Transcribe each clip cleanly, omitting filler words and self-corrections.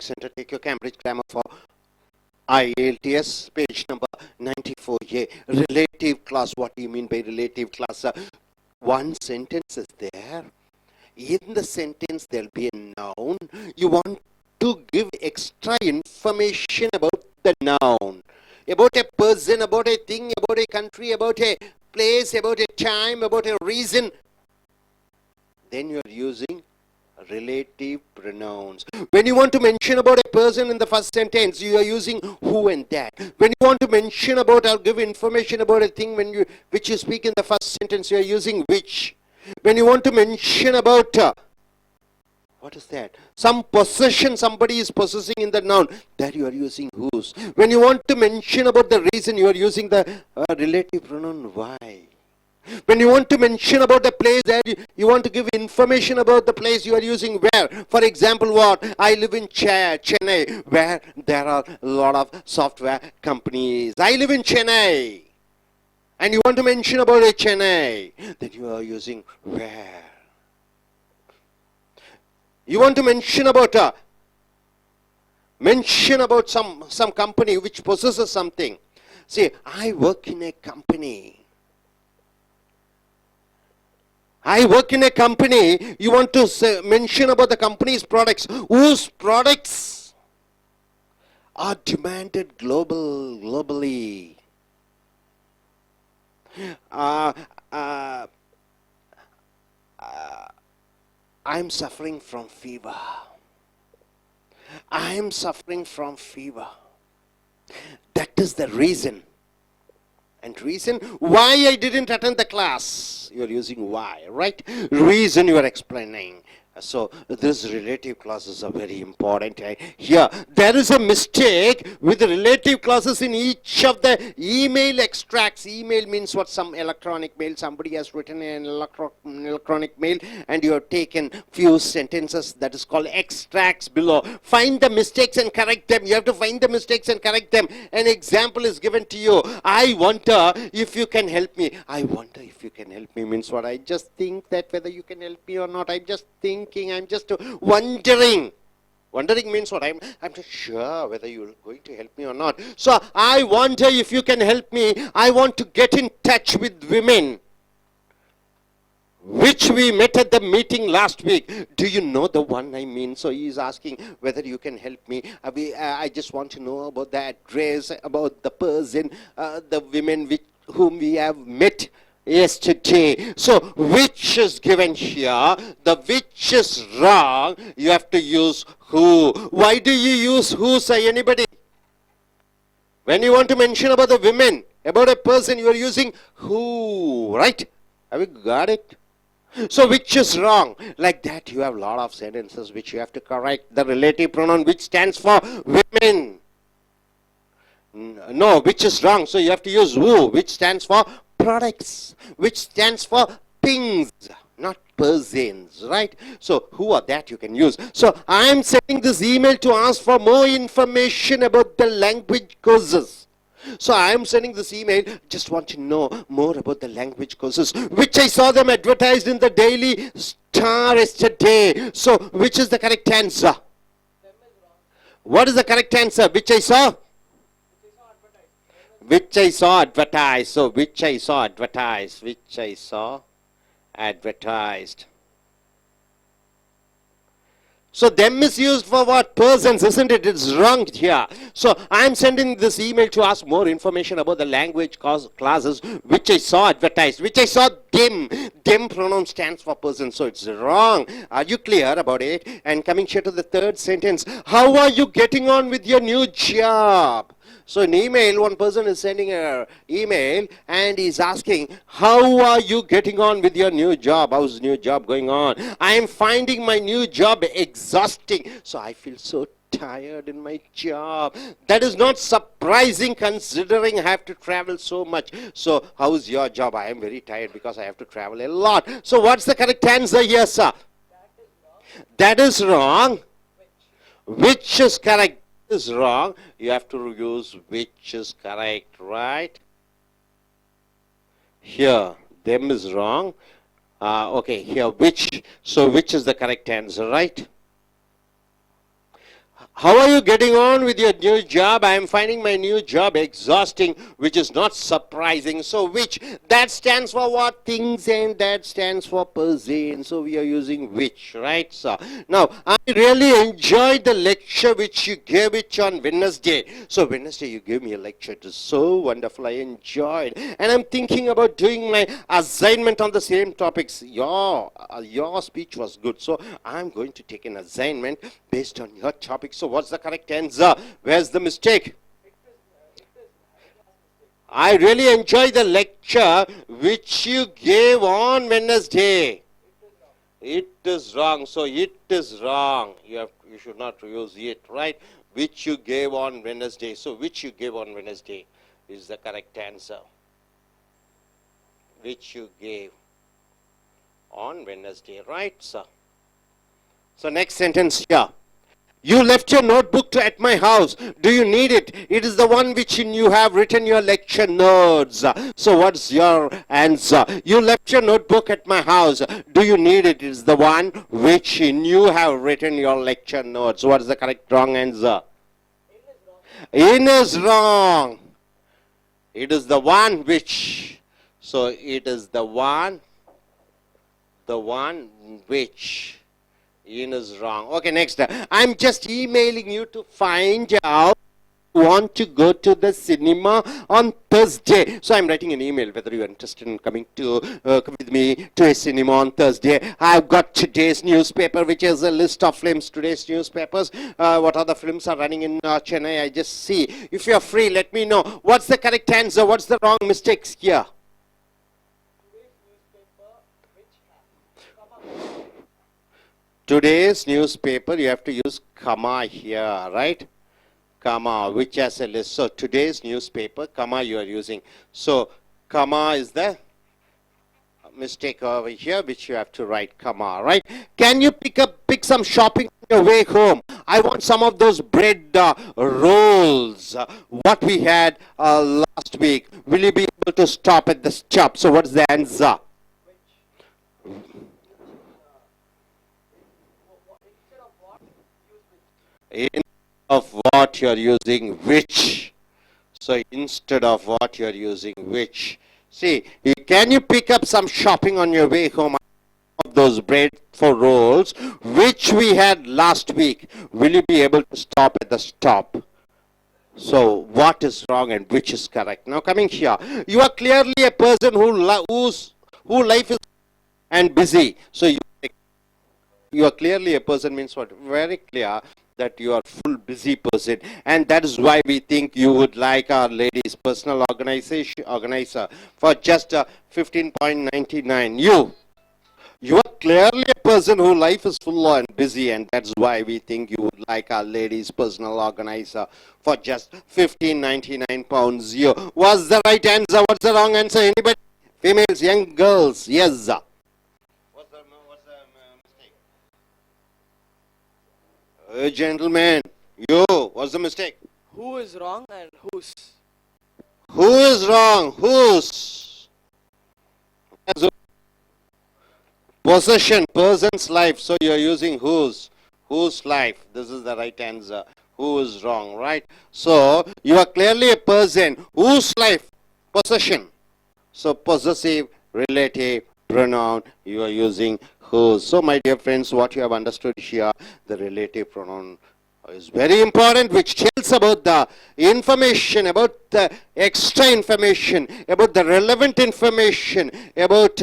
Center. Take your Cambridge Grammar for I.E.L.T.S. page number 94A. Relative clause. What do you mean by relative clause? One sentence is there. In the sentence there will be a noun. You want to give extra information about the noun. About a person, about a thing, about a country, about a place, about a time, about a reason. Then you are using relative pronouns. When you want to mention about a person in the first sentence, you are using who and that. When you want to mention about or give information about a thing which you speak in the first sentence, you are using which. When you want to mention about what is that? Some possession somebody is possessing in the noun, that you are using whose. When you want to mention about the reason, you are using the relative pronoun why. When you want to mention about the place, that you want to give information about the place, you are using where. For example, what? I live in Chennai, where there are a lot of software companies. I live in Chennai. And you want to mention about a Chennai, then you are using where. You want to mention about some company which possesses something. Say, I work in a company. I work in a company. You want to mention about the company's products. Whose products are demanded globally. I'm suffering from fever. I'm suffering from fever. That is the reason. And reason why I didn't attend the class. You are using why, right? Reason you are explaining. So these relative clauses are very important. Here, there is a mistake with the relative clauses in each of the email extracts. Email means what? Some electronic mail. Somebody has written an electronic mail and you have taken few sentences, that is called extracts below. Find the mistakes and correct them. You have to find the mistakes and correct them. An example is given to you. I wonder if you can help me. I wonder if you can help me means what? I just think that whether you can help me or not. I just think. I'm just wondering. Wondering means what? I'm not sure whether you're going to help me or not. So I wonder if you can help me. I want to get in touch with women which we met at the meeting last week. Do you know the one I mean? So he is asking whether you can help me. I just want to know about the address, about the person, the women whom we have met yesterday. So which is given here. The which is wrong. You have to use who. Why do you use who? Say anybody. When you want to mention about the women, about a person, you are using who, right? Have you got it? So which is wrong? Like that you have a lot of sentences which you have to correct. The relative pronoun which stands for women. No, which is wrong. So you have to use who, which stands for products, which stands for things, not persons, right? So who or that you can use. So I am sending this email to ask for more information about the language courses. So I am sending this email, just want to know more about the language courses, which I saw them advertised in the Daily Star yesterday. So which is the correct answer? What is the correct answer? Which I saw? Which I saw advertised. So which I saw advertised. Which I saw advertised. So them is used for what? Persons, isn't it? It's wrong here. So I am sending this email to ask more information about the language classes which I saw advertised. Which I saw them. Them pronoun stands for person. So it's wrong. Are you clear about it? And coming here to the third sentence. How are you getting on with your new job? So in email, one person is sending an email and he's asking, how are you getting on with your new job? How's new job going on? I am finding my new job exhausting. So I feel so tired in my job. That is not surprising considering I have to travel so much. So how's your job? I am very tired because I have to travel a lot. So what's the correct answer here, sir? That is wrong. Which is correct? Is wrong. You have to use which is correct, right? Here, them is wrong. Okay, here which. So which is the correct answer, right? How are you getting on with your new job? I am finding my new job exhausting, which is not surprising. So which, that stands for what? Things, and that stands for person. So we are using which, right? So now I really enjoyed the lecture which you gave it on Wednesday. So Wednesday you gave me a lecture. It is so wonderful. I enjoyed, and I'm thinking about doing my assignment on the same topics. Your speech was good, so I'm going to take an assignment based on your topic. So what's the correct answer? Where's the mistake? I really enjoyed the lecture which you gave on Wednesday. It is wrong. So it is wrong. You should not use it, right? Which you gave on Wednesday. So which you gave on Wednesday is the correct answer. Which you gave on Wednesday, right, sir? So next sentence here. You left your notebook at my house. Do you need it? It is the one which you have written your lecture notes. So what's your answer? You left your notebook at my house. Do you need it? It is the one which you have written your lecture notes. What is the correct wrong answer? In is wrong. It is the one which. So it is the one which. In is wrong. Okay, next. I'm just emailing you to find out want to go to the cinema on Thursday. So I'm writing an email whether you are interested in coming to with me to a cinema on Thursday. I've got today's newspaper, which is a list of films, today's newspapers. What other films are running in Chennai? I just see. If you're free, let me know. What's the correct answer? What's the wrong mistakes here? Today's newspaper, you have to use comma here, right? Comma, which has a list. So today's newspaper, comma you are using. So comma is the mistake over here, which you have to write comma, right? Can you pick some shopping on your way home? I want some of those bread rolls, what we had last week. Will you be able to stop at the shop? So what's the answer? Instead of what you're using, which. So instead of what you're using, which. See, can you pick up some shopping on your way home of those bread for rolls, which we had last week? Will you be able to stop at the stop? So what is wrong and which is correct? Now coming here, you are clearly a person who life is and busy. So you are clearly a person means what? Very clear that you are full busy person, and that is why we think you would like Our Lady's personal organizer for just 15.99. You are clearly a person who life is full and busy, and that's why we think you would like Our Lady's personal organizer for just 15.99 pounds. What's the right answer? What's the wrong answer? Anybody? Females, young girls, yes. Gentlemen, what's the mistake? Who is wrong and whose? Who is wrong? Whose? Possession, person's life. So you're using whose? Whose life? This is the right answer. Who is wrong, right? So you are clearly a person whose life? Possession. So possessive, relative, pronoun, you are using whose. So my dear friends, what you have understood here, the relative pronoun is very important, which tells about the information, about the extra information, about the relevant information, about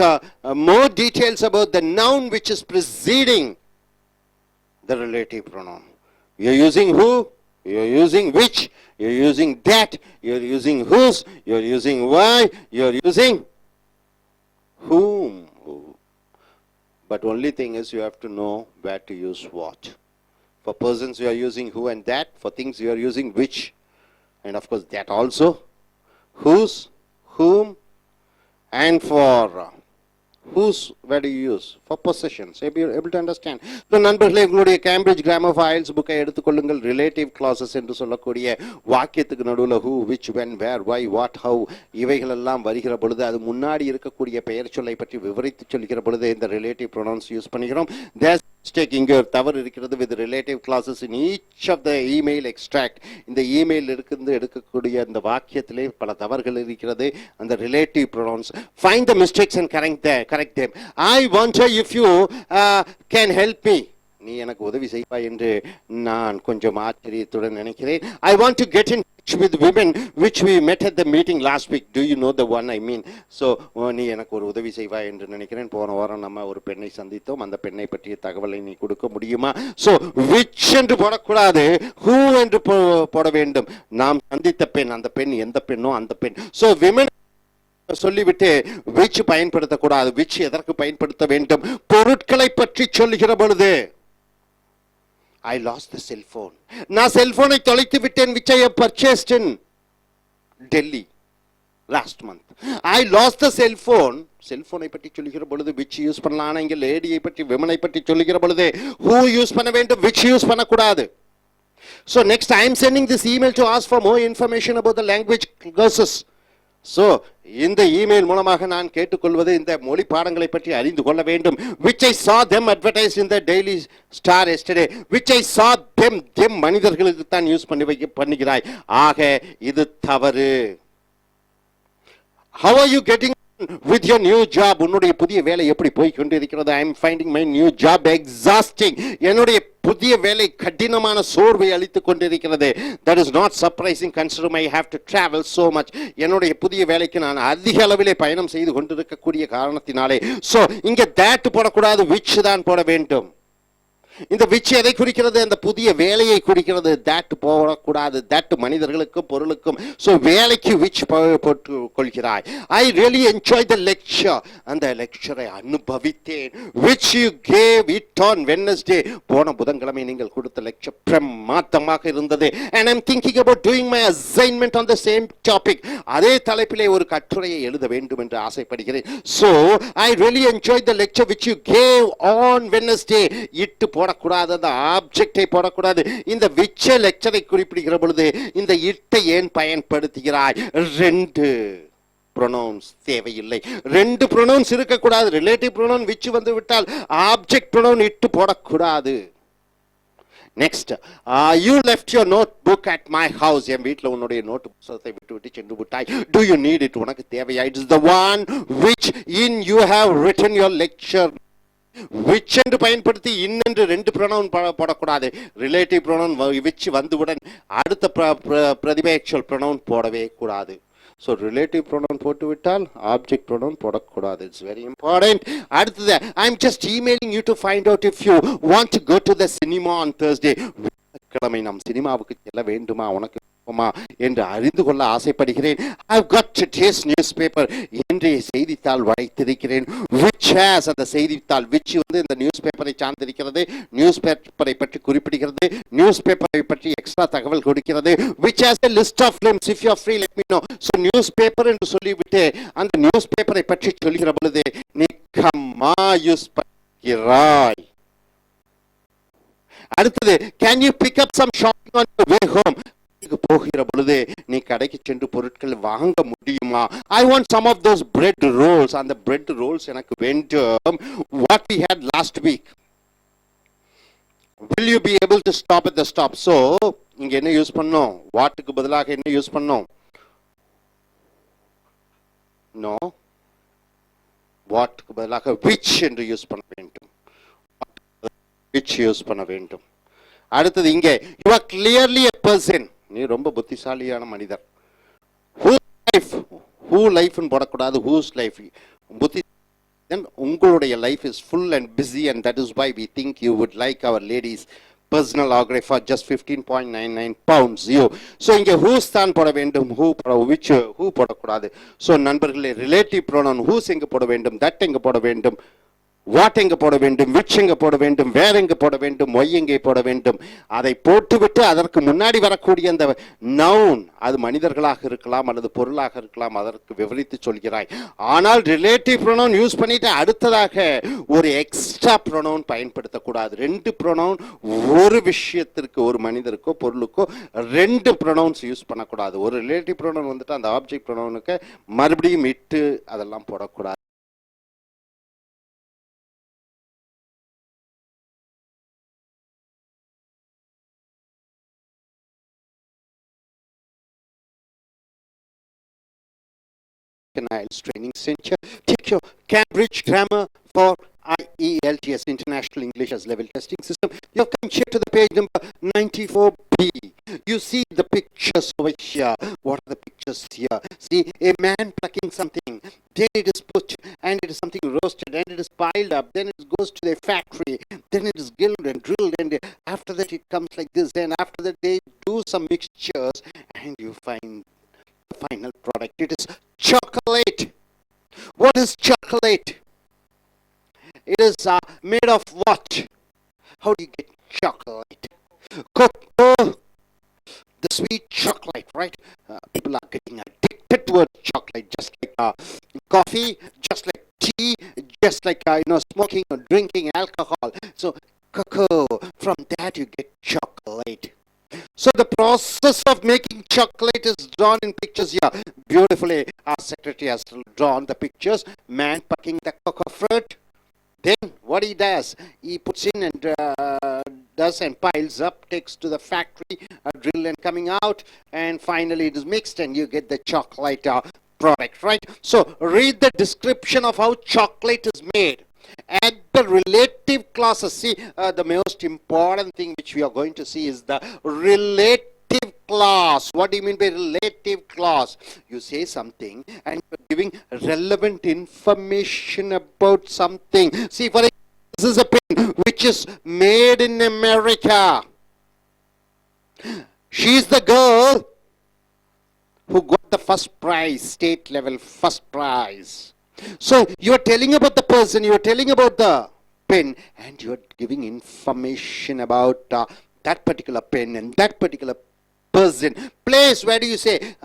more details about the noun which is preceding the relative pronoun. You're using who, you're using which, you're using that, you're using whose, you're using why, you're using whom. But only thing is you have to know where to use what. For persons you are using who and that. For things you are using which. And of course that also. Whose, whom, and for whose, where do you use? For possessions. You're able to understand. So நண்பர்களே எங்களுடைய Cambridge grammar of ஐஎல்ஸ் புக்கை எடுத்துக்கொள்ளுங்கள். Relative clauses என்று சொல்லக்கூடிய வாக்கியத்துக்கு நடுவில் who, which, when, where, why, what, how இவைகளெல்லாம் வருகிற பொழுது அது முன்னாடி இருக்கக்கூடிய பெயர் சொல்லை பற்றி விவரித்து சொல்கிற பொழுது இந்த ரிலேட்டிவ் ப்ரொனவுன்ஸ் யூஸ் பண்ணிக்கிறோம். mistake இங்க ஒரு தவறு இருக்கிறது with relative clauses in each of the email extract. இந்த இமெயில் இருந்து எடுக்கக்கூடிய அந்த வாக்கியத்திலே பல தவறுகள் இருக்கிறது. அந்த relative pronouns. Find the mistakes and correct them. I wonder if you can help me. நீ எனக்கு உதவி செய்வாய் என்று நான் கொஞ்சம் ஆச்சரியத்துடன் நினைக்கிறேன். I want to get in touch with women which we met at the meeting last week. Do you know the one I mean? So நீ எனக்கு ஒரு உதவி செய்வாய் என்று நினைக்கிறேன். போன வாரம் நம்ம ஒரு பெண்ணை சந்தித்தோம். அந்த பெண்ணை பற்றிய தகவலை நீ கொடுக்க முடியுமா? So which என்று போடக்கூடாது, who என்று போட வேண்டும். நாம் சந்தித்த பெண், அந்த பெண் எந்த பெண்ணோ அந்த பெண். So women சொல்லிவிட்டு which பயன்படுத்தக்கூடாது. which எதற்கு பயன்படுத்த வேண்டும்? பொருட்களை பற்றி சொல்லுகிற பொழுது I lost the cell phone. நான் செல்போனை தொலைத்து விட்டேன். which I have purchased in Delhi last month. I lost the cell phone. செல்போனை பற்றி சொல்லுகிற பொழுது which யூஸ் பண்ணலாம். ஆனா இங்க லேடியை பற்றி விமனை பற்றி சொல்லுகிற பொழுது who யூஸ் பண்ண வேண்டும், which யூஸ் பண்ணக்கூடாது. So next I am sending this email to ask for more information about the language courses. So இந்த இமெயில் மூலமாக நான் கேட்டுக்கொள்வது இந்த மொழி பாடங்களை பற்றி அறிந்து கொள்ள வேண்டும். which I saw them advertised in the Daily Star yesterday. which I saw them மனிதர்களுக்கு தான் யூஸ் பண்ணுகிறாய். ஆக இது தவறு. how are you getting with your new job? உன்னுடைய புதிய வேலை எப்படி போய் கொண்டிருக்கிறது? I am finding my new job exhausting. என்னுடைய புதிய வேலை கடினமான சோர்வை அளித்துக் கொண்டிருக்கிறது. that is not surprising considering I have to travel so much. என்னுடைய புதிய வேலைக்கு நான் அதிக அளவிலே பயணம் செய்து கொண்டிருக்கக்கூடிய காரணத்தினாலே. so இங்க that போடக்கூடாது, which தான் போட வேண்டும். இந்த which எதை குறிக்கிறது? அந்த புதிய வேலையை குறிக்கிறது. that போடக்கூடாது. that மனிதர்களுக்கும் பொருளுக்கும். so வேலைக்கு which போட்டு கொள்கிறாய். I really enjoyed the lecture. அந்த லெக்சரை அனுபவித்தேன். which you gave it on Wednesday. போன புதன்கிழமை நீங்கள் கொடுத்த லெக்சர் பிரமாதமாக இருந்தது. and I'm thinking about doing my assignment on the same topic. அதே தலைப்பிலே ஒரு கட்டுரையை எழுத வேண்டும் என்று ஆசைப்படுகிறேன். so I really enjoyed the lecture which you gave on Wednesday. it போடக்கூடாது, அந்த ஆப்ஜெக்டை போடக்கூடாது. இந்த which லெக்சரை குறிப்பிடுகிற பொழுது இந்த இட்டை ஏன் பயன்படுத்துகிறாய்? ரெண்டு pronouns தேவையில்லை. ரெண்டு pronouns இருக்கக்கூடாது. ரிலேட்டிவ் pronoun which வந்து விட்டால் ஆப்ஜெக்ட் pronoun it போடக்கூடாது. next you left your notebook at my house. என் வீட்டில் உன்னுடைய நோட் புத்தகத்தை விட்டு சென்று விட்டாய். do you need it? உனக்கு தேவையா? it is the one which in you have written your lecture. which என்று பயன்படுத்தி in என்று ரெண்டு pronoun போடக்கூடாது. ரிலேட்டிவ் pronoun which வந்துவுடன் அடுத்த பிரதிபெயர்ச்சொல் pronoun போடவே கூடாது. so relative pronoun போட்டு விட்டால் object pronoun போடக்கூடாது. it's very important. அடுத்தது I am just emailing you to find out if you want to go to the cinema on Thursday. கிழமை நாம் சினிமாவுக்கு செல்ல வேண்டுமா, உனக்கு என்று அறிந்து கொள்ள ஆசைப்படுகிறேன். I've got today's newspaper. இன்றைய செய்தித்தாள் வைத்திருக்கிறேன். which has அந்த செய்தித்தாள் which வந்து இந்த நியூஸ் பேப்பரை சார்ந்திருக்கிறது. நியூஸ் பேப்பரை பற்றி குறிப்பிடுகிறது. நியூஸ் பேப்பரை பற்றி எக்ஸ்ட்ரா தகவல் கொடுக்கிறது. which has a list of films. if you are free let me know. so news paper என்று சொல்லிவிட்டு அந்த நியூஸ் பேப்பரை பற்றி சொல்லுகிற பொழுது நீ கம்மா யூஸ் பண்ணுகிறாய். அடுத்தது can you pick up some shopping on your way home. போகிற பொழுது நீ கடைக்கு சென்று பொருட்கள் வாங்க முடியுமா? I want some of those bread rolls. அந்த bread rolls எனக்கு வேண்டும். what we had last week. will you be able to stop at the stop? so இங்க என்ன யூஸ் பண்ணோம்? வாட்க்கு பதிலாக என்ன யூஸ் பண்ணோம்? no வாட்க்கு பதிலாக which என்று யூஸ் பண்ண வேண்டும். which யூஸ் பண்ண வேண்டும். அடுத்தது இங்கே you are clearly a person. நீ ரொம்ப புத்திசாலியான மனிதர். who life போடக்கூடாது, whose life. புத்தி then உங்களுடைய life is full and busy and that is why we think you would like our ladies personal autograph for just 15.99 pounds. so இங்கே whose தான் போட வேண்டும், which who போடக்கூடாது. so நண்பர்களே relative pronoun whose எங்க போட வேண்டும், that எங்க போட வேண்டும், வாட் எங்க போட வேண்டும், which எங்க போட வேண்டும், வேர் எங்க போட வேண்டும், why எங்கே போட வேண்டும். அதை போட்டுவிட்டு அதற்கு முன்னாடி வரக்கூடிய அந்த நவுன் அது மனிதர்களாக இருக்கலாம் அல்லது பொருளாக இருக்கலாம், அதற்கு விவரித்து சொல்கிறாய். ஆனால் ரிலேட்டிவ் pronoun யூஸ் பண்ணிட்டு அடுத்ததாக ஒரு எக்ஸ்ட்ரா pronoun பயன்படுத்தக்கூடாது. ரெண்டு pronoun ஒரு விஷயத்திற்கு, ஒரு மனிதருக்கோ பொருளுக்கோ ரெண்டு pronouns யூஸ் பண்ணக்கூடாது. ஒரு ரிலேட்டிவ் pronoun வந்துட்டு அந்த ஆப்ஜெக்ட் pronounக்கு மறுபடியும் இட்டு அதெல்லாம் போடக்கூடாது. an I.E.L.T.S training center. Take your Cambridge Grammar for I.E.L.T.S International English as Level Testing System. You have come here to the page number 94B. You see the pictures over here. What are the pictures here? See, a man plucking something. Then it is put, and it is something roasted, and it is piled up. Then it goes to the factory. Then it is grilled and drilled, and after that it comes like this. And after that they do some mixtures, and you find the final product. It is chocolate. What is chocolate? It is made of what? How do you get chocolate? Cocoa, the sweet chocolate, right? People are getting addicted towards chocolate, just like coffee, just like tea, just like smoking or drinking alcohol. So cocoa, from that you get chocolate. So the process of making chocolate is drawn in pictures here. Beautifully, our secretary has drawn the pictures. Man plucking the cocoa fruit. Then what he does, he puts in and does and piles up, takes to the factory, drill and coming out, and finally it is mixed and you get the chocolate product, right? So read the description of how chocolate is made. Add the relative clauses. See, the most important thing which we are going to see is the relative clause. What do you mean by relative clause? You say something and you're giving relevant information about something. See, for example, this is a pen which is made in America. She's the girl who got the first prize, state level first prize. So you are telling about the person, you are telling about the pen, and you are giving information about that particular pen and that particular person. Place, where do you say?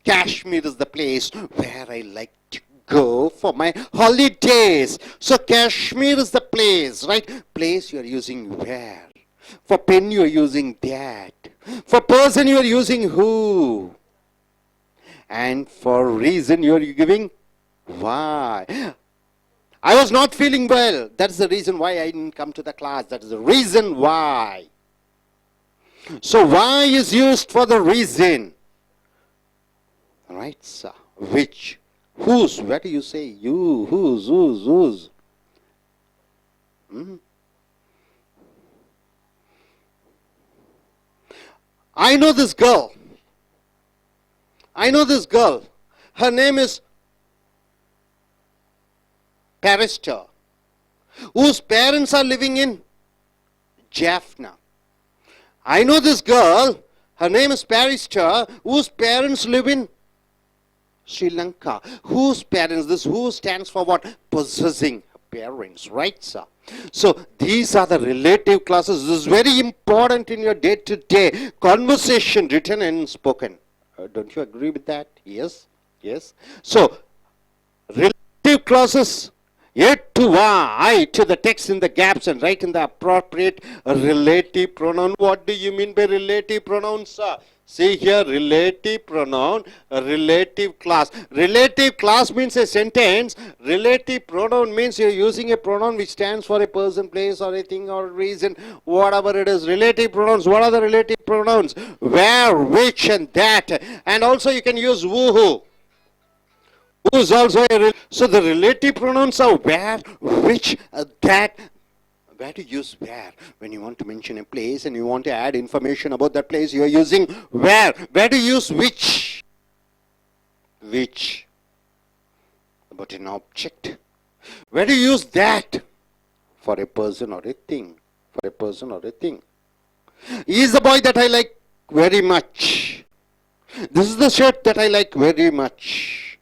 Kashmir is the place where I like to go for my holidays. So Kashmir is the place, right? Place you are using where. For pen you are using that. For person you are using who. And for reason you are giving why. I was not feeling well. That's the reason why I didn't come to the class. That is the reason why. So why is used for the reason. Right, sir. Which? Whose? What do you say? You. Whose? I know this girl. Her name is Parister, whose parents are living in Jaffna. I know this girl, her name is Parister, whose parents live in Sri Lanka. Whose parents? This who stands for what? Possessing parents, right, sir? So these are the relative clauses. This is very important in your day-to-day conversation, written and spoken. Don't you agree with that? Yes. So relative clauses. Yet to Y to the text in the gaps and write in the appropriate relative pronoun. What do you mean by relative pronouns, sir? See here, relative pronoun, a relative class. Relative class means a sentence. Relative pronoun means you're using a pronoun which stands for a person, place, or a thing, or reason, whatever it is. Relative pronouns. What are the relative pronouns? Where, which, and that. And also you can use who. Who is also a so the relative pronouns are where, which, that. Where to use where? When you want to mention a place and you want to add information about that place, you are using where. Where to use which? Which? About an object. Where to use that? For a person or a thing. For a person or a thing. He is the boy that I like very much. This is the shirt that I like very much.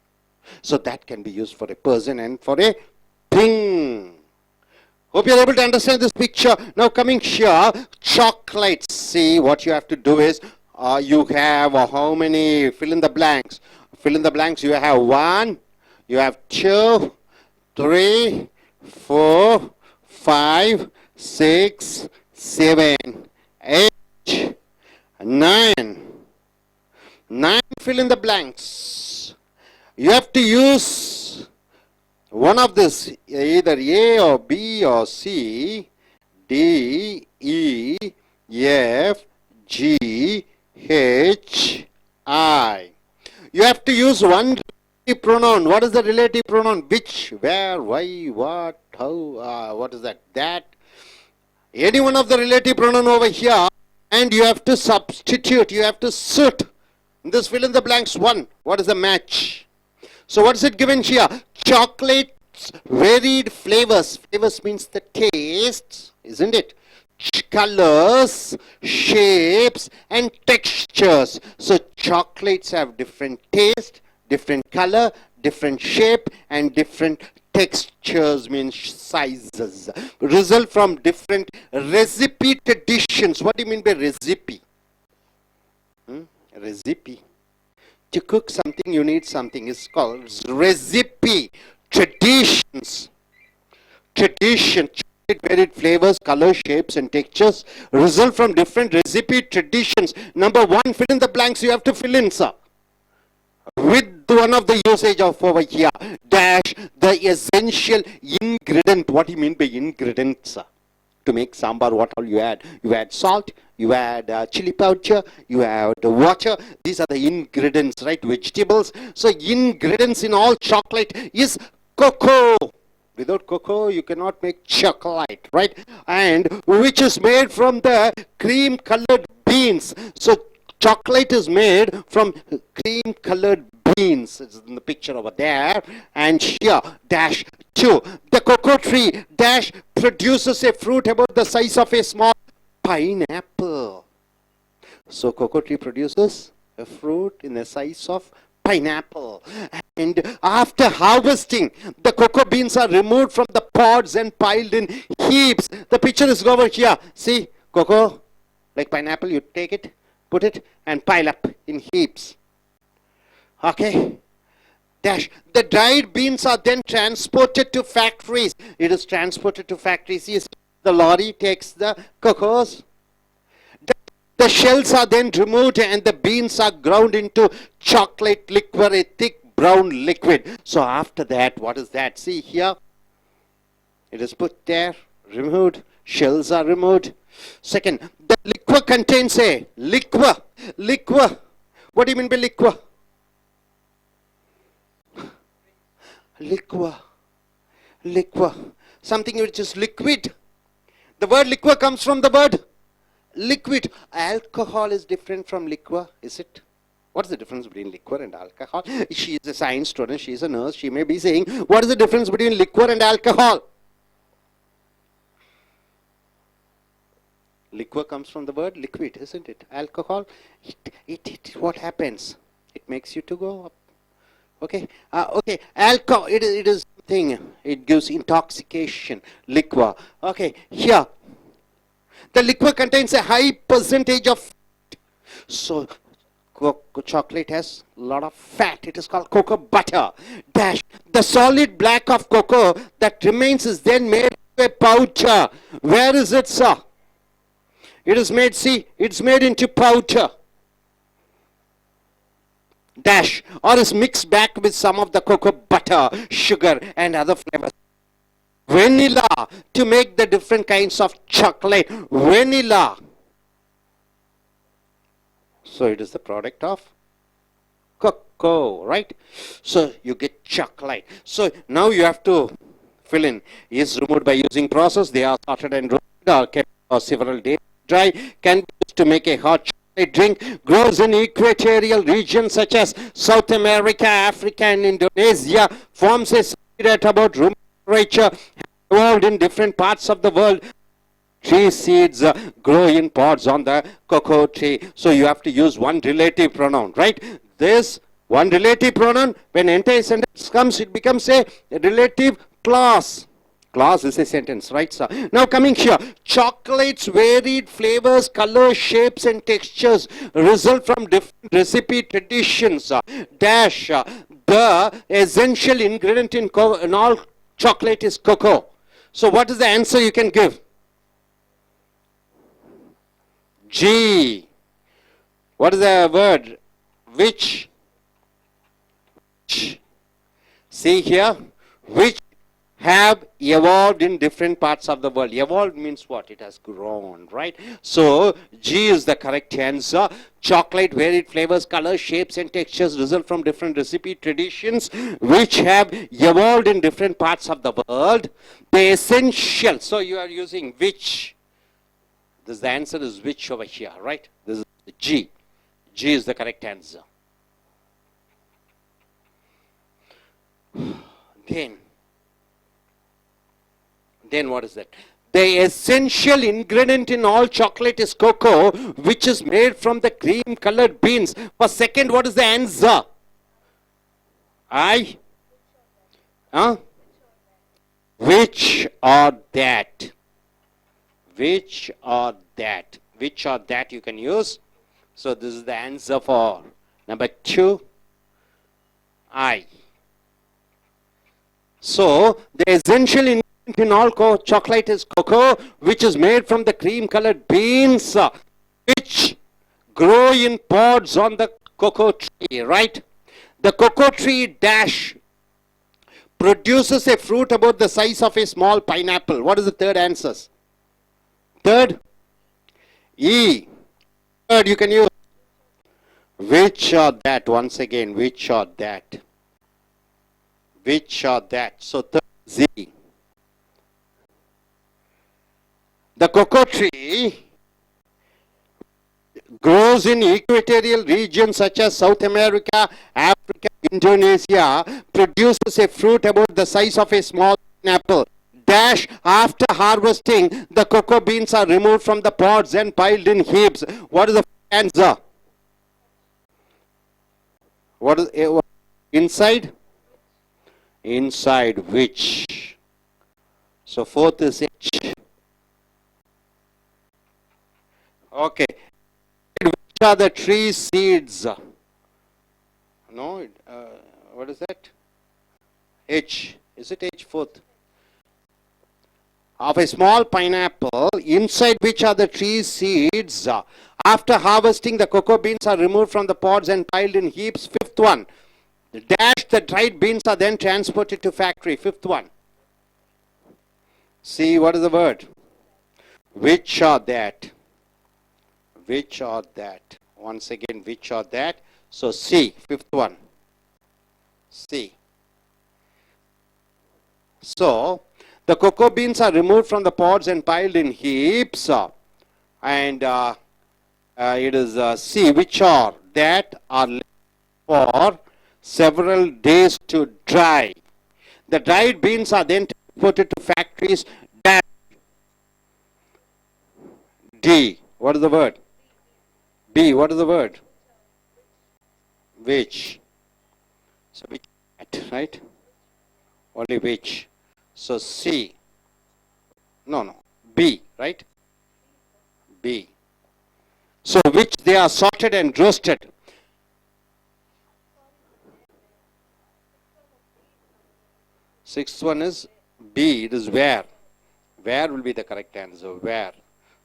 So that can be used for a person and for a thing. Hope you are able to understand this picture. Now coming here, chocolates. See, what you have to do is, you have how many? Fill in the blanks. Fill in the blanks. You have 1, you have 2, 3, 4, 5, 6, 7, 8, 9. 9 fill in the blanks. You have to use one of this, either A or B or C, D, E, F, G, H, I. You have to use one relative pronoun. What is the relative pronoun? Which, where, why, what, how, what is that? That. Any one of the relative pronoun over here, and you have to substitute, you have to suit. This fill in the blanks one. What is the match? So what is it given here? Chocolates, varied flavors. Flavors means the taste, isn't it? Colors, shapes, and textures. So chocolates have different taste, different color, different shape, and different textures, means sizes. Result from different recipe traditions. What do you mean by recipe? Recipe. To cook something, you need something. It's called recipe. Traditions. Tradition. Varied flavors, colors, shapes, and textures result from different recipe traditions. Number one, fill in the blanks. You have to fill in, sir. With one of the usage of over here. Dash the essential ingredient. What do you mean by ingredient, sir? To make sambar, what all you add? You add salt, you add chili powder, you add water. These are the ingredients, right? Vegetables. So ingredients in all chocolate is cocoa. Without cocoa, you cannot make chocolate, right? And which is made from the cream-colored beans. So chocolate is made from cream-colored beans. It's in the picture over there. And here, dash 2. The cocoa tree, dash, produces a fruit about the size of a small pineapple. So cocoa tree produces a fruit in the size of pineapple. And after harvesting, the cocoa beans are removed from the pods and piled in heaps. The picture is over here. See, cocoa, like pineapple, you take it, put it, and pile up in heaps. Okay. Dash. The dried beans are then transported to factories. It is transported to factories. Yes, the lorry takes the cocoas. The shells are then removed and the beans are ground into chocolate liquor, a thick brown liquid. So after that, what is that? See here, it is put there, removed, shells are removed. Second, the liquor contains a liquor. Liquor. What do you mean by liquor? Liquor. Liquor. Something which is liquid. The word liquor comes from the word liquid. Alcohol is different from liquor, is it? What is the difference between liquor and alcohol? She is a science student, she is a nurse, she may be saying, what is the difference between liquor and alcohol? Liquor comes from the word liquid, isn't it? Alcohol, what happens? It makes you to go up. Okay, okay, alcohol, it is thing, it gives intoxication, liquor. Okay, here, the liquor contains a high percentage of fat. So, chocolate has a lot of fat. It is called cocoa butter. Dash. The solid black of cocoa that remains is then made into a powder. Where is it, sir? It is made, see, it's made into powder. Dash. Or is mixed back with some of the cocoa butter, sugar, and other flavors. Vanilla, to make the different kinds of chocolate. Vanilla. So it is the product of cocoa, right? So you get chocolate. So now you have to fill in. Is removed by using process. They are sorted and roasted or kept for several days dry. Can be used to make a hot chocolate drink. Grows in equatorial regions such as South America, Africa, and Indonesia. Forms a at about room temperature. Evolved in different parts of the world. Tree seeds grow in pods on the cocoa tree. So you have to use one relative pronoun, right? This one relative pronoun, when entire sentence comes, it becomes a relative clause. Clause is a sentence, right, sir? Now coming here, chocolates, varied flavors, colors, shapes, and textures result from different recipe traditions. Dash, the essential ingredient in all chocolate is cocoa. So what is the answer you can give? G. What is the word? Which? See here. Which have evolved in different parts of the world. Evolved means what? It has grown, right? So G is the correct answer. Chocolate, varied flavors, colors, shapes and textures result from different recipe traditions which have evolved in different parts of the world. The essential, so you are using which. The answer is which over here, right? This is G. G is the correct answer. Then what is that? The essential ingredient in all chocolate is cocoa, which is made from the cream colored beans. For second, what is the answer? I? Huh? Which or that? Which or that? Which or that you can use. So this is the answer for number 2. I. So the essential ingredient in all chocolate is cocoa, which is made from the cream colored beans which grow in pods on the cocoa tree, right? The cocoa tree dash produces a fruit about the size of a small pineapple. What is the third answer? Third? E. Third you can use. Which or that? Once again, which or that? Which or that? So third Z. The cocoa tree grows in equatorial regions such as South America, Africa, Indonesia, produces a fruit about the size of a small pineapple. Dash, after harvesting, the cocoa beans are removed from the pods and piled in heaps. What is the answer? What is inside? Inside which? So fourth is H. Okay. Which are the tree seeds? No, what is that? H. Is it H fourth? Of a small pineapple, inside which are the tree seeds. After harvesting, the cocoa beans are removed from the pods and piled in heaps. Fifth one. Dash, the dried beans are then transported to factory. Fifth one. See, what is the word? Which or that? Which or that? Once again, which or that? So C, fifth one. C. So, the cocoa beans are removed from the pods and piled in heaps. And it is C, which or that are left for several days to dry. The dried beans are then transported to factories. Dash. D. What is the word? B. What is the word? Which. So which, right? Only which. So C. No. B, right? B. So which they are sorted and roasted. Sixth one is B. It is where. Where will be the correct answer? Where?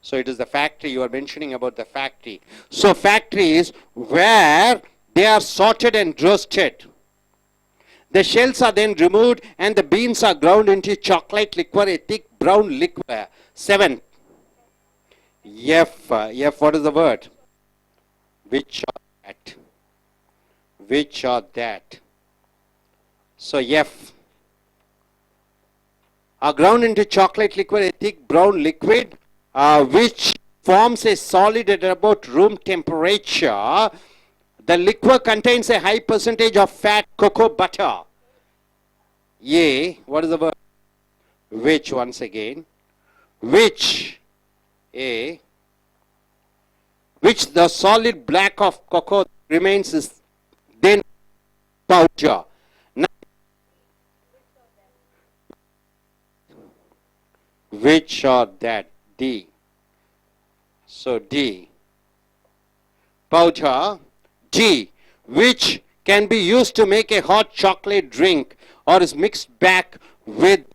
So it is the factory. You are mentioning about the factory. So factory is where they are sorted and roasted. The shells are then removed and the beans are ground into chocolate liquor, a thick brown liquor. 7. F. F, what is the word? Which or that? Which or that? So F. Are ground into chocolate liquor, a thick brown liquid, which forms a solid at about room temperature. The liquor contains a high percentage of fat cocoa butter. A, what is the word? Which, once again. Which, A, which the solid black of cocoa remains is then powder. Which or that? D. So D. Powder. D. Which can be used to make a hot chocolate drink or is mixed back with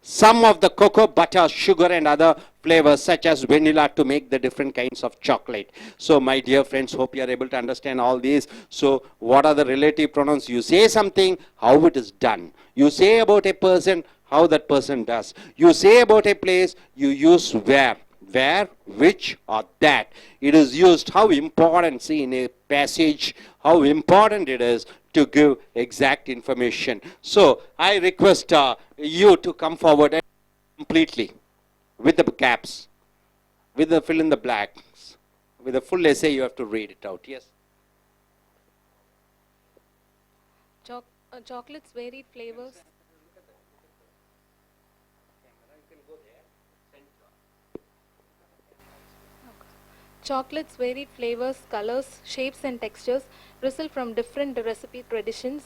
some of the cocoa butter, sugar and other flavors such as vanilla to make the different kinds of chocolate. So my dear friends, hope you are able to understand all these. So what are the relative pronouns? You say something, how it is done. You say about a person, how that person does. You say about a place, you use where. Where, which, or that. It is used how important, see in a passage, how important it is to give exact information. So I request you to come forward and completely with the gaps, with the fill in the blanks, with a full essay you have to read it out. Yes. Chocolates varied flavors. Chocolates varied flavors, colors, shapes and textures result from different recipe traditions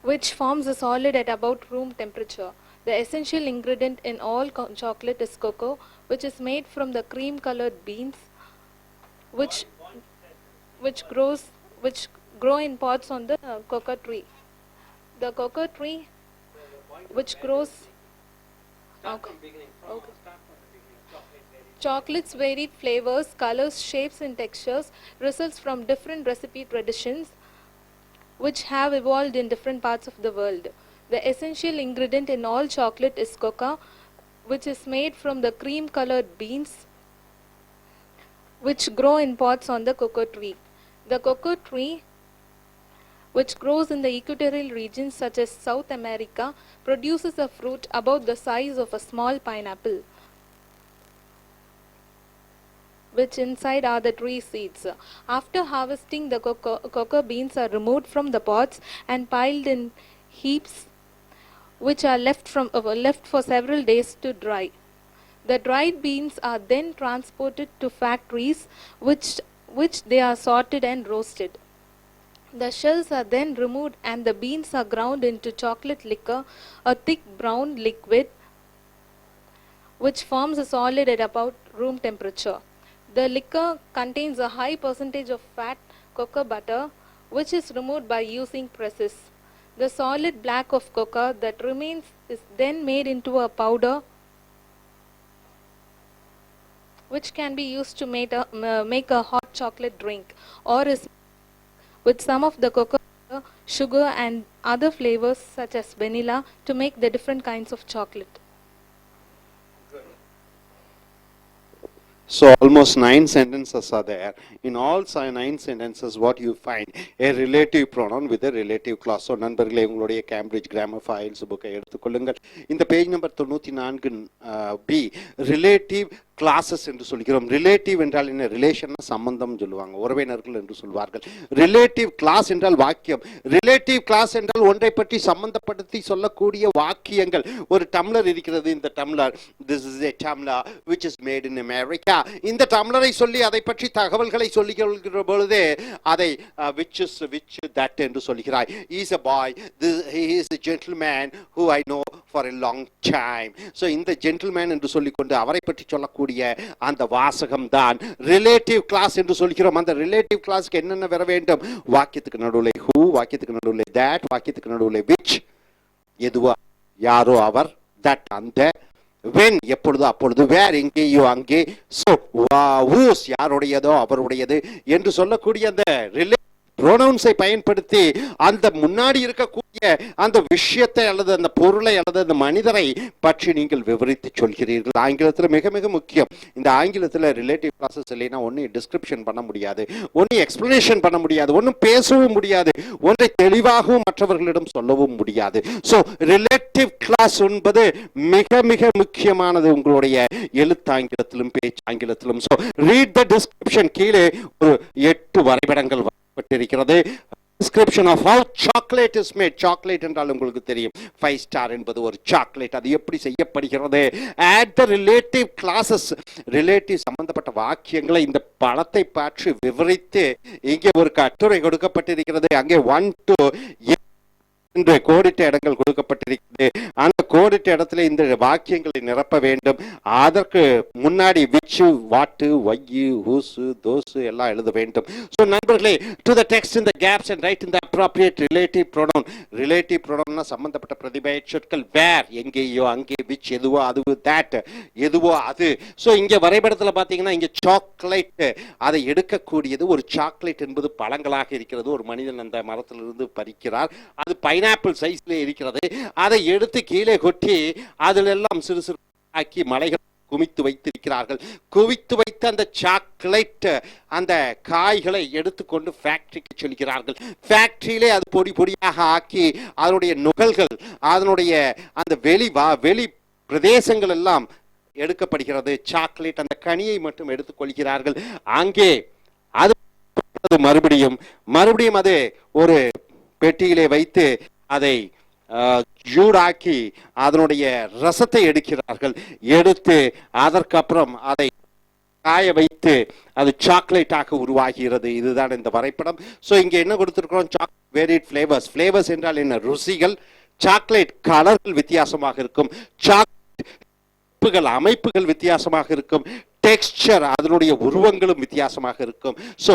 which forms a solid at about room temperature. The essential ingredient in all chocolate is cocoa, which is made from the cream colored beans which which grow in pots on the cocoa tree. The cocoa tree which grows. Okay. Okay. Chocolates varied flavors, colors, shapes and textures results from different recipe traditions which have evolved in different parts of the world. The essential ingredient in all chocolate is cocoa, which is made from the cream colored beans which grow in pots on the cocoa tree. The cocoa tree, which grows in the equatorial regions such as South America, produces a fruit about the size of a small pineapple, which inside are the tree seeds. After harvesting, the cocoa beans are removed from the pots and piled in heaps, which are left for several days to dry. The dried beans are then transported to factories, which they are sorted and roasted. The shells are then removed and the beans are ground into chocolate liquor, a thick brown liquid which forms a solid at about room temperature. The liquor contains a high percentage of fat cocoa butter, which is removed by using presses. The solid black of cocoa that remains is then made into a powder, which can be used to make a hot chocolate drink, or is with some of the cocoa, sugar and other flavors such as vanilla to make the different kinds of chocolate. So almost 9 sentences are there. In all 9 sentences, what you find? A relative pronoun with a relative clause. So நண்பர்களே உங்களுடைய Cambridge grammar files புக்கை எடுத்துக்கொள்ளுங்கள். இந்த page number 94 B relative clauses என்று சொல்கிறோம். Relative என்றால் என்ன? Relation சம்பந்தம் சொல்லுவாங்க, உறவினர்கள் என்று சொல்வார்கள். ரிலேட்டிவ் கிளாஸ் என்றால் வாக்கியம். ரிலேட்டிவ் கிளாஸ் என்றால் ஒன்றை பற்றி சம்பந்தப்படுத்தி சொல்லக்கூடிய வாக்கியங்கள். ஒரு டம்ளர் இருக்கிறது, இந்த tumbler, this is a tumbler which is made in America. இந்த டம்ளரை சொல்லி அதை பற்றி தகவல்களை சொல்லுகிற பொழுது அதை which that என்று சொல்கிறாய். He is a boy, he is a gentleman who I know for a long time. So இந்த gentleman என்று சொல்லிக்கொண்டு அவரை பற்றி சொல்லக்கூடிய அந்த வாசகம் தான் ரிலேட்டிவ் கிளாஸ் என்று சொல்கிறோம். அந்த ரிலேட்டிவ் கிளாஸ்க்கு என்னென்ன வர வேண்டும்? வாக்கியத்துக்கு நடுவில் who, வாக்கியத்துக்கு நடுவில் that, வாக்கியத்துக்கு நடுவில் which, எதுவோ யாரோ அவர், that அந்த, when எப்பொழுது அப்பொழுது, where எங்கேயோ அங்கே, so whose யாருடையதோ அவருடையது என்று சொல்லக்கூடிய அந்த ப்ரோனவுன்ஸை பயன்படுத்தி அந்த முன்னாடி இருக்கக்கூடிய அந்த விஷயத்தை அல்லது அந்த பொருளை அல்லது அந்த மனிதரை பற்றி நீங்கள் விவரித்து சொல்கிறீர்கள். ஆங்கிலத்தில் மிக மிக முக்கியம். இந்த ஆங்கிலத்தில் ரிலேட்டிவ் ப்ராசஸ் இல்லைன்னா ஒன்றும் டிஸ்கிரிப்ஷன் பண்ண முடியாது, ஒன்றும் எக்ஸ்பிளனேஷன் பண்ண முடியாது, ஒன்றும் பேசவும் முடியாது, ஒன்றை தெளிவாகவும் மற்றவர்களிடம் சொல்லவும் முடியாது. ஸோ ரிலேட்டிவ் கிளாஸ் என்பது மிக மிக முக்கியமானது உங்களுடைய எழுத்தாங்கிலத்திலும் பேச்சாங்கிலத்திலும். So read the description. கீழே ஒரு 8 வரைபடங்கள் பட்டிருக்கிறது. description of how chocolate is made. chocolate என்றால் உங்களுக்கு தெரியும், 5 star என்பது ஒரு சாக்லேட். அது எப்படி செய்யப்படுகிறது? add the relative clauses. Relative சம்பந்தப்பட்ட வாக்கியங்களை இந்த படத்தை பற்றி விவரித்து இங்கே ஒரு கட்டுரை கொடுக்கப்பட்டிருக்கிறது. அங்கே 1 to என்று கோடிட்ட இடங்கள் கொடுக்கப்பட்டிருக்கிறது. அந்த கோடிட்ட இடத்துல இந்த வாக்கியங்களை நிரப்ப வேண்டும். அதற்கு முன்னாடி which, what, why, whose, those எல்லாம் எழுத வேண்டும். So நண்பர்களே, to the text in the gaps and write in the appropriate relative pronoun. relative pronoun சம்பந்தப்பட்ட பிரதிபெயர் சொற்கள் where எங்கேயோ அங்கே, which எதுவோ அது, that எதுவோ அது. ஸோ இங்கே வரைபடத்தில் பார்த்தீங்கன்னா இங்கே சாக்லேட், அதை எடுக்கக்கூடியது ஒரு சாக்லேட் என்பது பழங்களாக இருக்கிறது. ஒரு மனிதன் அந்த மரத்திலிருந்து பறிக்கிறார். அது பைனாப்பிள் சைஸ்ல இருக்கிறது. அதை எடுத்து கீழே கொட்டி அதில் எல்லாம் சிறு சிறு ஆக்கி மலைகள் குவித்து வைத்திருக்கிறார்கள். குவித்து வைத்த அந்த சாக்லேட் அந்த காய்களை எடுத்துக்கொண்டு ஃபேக்டரிக்கு செல்கிறார்கள். ஃபேக்டரியிலே அது பொடி பொடியாக ஆக்கி அதனுடைய நுகல்கள் அதனுடைய அந்த வெளி பிரதேசங்கள் எல்லாம் எடுக்கப்படுகிறது. சாக்லேட் அந்த கனியை மட்டும் எடுத்துக்கொள்கிறார்கள். அங்கே அது மறுபடியும் அது ஒரு பெட்டியிலே வைத்து அதை ஜூடாக்கி அதனுடைய ரசத்தை எடுக்கிறார்கள். எடுத்து அதற்கப்புறம் அதை காய வைத்து அது சாக்லேட்டாக உருவாகிறது. இதுதான் இந்த வரைபடம். ஸோ இங்கே என்ன கொடுத்திருக்கிறோம்? Variate flavours. ஃபிளேவர்ஸ் என்றால் என்ன? ருசிகள். சாக்லேட் கலர்கள் வித்தியாசமாக இருக்கும். சாக்லேட் அமைப்புகள் வித்தியாசமாக இருக்கும். டெக்ஸ்சர் அதனுடைய உருவங்களும் வித்தியாசமாக இருக்கும். ஸோ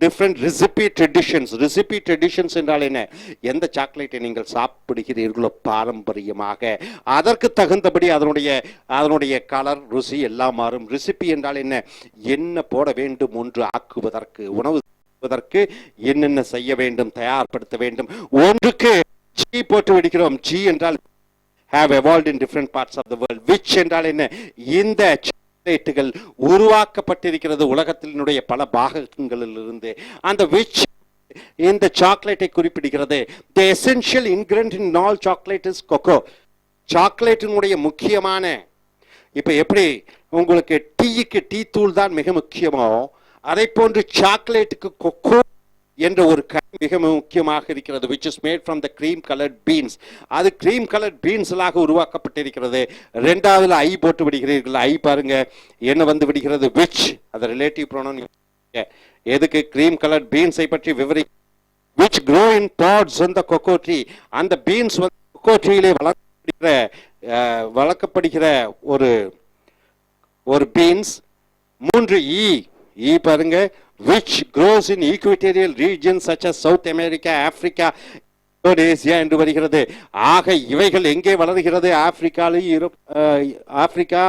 டிஃப்ரெண்ட் ரெசிபி ட்ரெடிஷன்ஸ் என்றால் என்ன? எந்த சாக்லேட்டை நீங்கள் சாப்பிடுகிறீர்களோ பாரம்பரியமாக அதற்கு தகுந்தபடி அதனுடைய கலர் ருசி எல்லாம் மாறும். ரெசிபி என்றால் என்ன? என்ன போட வேண்டும், ஒன்று ஆக்குவதற்கு, உணவு செய்வதற்கு என்னென்ன செய்ய வேண்டும், தயார்படுத்த வேண்டும். ஒன்றுக்கு ஜி போட்டு விடுகிறோம். ஜி என்றால் have evolved in different parts of the world. which என்றால் என்ன? இந்த சாக்லேட்டுகள் உருவாக்கப்பட்டிருக்கிறது உலகத்தினுடைய பல பாகங்களிலிருந்து. அந்த which இந்த சாக்லேட்டை குறிப்பிடுகிறது. the essential ingredient in all chocolate is cocoa. சாக்லேட்டினுடைய முக்கியமான, இப்ப எப்படி உங்களுக்கு டீக்கு டீ தூள் தான் மிக முக்கியமோ அதை போன்று சாக்லேட்டுக்கு கொக்கோ என்ற ஒரு மிக முக்கியமாக இருக்கிறது. which is made from the cream colored beans. அது cream colored beansலாக உருவாக்கப்பட்டிருக்கிறது. இரண்டாவது ஐ போட்டு விடுகிறீர்கள். ஐ பாருங்க என்ன வந்து விடுகிறது? which அது ரிலேட்டிவ் ப்ரோனவுன். எதுக்கு? cream colored beans ஐ பற்றி விவரி. which grow in pods on the cocoa tree. அந்த பீன்ஸ் வந்து cocoa treeலே வளர்க்கப்படுகிற ஒரு பீன்ஸ். மூன்று ஈ பாருங்க, which grows in equatorial regions such as South America, Africa, Indonesia என்று வருகிறது. ஆக இவைகள் எங்கே வளர்கிறது? ஆப்பிரிக்கா,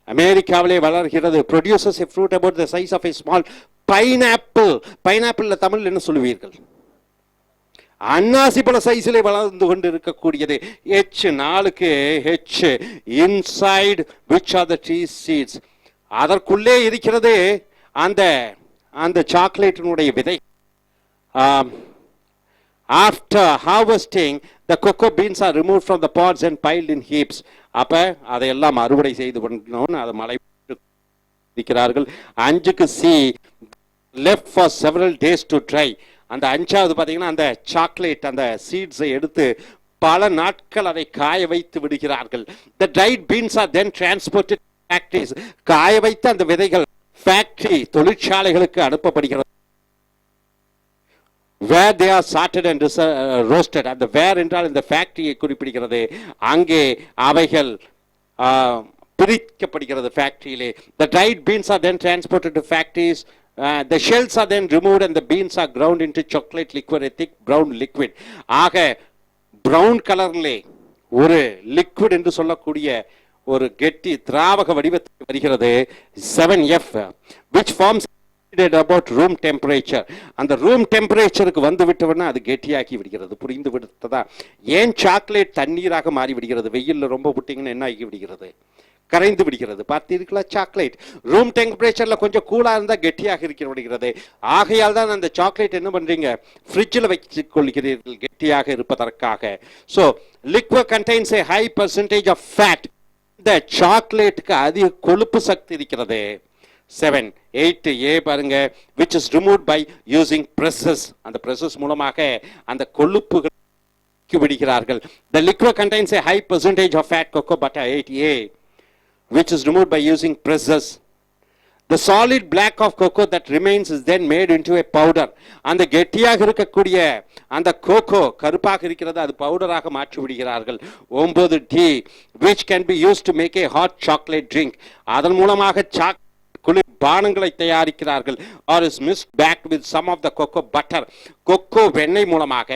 அமெரிக்காவிலே வளர்கிறது. produces a fruit about the size of a small pineapple. Pineapple Tamil என்ன சொல்லுவீர்கள்? அன்னாசி பழ சைஸிலே வளர்ந்து கொண்டு இருக்கக்கூடியது. நாளுக்கு inside which are the tree seeds. அதற்குள்ளே இருக்கிறது அந்த சாக்லேட்டினுடைய விதை. After harvesting, the cocoa beans are removed from the pods and piled in heaps. அப்ப அதையெல்லாம் அறுவடை செய்து பண்ணணும். அதை மலை இருக்கிறார்கள். 5க்கு C left for several days to dry. அந்த 5வது பார்த்தீங்கன்னா அந்த சாக்லேட் அந்த சீட்ஸை எடுத்து பல நாட்கள் அதை காய வைத்து விடுகிறார்கள். The dried beans are then transported to factories. காய வைத்த அந்த விதைகள் ஃபேக்டரி தொழிற்சாலைகளுக்கு அனுப்பப்படுகிறது. where they are sorted and roasted. அந்த where என்றால் இந்த ஃபேக்டரியை குறிப்பிடுகிறது. அங்கே அவைகள் பிரிக்கப்படுகிறது ஃபேக்டரியிலே. the dried beans are then transported to factories. The shells are then removed and the beans are ground into chocolate liquid, a thick brown liquid. ஆக brown கலர்லே ஒரு liquid என்று சொல்லக்கூடிய ஒரு கெட்டி திராவக வடிவத்தில் வருகிறது. 7F which forms about room temperature. அந்த room டெம்பரேச்சருக்கு வந்து விட்டவனா அது கெட்டியாக்கி விடுகிறது. புரிந்து விடுத்ததா? ஏன் சாக்லேட் தண்ணீராக மாறி விடுகிறது? வெயிலில் ரொம்ப விட்டீங்கன்னா என்ன ஆகி விடுகிறது? கரைந்து விடுகிறது. பார்த்தீர்களா? சாக்லேட் ரூம் டெம்பரேச்சர்ல கொஞ்சம் கூலா இருந்தால் கெட்டியாக இருக்கிற விடுகிறது. ஆகையால் தான் அந்த சாக்லேட் என்ன பண்றீங்க? ஃப்ரிட்ஜில் வச்சு கொள்கிறீர்கள் கெட்டியாக இருப்பதற்காக. So liquid contains a high percentage of fat. இந்த சாக்லேட்டுக்கு அதிக கொழுப்பு சக்தி இருக்கிறது. 8A பாருங்க, which is removed by using presses. அந்த presses மூலமாக அந்த கொழுப்புகள் விடுகிறார்கள். The liquid contains a high percentage of fat cocoa butter. 8A which is removed by using presses. The solid black of cocoa that remains is then made into a powder. அந்த கெட்டியாக இருக்கக்கூடிய அந்த cocoa கருப்பாக இருக்கிறது, அது பவுடராக மாற்றி விடுகிறார்கள். 9D which can be used to make a hot chocolate drink. அதன் மூலமாக குளிர் பானங்களை தயாரிக்கிறார்கள். or is mixed back with some of the cocoa butter. Kho kho வெண்ணெய் மூலமாக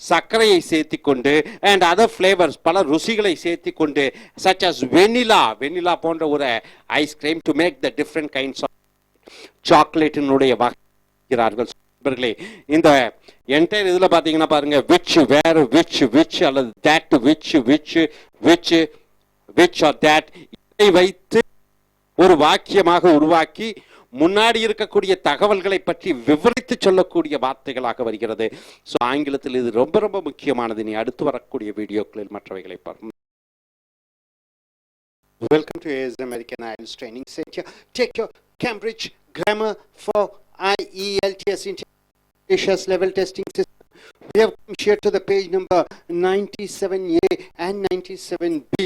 சர்க்கரையை சேர்த்து கொண்டு and other flavors பல ருசிகளை சேர்த்து கொண்டு such as வெனிலா போன்ற ஒரு ice cream to make the different kinds of சாக்லேட்டினுடைய வகைகிறார்கள். நண்பர்களே, இந்த என்டையர் இதில் பார்த்தீங்கன்னா பாருங்க, விச், வேர், விச் அல்லது தட், விச் ஆர் தட், இதை வைத்து ஒரு வாக்கியமாக உருவாக்கி முன்னாடி இருக்கக்கூடிய தகவல்களை பற்றி விவரித்து சொல்லக்கூடிய வார்த்தைகளாக வருகிறது. ஸோ ஆங்கிலத்தில் இது ரொம்ப ரொம்ப முக்கியமானது. நீ அடுத்து வரக்கூடிய வீடியோக்களில் மற்றவைகளை பார்ப்போம். Welcome to AS American I.E.L.T.S Training Center. Take your Cambridge Grammar for I.E.L.T.S English level testing system. We have come here to the page number 97A and 97B.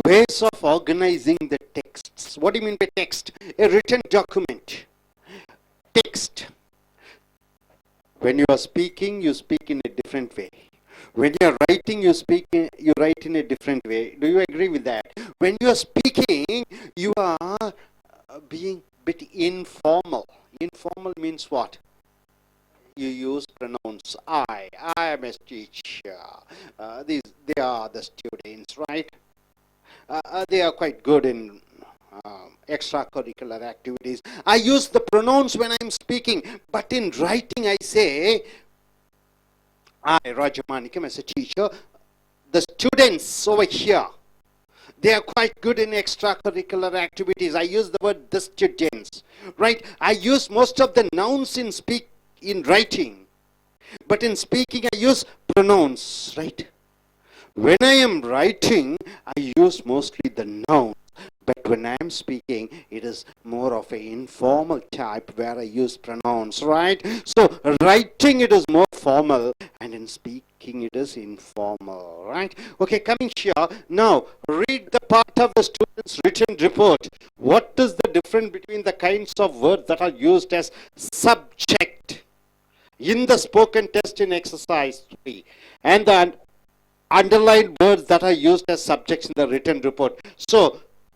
Ways of organizing the texts. What do you mean by text? A written document. Text. When you are speaking, you speak in a different way. When you are writing, you write in a different way. Do you agree with that? When you are speaking, you are being a bit informal. Informal means what? You use pronouns. I am a teacher. They are the students, right? They are quite good in extracurricular activities. I use the pronouns when I'm speaking, but in writing I say, I, Rajamanikam, as a teacher, the students over here, they are quite good in extracurricular activities. I use the word the students, right? I use most of the nouns in writing, but in speaking I use pronouns, right? When I am writing, I use mostly the nouns, but when I am speaking, it is more of an informal type where I use pronouns, right? So writing it is more formal, and in speaking it is informal, right? Okay, coming here, now read the part of the student's written report. What is the difference between the kinds of words that are used as subject in the spoken test in exercise 3, and the underlined words that are used as subjects in the written report? So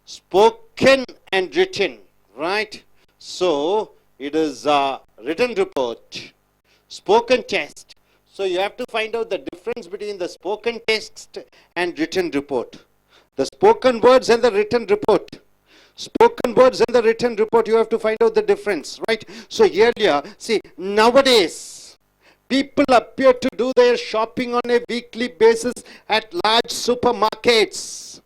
spoken and written, right? So it is written report, spoken test. So you have to find out the difference between the spoken test and written report. The spoken words and the written report. Spoken words and the written report, you have to find out the difference, right? So earlier, see, nowadays people appear to do their shopping on a weekly basis at large supermarkets.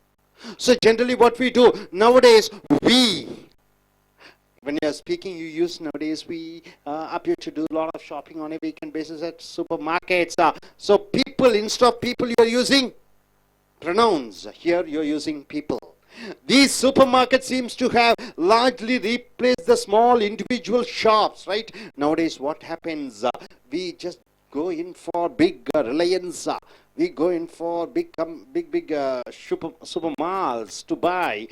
So generally what we do nowadays, when you are speaking, you use nowadays, we appear to do a lot of shopping on a weekend basis at supermarkets. So people, instead of people, you are using pronouns. Here you are using people. These supermarkets seems to have largely replaced the small individual shops, right? Nowadays what happens, we just go in for big Reliance, we go in for big super malls to buy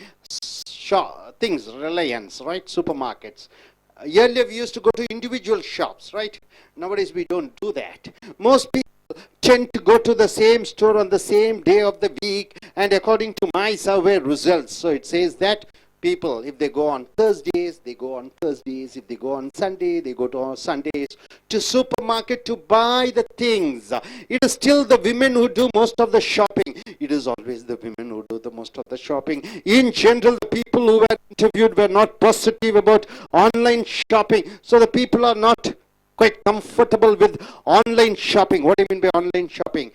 things, Reliance, right? Supermarkets. Earlier we used to go to individual shops, right? Nowadays we don't do that. Most people tend to go to the same store on the same day of the week, and according to my survey results, so it says that people, if they go on Thursdays, they go on Thursdays. If they go on Sunday, they go on Sundays to supermarket to buy the things. It is still the women who do most of the shopping. It is always the women who do the most of the shopping. In general, the people who were interviewed were not positive about online shopping. So the people are not quite comfortable with online shopping. What do you mean by online shopping?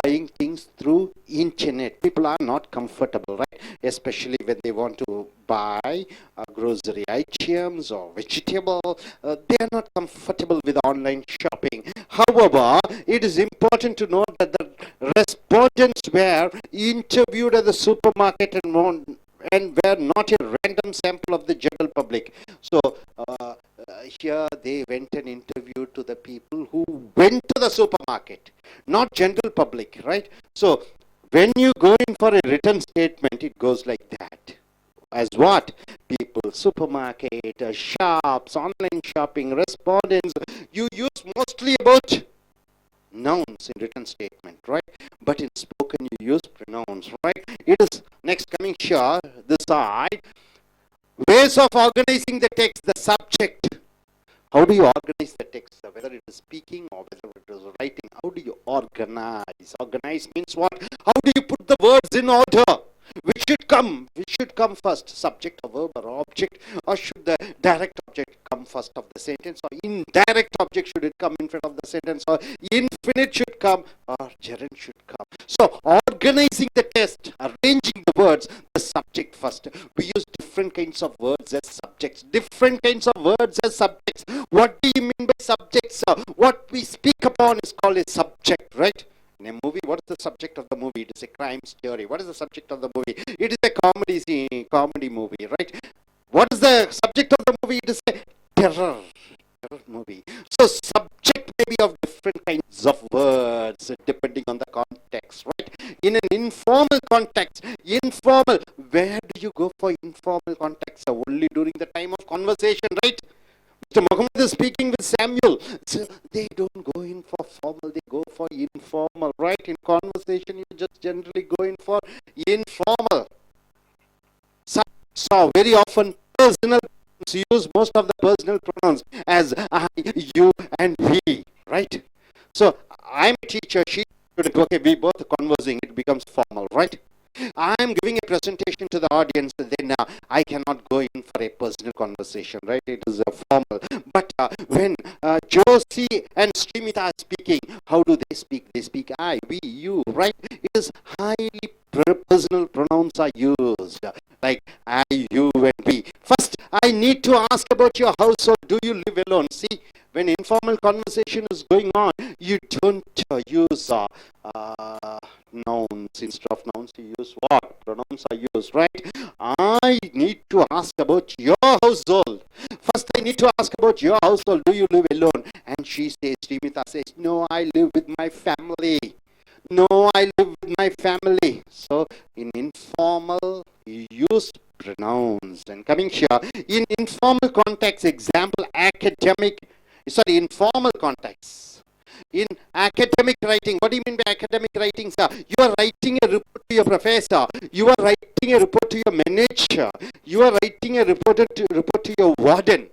Buying things through internet. People are not comfortable, right? Especially when they want to buy grocery items or vegetable. They are not comfortable with online shopping. However, it is important to note that the respondents were interviewed at the supermarket and were not a random sample of the general public. So here they went and interviewed to the people who went to the supermarket, not general public, right? So when you go in for a written statement, it goes like that. As what? People, supermarket, shops, online shopping, respondents. You use mostly about nouns in written statement, right? But in spoken you use pronouns, right? It is next coming here, this side. Ways of organizing the text, the subject. How do you organize the text? Whether it is speaking or whether it is writing, how do you organize? Organize means what? How do you put the words in order? Which should come first, subject or verb or object, or should the direct object come first of the sentence, or indirect object should it come in front of the sentence, or infinite should come, or gerund should come. So organizing the test, arranging the words, the subject first. We use different kinds of words as subjects. Different kinds of words as subjects. What do you mean by subjects? What we speak upon is called a subject, right? In a movie, what is the subject of the movie? It is a crime story. What is the subject of the movie? It is a comedy movie, right? What is the subject of the movie? It is a terror movie. So subject may be of different kinds of words depending on the context, right? In an informal context, where do you go for informal context? Only during the time of conversation, right? Mr. Muhammad is speaking with Samuel. So they don't go in for formal, they go for informal, right? In conversation, you just generally go in for informal. So very often personal pronouns, use most of the personal pronouns as I, you, and we, right? So I'm a teacher, she's a student. Okay, we both conversing, it becomes formal, right? I'm giving a presentation to the audience, then I cannot go in for a personal conversation, right? It is formal. But when Josie and Srimita are speaking, how do they speak? They speak I, we, you, right? It is highly personal pronouns are used, like I, you, and we. First, I need to ask about your household. Do you live alone? See, when informal conversation is going on, you don't use nouns. Instead of nouns, you use what? Pronouns are used, right? I need to ask about your household. First, I need to ask about your household. Do you live alone? And she says, Srimita says, no, I live with my family. No, I live with my family. So, in informal, you use pronouns. And coming here, in informal context, example, informal context. In academic writing, what do you mean by academic writing, sir? You are writing a report to your professor. You are writing a report to your manager. You are writing a report to your warden.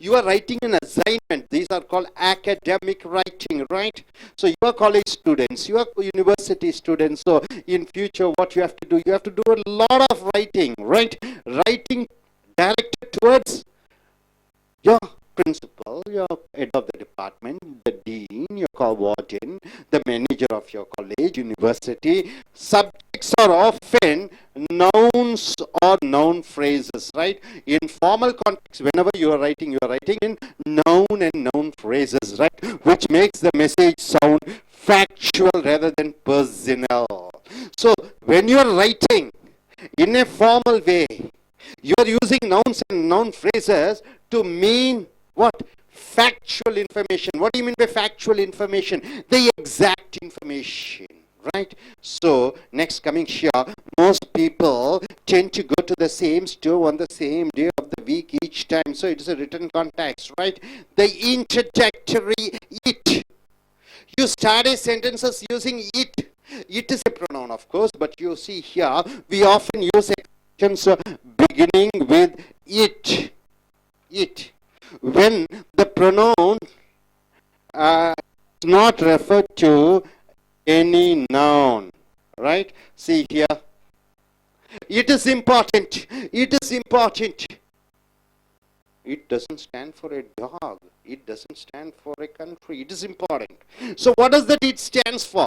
You are writing an assignment. These are called academic writing, right? So you are college students, you are university students. So in future, what you have to do a lot of writing, right? Writing directed towards your principal, your head of the department, the dean, your warden, the manager of your college, university. Subjects are often nouns or noun phrases, right? In formal context, whenever you are writing in noun and noun phrases, right? Which makes the message sound factual rather than personal. So when you are writing in a formal way, you are using nouns and noun phrases to mean what? Factual information. What do you mean by factual information? The exact information, right? So, next coming here, most people tend to go to the same store on the same day of the week each time. So, it is a written context, right? The interjectory it. You start a sentences using it. It is a pronoun, of course, but you see here, we often use expressions beginning with it. It. When the pronoun is not referred to any noun, right? See here. It is important. It is important. It doesn't stand for a dog. It doesn't stand for a country. It is important. So what does that it stands for?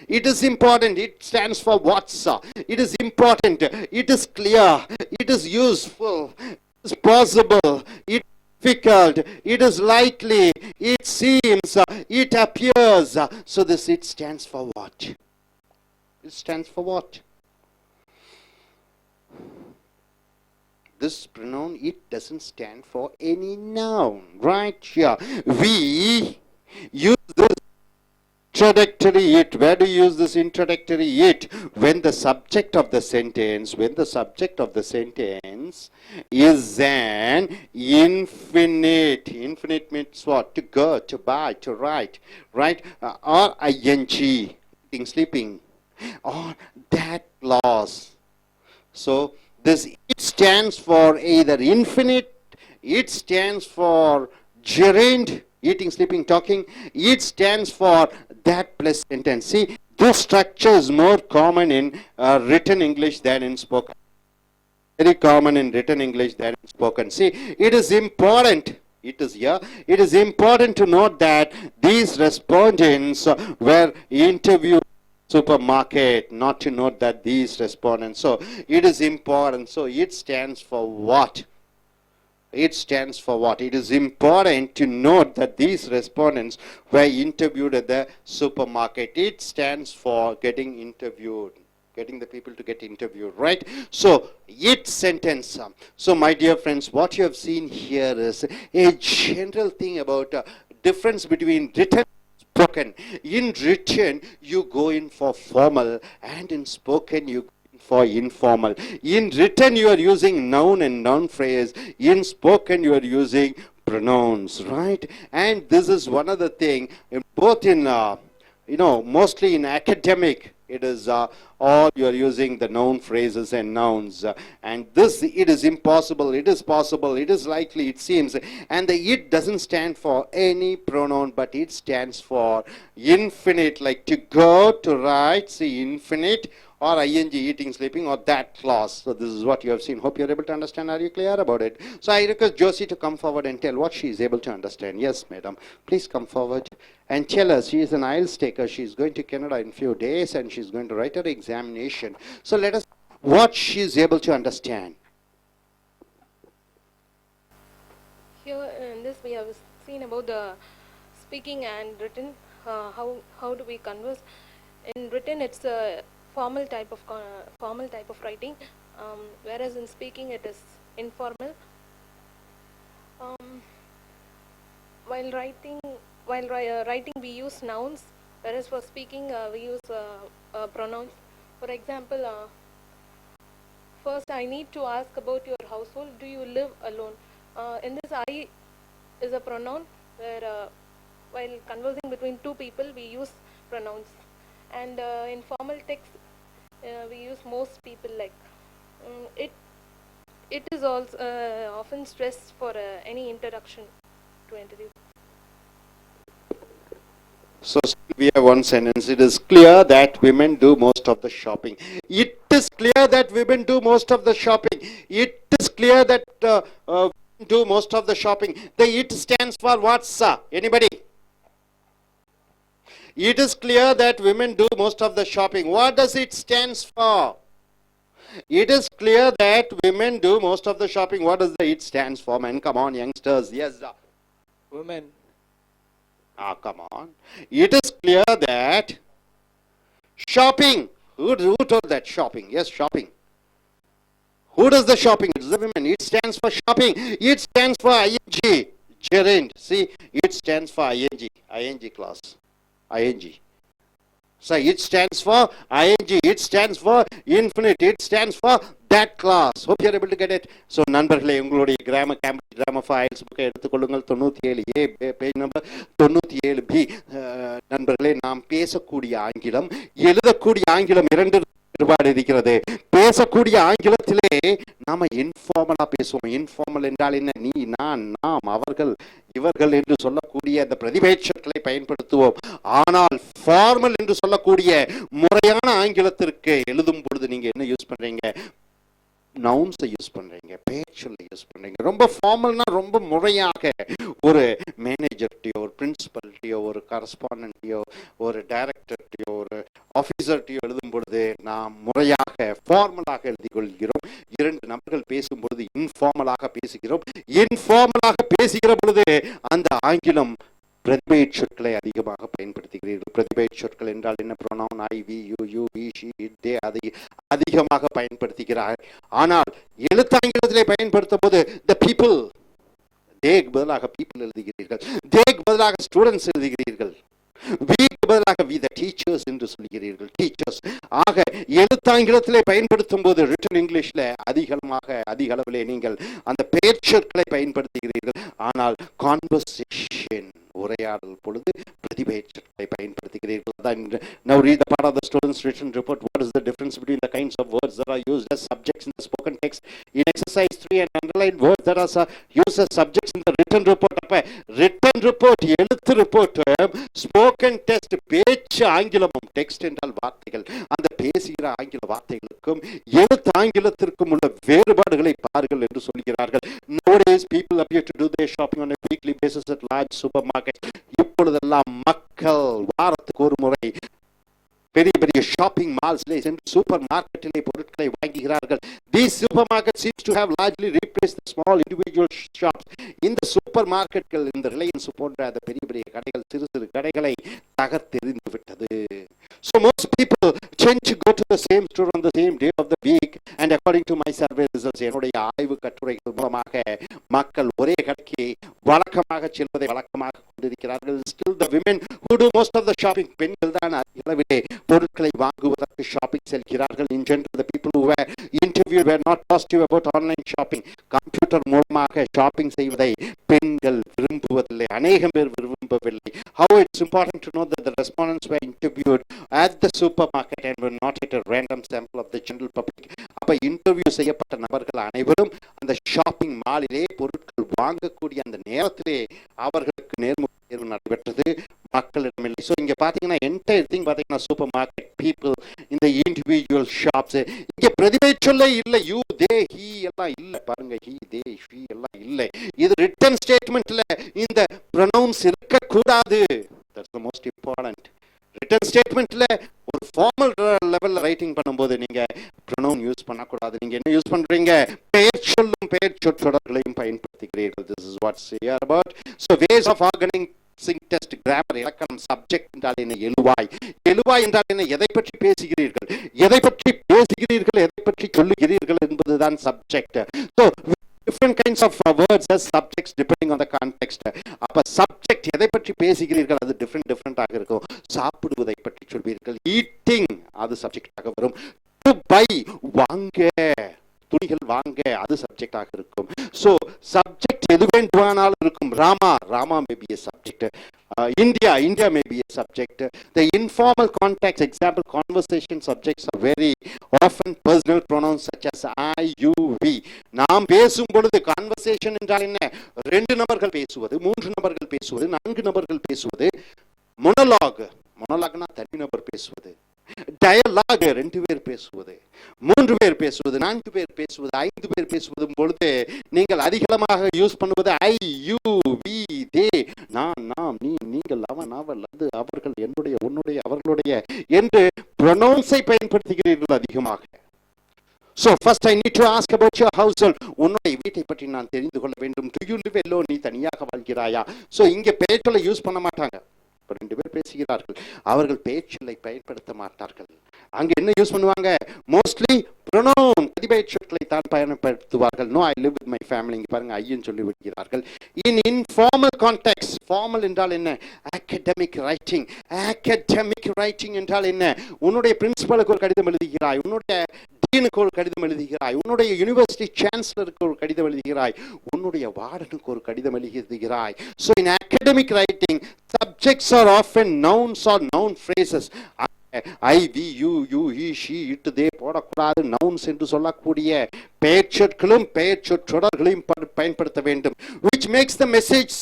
It is important. It stands for what, sir? It is important. It is clear. It is useful. It is possible. It is difficult. It is likely. It seems. It appears. So this it stands for what? It stands for what? This pronoun it doesn't stand for any noun, right? Here we use this introductory it. Where do you use this introductory it? When the subject of the sentence, is an infinite. Infinite means what? To go, to buy, to write, right? Or ing, sleeping, or that clause. So this it stands for either infinite, it stands for gerund, eating, sleeping, talking, it stands for that plus sentence. See, This structure is more common in written English than in spoken. Very common in written English than in spoken. See, it is important. It is here. It is important to note that these respondents were interviewed supermarket, not to note that these respondents. So it is important. So it stands for what? It stands for what? It is important to note that these respondents were interviewed at the supermarket. It stands for getting interviewed, getting the people to get interviewed, right? So it sentence. So my dear friends, what you have seen here is a general thing about difference between written and spoken. In written, you go in for formal, and in spoken, you for informal. In written, you are using noun and noun phrase. In spoken, you are using pronouns, right? And this is one other thing, both in, mostly in academic, it is all you are using the noun phrases and nouns. And this, it is impossible, it is possible, it is likely, it seems. And the it doesn't stand for any pronoun, but it stands for infinite, like to go, to write, see, infinite, or ing, eating, sleeping, or that clause. So this is what you have seen. Hope you are able to understand. Are you clear about it? So I request Josie to come forward and tell what she is able to understand. Yes, madam. Please come forward and tell us. She is an I.E.L.T.S taker. She is going to Canada in few days, and she is going to write her examination. So let us what she is able to understand. Here in this we have seen about the speaking and written. How do we converse? In written, it's a formal type of writing, whereas in speaking it is informal. While writing, writing we use nouns, whereas for speaking we use pronouns. For example, first I need to ask about your household. Do you live alone? In this, I is a pronoun, where while conversing between two people we use pronouns. And in formal text we use most people, like it is also often stressed for any introduction to interview. So we have one sentence. It is clear that women do most of the shopping. It is clear that women do most of the shopping. It is clear that women do most of the shopping. The it stands for what, sir? Anybody? It is clear that women do most of the shopping. What does it stands for? It is clear that women do most of the shopping. What does the it stands for, man? Come on, youngsters. Yes, sir. Women. Come on. It is clear that shopping. Who told that shopping? Yes, shopping. Who does the shopping? It's the women. It stands for shopping. It stands for ing. Gerund. See, it stands for ing. Ing clause. ing. So it stands for ing. It stands for infinite. It stands for that class. Hope you are able to get it. So நண்பர்களே, உங்களுடைய grammar campus grammar for I.E.L.T.S புக்கை எடுத்துக்கொள்ளுங்கள். 97A page number 97B. நண்பர்களே, நாம் பேசக்கூடிய ஆங்கிலம், எழுதக்கூடிய ஆங்கிலம் இரண்டு வேறுபாடு இருக்கிறது. பேசக்கூடிய ஆங்கிலத்திலே நாம இன்ஃபார்மலா பேசுவோம். இன்ஃபார்மல் என்றால் என்ன? நீ, நான், நாம், அவர்கள், இவர்கள் என்று சொல்லக்கூடிய அந்த பிரதிபெயர்ச்சொற்களை பயன்படுத்துவோம். ஆனால் ஃபார்மல் என்று சொல்லக்கூடிய முறையான ஆங்கிலத்திற்கு எழுதும் பொழுது நீங்க என்ன யூஸ் பண்றீங்க? நவுன்ஸை யூஸ் பண்றீங்க, பெயர்ச்சொல்லை யூஸ் பண்றீங்க. ரொம்ப ஃபார்மல்னா ரொம்ப முறையாக ஒரு மேனேஜர்கிட்டயோ, ஒரு பிரின்சிபல்கிட்டயோ, ஒரு கரஸ்பாண்டன்ட்டையோ, ஒரு டைரக்டர்கிட்டயோ, ஒரு ஆஃபீஸர்கிட்டயோ எழுதும் பொழுது நாம் முறையாக ஃபார்மலாக எழுதி கொள்கிறோம். இரண்டு நபர்கள் பேசும் பொழுது இன்ஃபார்மலாக பேசுகிறோம். இன்ஃபார்மலாக பேசுகிற பொழுது அந்த ஆங்கிலம் பிரதிபெயர் சொற்களை அதிகமாக பயன்படுத்துகிறீர்கள். பிரதிபெயர் சொற்கள் என்றால் என்ன? Pronoun I, we, you, you, we, she, it, they அதிகமாக பயன்படுத்துகிறார்கள். ஆனால் எழுத்தாங்கிலத்திலே பயன்படுத்தும் போது the people, தேக்கு பதிலாக people எழுதுகிறீர்கள், தேக்கு பதிலாக ஸ்டூடெண்ட்ஸ் எழுதுகிறீர்கள், வீக்கு பதிலாக வி த டீச்சர்ஸ் என்று சொல்கிறீர்கள், டீச்சர்ஸ். ஆக எழுத்தாங்கிலத்திலே பயன்படுத்தும் போது ரிட்டன் இங்கிலீஷ்ல அதிக அளவிலே நீங்கள் அந்த பெயர்ச்சொற்களை பயன்படுத்துகிறீர்கள். ஆனால் கான்வர்சேஷன், உரையாடல் பொழுது பிரதிபெயர்ச்சொற்களை பயன்படுத்துகிறீர்கள். Now read the part of the student's written report. What is the difference between the kinds of words that are used as subjects in the spoken text in exercise 3 and underline words that are used as subjects in the written report? அப்ப return report எழுத்து report, spoken test பேச்சு ஆங்கிலமும், text என்றால் வார்த்தைகள், அந்த பேசுகிற ஆங்கில வார்த்தைகளுக்கும் எழுத்து ஆங்கிலத்திற்கும் உள்ள வேறுபாடுகளை பாருங்கள் என்று சொல்கிறார்கள். Nowadays people appear to do their shopping on a weekly basis at large supermarkets. இப்பொழுதெல்லாம் மக்கள் வாரத்துக்கு ஒரு முறை பெரிய பெரிய ஷாப்பிங் மால்ஸ்லே சென்று சூப்பர் மார்க்கெட்டிலே பொருட்களை வாங்குகிறார்கள். These supermarkets seems to have largely replaced the small individual shops. இந்த சூப்பர் மார்க்கெட்கள், இந்த ரிலையன்ஸ் போன்ற அந்த பெரிய பெரிய கடைகள் சிறு சிறு கடைகளை தகர்த்தெறிந்து விட்டது. So most people tend to go to the same store on the same day of the week, and according to my survey results, என்னுடைய ஆய்வு கட்டுரைகள் மூலமாக மக்கள் ஒரே கடைக்கு வழக்கமாக செல்வதை வழக்கமாக கொண்டிருக்கிறார்கள். Still the women who do most of the shopping, பெண்கள் தான் அளவிலே பொருட்களை வாங்குவதற்கு ஷாப்பிங் செல்கிறார்கள். In general, the people who were interviewed were not positive about online shopping. Computer மூலமாக ஷாப்பிங் செய்வதை பெண்கள் விரும்புவதில்லை, அநேகம் பேர் விரும்பவில்லை. However, it's important to know that the respondents were interviewed at the supermarket and were not at a random sample of the general public. அப்ப interview செய்யப்பட்ட நபர்கள் அனைவரும் அந்த ஷாப்பிங் மாலிலே பொருட்கள் வாங்கக்கூடிய அந்த நேரத்திலே அவர்களுக்கு நேர்முக தேர்வு நடைபெற்றது, மக்களிடமில்லை. ஸோ இங்க பாத்தீங்கன்னா என்டையர் திங் பாத்தீங்கன்னா சூப்பர் மார்க்கெட் பீப்புள், இந்த இண்டிவிஜுவல் ஷாப்ஸ், இங்க பிரதிபை சொல்ல இல்லை, யூ தே ஹி எல்லாம் இல்லை பாருங்க, ஹி தே ஷி எல்லாம் இல்லை. இது ரிட்டன் ஸ்டேட்மெண்ட்ல இந்த ப்ரொனவுன்ஸ் இருக்கக்கூடாது. That's the most important. Written ஸ்டேட்மெண்ட்ல ஒரு ஃபார்மல் லெவல்ல ரைட்டிங் பண்ணும்போது நீங்க ப்ரொனவுன் யூஸ் பண்ணக்கூடாது. நீங்க என்ன யூஸ் பண்றீங்க? பெயர் சொல்லும் பெயர் சொற்றொடர்களையும் பயன்படுத்துகிறீர்கள். This is what's here about. So ways of organizing test, grammar, இலக்கணம், சப்ஜெக்ட் என்றால் என்ன, எழுவாய், எழுவாய் என்றால் என்ன, எதை பற்றி பேசுகிறீர்கள், எதை பற்றி பேசுகிறீர்கள், எதை பற்றி சொல்லுகிறீர்கள் என்பதுதான் subject. So different kinds of words as subjects depending on the context. அப்ப சப்ஜெக்ட் எதை பற்றி பேசுகிறீர்கள் அது டிஃபரெண்டாக இருக்கும். சாப்பிடுவதை பற்றி சொல்வீர்கள், ஈட்டிங் அது சப்ஜெக்டாக வரும். டு பை வாங்க, துணிகள் வாங்க அது சப்ஜெக்டாக இருக்கும். ஸோ சப்ஜெக்ட் எது வேண்டுமானாலும் இருக்கும். Rama may be a subject. India may be a subject. The informal context, example, conversation subjects are very often personal pronouns such as I, you, we. நாம் பேசும் பொழுது கான்வர்சேஷன் என்றால் என்ன? 2 நபர்கள் பேசுவது, 3 நபர்கள் பேசுவது, 4 நபர்கள் பேசுவது. மொனலாக்னா தனி நபர் பேசுவது. டயலாக் 2 பேர் பேசுவது, 3 பேர் பேசுவது, 4 பேர் பேசுவது, 5 பேர் பேசுவது பொழுது நீங்கள் அதிகமாக யூஸ் பண்ணுவது ஐ, யூ, வி, தே, நான், நாம், நீ, நீங்கள், அவன், அவள், அது, அவர்கள், என்னுடைய, உன்னுடைய, அவர்களுடைய என்று ப்ரொனவுன்ஸை பயன்படுத்துகிறீர்கள் அதிகமாக. So first I need to ask about your household. உன்னுடைய வீட்டை பற்றி நான் தெரிந்து கொள்ள வேண்டும். Do you live alone? நீ தனியாக வாழ்கிறாயா? So இங்க பெயர்களை யூஸ் பண்ண மாட்டாங்க. 2 பேர் பேசுகிறார்கள், அவர்கள் பேச்சொல்லை பயன்படுத்த மாட்டார்கள். அங்க என்ன யூஸ் பண்ணுவாங்க? மோஸ்ட்லி ப்ரொனவுன், பிரதிபெயர் சொற்களை தான் பயன்படுத்துவார்கள். No I live with my family, இங்க பாருங்க ஐன்னு சொல்லி விடுகிறார்கள். இன் இன்ஃபார்மல் கான்டெக்ஸ்ட், ஃபார்மல் என்றால் என்ன? Academic writing. அகடமிக் ரைட்டிங் என்றால் என்ன? உன்னுடைய பிரின்சிபலுக்கு ஒரு கடிதம் எழுதுகிறாய், உன்னுடைய டீனுக்கு ஒரு கடிதம் எழுதுகிறாய், உன்னுடைய யூனிவர்சிட்டி சான்சலருக்கு ஒரு கடிதம் எழுதுகிறாய், உன்னுடைய வார்டனுக்கு ஒரு கடிதம் எழுதுகிறாய். So in academic writing, subjects are often nouns or noun phrases. I, we, you, he, she, it, they போடக்கூடாது. நவுன்ஸ் என்று சொல்லக்கூடிய பெயர் சொற்களும் பெயர் சொற்றொடர்களையும் பயன்படுத்த வேண்டும். Which makes the message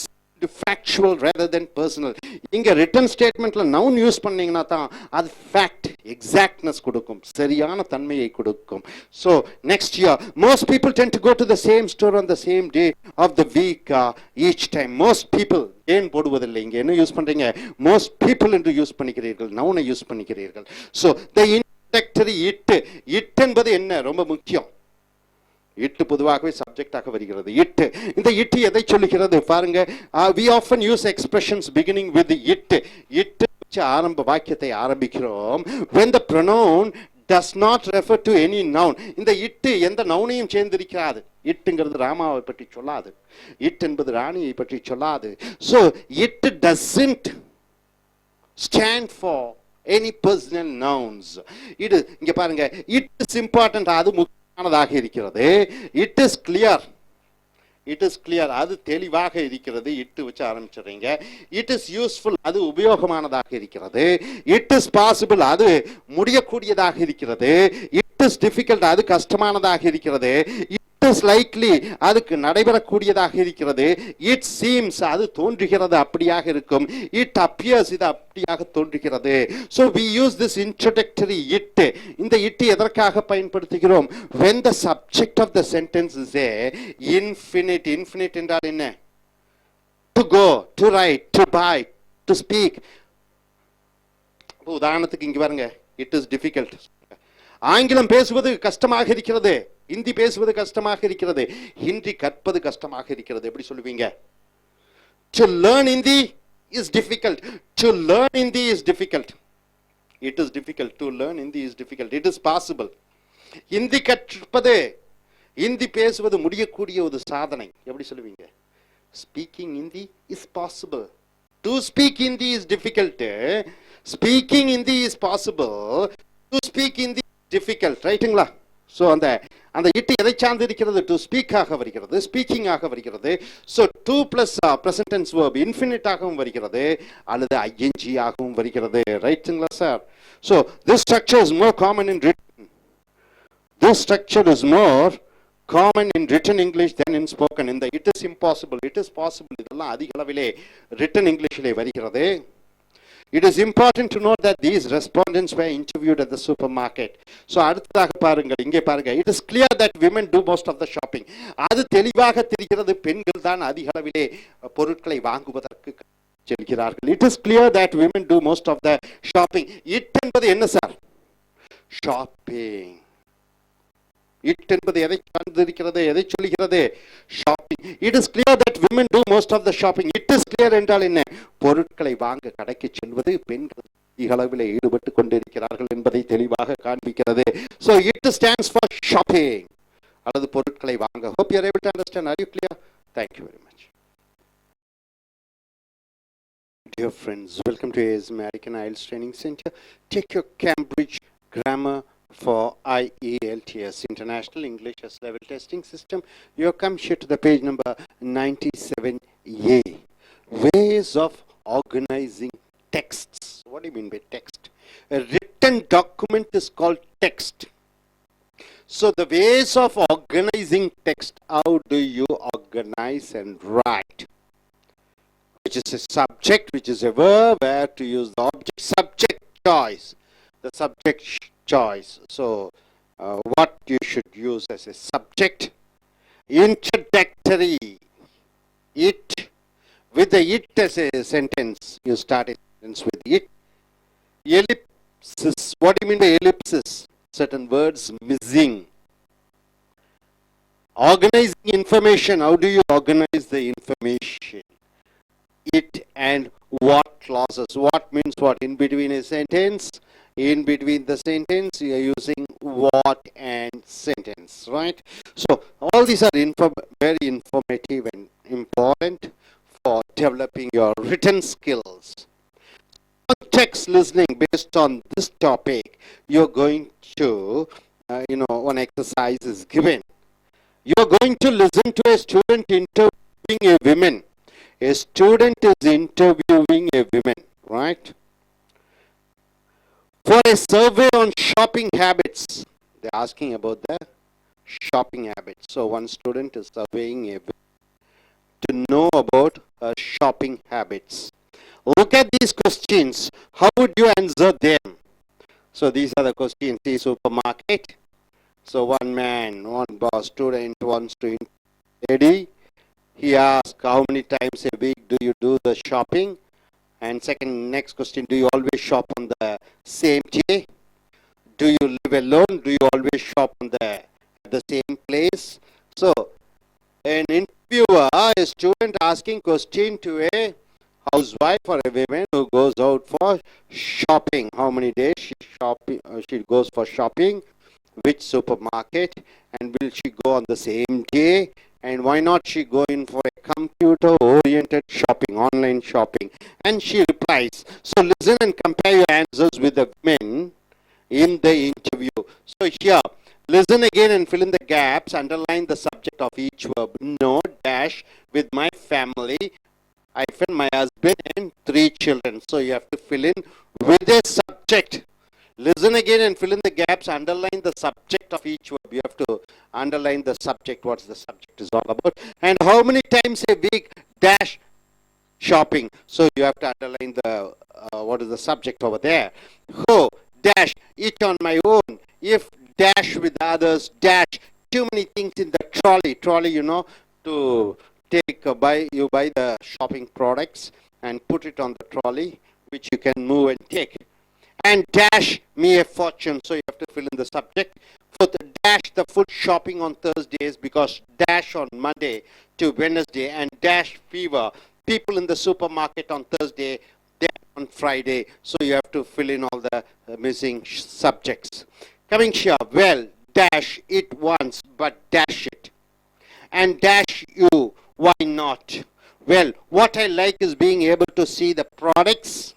factual rather than personal. இங்க ரிட்டன் ஸ்டேட்மெண்ட்ல நவுன் யூஸ் பண்ணீங்கன்னா தான் அது ஃபேக்ட், எக்ஸாக்ட்னஸ் கொடுக்கும், சரியான தன்மையை கொடுக்கும். So next year, most people tend to go to the same store on the same day of the week each time. Most people ஏன் போடுவதில்லை? இங்க என்ன யூஸ் பண்றீங்க? most people என்று யூஸ் பண்ணிக்கிறீர்கள், நவுனை யூஸ் பண்ணிக்கிறீர்கள். So the introductory it என்பது என்ன? ரொம்ப முக்கியம். இட்டு பொதுவாகவே சப்ஜெக்டாக வருகிறது. இட்டு, இந்த இட்டு எதை சொல்லுகிறது பாருங்க. we often use expressions beginning with it. இட்டு வச்சு ஆரம்ப வாக்கியத்தை ஆரம்பிக்கிறோம். when the pronoun does not refer to any noun. இந்த இட்டு எந்த நவுனையும் சேர்ந்திருக்காது. இட்டுங்கிறது ராமாவை பற்றி சொல்லாது, இட் என்பது ராணியை பற்றி சொல்லாது. so it doesn't stand for any personal nouns. இது இங்க பாருங்க, it is important, அது முக்கியமானதாக இருக்கிறது. it is clear, it is clear, அது தெளிவாக இருக்கிறது. இட்டு வச்சு ஆரம்பிச்சிடுறீங்க. it is useful, அது உபயோகமானதாக இருக்கிறது. it is possible, அது முடியக்கூடியதாக இருக்கிறது. it is difficult, அது கஷ்டமானதாக இருக்கிறது. it இஸ் லைக்லி அதுக்கு நடைபெறக்கூடியதாக இருக்கிறது. இட் சீம்ஸ் அது தோன்றுகிறது அப்படியாக இருக்கும். இட் அப்பியர்ஸ் இது அப்படியாக தோன்றுகிறது. So we use this introductory it. இந்த இட் எதற்காக பயன்படுத்துகிறோம்? when the subject of the sentence is a infinite. infinite என்றால் என்ன? to go, to write, to buy, to speak. உதாரணத்துக்கு இங்க பாருங்க, it is difficult. ஆங்கிலம் பேசுவது கஷ்டமாக இருக்கிறது, ஹிந்தி பேசுவது கஷ்டமாக இருக்கிறது, ஹிந்தி கற்பது கஷ்டமாக இருக்கிறது. எப்படி சொல்லுவீங்க? To learn Hindi is difficult. To learn Hindi is difficult. It is difficult. To learn Hindi is difficult. It is possible. Hindi கற்பது, ஹிந்தி பேசுவது முடியக்கூடிய ஒரு சாதனை. எப்படி சொல்லுவீங்க? Speaking Hindi is possible. To speak Hindi is difficult. Speaking Hindi is possible. To speak Hindi is difficult. ரைட்டுங்களா? So அந்த அந்த இட்டு எதை சார்ந்து இருக்கிறது? டு ஸ்பீக் ஆக வருகிறது, ஸ்பீக்கிங் ஆக வருகிறது. So to plus present tense verb infinitive ஆகவும் வருகிறது, அல்லது ஐஎன்ஜி ஆகவும் வருகிறது. ரைட்டுங்களா sir? So this structure is more common in written. This structure is more common in written English than in spoken. இந்த it is impossible, it is possible இதெல்லாம் அதிக அளவிலே written Englishலே வருகிறது. It is important to note that these respondents were interviewed at the supermarket. So அடுத்ததாக பாருங்கள், இங்கே பாருங்க. It is clear that women do most of the shopping. அது தெளிவாக தெரிகிறது, பெண்கள் தான் அதிக அளவிலே பொருட்களை வாங்குவதற்கு செல்கிறார்கள். It is clear that women do most of the shopping. It என்பது என்ன சார்? Shopping. இட் என்பது எதை சார்ந்திருக்கிறது? எதை சொல்லுகிறது? Shopping. It is clear that women do most of the shopping. It is clear என்றால் என்ன? பொருட்களை வாங்க கடைக்கு செல்வது பெண்கள் அதிக அளவில் ஈடுபட்டு கொண்டிருக்கிறார்கள் என்பதை தெளிவாக காண்பிக்கிறது. So it stands for shopping, அல்லது பொருட்களை வாங்க. Hope you are able to understand. Are you clear? Thank you very much. Dear friends, welcome to AS American I.E.L.T.S Training Center. Take your Cambridge Grammar for I.E.L.T.S International English as Level Testing System. You come here to the page number 97A. Ways of organizing texts. What do you mean by text? A written document is called text. So the ways of organizing text, how do you organize and write? Which is a subject, which is a verb, where to use the object, subject choice. The subject choice. So what you should use as a subject? Introductory. It. With the it as a sentence, you start a sentence with it. Ellipsis. What do you mean by ellipsis? Certain words missing. Organizing information. How do you organize the information? It and what clauses. What means what? In between a sentence. In between the sentence, you are using what and sentence, right? So all these are very informative and important for developing your written skills. Context listening. Based on this topic, you're going to, one exercise is given. You're going to listen to a student interviewing a woman. A student is interviewing a woman, right? For a survey on shopping habits. They're asking about the shopping habits. So one student is surveying a woman to know about her shopping habits. Look at these questions. How would you answer them? So these are the questions. The supermarket. So one man, one boss, student wants to interview a lady. He asks, how many times a week do you do the shopping? And next question, do you always shop on the same day? Do you live alone? Do you always shop on the same place? So an interviewer, a student asking question to a housewife or a woman who goes out for shopping. How many days she goes for shopping? Which supermarket? And will she go on the same day? And why not she go in for a computer-oriented shopping, online shopping? And she replies. So listen and compare your answers with the women in the interview. So here, listen again and fill in the gaps. Underline the subject of each verb. No, dash, with my family, I fill my husband and 3 children. So you have to fill in with a subject. Listen again and fill in the gaps. Underline the subject subject of each verb. You have to underline the subject, what the subject is all about. And how many times a week dash shopping. So you have to underline the what is the subject over there. Who dash eat on my own. If dash with others, dash too many things in the trolley. Trolley, you know, to take buy the shopping products and put it on the trolley, which you can move and take. And dash me a fortune. So you have to fill in the subject. For the dash the food shopping on Thursdays, because dash on Monday to Wednesday, and dash fever. People in the supermarket on Thursday, dash on Friday. So you have to fill in all the missing subjects. Coming here, well, dash it once, but dash it. And dash you, why not? Well, what I like is being able to see the products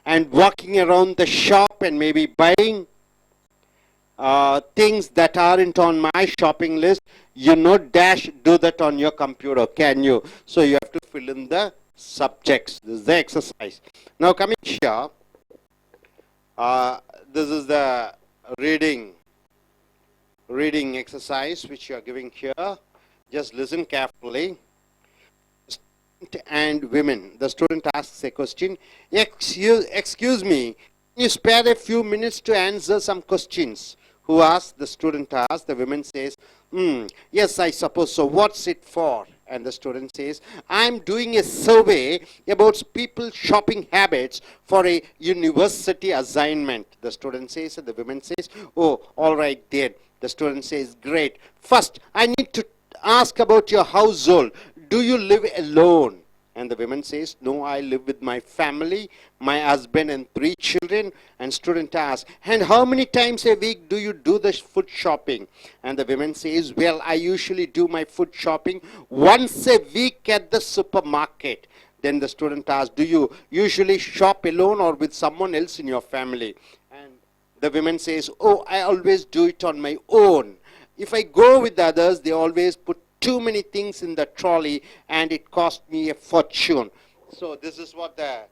and walking around the shop and maybe buying things that aren't on my shopping list. You know, dash, do that on your computer, can you? So you have to fill in the subjects. This is the exercise. Now coming here, this is the reading exercise which you are giving here. Just listen carefully. And women. The student asks a question. Excuse me, can you spare a few minutes to answer some questions? Who asks? The student asks. The woman says, yes, I suppose so. What's it for? And the student says, I'm doing a survey about people's shopping habits for a university assignment. The student says, and the woman says, oh, all right then. The student says, great. First, I need to ask about your household. Do you live alone? And the woman says, no, I live with my family, my husband and 3 children. And student asks, and how many times a week do you do the food shopping? And the woman says, well, I usually do my food shopping once a week at the supermarket. Then the student asks, do you usually shop alone or with someone else in your family? And the woman says, oh, I always do it on my own. If I go with others, they always put too many things in the trolley and it cost me a fortune. So this is what the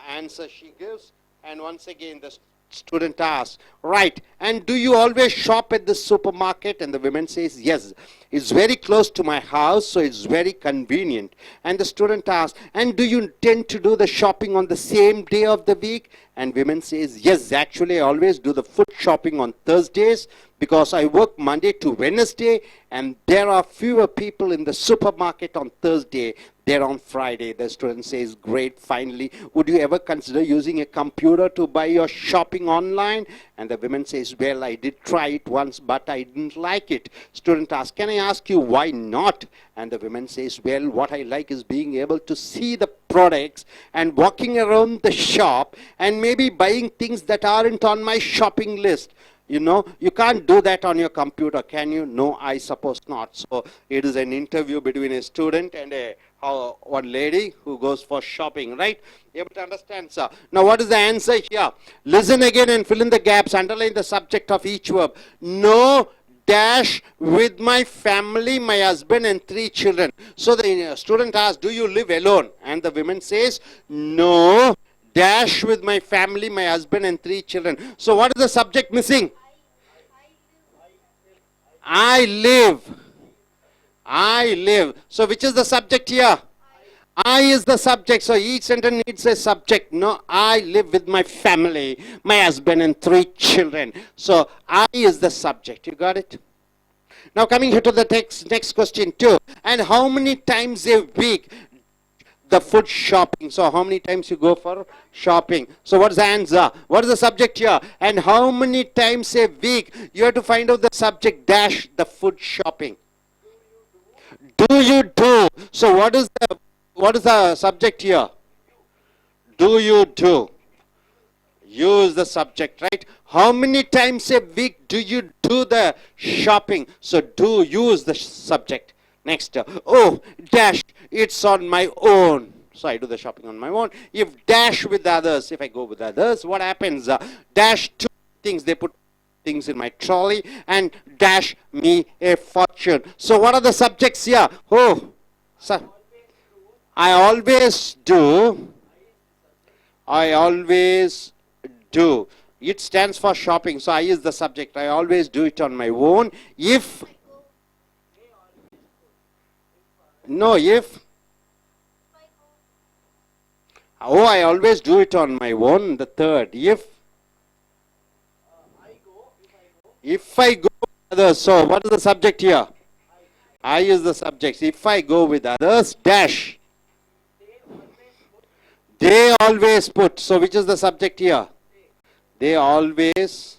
answer she gives. And once again the student asks, right, and do you always shop at the supermarket? And the woman says, yes, it's very close to my house, so it's very convenient. And the student asks, and do you tend to do the shopping on the same day of the week? And women says, yes, actually I always do the food shopping on Thursdays, because I work Monday to Wednesday, and there are fewer people in the supermarket on Thursday. They're on Friday. The student says, great, finally. Would you ever consider using a computer to buy your shopping online? And the woman says, well, I did try it once, but I didn't like it. Student asks, can I ask you why not? And the woman says, well, what I like is being able to see the products and walking around the shop and maybe buying things that aren't on my shopping list. You know, you can't do that on your computer, can you? No, I suppose not. So it is an interview between a student and one lady who goes for shopping, right? You able to understand, sir? Now what is the answer here? Listen again and fill in the gaps. Underline the subject of each verb. No dash with my family, my husband and 3 children. So the student asks, do you live alone? And the woman says, no dash with my family, my husband and 3 children. So what is the subject missing? I live. I live. So which is the subject here? I is the subject. So each sentence needs a subject. No, I live with my family, my husband and 3 children. So I is the subject. You got it? Now coming here to the next question too. And how many times a week the food shopping? So how many times you go for shopping? So what's the answer? What is the subject here? And how many times a week? You have to find out the subject dash the food shopping. Do you do? So what is the subject here? Do you do? Use the subject, right? How many times a week do you do the shopping? So do use the subject. Next, oh, dash, it's on my own. So I do the shopping on my own. If dash with others, if I go with others, what happens? Dash 2 things, they put things in my trolley and dash me a fortune. So what are the subjects here? Oh, so I always do. I always do. It stands for shopping. So I is the subject. I always do it on my own. If, no, if, oh, I always do it on my own. The third, if I go with others. So what is the subject here? I is the subject. If I go with others, dash. They always put. So which is the subject here? They always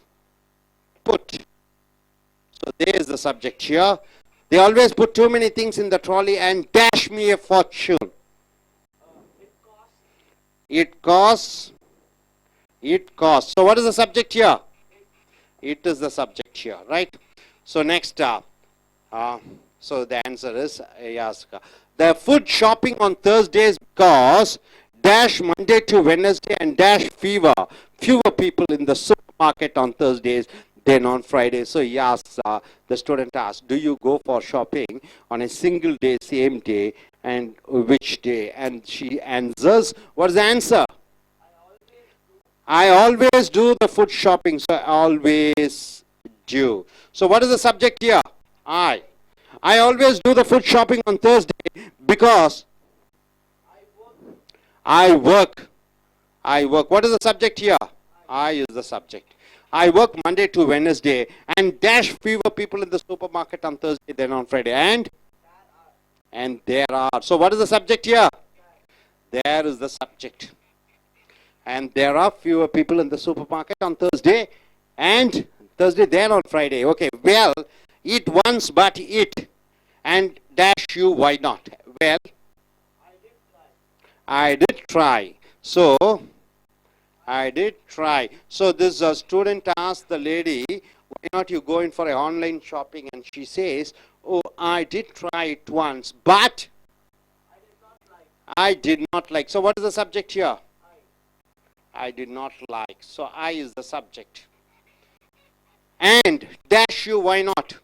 put. So there is the subject here. They always put too many things in the trolley and dash me a fortune. It costs. It costs. So what is the subject here? It is the subject here, right? So next, so the answer is yes. The food shopping on Thursdays because dash Monday to Wednesday and dash fewer people in the supermarket on Thursdays than on Fridays. So he asks, the student asks, do you go for shopping on a single day, same day, and which day? And she answers, what is the answer? I always do the food shopping, so I always do. So what is the subject here? I always do the food shopping on Thursday because I work. What is the subject here? I is the subject. I work Monday to Wednesday and dash fewer people in the supermarket on Thursday than on Friday. And there are. So what is the subject here? There is the subject. And there are fewer people in the supermarket on Thursday than on Friday. Okay, well, eat once but eat. And dash you, why not? Well, I did try. So, I did try. So this student asked the lady, why not you go in for an online shopping? And she says, oh, I did try it once, but I did not like. So what is the subject here? I did not like. So I is the subject. And dash you, why not?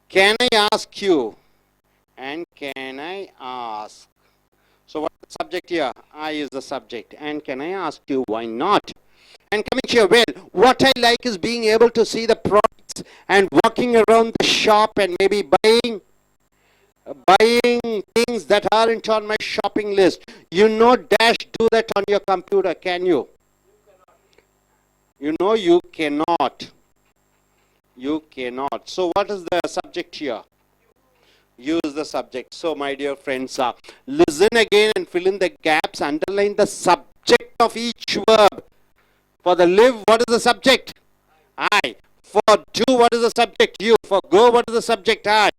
Can I ask you? And can I ask? So what is the subject here? I is the subject. And can I ask you, why not? And coming here, well, what I like is being able to see the products and walking around the shop and maybe buying things that aren't on my shopping list. You know, dash, do that on your computer, can you? You know, you cannot. You cannot. So what is the subject here? Use the subject. So my dear friends, listen again and fill in the gaps. Underline the subject of each verb. For the live, what is the subject? I. For do, what is the subject? You. For go, what is the subject? I.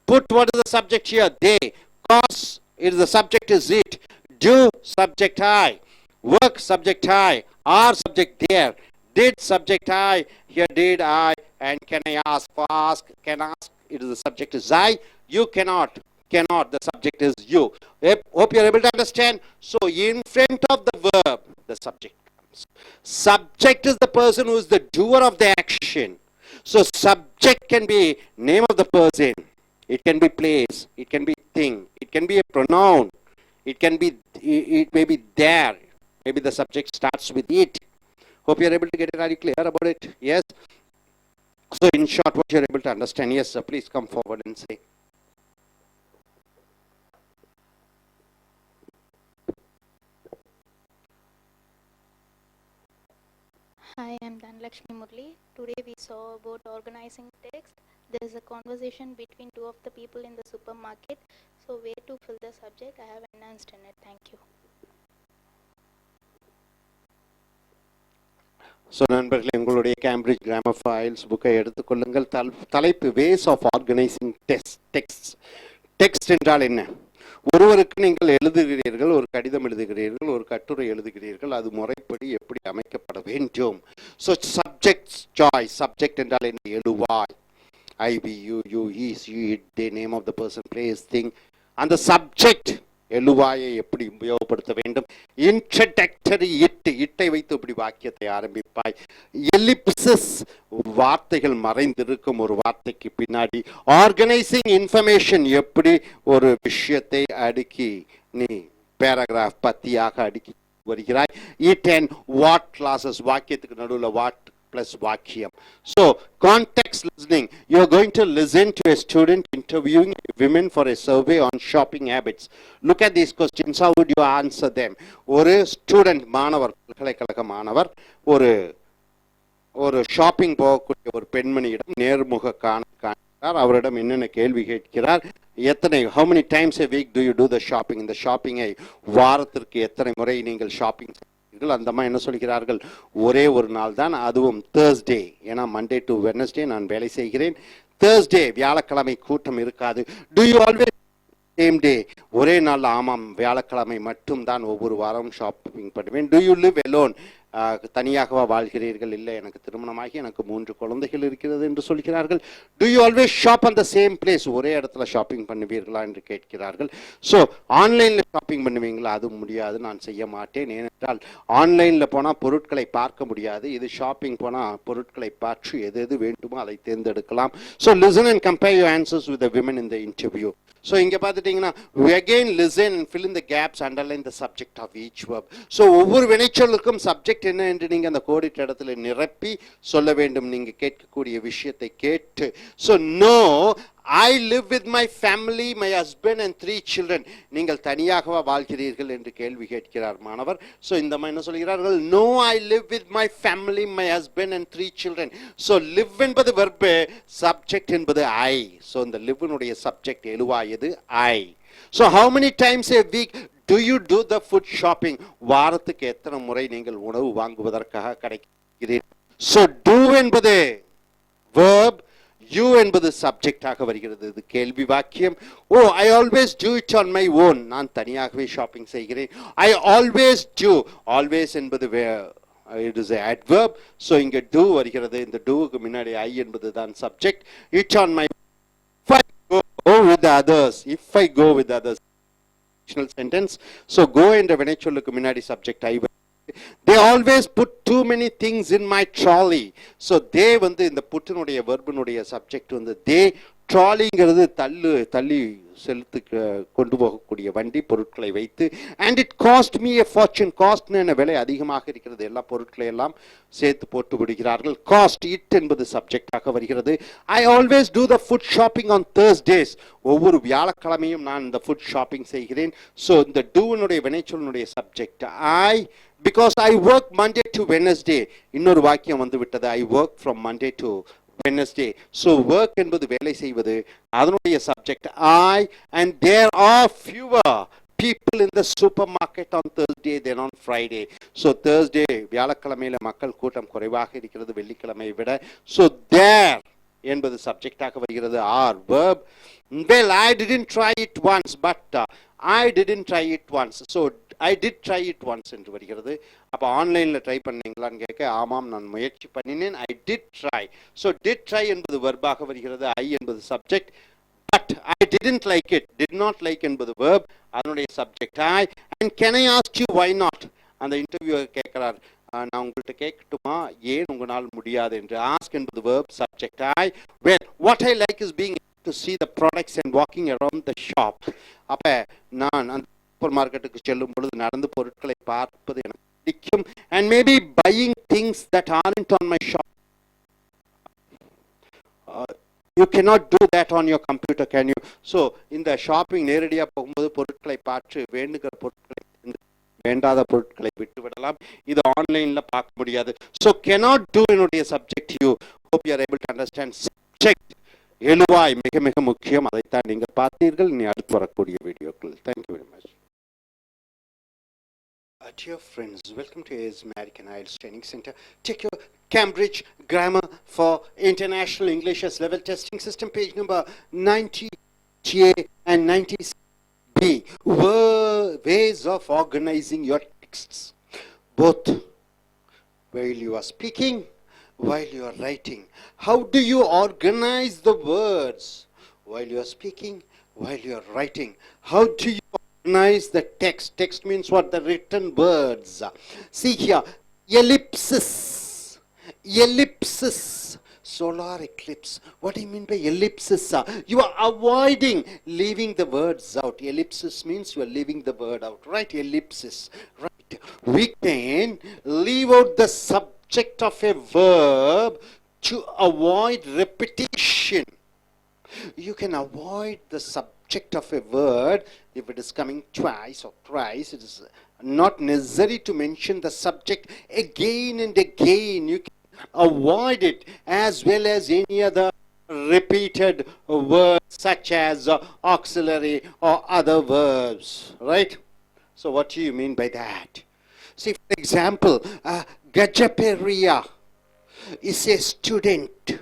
Put, what is the subject here? They. Cause, the subject is it. Do, subject I. Work, subject I. Are, subject there. Did, subject I. Here, did I. And can I ask? For ask, can ask. The subject is I. You cannot. Cannot. The subject is you. Hope you are able to understand. So, in front of the verb, the subject comes. Subject is the person who is the doer of the action. So, subject can be name of the person. It can be place. It can be thing. It can be a pronoun. It can be, it may be there. Maybe the subject starts with it. Hope you are able to get it. Are you clear about it? Yes? So in short, what you are able to understand? Yes, sir. Please come forward and say. Hi, I'm Dhanlakshmi Murli. Today we saw about organizing text. There is a conversation between two of the people in the supermarket. So where to fill the subject, I have enhanced in it. Thank you. So நண்பர்களே, உங்களுடைய Cambridge grammar files புக்கை எடுத்துக்கொள்ளுங்கள். தலைப்பு ways of organising text என்றால் என்ன? ஒருவருக்கு நீங்கள் எழுதுகிறீர்கள், ஒரு கடிதம் எழுதுகிறீர்கள், ஒரு கட்டுரை எழுதுகிறீர்கள், அது முறைப்படி எப்படி அமைக்கப்பட வேண்டும். So subject choice. சப்ஜெக்ட் என்றால் என்ன? எழுவாய். I, we, you, he, she, it, the name of the person, place, thing. அந்த சப்ஜெக்ட் எழுவாயை எப்படி உபயோகப்படுத்த வேண்டும். இன்ட்ரடக்டரி இட்டை வைத்து இப்படி வாக்கியத்தை ஆரம்பிப்பாய். எலிப்சிஸ் வார்த்தைகள் மறைந்திருக்கும் ஒரு வார்த்தைக்கு பின்னாடி. ஆர்கனைசிங் இன்ஃபர்மேஷன் எப்படி ஒரு விஷயத்தை அடுக்கி நீ பேராகிராஃப் பத்தியாக அடுக்கி வருகிறாய். eaten what classes, வாக்கியத்துக்கு நடுவுல what plus வாக்கியம். So context listening, you are going to listen to a student interviewing women for a survey on shopping habits. Look at these questions, how would you answer them? ஒரு student மாணவர், பல்கலைக்கழக மாணவர் ஒரு ஒரு shopping போகக்கூடிய ஒரு பெண்மணியிடம் நேர்முக காண்கிறார். அவரிடம் என்னென்ன கேள்வி கேட்கிறார், எத்தனை how many times a week do you do the shopping, இந்த ஷாப்பிங்கை வாரத்திற்கு எத்தனை முறை நீங்கள் ஷாப்பிங் செய்கிறீர்கள்? அந்த அம்மா என்ன சொல்கிறார்கள், ஒரே ஒரு நாள் தான், அதுவும் தேர்ஸ்டே, ஏன்னா மண்டே டு வெட்னஸ்டே நான் வேலை செய்கிறேன், தேர்ஸ்டே வியாழக்கிழமை கூட்டம் இருக்காது. do you always same day, ஒரே நாள்? ஆமாம், வியாழக்கிழமை மட்டும் தான் ஒவ்வொரு வாரம் ஷாப்பிங் பண்ணுவேன். do you live alone, தனியாகவா வாழ்கிறீர்கள்? இல்லை, எனக்கு திருமணமாகி எனக்கு 3 குழந்தைகள் இருக்கிறது என்று சொல்கிறார்கள். do you always shop on the same place, ஒரே இடத்துல ஷாப்பிங் பண்ணுவீர்களா என்று கேட்கிறார்கள். ஸோ ஆன்லைனில் ஷாப்பிங் பண்ணுவீங்களா? அது முடியாது, நான் செய்ய மாட்டேன். ஏனென்றால் ஆன்லைனில் போனால் பொருட்களை பார்க்க முடியாது, இது ஷாப்பிங் போனால் பொருட்களை பார்த்து எது எது வேண்டுமோ அதை தேர்ந்தெடுக்கலாம். So listen and compare your answers with the women in the interview. So இங்கே பார்த்துட்டிங்கன்னா again listen and fill in the gaps, underline the subject of each verb. So ஒவ்வொரு வினைச்சொல்லுக்கும் சப்ஜெக்ட் என்ன என்று நீங்கள் அந்த கோடிட்ட இடத்துல நிரப்பி சொல்ல வேண்டும், நீங்கள் கேட்கக்கூடிய விஷயத்தை கேட்டு. So no I live with my family, my husband and 3 children. நீங்கள் தனியாகவா வாழ்கிறீர்கள் என்று கேள்வி கேட்கிறார் மாணவர். ஸோ இந்த மாதிரி என்ன சொல்கிறார்கள், no I live with my family, my husband and 3 children. So live என்பது verb, subject என்பது I. ஸோ இந்த live-னுடைய subject எழுவாயது I. So how many times a week do you do the food shopping, வாரத்துக்கு எத்தனை முறை நீங்கள் உணவு வாங்குவதற்காக கிடைக்கிறீர்கள்? ஸோ do என்பது verb, you என்பது சப்ஜெக்டாக வருகிறது, இது கேள்வி வாக்கியம். ஓ I always do it on my own, நான் தனியாகவே ஷாப்பிங் செய்கிறேன். I always do, always என்பது it is a adverb. so இங்க do வருகிறது, இந்த doக்கு முன்னாடி I என்பது தான் subject. it on my, if I go with the others, if I go with the others, sentence. so go என்ற வினைச்சொல்லுக்கு முன்னாடி subject I. they always put too many things in my trolley. so they வந்து இந்த புட்டினுடைய வெர்பினுடைய subject வந்து they, ட்ராலிங்கிறது தள்ளி செலுத்து கொண்டு போகக்கூடிய வண்டி, பொருட்களை வைத்து. and it cost me a fortune, cost என்ன விலை அதிகமாக இருக்கிறது, எல்லா பொருட்களை எல்லாம் சேர்த்து போட்டு விடுகிறார்கள். காஸ்ட், இட் என்பது சப்ஜெக்டாக வருகிறது. I always do the food shopping on Thursdays, ஒவ்வொரு வியாழக்கிழமையும் நான் இந்த ஃபுட் ஷாப்பிங் செய்கிறேன். ஸோ இந்த டூனுடைய வினைச்சொல்லுடைய subject I, because I work Monday to Wednesday. இன்னொரு வாக்கியம் வந்து விட்டது, I work from Monday to Wednesday. so work என்பது வேலை செய்வது, அதனுடைய subject I. and there are fewer people in the supermarket on Thursday than on Friday. so Thursday வியாழக்கிழமையில மக்கள் கூட்டம் குறைவாக இருக்கிறது வெள்ளிக்கிழமையை விட. so there என்பது சப்ஜெக்டாக வருகிறது. are verb. well I didn't try it once, but I didn't try it once. so I did try it once என்று வருகிறது. அப்போ ஆன்லைனில் ட்ரை பண்ணீங்களான்னு கேட்க, ஆமாம் நான் முயற்சி பண்ணினேன், I did try. so did try என்பது வெர்பாக வருகிறது, I என்பது subject. but I didn't like it, did not like என்பது verb, அதனுடைய subject I. and can I ask you why not, அந்த இன்டர்வியூவர் கேட்கிறார், நான் உங்கள்கிட்ட கேட்கட்டுமா ஏன் உங்களால் முடியாது என்று. ask என்பது verb, subject I. well what I like is being to see the products and walking around the shop. அப்ப நான் அந்த சூப்பர் மார்க்கெட்டுக்கு செல்லும் பொழுது நடந்து பொருட்களை பார்ப்பது எனக்கு பிடிக்கும். and maybe buying things that aren't on my shop. you cannot do that on your computer, can you? so இந்த ஷாப்பிங் நேரடியாக போகும்போது பொருட்களை பார்த்து வேண்டுகிற பொருட்களை, வேண்டாத பொருட்களை விட்டு விடலாம், இது ஆன்லைன்ல பார்க்க முடியாது. so cannot do என்னுடைய subject you. hope you are able to understand subject எழுவாய் மிக மிக முக்கியம், அதைத்தான் நீங்கள் பார்த்தீர்கள். இனி அடுத்து வரக்கூடிய வீடியோக்கள். thank you very much. Dear friends, welcome to AIL's American I.E.L.T.S Training Center. Take your Cambridge Grammar for International English as Level Testing System, page number 90A and 90B. Ways of organizing your texts, both while you are speaking, while you are writing. How do you organize the words while you are speaking, while you are writing? How do you organize the text? Text means what? The written words. See here, ellipsis, ellipsis, solar eclipse. What do you mean by ellipsis? You are avoiding leaving the words out. Ellipsis means you are leaving the word out, right? Ellipsis, right? we can leave out the subject of a verb to avoid repetition. You can avoid the subject of a word if it is coming twice or thrice. It is not necessary to mention the subject again and again. You can avoid it, as well as any other repeated words such as auxiliary or other verbs, right? So what do you mean by that? See, for example, Gajaperiya is a student.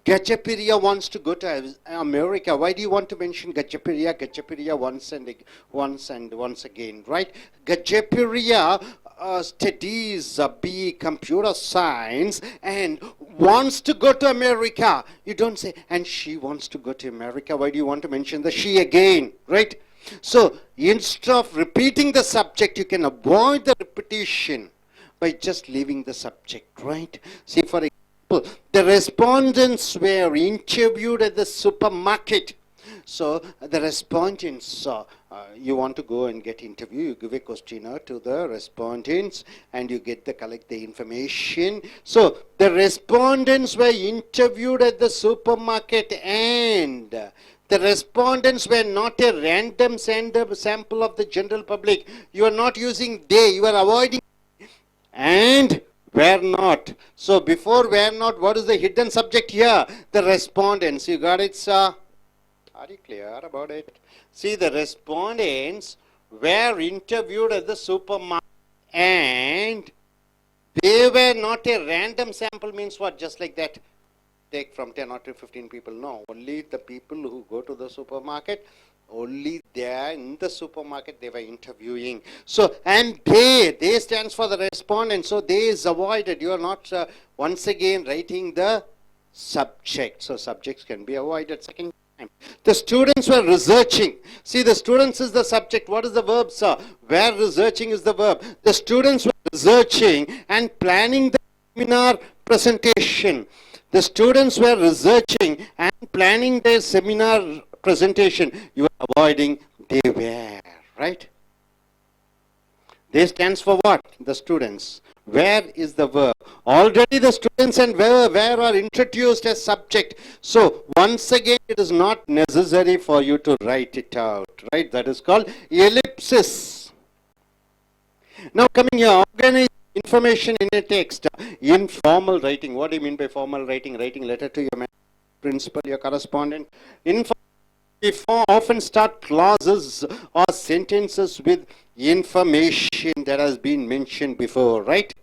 Gajapiriya wants to go to America. Why do you want to mention Gajapiriya? Gajapiriya once again, right? Gajapiriya studies BE computer science and wants to go to America. You don't say, and she wants to go to America. Why do you want to mention the she again, right? So instead of repeating the subject, you can avoid the repetition by just leaving the subject, right? See, for example, the respondents were interviewed at the supermarket. So the respondents, you want to go and get interviewed, you give a questionnaire to the respondents and you collect the information. So the respondents were interviewed at the supermarket, and the respondents were not a random sample of the general public. You are not using they, you are avoiding and were not. So before were not, what is the hidden subject here? The respondents. You got it, sir? Are you clear about it? See, the respondents were interviewed at the supermarket and they were not a random sample. Means what? Just like that. Take from 10 or to 15 people. No, only the people who go to the supermarket, only there in the supermarket they were interviewing. So, and they stands for the respondent. So, they is avoided. You are not once again writing the subject. So, subjects can be avoided. Second time. The students were researching. See, the students is the subject. What is the verb, sir? Where researching is the verb. The students were researching and planning the seminar presentation. The students were researching and planning their seminar presentation. You are avoiding they were, right? They stands for what? The students. Where is the verb? Already the students and where are introduced as subject. So once again it is not necessary for you to write it out, right? That is called ellipsis. Now coming here, organize information in a text. Informal writing. What do you mean by formal writing? Writing letter to your principal, your correspondent. We often start clauses or sentences with information that has been mentioned before, right?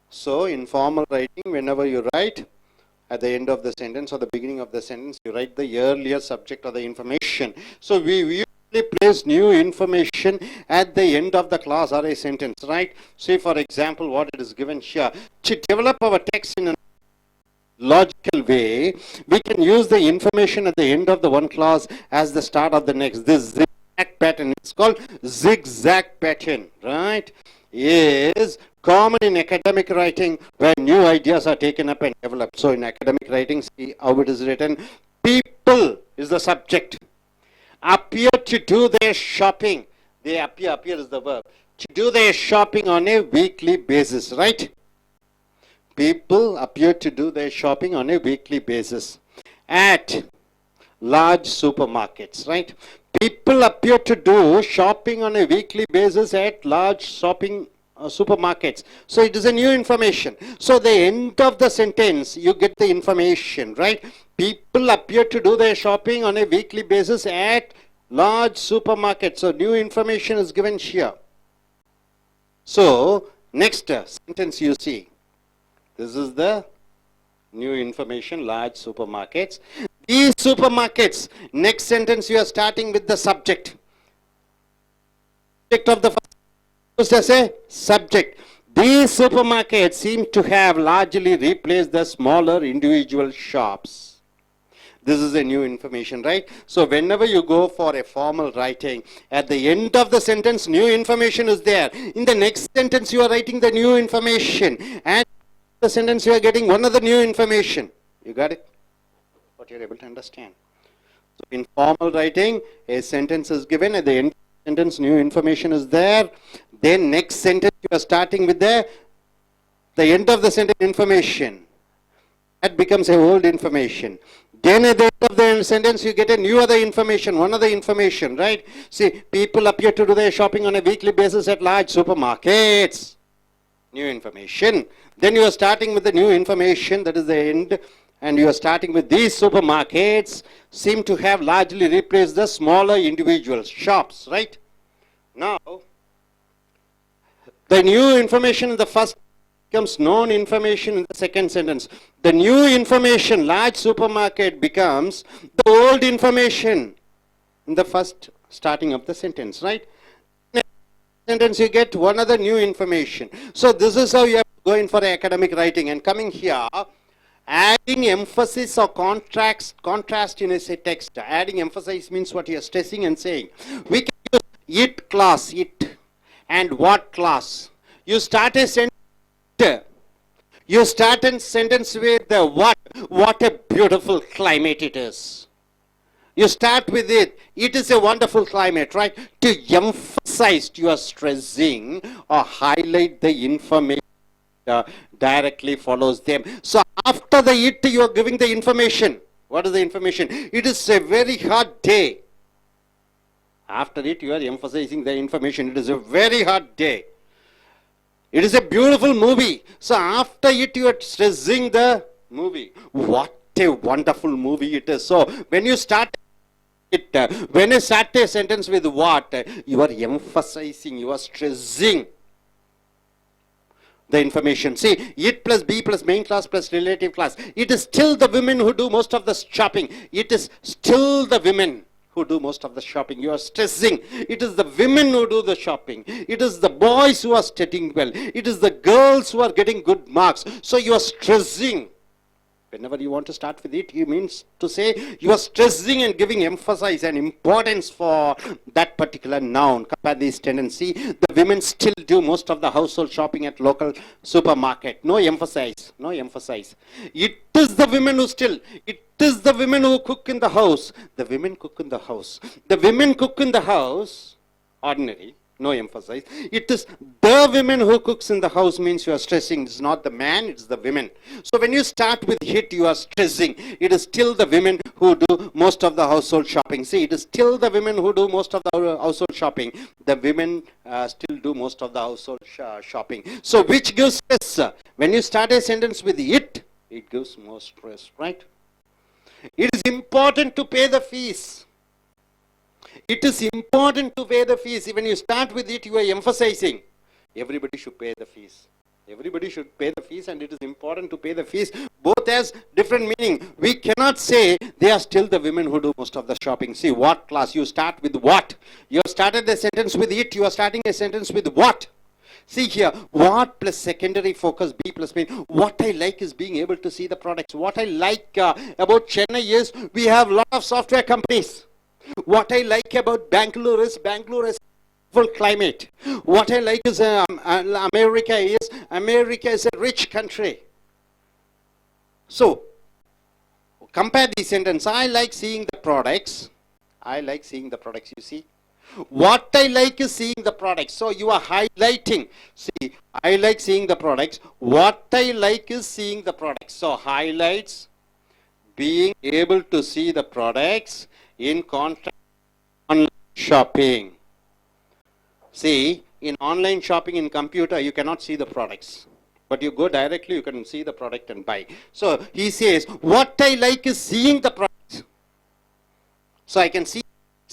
So, in formal writing, whenever you write, at the end of the sentence or the beginning of the sentence, you write the earlier subject or the information. So, we usually place new information at the end of the clause or a sentence, right? Say, for example, what it is given here. To develop our text in a logical way, we can use the information at the end of the one clause as the start of the next. This zigzag pattern, it's called zigzag pattern, right? Is common in academic writing where new ideas are taken up and developed. So in academic writing, see how it is written. People is the subject. Appear to do their shopping. They appear is the verb. To do their shopping on a weekly basis, right? People appear to do their shopping on a weekly basis at large supermarkets, right? People appear to do shopping on a weekly basis at large shopping supermarkets. So it is a new information. So the end of the sentence, you get the information, right? People appear to do their shopping on a weekly basis at large supermarkets. So new information is given here. So next sentence you see. This is the new information, large supermarkets. These supermarkets, next sentence you are starting with the subject. Subject of the first used as a subject. These supermarkets seem to have largely replaced the smaller individual shops. This is a new information, right? So whenever you go for a formal writing, at the end of the sentence, new information is there. In the next sentence, you are writing the new information. And the sentence you are getting one other new information. You got it? What you're able to understand. So in formal writing, a sentence is given. At the end of the sentence, new information is there. Then next sentence, you are starting with the end of the sentence information. That becomes a old information. Then at the end of the sentence, you get a new other information, one other information, right? See, people appear to do their shopping on a weekly basis at large supermarkets. New information. Then you are starting with the new information, that is the end. And you are starting with these supermarkets seem to have largely replaced the smaller individual shops, right? Now, the new information in the first becomes known information in the second sentence. The new information, large supermarket, becomes the old information in the first starting of the sentence, right? Next sentence you get one other new information. So this is how you have to go in for academic writing. And coming here, adding emphasis or contrast in a text. Adding emphasis means what you are stressing and saying. We can use it class, it, and what class. You start a sentence. You start a sentence with the what. What a beautiful climate it is. You start with it. It is a wonderful climate, right? To emphasize, you are stressing or highlight the information directly follows them. So after the it, you are giving the information. What is the information? It is a very hot day. After it, you are emphasizing the information. It is a very hot day. It is a beautiful movie. So after it, you are stressing the movie. What a wonderful movie it is. So when you start it, when you start a sentence with what, you are emphasizing, you are stressing the information. See, it plus B plus main class plus relative class. It is still the women who do most of the shopping. It is still the women who do most of the shopping. You are stressing. It is the women who do the shopping. It is the boys who are studying well. It is the girls who are getting good marks. So you are stressing. Whenever you want to start with it, you means to say you are stressing and giving emphasis and importance for that particular noun. Compare this tendency. The women still do most of the household shopping at local supermarket. No emphasis. No emphasis. It is the women who still. It is the women who cook in the house. The women cook in the house. The women cook in the house. Ordinary. No emphasis. It is the women who cooks in the house means you are stressing. It's not the man, it's the women. So when you start with it, you are stressing. It is still the women who do most of the household shopping. See, it is still the women who do most of the household shopping. The women still do most of the household shopping. So which gives stress? When you start a sentence with it gives more stress, right? It is important to pay the fees. It is important to pay the fees. When you start with it, you are emphasizing. Everybody should pay the fees. Everybody should pay the fees, and it is important to pay the fees. Both has different meaning. We cannot say they are still the women who do most of the shopping. See, what class? You start with what? You have started a sentence with it. You are starting a sentence with what? See here, what plus secondary focus, B plus main. What I like is being able to see the products. What I like about Chennai is we have a lot of software companies. What I like about Bangalore is full climate. What I like is America is a rich country. So compare the sentence. I like seeing the products. I like seeing the products, you see. What I like is seeing the products. So you are highlighting. See, I like seeing the products. What I like is seeing the products. So highlights being able to see the products in contrast to online shopping. See, in online shopping in computer, you cannot see the products. But you go directly, you can see the product and buy. So he says, what I like is seeing the products. So I can see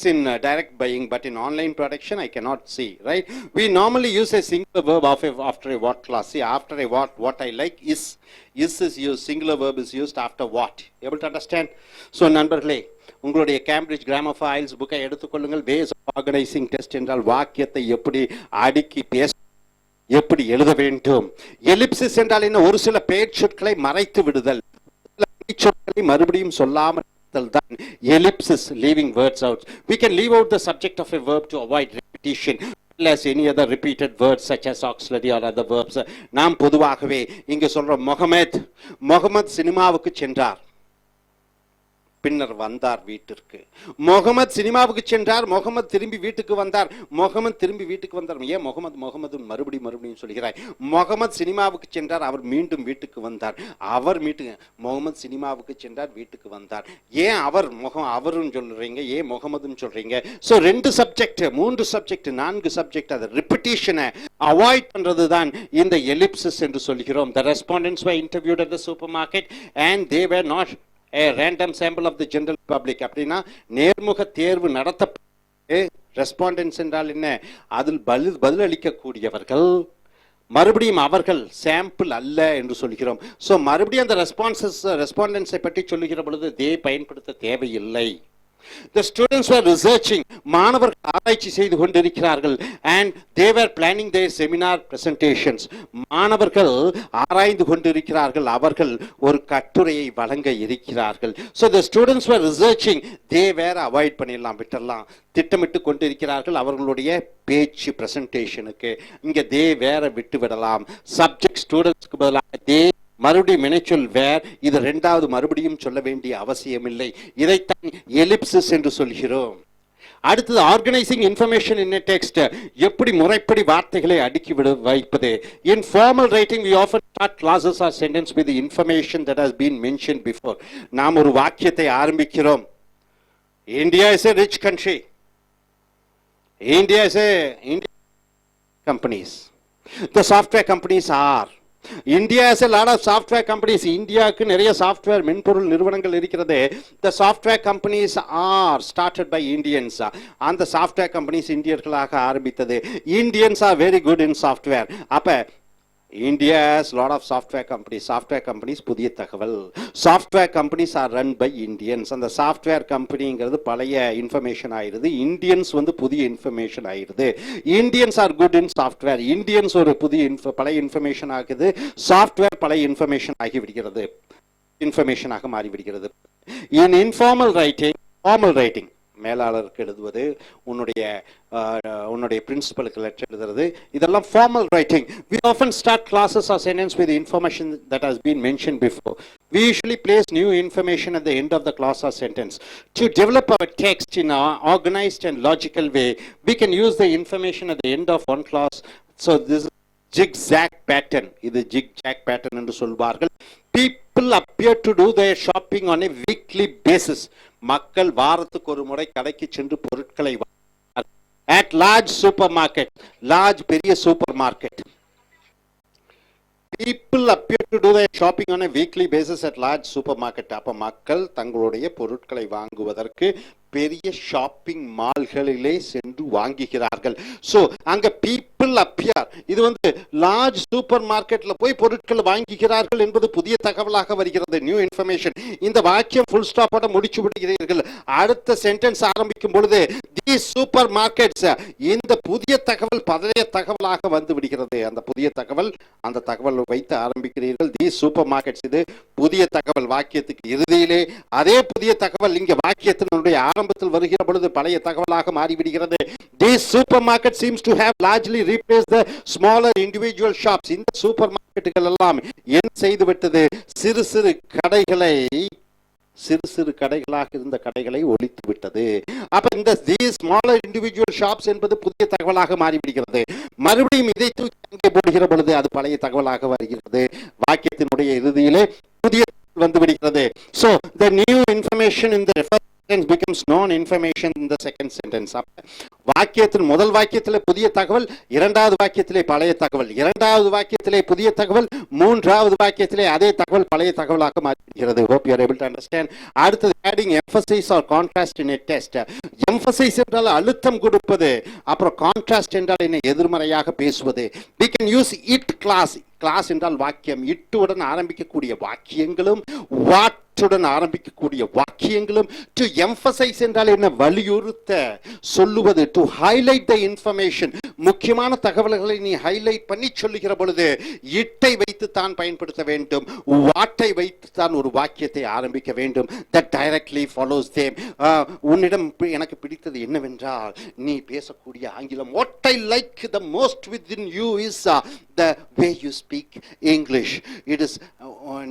in direct buying, but in online production, I cannot see, right? We normally use a singular verb after a what class. See, after a what I like is used, singular verb is used after what. Able to understand? So, நண்பர்களே, உங்களுடைய Cambridge grammar of isles புக்கை எடுத்துக்கொள்ளுங்கள். Base organising test என்றால் வாக்கியத்தை எப்படி அடுக்கி பேச எப்படி எழுத வேண்டும். எலிப்சிஸ் என்றால் என்ன? ஒரு சில பெயர் சொற்களை மறைத்து விடுதல், சொற்களை மறுபடியும் சொல்லாமல் தான் ellipsis, leaving words out. We can leave out the subject of a verb to avoid repetition, as any other repeated words such as auxiliary or other verbs. நாம் பொதுவாகவே இங்க சொல்ற முகமது சினிமாவுக்கு சென்றார். பின்னர் வந்தார் வீட்டிற்கு. முகமது சினிமாவுக்கு சென்றார், முகமது திரும்பி வீட்டுக்கு வந்தார். முகமது திரும்பி வீட்டுக்கு வந்தார். ஏன் முகமது மறுபடியும் சொல்கிறாய்? முகமது சினிமாவுக்கு சென்றார், அவர் மீண்டும் வீட்டுக்கு வந்தார். அவர் முகமது சினிமாவுக்கு சென்றார், வீட்டுக்கு வந்தார். ஏன் அவரும் சொல்றீங்க, ஏன் முகமதுன்னு சொல்றீங்க? ஸோ 2 சப்ஜெக்ட், 3 சப்ஜெக்ட், 4 சப்ஜெக்ட், அது ரிப்பிட்டேஷனை அவாய்ட் பண்றது தான் இந்த எலிப்சிஸ் என்று சொல்கிறோம். The respondents were interviewed at the supermarket and they were not a random sample of the general public. அப்படின்னா நேர்முக தேர்வு நடத்தப்பட்டு ரெஸ்பாண்டன்ஸ் என்றால் என்ன? அதில் பதிலளிக்கக்கூடியவர்கள் மறுபடியும் அவர்கள் சாம்பிள் அல்ல என்று சொல்கிறோம். ஸோ மறுபடியும் அந்த ரெஸ்பாண்டன்ஸை பற்றி சொல்லுகிற பொழுது தே பயன்படுத்த தேவையில்லை. The students were researching. மாணவர்கள் ஆராய்ச்சி செய்து கொண்டிருக்கிறார்கள். And they were planning their seminar presentations. மாணவர்கள் ஆராய்ந்து கொண்டிருக்கிறார்கள். அவர்கள் ஒரு கட்டுரையை வழங்க இருக்கிறார்கள். So the students were researching. They were avoid பண்ணிடலாம், விட்டுடலாம். திட்டமிட்டு கொண்டிருக்கிறார்கள் அவர்களுடைய பேச்சு பிரசன்டேஷனுக்கு. இங்க they were விட்டு விடலாம். சப்ஜெக்ட் ஸ்டூடெண்ட்ஸ்க்கு பதிலாக they மறுபடியும் வினைச்சொல் வேர். இது 2வது மறுபடியும் சொல்ல வேண்டிய அவசியமில்லை. இதைத்தான் எலிப்சிஸ் என்று சொல்கிறோம். அடுத்தது organising information in a text. எப்படி முறைப்படி வார்த்தைகளை அடுக்கி வைப்பது. In formal writing we often start clauses or sentence with the information that has been mentioned before. நாம் ஒரு வாக்கியத்தை ஆரம்பிக்கிறோம். India is a rich country. India companies. The software companies are. India has a lot of software companies. இந்தியாவுக்கு நிறைய software மென்பொருள் நிறுவனங்கள் இருக்கிறது. The software companies are started by Indians. அந்த சாஃப்ட்வேர் கம்பெனிஸ் இந்தியர்களாக ஆரம்பித்தது. Indians are very good in software. அப்ப India has a lot of software companies. Software companies புதிய தகவல். Software companies are run by Indians. அந்த software கம்பெனிங்கிறது பழைய information ஆயிருது. Indians புதிய information ஆயிருது. Indians are good in software. Indians ஒரு பழைய இன்ஃபர்மேஷன் ஆகுது. சாஃப்ட்வேர் பழைய இன்ஃபர்மேஷன் ஆகிவிடுகிறது, இன்ஃபர்மேஷனாக மாறிவிடுகிறது. In informal writing, formal writing, மேலாளருக்கு எழுதுவது, உன்னுடைய பிரின்சிபலுக்கு லெட்டர் எழுதுறது, இதெல்லாம் formal writing. We often start clauses or sentence with information that has been mentioned before. We usually place new information at the end of the clause or sentence. To develop our text in an organized and logical way, we can use the information at the end of one clause. So this is zigzag pattern. இது zigzag pattern என்று சொல்வார்கள். People appear to do their shopping on a weekly basis. மக்கள் வாரத்துக்கு ஒரு முறை கடைக்கு சென்று பொருட்களை வாங்குகிறார்கள். At large supermarket, large பெரிய super market. People appear to do their shopping on a weekly basis at large supermarket. அப்ப மக்கள் தங்களுடைய பொருட்களை வாங்குவதற்கு பெரிய ஷாப்பிங் மால்களிலே சென்று வாங்குகிறார்கள். சோ அங்க பீப்புள் அப்பியர், இது லார்ஜ் சூப்பர் மார்க்கெட்ல போய் பொருட்கள் வாங்குகிறார்கள் என்பது புதிய தகவலாக வருகிறது, நியூ இன்ஃபர்மேஷன். இந்த வாக்கியம் ஃபுல் ஸ்டாப்போட முடிச்சு விடுகிறீர்கள். அடுத்த சென்டென்ஸ் ஆரம்பிக்கும் பொழுது தி சூப்பர் மார்க்கெட்ஸ், இந்த புதிய தகவல் பழைய தகவலாக வந்து விடுகிறது. அந்த புதிய தகவல், அந்த தகவல் வைத்து ஆரம்பிக்கிறீர்கள். தி சூப்பர் மார்க்கெட்ஸ், இது புதிய தகவல். வாக்கியத்துக்கு இறுதியிலே அதே புதிய தகவல் இங்க வாக்கியத்தினுடைய ஆரம்பத்தில் வருகிற பொழுது பழைய தகவலாக மாறிவிடுகிறது. This supermarket seems to have largely replaced the smaller individual shops. இந்த சூப்பர் மார்க்கெட்டுகள் எல்லாம் என்ன செய்து விட்டது? சிறு சிறு கடைகளாக இருந்த கடைகளை ஒழித்து விட்டது. அப்ப இந்த smaller individual shops என்பது புதிய தகவலாக மாறிவிடுகிறது. மறுபடியும் இதை தூக்கி அங்கே போடுகிற பொழுது அது பழைய தகவலாக வருகிறது. வாக்கியத்தினுடைய இறுதியிலே புதிய வந்து விடுகிறது. So the new information in the first sentence becomes known information in the second sentence. வாக்கியத்தின் முதல் வாக்கியத்திலே புதிய தகவல், இரண்டாவது வாக்கியத்திலே பழைய தகவல், இரண்டாவது வாக்கியத்திலே புதிய தகவல், மூன்றாவது வாக்கியத்திலே அதே தகவல் பழைய தகவலாக மாறுகிறது. Hope you are able to understand. அடுத்தது adding emphasis or contrast in a text. Emphasis என்றால் அழுத்தம் கொடுப்பது, அப்புறம் contrast என்றால் என்ன? எதிர்மறையாக பேசுவது. We can use it class. Class என்றால் வாக்கியம். இட்டுடன் ஆரம்பிக்கக்கூடிய வாக்கியங்களும் வாட்டுடன் ஆரம்பிக்கக்கூடிய வாக்கியங்களும். டு எம்பசைஸ் என்றால் என்ன? வலியுறுத்த சொல்லுவது. டு ஹைலைட் த இன்ஃபர்மேஷன், முக்கியமான தகவல்களை நீ ஹைலைட் பண்ணி சொல்லுகிற பொழுது இட்டை வைத்து தான் பயன்படுத்த வேண்டும், வாட்டை வைத்து தான் ஒரு வாக்கியத்தை ஆரம்பிக்க வேண்டும். That directly follows them. உன்னிடம் எனக்கு பிடித்தது என்னவென்றால் நீ பேசக்கூடிய ஆங்கிலம். What I like the most within you is the way you speak English. It is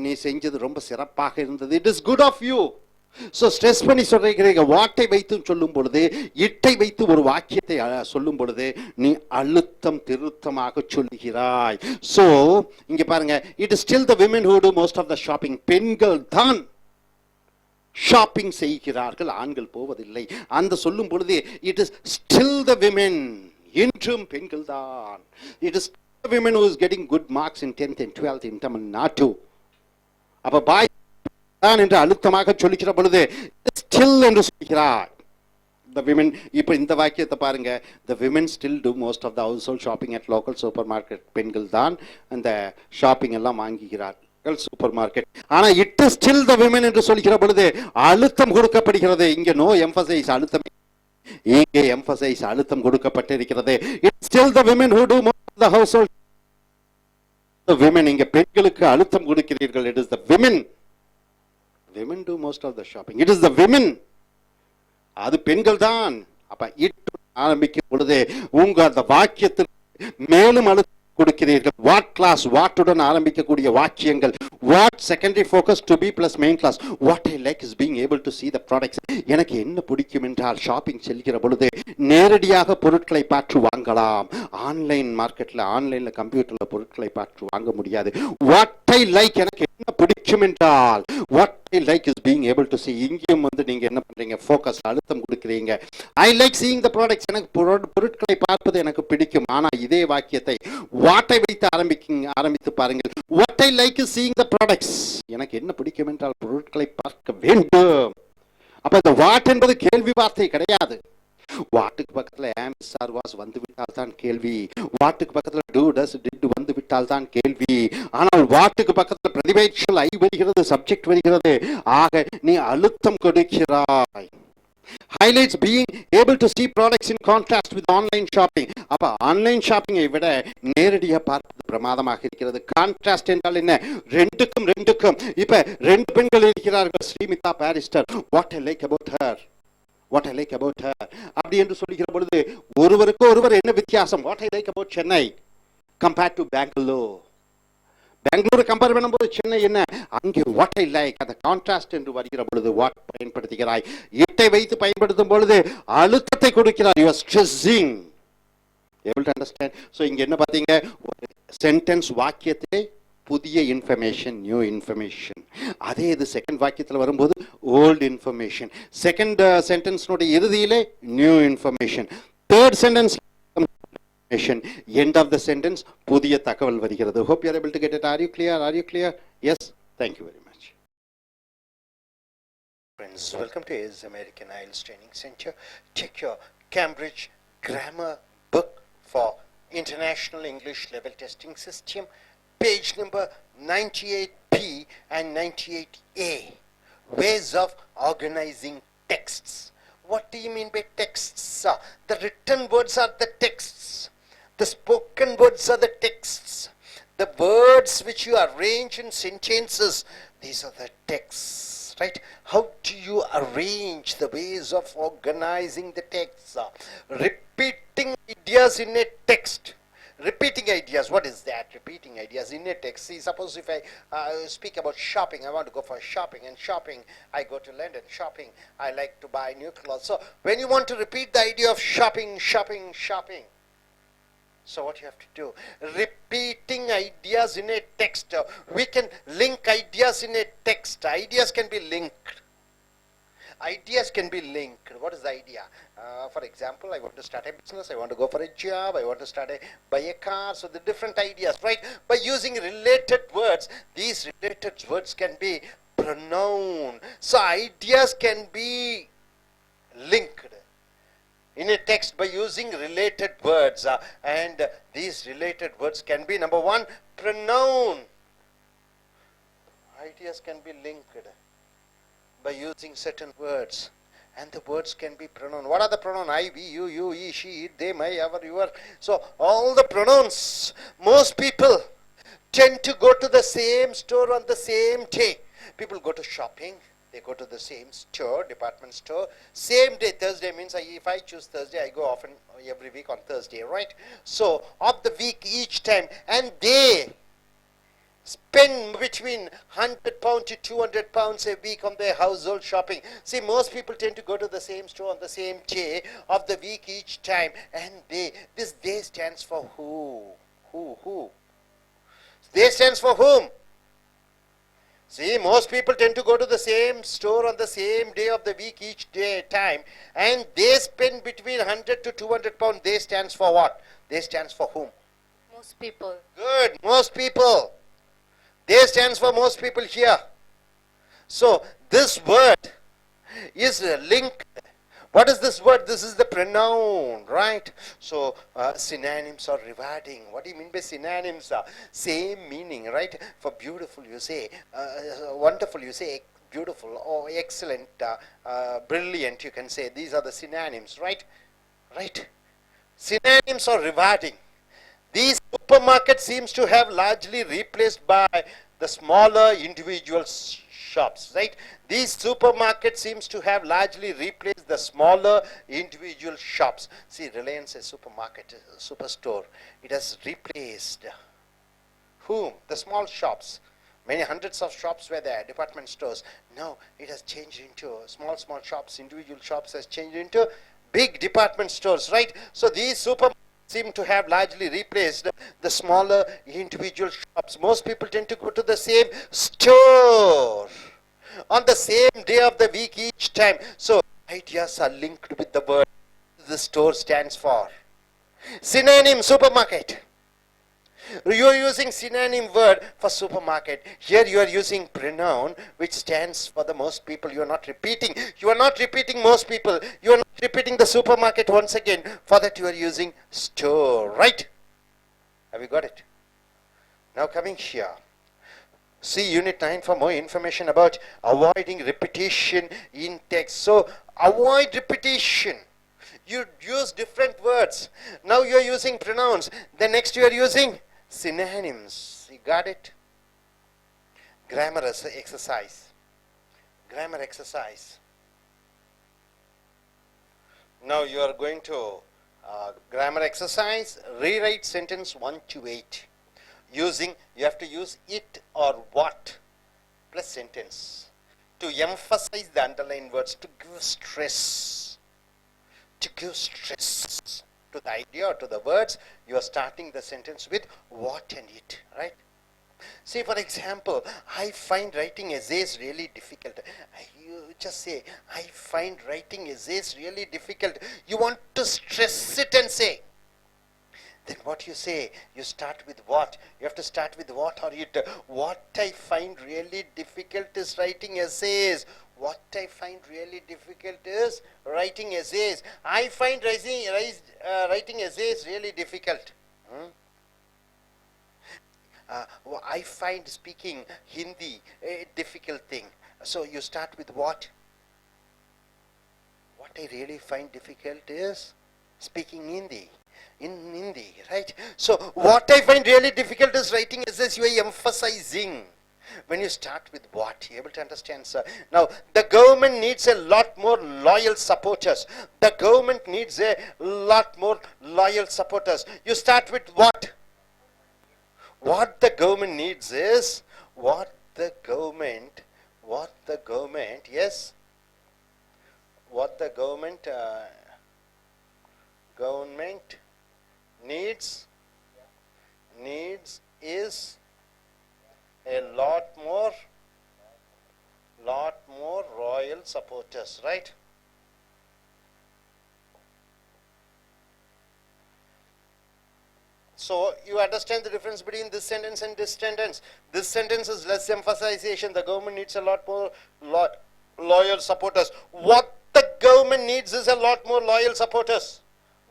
நீ செஞ்சது ரொம்ப சிறப்பாக இருந்தது. It is good of you. So stress பண்ணி சொல்றீங்க, வாட்டை வைத்து சொல்லும் பொழுது, இட்டை வைத்து ஒரு வாக்கியத்தை சொல்லும் பொழுது நீ அழுத்தம் திருத்தமாக சொல்லுகிறாய். ஸோ இங்க பாருங்க, it is still the women who do most of the shopping. பெண்கள் தான் ஷாப்பிங் செய்கிறார்கள், ஆண்கள் போவதில்லை. அந்த சொல்லும் பொழுது it is still the women, இன்றும் பெண்கள் தான். It is the women who is getting good marks in 10th and 12th in Tamil Nadu. அப்ப பாய் தான் என்று அழுத்தமாக சொல்லிக்கிற பொழுது still என்று சொல்கிறார். The women, இப்ப இந்த வாக்கியத்தை பாருங்க, the women still do most of the household shopping at local supermarket. பெண்கள் தான் அந்த ஷாப்பிங் எல்லாம் வாங்குகிறார்கள் சூப்பர் மார்க்கெட். ஆனா it is still the women என்று சொல்லிக்கிற பொழுது அழுத்தம் கொடுக்கப்படுகிறது. இங்க no emphasis, அழுத்தம் இங்கே எம்பசைஸ், அழுத்தம் கொடுக்கப்பட்டிருக்கிறது. It's still the women who do most of the household. The women, இங்கே பெண்களுக்கு அழுத்தம் கொடுக்கிறீர்கள். It is the women. Women do most of the shopping. It is the women. அது பெண்கள் தான். அப்ப இட் ஆரம்பிக்கும் பொழுது உங்க அந்த வாக்கியத்தில் மேலும் அழுத்தம் கொடுக்கிறீர்கள். வாட் கிளாஸ், வாட்டுடன் ஆரம்பிக்கக்கூடிய வாக்கியங்கள். What secondary focus to be plus main class. What I like is being able to see the products. எனக்கு என்ன பிடிக்கும் என்றால் ஷாப்பிங் செல்கிற பொழுது நேரடியாக பொருட்களை பார்த்து வாங்கலாம். ஆன்லைன் மார்க்கெட்ல, ஆன்லைன்ல கம்ப்யூட்டர்ல பொருட்களை பார்த்து வாங்க முடியாது. வாட் ஐ லைக், எனக்கு என்ன பிடிக்கும் என்றால் what I like is being able to see. இங்கேயும் நீங்க என்ன பண்றீங்க, ஃபோக்கஸ், அழுத்தம் கொடுக்கிறீங்க. I like seeing the products, எனக்கு பொருட்களை பார்ப்பது எனக்கு பிடிக்கும். ஆனா இதே வாக்கியத்தை வாட்டை வைத்து ஆரம்பித்து பாருங்கள். What I like is seeing the products, எனக்கு என்ன பிடிக்கும் என்றால் பொருட்களை பார்க்க வேண்டும். அப்ப இந்த வாட் என்பது கேள்வி வார்த்தை கிடையாது. வாட்டுக்கு பக்கத்துல am is or was வந்து விட்டால் தான் கேள்வி. வாட்டுக்கு பக்கத்துல do does did வந்து விட்டால் தான் கேள்வி. ஆனால் வாட்டுக்கு பக்கத்துல பிரதிபெயர்ச்சொல் ஐ வருகிறது, சப்ஜெக்ட் வருகிறது. ஆக நீ அழுத்தம் கொடுக்கிறாய். Highlights being able to see products in contrast with online shopping. அப்ப ஆன்லைன் ஷாப்பிங்கை விட நேரடியாக பார்ப்பது பிரமாதமாக இருக்கிறது. கான்ட்ராஸ்ட் என்றால் என்ன? ரெண்டுக்கும். இப்ப ரெண்டு பெண்கள் இருக்கிறார்கள், Srimitha barrister. What I like about her, what I like about her அப்படி என்று சொல்லுகிற பொழுது ஒருவருக்கு ஒருவர் என்ன வித்தியாசம்? What I like about Chennai compared to Bangalore. பெங்களூரை கம்பேர் பண்ணும்போது சென்னை என்ன? அங்கே வாட் ஐ லைக், அந்த கான்ட்ராஸ்ட் என்று வருகிற பொழுது வாட் பயன்படுத்துகிறாய். இட்டை வைத்து பயன்படுத்தும் பொழுது அழுத்தத்தை கொடுக்கிறார். You are stressing. Able to understand? So இங்க என்ன பார்த்தீங்க, ஒரு சென்டென்ஸ் வாக்கியத்திலே புதிய இன்ஃபர்மேஷன், நியூ இன்ஃபர்மேஷன். அதே இது செகண்ட் வாக்கியத்தில் வரும்போது ஓல்டு இன்ஃபர்மேஷன். செகண்ட் சென்டென்ஸ்னுடைய இறுதியிலே new information. Third sentence end of the sentence புதிய தகவல் வருகிறது. Hope you are able to get it. Are you clear? Yes, thank you very much. Friends, welcome to AIL's American I.E.L.T.S Training Center. Take your Cambridge Grammar book for International English Level Testing System, page number 98B and 98A. Ways of organizing texts. What do you mean by texts? The written words are the texts. The spoken words are the texts. The words which you arrange in sentences, these are the texts, right? How do you arrange, the ways of organizing the texts? Repeating ideas in a text. Repeating ideas, what is that? Repeating ideas in a text. See, suppose if I speak about shopping, I want to go for shopping, and shopping, I go to London. Shopping, I like to buy new clothes. So when you want to repeat the idea of shopping, so what you have to do, repeating ideas in a text. We can link ideas in a text. Ideas can be linked. What is the idea? For example, I want to start a business, I want to go for a job, I want to buy a car. So the different ideas, right? By using related words, these related words can be pronoun. So ideas can be linked in a text by using related words, and these related words can be, number one, pronoun. Ideas can be linked by using certain words, and the words can be pronoun. What are the pronoun? I, we, you, he, she, it, they, my, our, your. So all the pronouns. Most people tend to go to the same store on the same day. People go to shopping, they go to the same store, department store, same day. Thursday means if I choose Thursday, I go often every week on Thursday, right? So of the week each time, and spend between 100 pounds to 200 pounds a week on their household shopping. See, most people tend to go to the same store on the same day of the week each time, and this day stands for who? Who? Day stands for whom? See, most people tend to go to the same store on the same day of the week each day time, and they spend between 100 to 200 pounds. They stands for what? They stands for whom? Most people. Good, most people. They stands for most people here. So, this word is linked. What is this word? This is the pronoun, right? So, synonyms are rewarding. What do you mean by synonyms? Same meaning, right? For beautiful, you say, wonderful, you say beautiful, or excellent, brilliant, you can say. These are the synonyms, right? Right? Synonyms are rewarding. These supermarkets seems to have largely replaced by the smaller individual shops, right? These supermarkets seems to have largely replaced the smaller individual shops. See, Reliance is supermarket, superstore. It has replaced whom? The small shops. Many hundreds of shops were there, department stores. Now it has changed into small shops, individual shops has changed into big department stores, right? So these supermarkets seem to have largely replaced the smaller individual shops. Most people tend to go to the same store on the same day of the week each time. So ideas are linked with the word the store stands for. Synonym, supermarket. You are using synonym word for supermarket. Here you are using pronoun which stands for the most people. You are not repeating. You are not repeating most people. You are not repeating the supermarket once again. For that you are using store. Right? Have you got it? Now coming here. See Unit 9 for more information about avoiding repetition in text. So avoid repetition. You use different words. Now you are using pronouns. Then next you are using synonyms. You got it? Grammar exercise. Grammar exercise. Now you are going to grammar exercise. Rewrite sentence 1 to 8. You have to use it or what plus sentence to emphasize the underlined words, to give stress. To give stress to the idea or to the words, you are starting the sentence with what and it, right? Say, for example, I find writing essays really difficult. You just say, I find writing essays really difficult. You want to stress it and say. Then what you say, you start with what? You have to start with what or it. What I find really difficult is writing essays. What I find really difficult is writing essays. I find writing essays really difficult. I find speaking Hindi a difficult thing. So you start with what? What I really find difficult is speaking Hindi. In Hindi, right? So what I find really difficult is writing essays. You are emphasizing. When you start with what, you able to understand, sir? Now, the government needs a lot more loyal supporters. The government needs a lot more loyal supporters. You start with what? What the government needs is, yes? What the government needs is a lot more royal supporters, right? So you understand the difference between this sentence and this sentence. This sentence is less emphasization. The government needs a lot more loyal supporters. What the government needs is a lot more loyal supporters.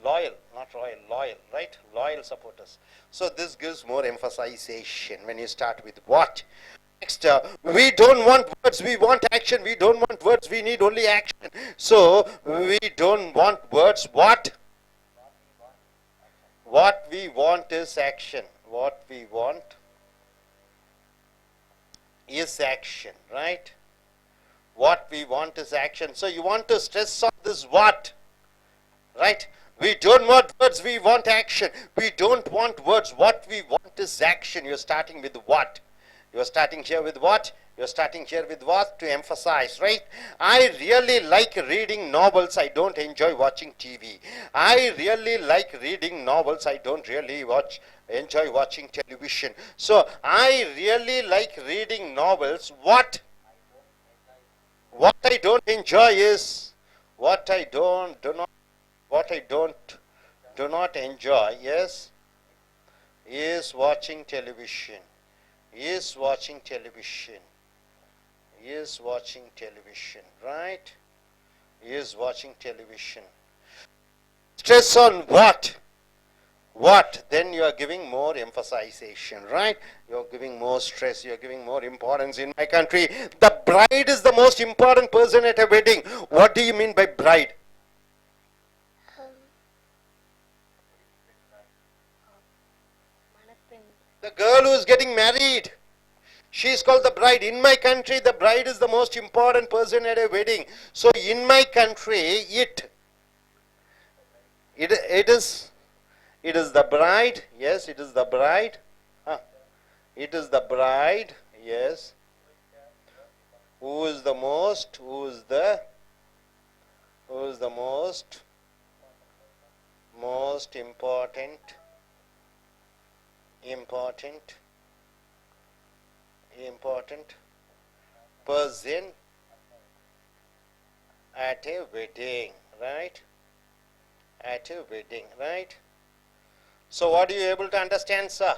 Loyal, not royal, loyal, right? Loyal supporters. So this gives more emphasization when you start with what. Next, we don't want words, we want action. We don't want words, we need only action. So we don't want words, what? What we want is action. What we want is action, right? What we want is action. So you want to stress on this what, right? We don't want words, we want action. We don't want words, what we want is action. You're starting with what? You're starting here with what? You're starting here with what? To emphasize, right? I really like reading novels. I don't enjoy watching TV. I really like reading novels. I don't really enjoy watching television. So I really like reading novels. What I don't enjoy is what I do not enjoy, yes, is watching television. Is watching television. Is watching television, right? Is watching television. Stress on what? What? Then you are giving more emphasization, right? You're giving more stress, you're giving more importance. In my country, the bride is the most important person at a wedding. What do you mean by bride? The girl who is getting married. She is called the bride. In my country, the bride is the most important person at a wedding. So in my country, it is the bride. Yes, it is the bride. It is the bride. Yes. Who is the most important person at a wedding, right? At a wedding, right? So what are you able to understand, sir?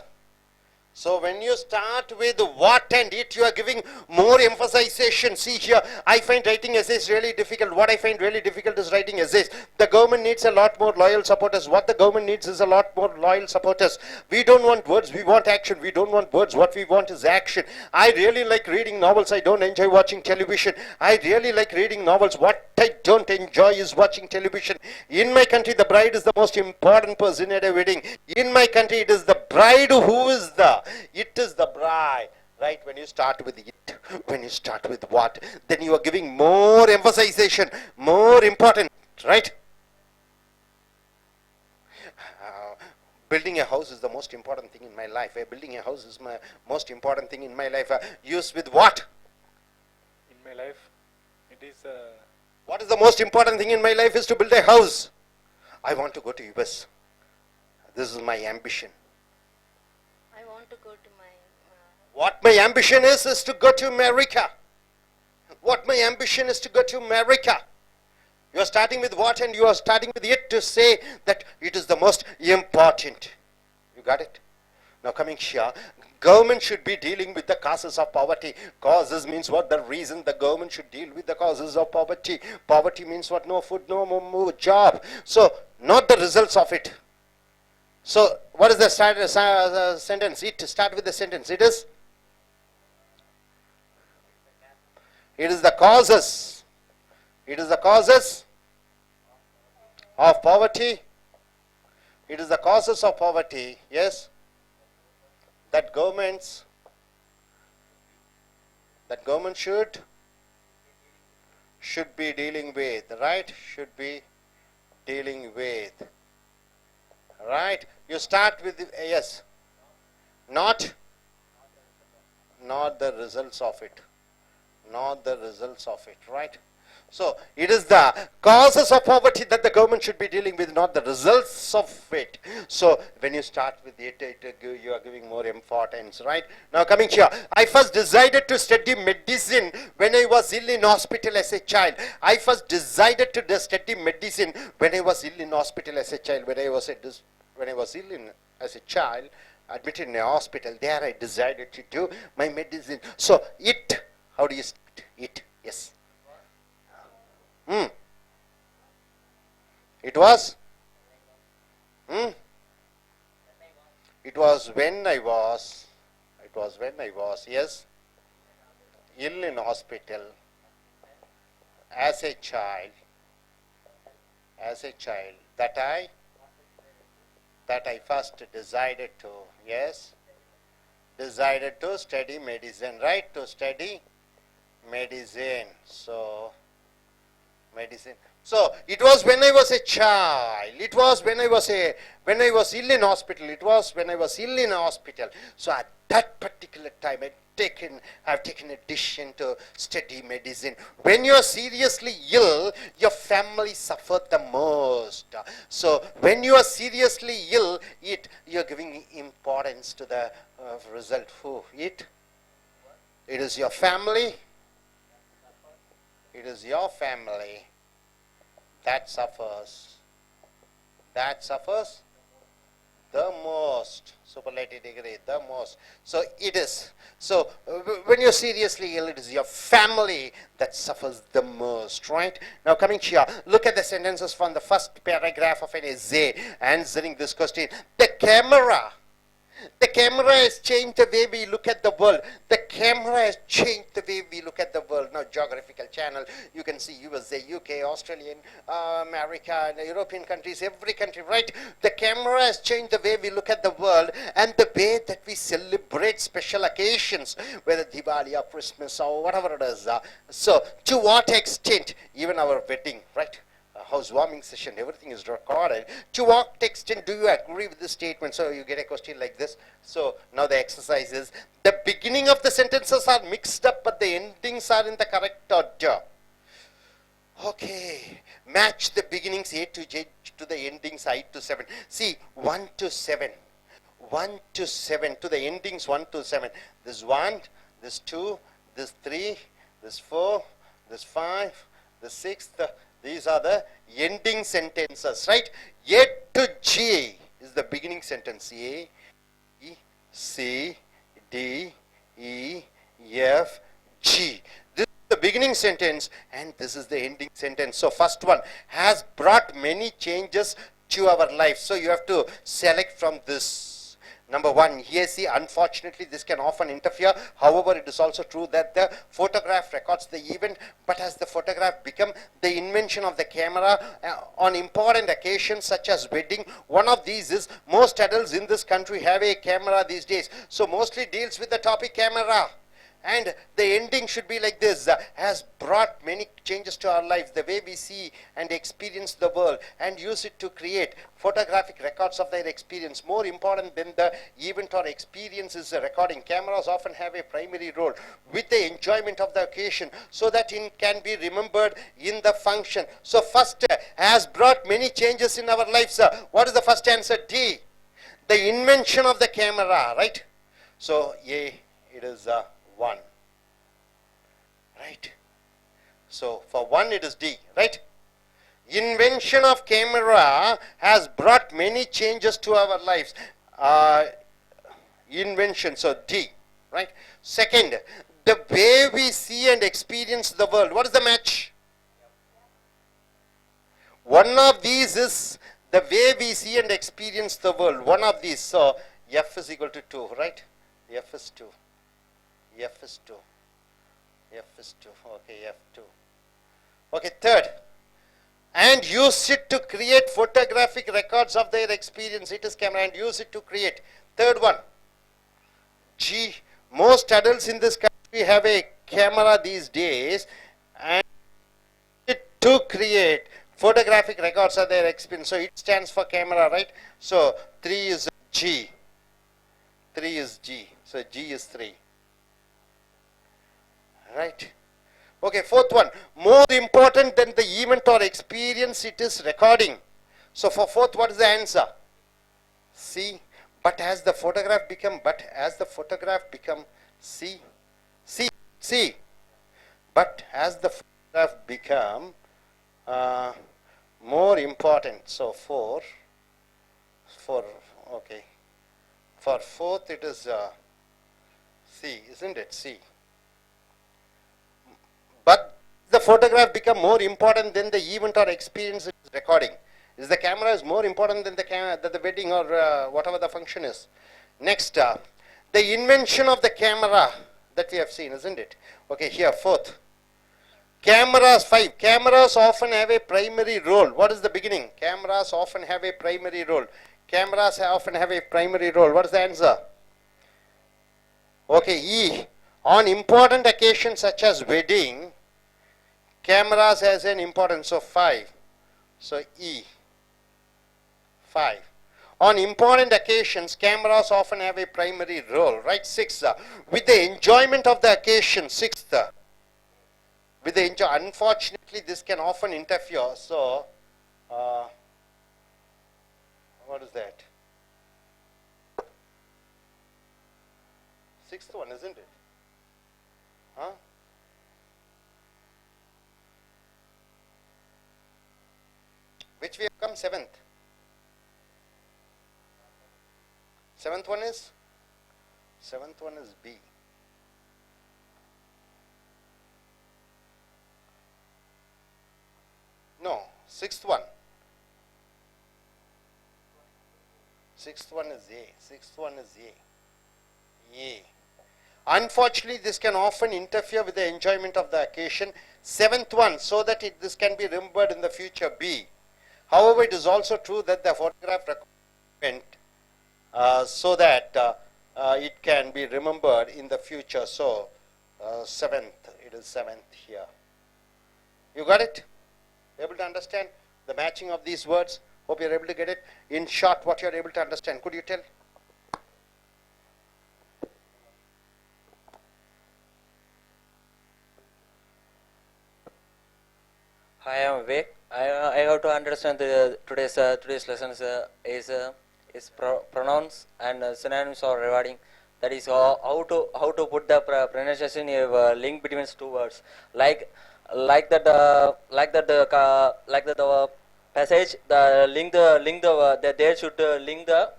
So when you start with what and it, you are giving more emphasization. See here, I find writing essays really difficult. What I find really difficult is writing essays. The government needs a lot more loyal supporters. What the government needs is a lot more loyal supporters. We don't want words, we want action. We don't want words, what we want is action. I really like reading novels. I don't enjoy watching television. I really like reading novels. What I don't enjoy is watching television. In my country, the bride is the most important person at a wedding. In my country, it is the bride who is it is the bride, right? When you start with it, when you start with what, then you are giving more emphasization, more important, right? Building a house is the most important thing in my life. Building a house is my most important thing in my life. Used with what? In my life, it is. What is the most important thing in my life is to build a house. I want to go to US. This is my ambition. I want to go to my. What my ambition is to go to America. What my ambition is to go to America. You are starting with what and you are starting with it to say that it is the most important. You got it? Now coming here, government should be dealing with the causes of poverty. Causes means what? The reason the government should deal with the causes of poverty. Poverty means what? No food, no more job. So not the results of it. So what is the sentence? It start with the sentence. It is the causes. It is the causes of poverty. It is the causes of poverty. Yes. That government should be dealing with, right? Should be dealing with, right? You start with yes, not the results of it, not the results of it, right? So it is the causes of poverty that the government should be dealing with, not the results of it. So when you start with it, you are giving more importance, right? Now coming here, I first decided to study medicine when I was ill in hospital as a child. I first decided to study medicine when I was ill in hospital as a child. When I was ill as a child, admitted in a hospital, there I decided to do my medicine. So it, how do you start? It, yes. It was when I was yes, ill in hospital as a child that I first decided to study medicine, right? To study medicine. So medicine. So it was when I was a child. It was when I was ill in hospital. It was when I was ill in hospital. So at that particular time, I've taken a decision to study medicine. When you are seriously ill, your family suffered the most. So when you are seriously ill, you're giving importance to the result. Who? It is your family. It is your family that suffers the most. Superlative degree, the most. So it is. So when you're seriously ill, it is your family that suffers the most, right? Now coming here, look at the sentences from the first paragraph of an essay answering this question. The camera has changed the way we look at the world. The camera has changed the way we look at the world. Now, geographical channel, you can see USA, UK, Australian, America, and European countries, every country, right? The camera has changed the way we look at the world and the way that we celebrate special occasions, whether Diwali or Christmas or whatever it is. So, to what extent, even our wedding, right? Housewarming session, everything is recorded. To what extent do you agree with this statement? So you get a question like this. So now the exercise is, the beginning of the sentences are mixed up, but the endings are in the correct order. Okay, match the beginnings A to J to the endings I to 7. See, 1 to 7. 1 to 7 to the endings 1 to 7. This 1, this 2, this 3, this 4, this 5, this 6, these are the ending sentences, right? A to G is the beginning sentence. A, B, C, D, E, F, G. This is the beginning sentence and this is the ending sentence. So first one has brought many changes to our life. So you have to select from this. Number 1, here see, unfortunately this can often interfere. However, it is also true that the photograph records the event, but has the photograph become the invention of the camera on important occasions such as wedding? One of these is, most adults in this country have a camera these days. So mostly deals with the topic camera. And the ending should be like this, has brought many changes to our lives, the way we see and experience the world, and use it to create photographic records of their experience. More important than the event or experience is the recording. Cameras often have a primary role with the enjoyment of the occasion, so that it can be remembered in the function. So first, has brought many changes in our lives. What is the first answer? D. The invention of the camera, right? So A, it is 1, right? So for 1 it is D, right? Invention of camera has brought many changes to our lives. Invention, so D, right? Second, the way we see and experience the world. What is the match? One of these is the way we see and experience the world. One of these, so F is equal to 2, right? F is 2. F is 2. F is 2. Okay, F2. Okay, third. And use it to create photographic records of their experience. It is camera and use it to create. Third one. G. Most adults in this country have a camera these days and it to create photographic records of their experience. So it stands for camera, right? So 3 is G. 3 is G. So G is 3. Right? Okay, fourth one. More important than the event or experience, it is recording. So for fourth, what is the answer? C. But has the photograph become, C. But has the photograph become more important? So okay. For fourth, it is C, isn't it? C. But the photograph become more important than the event or experience it is recording. Is the camera is more important than the wedding or whatever the function is? Next, the invention of the camera that we have seen, isn't it? Okay, here, fourth. Cameras, 5. Cameras often have a primary role. What is the beginning? Cameras often have a primary role. Cameras often have a primary role. What is the answer? Okay, E. On important occasions such as wedding, cameras has an importance of 5. So E. 5. On important occasions, cameras often have a primary role, right? 6. With the enjoyment of the occasion, 6th. With the unfortunately, this can often interfere. So, what is that? 6th one, isn't it? Huh? Which we have come 7th. 7th one is? 7th one is B. No, 6th one. 6th one is A. 6th one is A. A. Unfortunately, this can often interfere with the enjoyment of the occasion. 7th one, so that this can be remembered in the future, B. However, it is also true that the photograph requirement so that it can be remembered in the future. So, 7th, it is 7th here. You got it? Able to understand the matching of these words? Hope you are able to get it. In short, what you are able to understand, could you tell? I am Vivek. I have to understand today's lesson is pronouns and synonyms or rewarding. That is how to put the pronunciation link between two words. Like that passage they should link the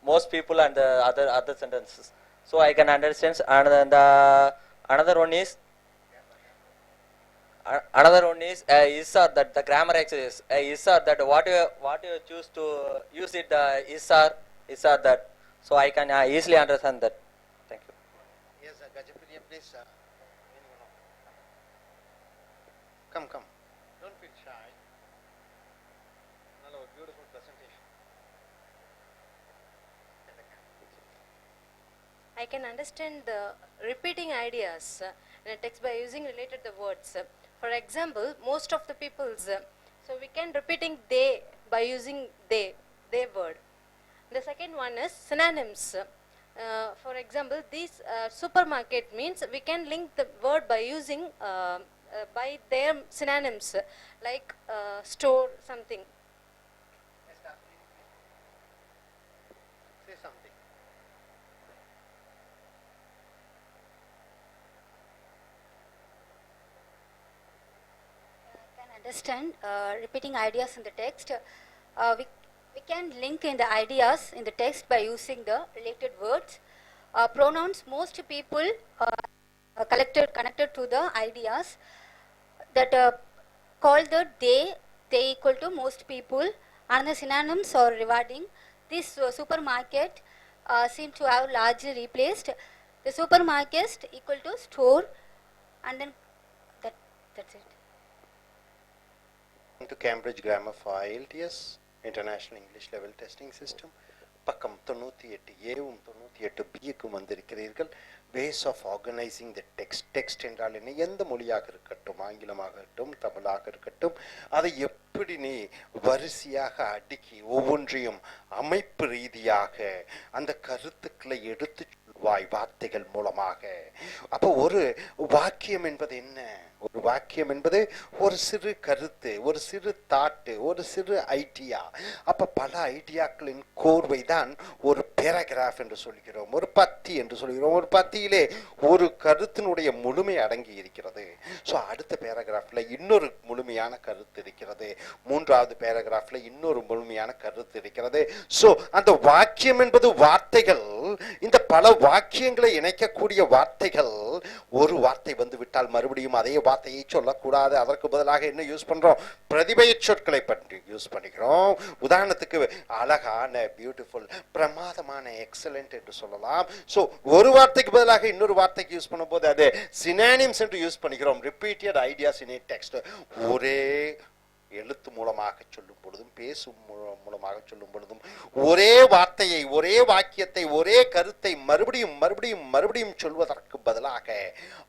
most people and the other sentences. So I can understand. And then another one is or that the grammar exercise is or that what you choose to use it is or that, so I can easily understand that. Thank you. Yes, Gajapriya, please. Come. Don't feel shy. Hello, beautiful presentation. I can understand the repeating ideas in a text by using related the words. For example, most of the people's, so we can repeating they by using they word. The second one is synonyms. For example, this supermarket means we can link the word by using by their synonyms like store something. Say something. Understand repeating ideas in the text. We can link in the ideas in the text by using the related words. Pronouns, most people connected to the ideas that call the they equal to most people, and the synonyms or rewarding. This supermarket seem to have largely replaced the supermarket equal to store, and then that's it. To Cambridge Grammar for I.E.L.T.S, International English Level Testing System. பக்கம் 98A-வும் 98B-க்கும் வந்திருக்கிறீர்கள். Ways of organizing the text. Text என்றால் என்ன? எந்த மொழியாக இருக்கட்டும், ஆங்கிலமாகட்டும், தமிழாக இருக்கட்டும், அதை எப்படி நீ வரிசையாக அடுக்கி ஒவ்வொன்றையும் அமைப்பு ரீதியாக அந்த கருத்துக்களை எடுத்து சொல்வாய் வார்த்தைகள் மூலமாக. அப்போ ஒரு வாக்கியம் என்பது என்ன? ஒரு வாக்கியம் என்பது ஒரு சிறு கருத்து, ஒரு சிறு தாட்டு, ஒரு சிறு ஐடியா. அப்ப பல ஐடியாக்களின் கோர்வை தான் ஒரு பேராகிராஃப் என்று சொல்கிறோம், ஒரு பத்தி என்று சொல்கிறோம். ஒரு பத்தியிலே ஒரு கருத்தினுடைய முழுமை அடங்கி இருக்கிறது. ஸோ அடுத்த பேராகிராஃப்ல இன்னொரு முழுமையான கருத்து இருக்கிறது, மூன்றாவது பேராகிராஃப்ல இன்னொரு முழுமையான கருத்து இருக்கிறது. ஸோ அந்த வாக்கியம் என்பது வார்த்தைகள், இந்த பல வாக்கியங்களை இணைக்கக்கூடிய வார்த்தைகள். ஒரு வார்த்தை வந்து விட்டால் மறுபடியும் அதே வார்த்தையை சொல்லக்கூடாது. அதற்கு பதிலாக என்ன யூஸ் பண்றோம்? பிரதிபய சொற்களை பற்றி யூஸ் பண்ணிக்கிறோம். உதாரணத்துக்கு அழகான, பியூட்டிஃபுல், பிரமாதமான, எக்ஸலென்ட் என்று சொல்லலாம். ஸோ ஒரு வார்த்தைக்கு பதிலாக இன்னொரு வார்த்தைக்கு யூஸ் பண்ணும்போது அது சினானிம்ஸ் என்று யூஸ் பண்ணிக்கிறோம். ரிப்பீட்டட் ஐடியாஸ் இன் ஏ டெக்ஸ்ட். ஒரே எழுத்து மூலமாக சொல்லும் பொழுதும், பேசும் மூலமாக சொல்லும் பொழுதும், ஒரே வார்த்தையை, ஒரே வாக்கியத்தை, ஒரே கருத்தை மறுபடியும் மறுபடியும் மறுபடியும் சொல்வதற்கு பதிலாக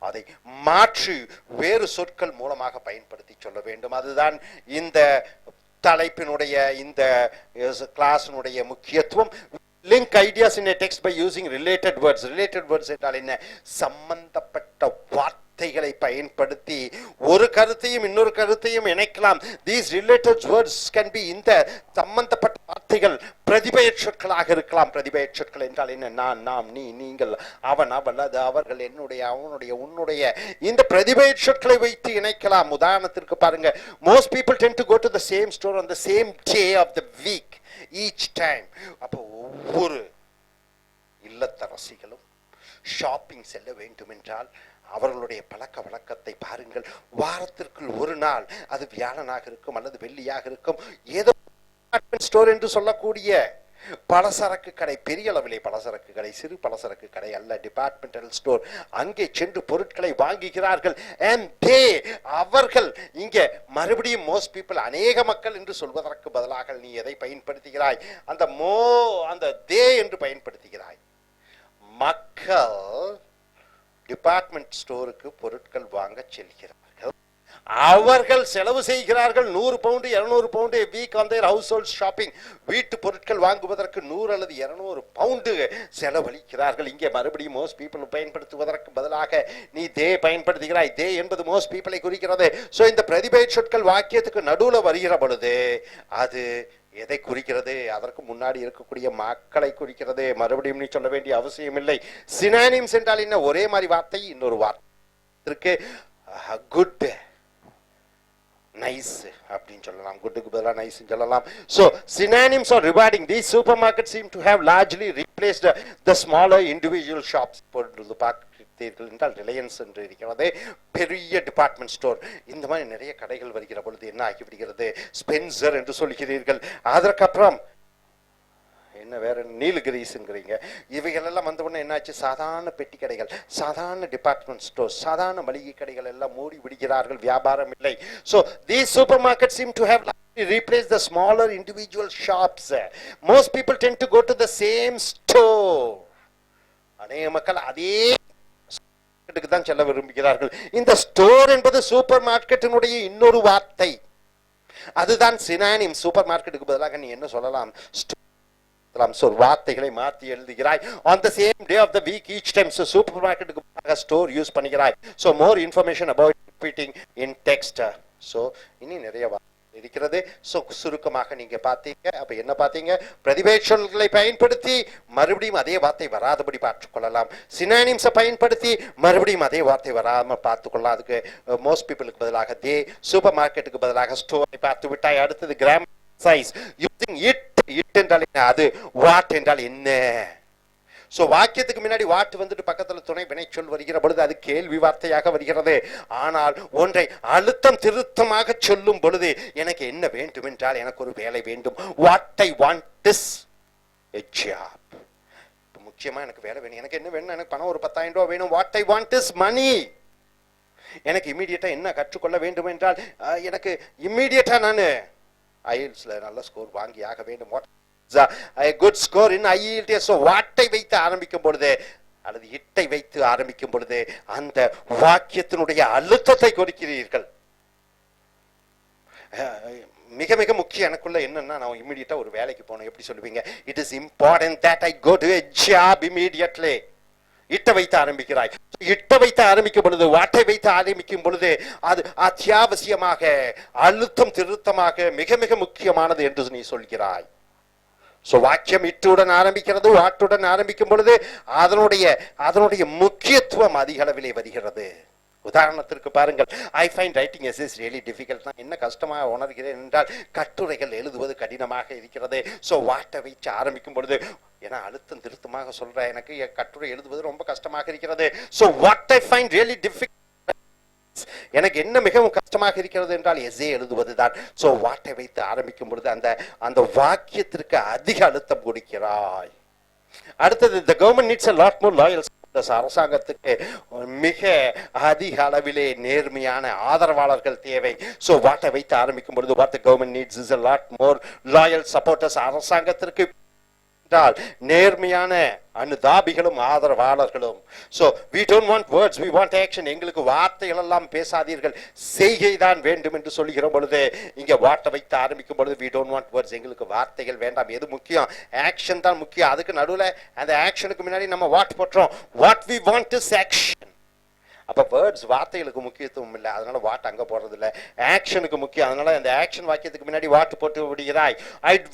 அதை மாற்றி வேறு சொற்கள் மூலமாக பயன்படுத்தி சொல்ல வேண்டும். அதுதான் இந்த தலைப்பினுடைய இந்த கிளாஸினுடைய முக்கியத்துவம். Link ideas in a text by using related words. related words என்றால் என்ன? சம்பந்தப்பட்ட வார்த்தைகளை பயன்படுத்தி ஒரு கருத்தையும் இன்னொரு கருத்தையும் இணைக்கலாம். these related words can be இந்த சம்பந்தப்பட்ட வார்த்தைகள் பிரதிபெயர் சொற்களாக இருக்கலாம். பிரதிபெயர் சொற்கள் என்றால் என்ன? நான், நாம், நீ, நீங்கள், அவன், அவள், அது, அவர்கள், என்னுடைய, அவனுடைய, உன்னுடைய, இந்த பிரதிபெயர் சொற்களை வைத்து இணைக்கலாம். உதாரணத்திற்கு பாருங்க, most people tend to go to the same store on the same day of the week each time. அப்போ ஒவ்வொரு இல்லத்தரசிகளும் ஷாப்பிங் செல்ல வேண்டும் என்றால் அவர்களுடைய பழக்க வழக்கத்தை பாருங்கள். வாரத்திற்குள் ஒரு நாள், அது வியாழனாக இருக்கும் அல்லது வெள்ளியாக இருக்கும், ஏதோ ஸ்டோர் என்று சொல்லக்கூடிய பலசரக்கு கடை, பெரிய அளவிலே பலசரக்கு கடை, சிறு பலசரக்கு கடை அல்ல, டிபார்ட்மெண்டல் ஸ்டோர், அங்கே சென்று பொருட்களை வாங்குகிறார்கள். அவர்கள் இங்கே மறுபடியும் மோஸ்ட் பீப்புள், அநேக மக்கள் என்று சொல்வதற்கு பதிலாக நீ எதை பயன்படுத்துகிறாய்? அந்த தே என்று பயன்படுத்துகிறாய். மக்கள் டிபார்ட்மெண்ட் ஸ்டோருக்கு பொருட்கள் வாங்க செல்கிறார்கள். அவர்கள் செலவு செய்கிறார்கள் 100 pound 200 pound week on their household shopping. வீட்டு பொருட்கள் வாங்குவதற்கு 100 அல்லது 200 பவுண்டு செலவழிக்கிறார்கள். இங்கே மறுபடியும் மோஸ்ட் பீப்புள் பயன்படுத்துவதற்கு பதிலாக நீ தே பயன்படுத்துகிறாய். தே என்பது மோஸ்ட் பீப்புளை குறிக்கிறது. ஸோ இந்த பிரதிபெயர் சொற்கள் வாக்கியத்துக்கு நடுவில் வருகிற பொழுது அது எதை குறிக்கிறது? அதற்கு முன்னாடி இருக்கக்கூடிய மக்களை குறிக்கிறது. மறுபடியும் நீ சொல்ல வேண்டிய அவசியம் இல்லை. சினானிம்ஸ் என்றால் என்ன? ஒரே மாதிரி வார்த்தை இன்னொரு வார்த்தை. குட், நைஸ் அப்படின்னு சொல்லலாம். குட்டுக்கு பதிலாக நைஸ் சொல்லலாம். So synonyms are rewarding. These supermarkets seem to have largely replaced the smaller individual shops. பொருள் பார்த்தீர்கள் என்றால் ரிலையன்ஸ் என்று இருக்கிறது, பெரிய டிபார்ட்மெண்ட் ஸ்டோர். இந்த மாதிரி நிறைய கடைகள் வருகிற பொழுது என்ன ஆகிவிடுகிறது? ஸ்பென்சர் என்று சொல்கிறீர்கள். அதற்கப்புறம் என்ன வேற நீலகிரிஸ்ங்கிறீங்க. இவைகள் எல்லாம் வந்த உடனே என்னாச்சு? சாதாரண பெட்டி கடைகள், சாதாரண டிபார்ட்மெண்ட் ஸ்டோர், சாதாரண மளிகை கடைகள் எல்லாம் மூடி விடுகிறார்கள். வியாபாரம் இல்லை. So these supermarkets seem to have replaced the smaller individual shops. Most people tend to go to the same store. அநேக மக்கள் அதே தான் செல்ல விரும்புகிறார்கள். இந்த ஸ்டோர் என்பது சூப்பர் மார்க்கெட்டினுடைய இன்னொரு வார்த்தை. அதுதான் சினானிம். சூப்பர் மார்க்கெட்டுக்கு பதிலாக நீ என்ன சொல்லலாம்? வார்த்தைகளை மாற்றி எழுதுகிறாய். on the same day of the week each time. so super மார்க்கெட்டுக்கு பதிலாக ஸ்டோர் யூஸ் பண்ணுகிறாய். so more information about repeating in text. so இனி நிறைய இருக்கிறது. ஸோ சுருக்கமாக நீங்க பார்த்தீங்க. அப்ப என்ன பார்த்தீங்க? பிரதிபெயர் சொற்களை பயன்படுத்தி மறுபடியும் அதே வார்த்தை வராதபடி பார்த்துக்கொள்ளலாம். சினானிம்ஸை பயன்படுத்தி மறுபடியும் அதே வார்த்தை வராமல் பார்த்துக்கொள்ளலாம். அதுக்கு மோஸ்ட் பீப்புளுக்கு பதிலாக தே, சூப்பர் மார்க்கெட்டுக்கு பதிலாக ஸ்டோரை பார்த்து விட்டாய். அடுத்தது grammar size. Using it. It என்றால் என்ன? அது. வாட் என்றால் என்ன? சோ வாக்கியத்துக்கு முன்னாடி வாட் வந்துட்டு பக்கத்துல துணை வினைச்சொல் வருகிற பொழுது அது கேள்வி வார்த்தையாக வருகிறது. ஆனால் ஒன்றை அழுத்தம் திருத்தமாக சொல்லும் பொழுது எனக்கு என்ன வேண்டும் என்றால் எனக்கு ஒரு வேலை வேண்டும். What I want is a job. முக்கியமா எனக்கு வேலை வேணும். எனக்கு என்ன வேணும்? எனக்கு பணம் ஒரு 10,000 ரூபாய் வேணும். வாட் ஐ வாண்ட் இஸ் மணி. எனக்கு இம்மீடியட்டா என்ன கற்றுக்கொள்ள வேண்டும் என்றால் எனக்கு இம்மீடியட்டா நான் IELTSல நல்ல ஸ்கோர் வாங்கி ஆக வேண்டும். a good score in I.E.L.T.S. so வாட்டை வைத்து ஆரம்பிக்கும் பொழுது அல்லது இட்டை வைத்து ஆரம்பிக்கும் பொழுது அந்த வாக்கியத்தினுடைய அழுத்தத்தை கொடுக்கிறீர்கள். மிக மிக முக்கியம் எனக்குள்ள என்னன்னா, நான் இமிடியேட்டா ஒரு வேலைக்கு போனேன். எப்படி சொல்லுவீங்க? It is important that I go to a job immediately. இட்ட வைத்து ஆரம்பிக்கிறாய். இட்ட வைத்து ஆரம்பிக்கும் பொழுது, வாட்டை வைத்து ஆரம்பிக்கும் பொழுது அது அத்தியாவசியமாக அழுத்தம் திருத்தமாக மிக மிக முக்கியமானது என்று நீ சொல்கிறாய். சோ வாக்கியம் இட்டுடன் ஆரம்பிக்கிறது, வாட்டுடன் ஆரம்பிக்கும் பொழுது அதனுடைய முக்கியத்துவம் அதிக அளவிலே வருகிறது. உதாரணத்திற்கு பாருங்கள், I find writing essays really difficult. நான் என்ன கஷ்டமாக உணர்கிறேன் என்றால் கட்டுரைகள் எழுதுவது கடினமாக இருக்கிறது. ஸோ வாட்டை வச்சு ஆரம்பிக்கும் பொழுது, ஏன்னா அழுத்தம் திருத்தமாக சொல்றேன், எனக்கு கட்டுரை எழுதுவது ரொம்ப கஷ்டமாக இருக்கிறது. So what I find really difficult, எனக்கு என்ன மிகவும் கஷ்டமாக இருக்கிறது என்றால் எஸ்ஸே எழுதுவதுதான். ஸோ வாட்டை வைத்து ஆரம்பிக்கும் பொழுது அந்த வாக்கியத்திற்கு அதிக அழுத்தம் கொடுக்கிறாய். அடுத்தது, the government needs a lot more loyal. அரசாங்கத்துக்கு மிக அதிக அளவிலே நேர்மையான ஆதரவாளர்கள் தேவை. சோ வாட்டை வைத்து ஆரம்பிக்கும் பொழுது, what the government needs is a lot more loyal supporters. அரசாங்கத்திற்கு என்றால் நேர்மையான அனுதாபிகளும் ஆதரவாளர்களும். So we don't want words, we want action. எங்களுக்கு வார்த்தைகள் எல்லாம் பேசாதீர்கள், செய்கை தான் வேண்டும் என்று சொல்லுகிற பொழுது இங்க வாட்டை வைத்து ஆரம்பிக்கும் பொழுது we don't want words, எங்களுக்கு வார்த்தைகள் வேண்டாம். எது முக்கியம்? ஆக்ஷன் தான் முக்கியம். அதுக்கு நடுவில் அந்த ஆக்ஷனுக்கு முன்னாடி நம்ம வாட் போட்டுறோம். What we want is action. அப்ப வேர்ட்ஸ் வார்த்தைகளுக்கு முக்கியத்துவம் இல்லை, அதனால வாட் அங்க போடுறது இல்லை. ஆக்ஷனுக்கு முக்கியம், அதனால அந்த ஆக்ஷன் வாக்கியத்துக்கு முன்னாடி வாட் போட்டு விடுகிறாய்.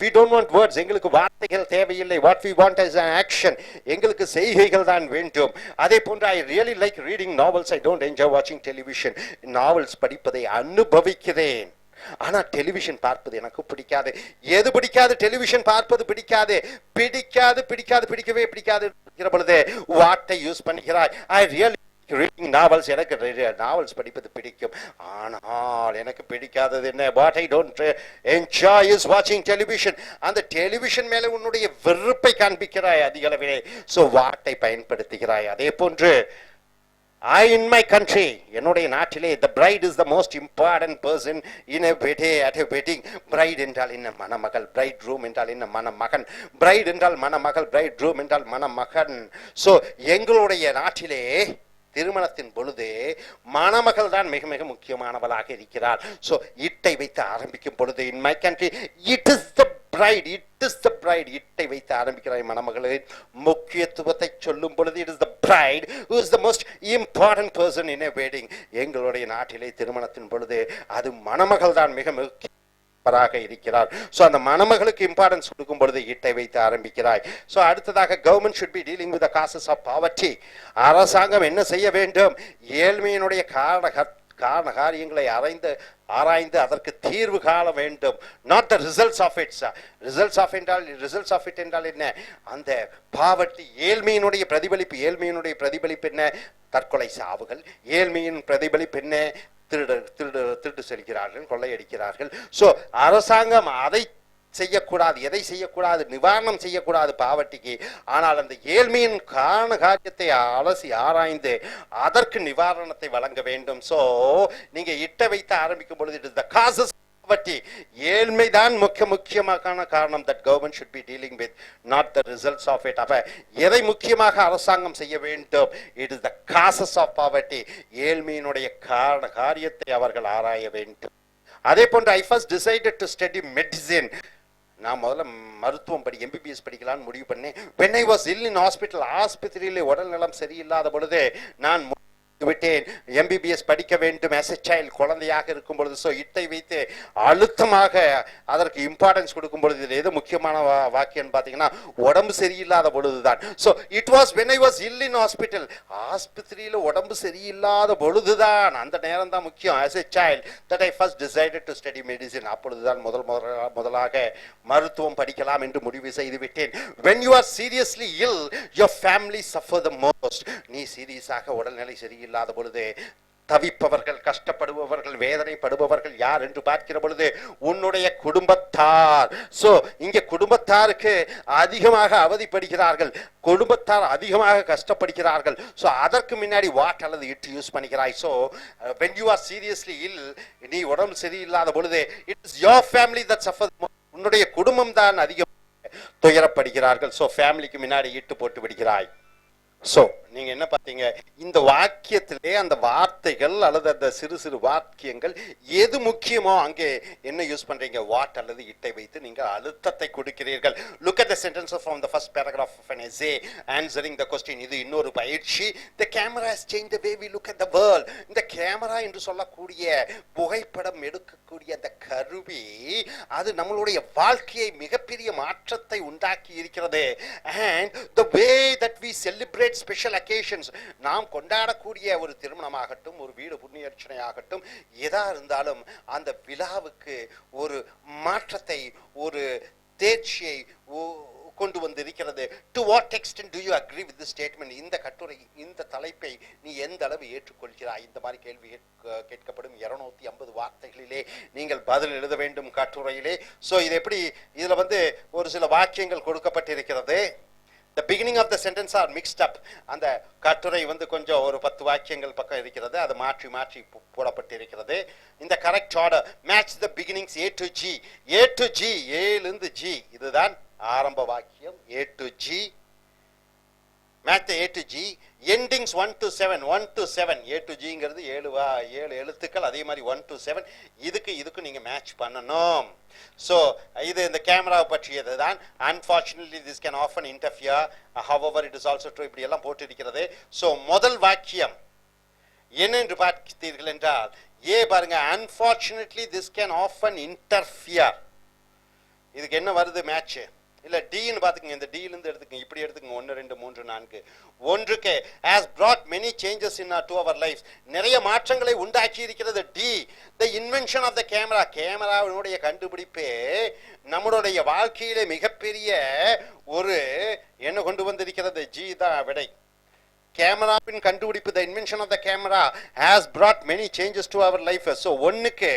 we don't want words, எங்களுக்கு வார்த்தைகள் தேவையில்லை. what we want is an action, எங்களுக்கு செய்கைகள் தான் வேண்டும். அதே போன்று I really like reading novels, I don't enjoy watching television. Novels படிப்பதை அனுபவிக்கிறேன், ஆனா டெலிவிஷன் பார்ப்பது எனக்கு பிடிக்காது. எது பிடிக்காது? டெலிவிஷன் பார்ப்பது பிடிக்காது. பிடிக்கவே பிடிக்காது பொழுது வாட்டை யூஸ் பண்ணுகிறாய். I really reading novels, எனக்கு நாவல்ஸ் படிப்பது பிடிக்கும், ஆனால் எனக்கு பிடிக்காதது என்ன? what I don't enjoy is watching television. அந்த டெலிவிஷன் மேல உன்னுடைய வெறுப்பை காண்பிக்கிறாய் அதிக அளவிலே. so வாட்டை பயன்படுத்துகிறாய். அதே போன்று I in my country, என்னுடைய நாட்டிலே the bride is the most important person in a wedding, at a wedding. bride என்றால் என்ன? மணமகள். bridegroom என்றால் என்ன? மணமகன். bride என்றால் மணமகள், bridegroom என்றால் மணமகன். so எங்களுடைய நாட்டிலே திருமணத்தின் பொழுது மணமகள் தான் மிக மிக முக்கியமானவளாக இருக்கிறார். so இட்டை வைத்து ஆரம்பிக்கும் பொழுது in my country it is the bride, it is the bride. இட்டை வைத்து ஆரம்பிக்கிறாய். மணமகளின் முக்கியத்துவத்தை சொல்லும் பொழுது it is the bride who is the most important person in a wedding. எங்களுடைய நாட்டிலே திருமணத்தின் பொழுது அது மணமகள் தான் மிக முக்கிய இருக்கிறார். சோ அந்த மணமகளுக்கு இம்பார்ட்டன்ஸ் கொடுக்கும் பொழுது இட்டை வைத்து ஆரம்பிக்கிறாய். சோ அடுத்ததாக government should be dealing with the causes of poverty. அரசாங்கம் என்ன செய்ய வேண்டும்? ஏழ்மையினுடைய காரண காரியங்களை ஆராய்ந்து அதற்கு தீர்வு காண வேண்டும். not the results of it. results of it என்றால் என்ன? அந்த பாவர்ட்டி, ஏழ்மையினுடைய பிரதிபலிப்பு என்ன? தற்கொலை சாவுகள். ஏழ்மையின் பிரதிபலிப்பு என்ன? திருடு செல்கிறார்கள், கொள்ளையடிக்கிறார்கள். சோ அரசாங்கம் அதை செய்யக்கூடாது, எதை செய்யக்கூடாது? நிவாரணம் செய்யக்கூடாது பாவர்ட்டிக்கு. ஆனால் அந்த ஏழ்மையின் காரியத்தை அலசி ஆராய்ந்து அதற்கு நிவாரணத்தை வழங்க வேண்டும். சோ நீங்க இட்ட வைத்து ஆரம்பிக்கும் பொழுது it is the causes of poverty, ஏழ்மைதான் முக்கியமான காரணம் that government should be dealing with, not the results of it. அப்ப எதை முக்கியமாக அரசாங்கம் செய்ய வேண்டும்? it is the causes of poverty, ஏழ்மையினுடைய காரியத்தை அவர்கள் ஆராய வேண்டும். அதே போன்று I first decided to study medicine. நான் முதல்ல மருத்துவம் MBBS படிக்கலாம்னு முடிவு பண்ணேன். when I was ill in hospital, ஆஸ்பத்திரியிலே உடல் நலம் சரியில்லாத பொழுது நான் விட்டேன். MBBS படிக்க வேண்டும் as a child, குழந்தையாக இருக்கும் பொழுது. சோ இட்டை வைத்து அழுத்தமாக அதற்கு இம்பார்ட்டன்ஸ் கொடுக்கும் பொழுது இது எது முக்கியமான வாக்கியம் பாத்தீங்கன்னா உடம்பு சரியில்லாத பொழுதுதான். So it was when I was ill in hospital, ஆஸ்பத்திரியில உடம்பு சரியில்லாத பொழுதுதான், அந்த நேரம் தான் முக்கியம். as a child that I first decided to study medicine. அப்பொழுதுதான் முதலாக மருத்துவம் படிக்கலாம் என்று முடிவு செய்து விட்டேன். when you are seriously ill, your family suffer the most. நீ சீரியஸாக உடல்நிலை சரியில்லாத பொழுது தவிப்பவர்கள், கஷ்டப்படுபவர்கள், வேதனைப்படுபவர்கள் யார் என்று பார்க்கிற பொழுது உன்னுடைய குடும்பத்தார். சோ இங்க குடும்பத்தாருக்கு அதிகமாக அவதிப்படுகிறார்கள், குடும்பத்தார் அதிகமாக கஷ்டப்படுகிறார்கள். சோ அதற்கு முன்னாடி வாட் அல்லது இட் யூஸ் பண்ணிக்கிறாய். So when you are seriously ill, நீ உடம்பு சரியில்லாத பொழுது it is your family that suffers, உன்னுடைய குடும்பம் தான் அதிகம் துயரப்படுகிறார்கள். சோ ஃபேமிலிக்கு முன்னாடி இட்டு போட்டு விடுகிறாய். சோ நீங்க என்ன பார்த்தீங்க? இந்த வாக்கியத்திலே அந்த வார்த்தைகள் அல்லது அந்த சிறு சிறு வாக்கியங்கள் எது முக்கியமோ அங்கே என்ன யூஸ் பண்றீங்க? வாட் அல்லது இட்டை வைத்து நீங்கள் அழுத்தத்தை கொடுக்கிறீர்கள். look at the sentence from the first paragraph of an essay answering the question. இது இன்னொரு பயிற்சி. the camera has changed the way we look at the world. இந்த கேமரா என்று சொல்லக்கூடிய புகைப்படம் எடுக்கக்கூடிய அந்த கருவி அது நம்மளுடைய வாழ்க்கையை மிகப்பெரிய மாற்றத்தை உண்டாக்கி இருக்கிறது. and the way that we celebrate special occasions, நாம் கொண்டாடக்கூடிய ஒரு திருமணமாகட்டும், ஒரு வீடு புண்ணியர்ச்சனையாகட்டும், எதா இருந்தாலும் அந்த விழாவுக்கு ஒரு மாற்றத்தை, ஒரு தேர்ச்சியை கொண்டு வந்திருக்கிறது. to what extent do you agree with this statement? இந்த கட்டுரை, இந்த தலைப்பை நீ எந்த அளவு ஏற்றுக்கொள்கிறாய்? இந்த மாதிரி கேள்வி கேட்கப்படும். 250 வார்த்தைகளிலே நீங்கள் பதில் எழுத வேண்டும் கட்டுரையிலே. சோ இது எப்படி? இதுல ஒரு சில வாக்கியங்கள் கொடுக்கப்பட்டிருக்கிறது. The beginning of the sentence are mixed up. அந்த கட்டுரை கொஞ்சம் ஒரு 10 வாக்கியங்கள் பக்கம் இருக்கிறது, அது மாற்றி மாற்றி போடப்பட்டிருக்கிறது. இந்த correct order match the beginnings A to G. A to G, A லிருந்து G, இதுதான் ஆரம்ப வாக்கியம் A to G, math A to G, endings 1 to 7, 1 to 7, A to Gங்கிறது 7 எழுத்துக்கள், அதே மாதிரி 1 to 7, இதுக்கு நீங்க மேட்ச் பண்ணணும். ஸோ இது இந்த கேமராவை பற்றியது தான். Unfortunately this can often interfere, however it is also true, இப்படி எல்லாம் போட்டு இருக்கிறது. ஸோ முதல் வாக்கியம் என்னென்று பார்த்தீர்கள் என்றால் ஏ பாருங்க, unfortunately this can often interfere. இதுக்கு என்ன வருது மேட்ச்? இல்ல டின்னு பாத்துக்கங்க, இந்த டில இருந்து எடுத்துக்கங்க, இப்படி எடுத்துக்கங்க, 1 2 3 4. ஒன்றுக்கு has brought many changes in to our lives, நிறைய மாற்றங்களை உண்டாக்கி இருக்கிறது. The, the invention of the camera, கேமராவினுடைய கண்டுபிடிப்பே நம்மளுடைய வாழ்க்கையிலே மிகப்பெரிய ஒரு என்ன கொண்டு வந்திருக்கிறது. ஜி தான் விடை. கேமராவின் கண்டுபிடிப்பு, the invention of the camera has brought many changes to our life. so ஒன்னுக்கு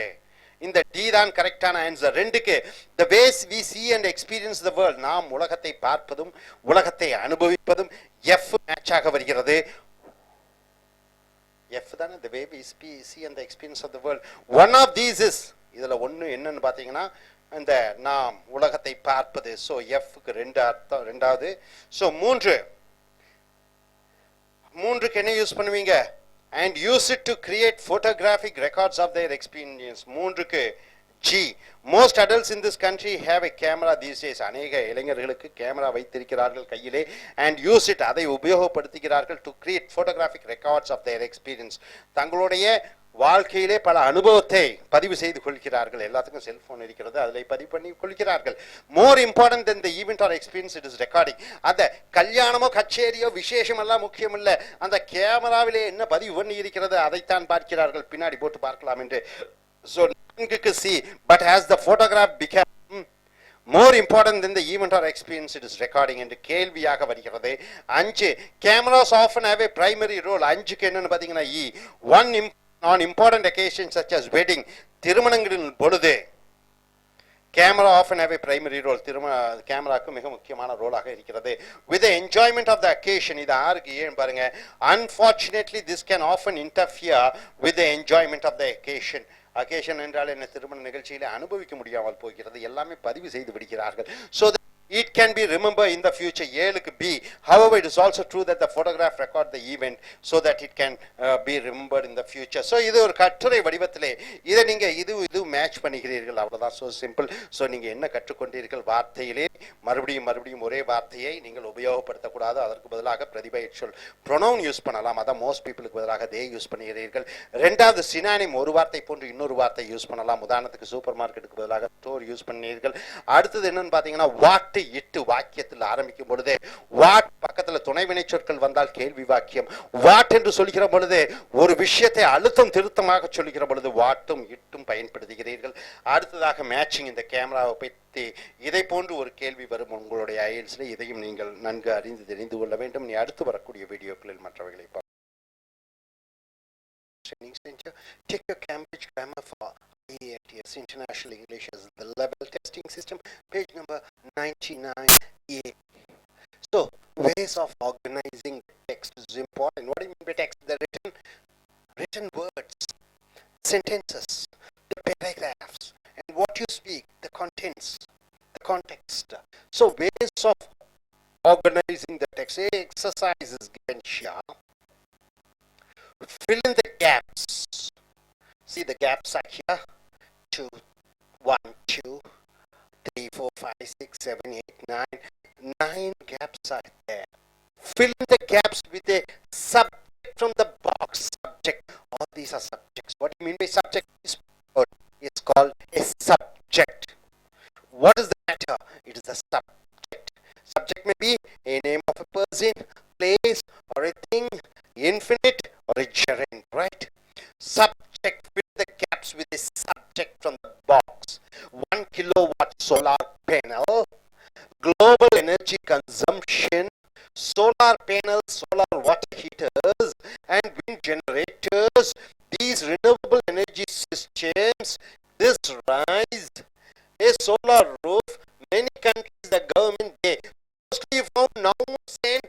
இந்த டி தான் கரெக்டான ஆன்சர். ரெண்டுக்கு the ways we see and experience the world, நாம் உலகத்தை பார்ப்பதும் உலகத்தை அனுபவிப்பதும் எஃப் மேட்சாக வருகிறது. எஃப் தானே the way we see and the experience of the world. one of these is, இதுல ஒன்னு என்னன்னு பாத்தீங்கன்னா இந்த நாம் உலகத்தை பார்ப்பது. ஸோ எஃப்க்கு ரெண்டு அர்த்தம், ரெண்டாவது. ஸோ மூன்றுக்கு என்ன யூஸ் பண்ணுவீங்க? and use it to create photographic records of their experience. மூன்றுக்கு G, most adults in this country have a camera these days. அநேக இளைஞர்களுக்கு கேமரா வைத்திருக்கிறார்கள் கையிலே, and use it, அதை உபயோகப்படுத்துகிறார்கள் to create photographic records of their experience. தங்களுடைய வாழ்க்கையிலே பல அனுபவத்தை பதிவு செய்து கொள்கிறார்கள். எல்லாத்துக்கும் செல்போன் இருக்கிறது, அதில் பதிவு பண்ணி கொள்கிறார்கள். More important than the event or experience it is recording. அந்த கல்யாணமோ கச்சேரியோ விசேஷம் எல்லாம் முக்கியம் இல்லை, அந்த கேமராவிலே என்ன பதிவு பண்ணி இருக்கிறது அதைத்தான் பார்க்கிறார்கள். பின்னாடி போட்டு பார்க்கலாம் என்று. So C, but has the photograph become more important than the event or experience it is recording என்று கேள்வியாக வருகிறது. 5, cameras often have a primary role. 5க்கு என்னன்னு பார்த்தீங்கன்னா இ, one on important occasions such as wedding, திருமணங்களின் பொழுது camera often have a primary role. கேமராக்கு மிக முக்கியமான ரோலாக இருக்கிறது. with the enjoyment of the occasion, இது ஆருக்கு ஏன் பாருங்க, unfortunately this can often interfere with the enjoyment of the occasion. occasion என்றால் என்ன? திருமண நிகழ்ச்சியிலே அனுபவிக்க முடியாமல் போகிறது, எல்லாமே பதிவு செய்து விடுகிறார்கள். so it can be remembered in the future. 7க்கு B, however it is also true that the photograph record the event so that it can be remembered in the future. so இது ஒரு கட்டுரை வடிவத்திலே இதை நீங்க இது மேட்ச் பண்ணிக்கிறீர்கள், அவ்வளவுதான். so simple. so நீங்க என்ன கற்றுக்கொண்டீர்கள்? வார்த்தையிலே மறுபடியும் ஒரே வார்த்தையை நீங்கள் உபயோகப்படுத்தக்கூடாது, அதற்கு பதிலாக பிரதிபெயர் சொல் pronoun யூஸ் பண்ணலாம். அதான் மோஸ்ட் பீப்புளுக்கு பதிலாக they யூஸ் பண்ணுகிறீர்கள். ரெண்டாவது சினானிம், ஒரு வார்த்தை போன்று இன்னொரு வார்த்தை யூஸ் பண்ணலாம். உதாரணத்துக்கு சூப்பர் மார்க்கெட்டுக்கு பதிலாக ஸ்டோர் யூஸ் பண்ணீர்கள். அடுத்தது என்னன்னு பாத்தீங்கன்னா வாட் இட்டு, வாக்கியத்தில் ஆரம்பிக்கும் பொழுது வாட் பக்கத்துல துணைவினை சொற்கள் வந்தால் கேள்வி வாக்கியம். வாட் என்று சொல்கிற பொழுது ஒரு விஷயத்தை அழுத்தம் திருத்தமாக சொல்கிற பொழுது வாட்டும் இட்டும் பயன்படுத்துகிறீர்கள். அடுத்ததாக மேட்சிங், இந்த கேமராவை பற்றி இதை போன்று ஒரு கேள்வி வரும் உங்களுடைய IELTSல, இதையும் நீங்கள் நன்கு அறிந்து தெரிந்து கொள்ள வேண்டும். நீ அடுத்து வரக்கூடிய வீடியோக்களில் மற்றவைகளை Check your Cambridge Grammar for I.E.L.T.S International English as the level testing system, page number 99A. So, ways of organizing text is important. What do you mean by text? The written words, sentences, the paragraphs, and what you speak, the contents, the context. So, ways of organizing the text. Exercises given here. Fill in the gaps. See, the gaps are here. 2, 1, 2, 3, 4, 5, 6, 7, 8, 9. 9 gaps are there. Fill in the gaps with a subject from the box. Subject. All these are subjects. What do you mean by subject? It's called a subject. What is the matter? It is a subject. Subject may be a name of a person, place, or a thing, infinite, or a gerund, right? Subject, fill the gaps with a subject from the box. 1 kilowatt solar panel, global energy consumption, solar panels, solar water heaters, and wind generators. These renewable energy systems, this rise, a solar roof, many countries, the government, they mostly found nouns and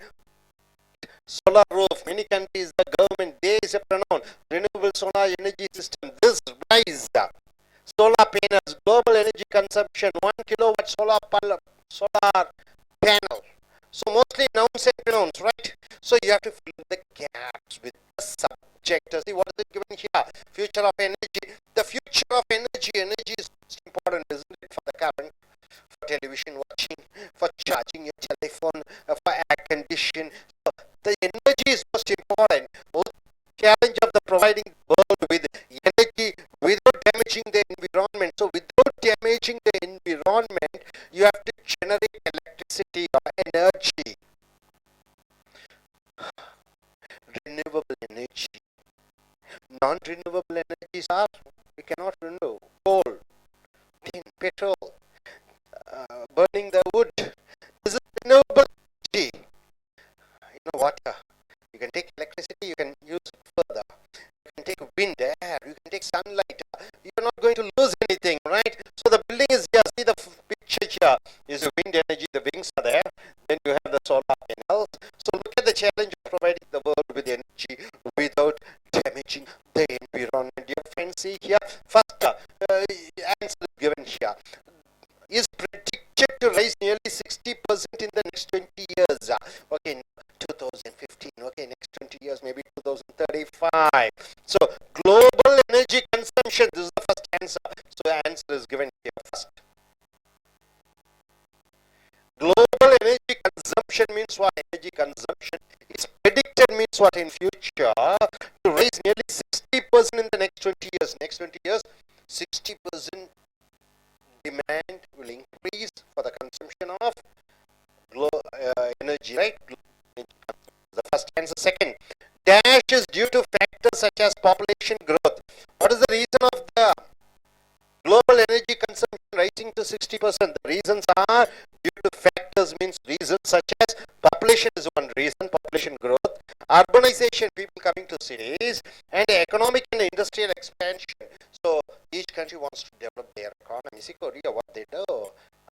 solar roof, many countries, the government, there is a pronoun, renewable solar energy system, this rise, solar panels, global energy consumption, 1 kilowatt solar panel. So mostly nouns and pronouns, right? So you have to fill in the gaps with the subject. See what is it given here? Future of energy. The future of energy. Energy is most important, isn't it, for the current, for television watching, for charging your telephone, for air condition. So the energy is most important. Challenge of the providing world with energy without damaging the environment. So without damaging the environment, you have to generate electricity or energy. Renewable energy. Non-renewable energies are, we cannot renew. Coal, tin, petrol, burning the wood. This is renewable energy. Water. You can take electricity, you can use it further. You can take wind, air, you can take sunlight. You're not going to lose anything, right? So the building is here. See the picture here is the wind energy, the wings are there. Then you have the solar panels. So look at the challenge of providing the world with energy without damaging the environment. Your friends see here. First, answer is given here. Is predicted to rise nearly 60% in the next 20 years. Okay, 2015. Okay, next 20 years, maybe 2035. So, global energy consumption. This is the first answer. So, the answer is given here first. Global energy consumption means what? Energy consumption is predicted means what in future to rise nearly 60% in the next 20 years. Next 20 years, 60% demand will increase for the consumption of energy, right? The first answer. Second, dash is due to factors such as population growth. What is the reason of the global energy consumption rising to 60%? The reasons are due to factors means reasons such as population is one reason, population growth, urbanization, people coming to cities, and economic and industrial expansion. So each country wants to develop their economy. See Korea, what they do,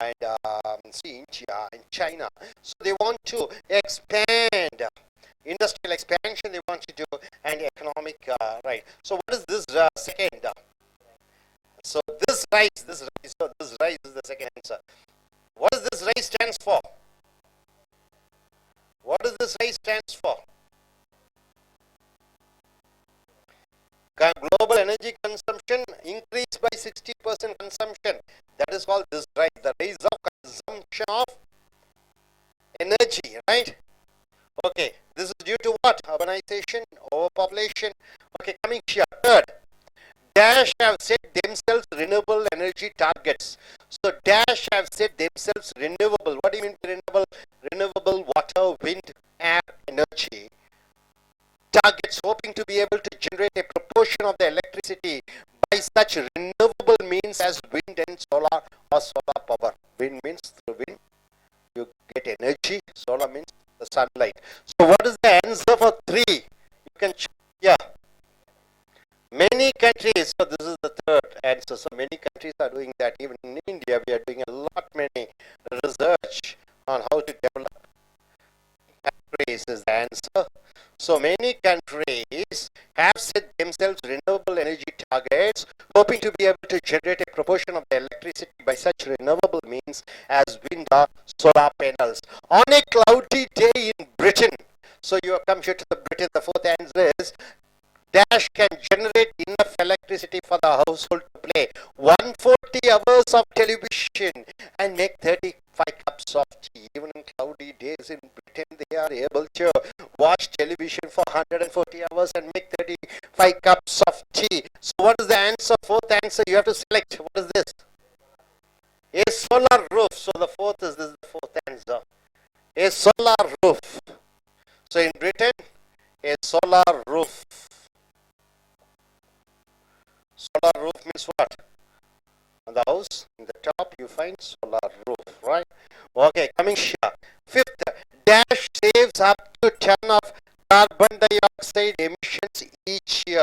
and see India and China. So they want to expand. Industrial expansion they want to do, and economic, right. So what is this second? So this rise is the second answer. What does this rise stands for? What does this rise stands for? Global energy consumption increased by 60% consumption. That is called this rise, the rise of consumption of energy, right? Okay, this is due to what? Urbanization, overpopulation. Okay, coming here. Third, Dash have set themselves renewable energy targets. So Dash have set themselves renewable. What do you mean by renewable? Renewable water, wind, air, energy targets, hoping to be able to generate a proportion of the electricity by such renewable means as wind and solar or solar power. Wind means through wind you get energy. Solar means the sunlight. So what is the answer for 3? You can, yeah. Many countries, so this is the third answer. So many countries are doing that. Even in India, we are doing a lot many research on how to develop countries is the answer. So many countries have set themselves renewable energy targets, hoping to be able to generate a proportion of the electricity by such renewable means as wind or solar panels. On a cloudy day in Britain, so you have come here to the Britain, the fourth answer is Dash can generate enough electricity for the household to play 140 hours of television and make 35 cups of tea. Even in cloudy days in Britain, they are able to watch television for 140 hours and make 35 cups of tea. So what is the answer? Fourth answer you have to select. What is this? A solar roof. So the fourth is this is the fourth answer. A solar roof. So in Britain, a solar roof. Solar roof means what? On the house, in the top, you find solar roof, right? Okay, coming here. Fifth, Dash saves up to ton of carbon dioxide emissions each year.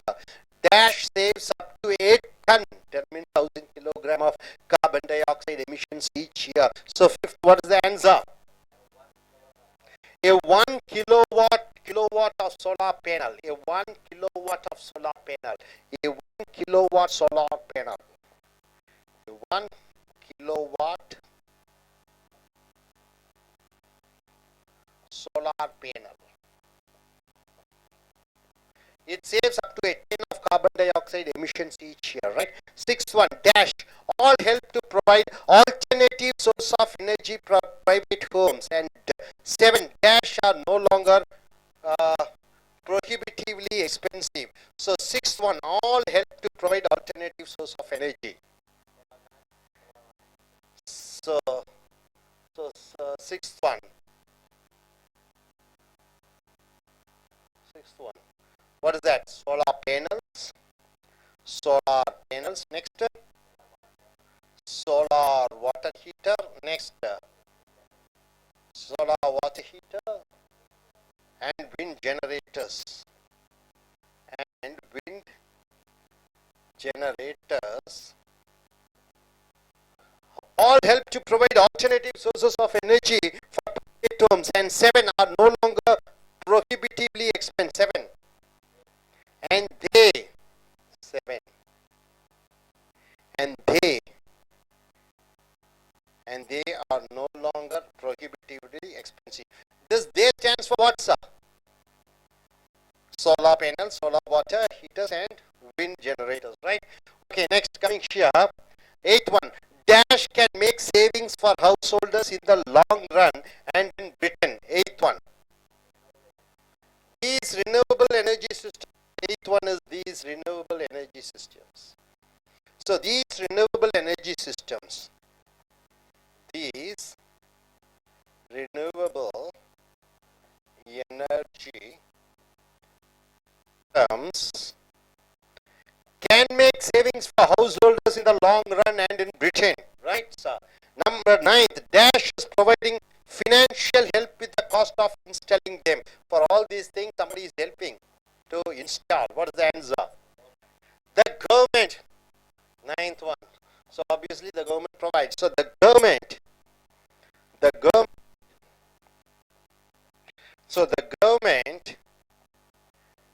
Dash saves up to 8 ton, that means 1000 kilogram of carbon dioxide emissions each year. So fifth, what is the answer? A 1 kilowatt of solar panel. A 1 kilowatt of solar panel. A 1 kilowatt solar panel. A 1 kilowatt solar panel. It saves up to a ton of carbon dioxide emissions each year, right? Sixth one, dash. All help to provide alternative source of energy for private homes. And 7, dash are no longer prohibitively expensive. So sixth one, all help to provide alternative source of energy. So sixth one. What is that? Solar panels. Solar panels. Next, solar water heater. Next, solar water heater and wind generators. And wind generators all help to provide alternative sources of energy for private homes. And 7 are no longer prohibitively expensive. And they 7 and they are no longer prohibitively expensive. This they stands for what, sir? Solar panels, solar water heaters and wind generators, right? Okay, next, coming here, 8th one, dash can make savings for householders in the long run and in Britain. 8th one, these renewable energy systems. 8th one is these renewable energy systems. So these renewable energy systems, these renewable energy systems can make savings for householders in the long run and in Britain, right, sir? Number 9th, dash is providing financial help with the cost of installing them. For all these things, somebody is helping to install. What is the answer? The government. 9th one. So obviously the government provides. So the government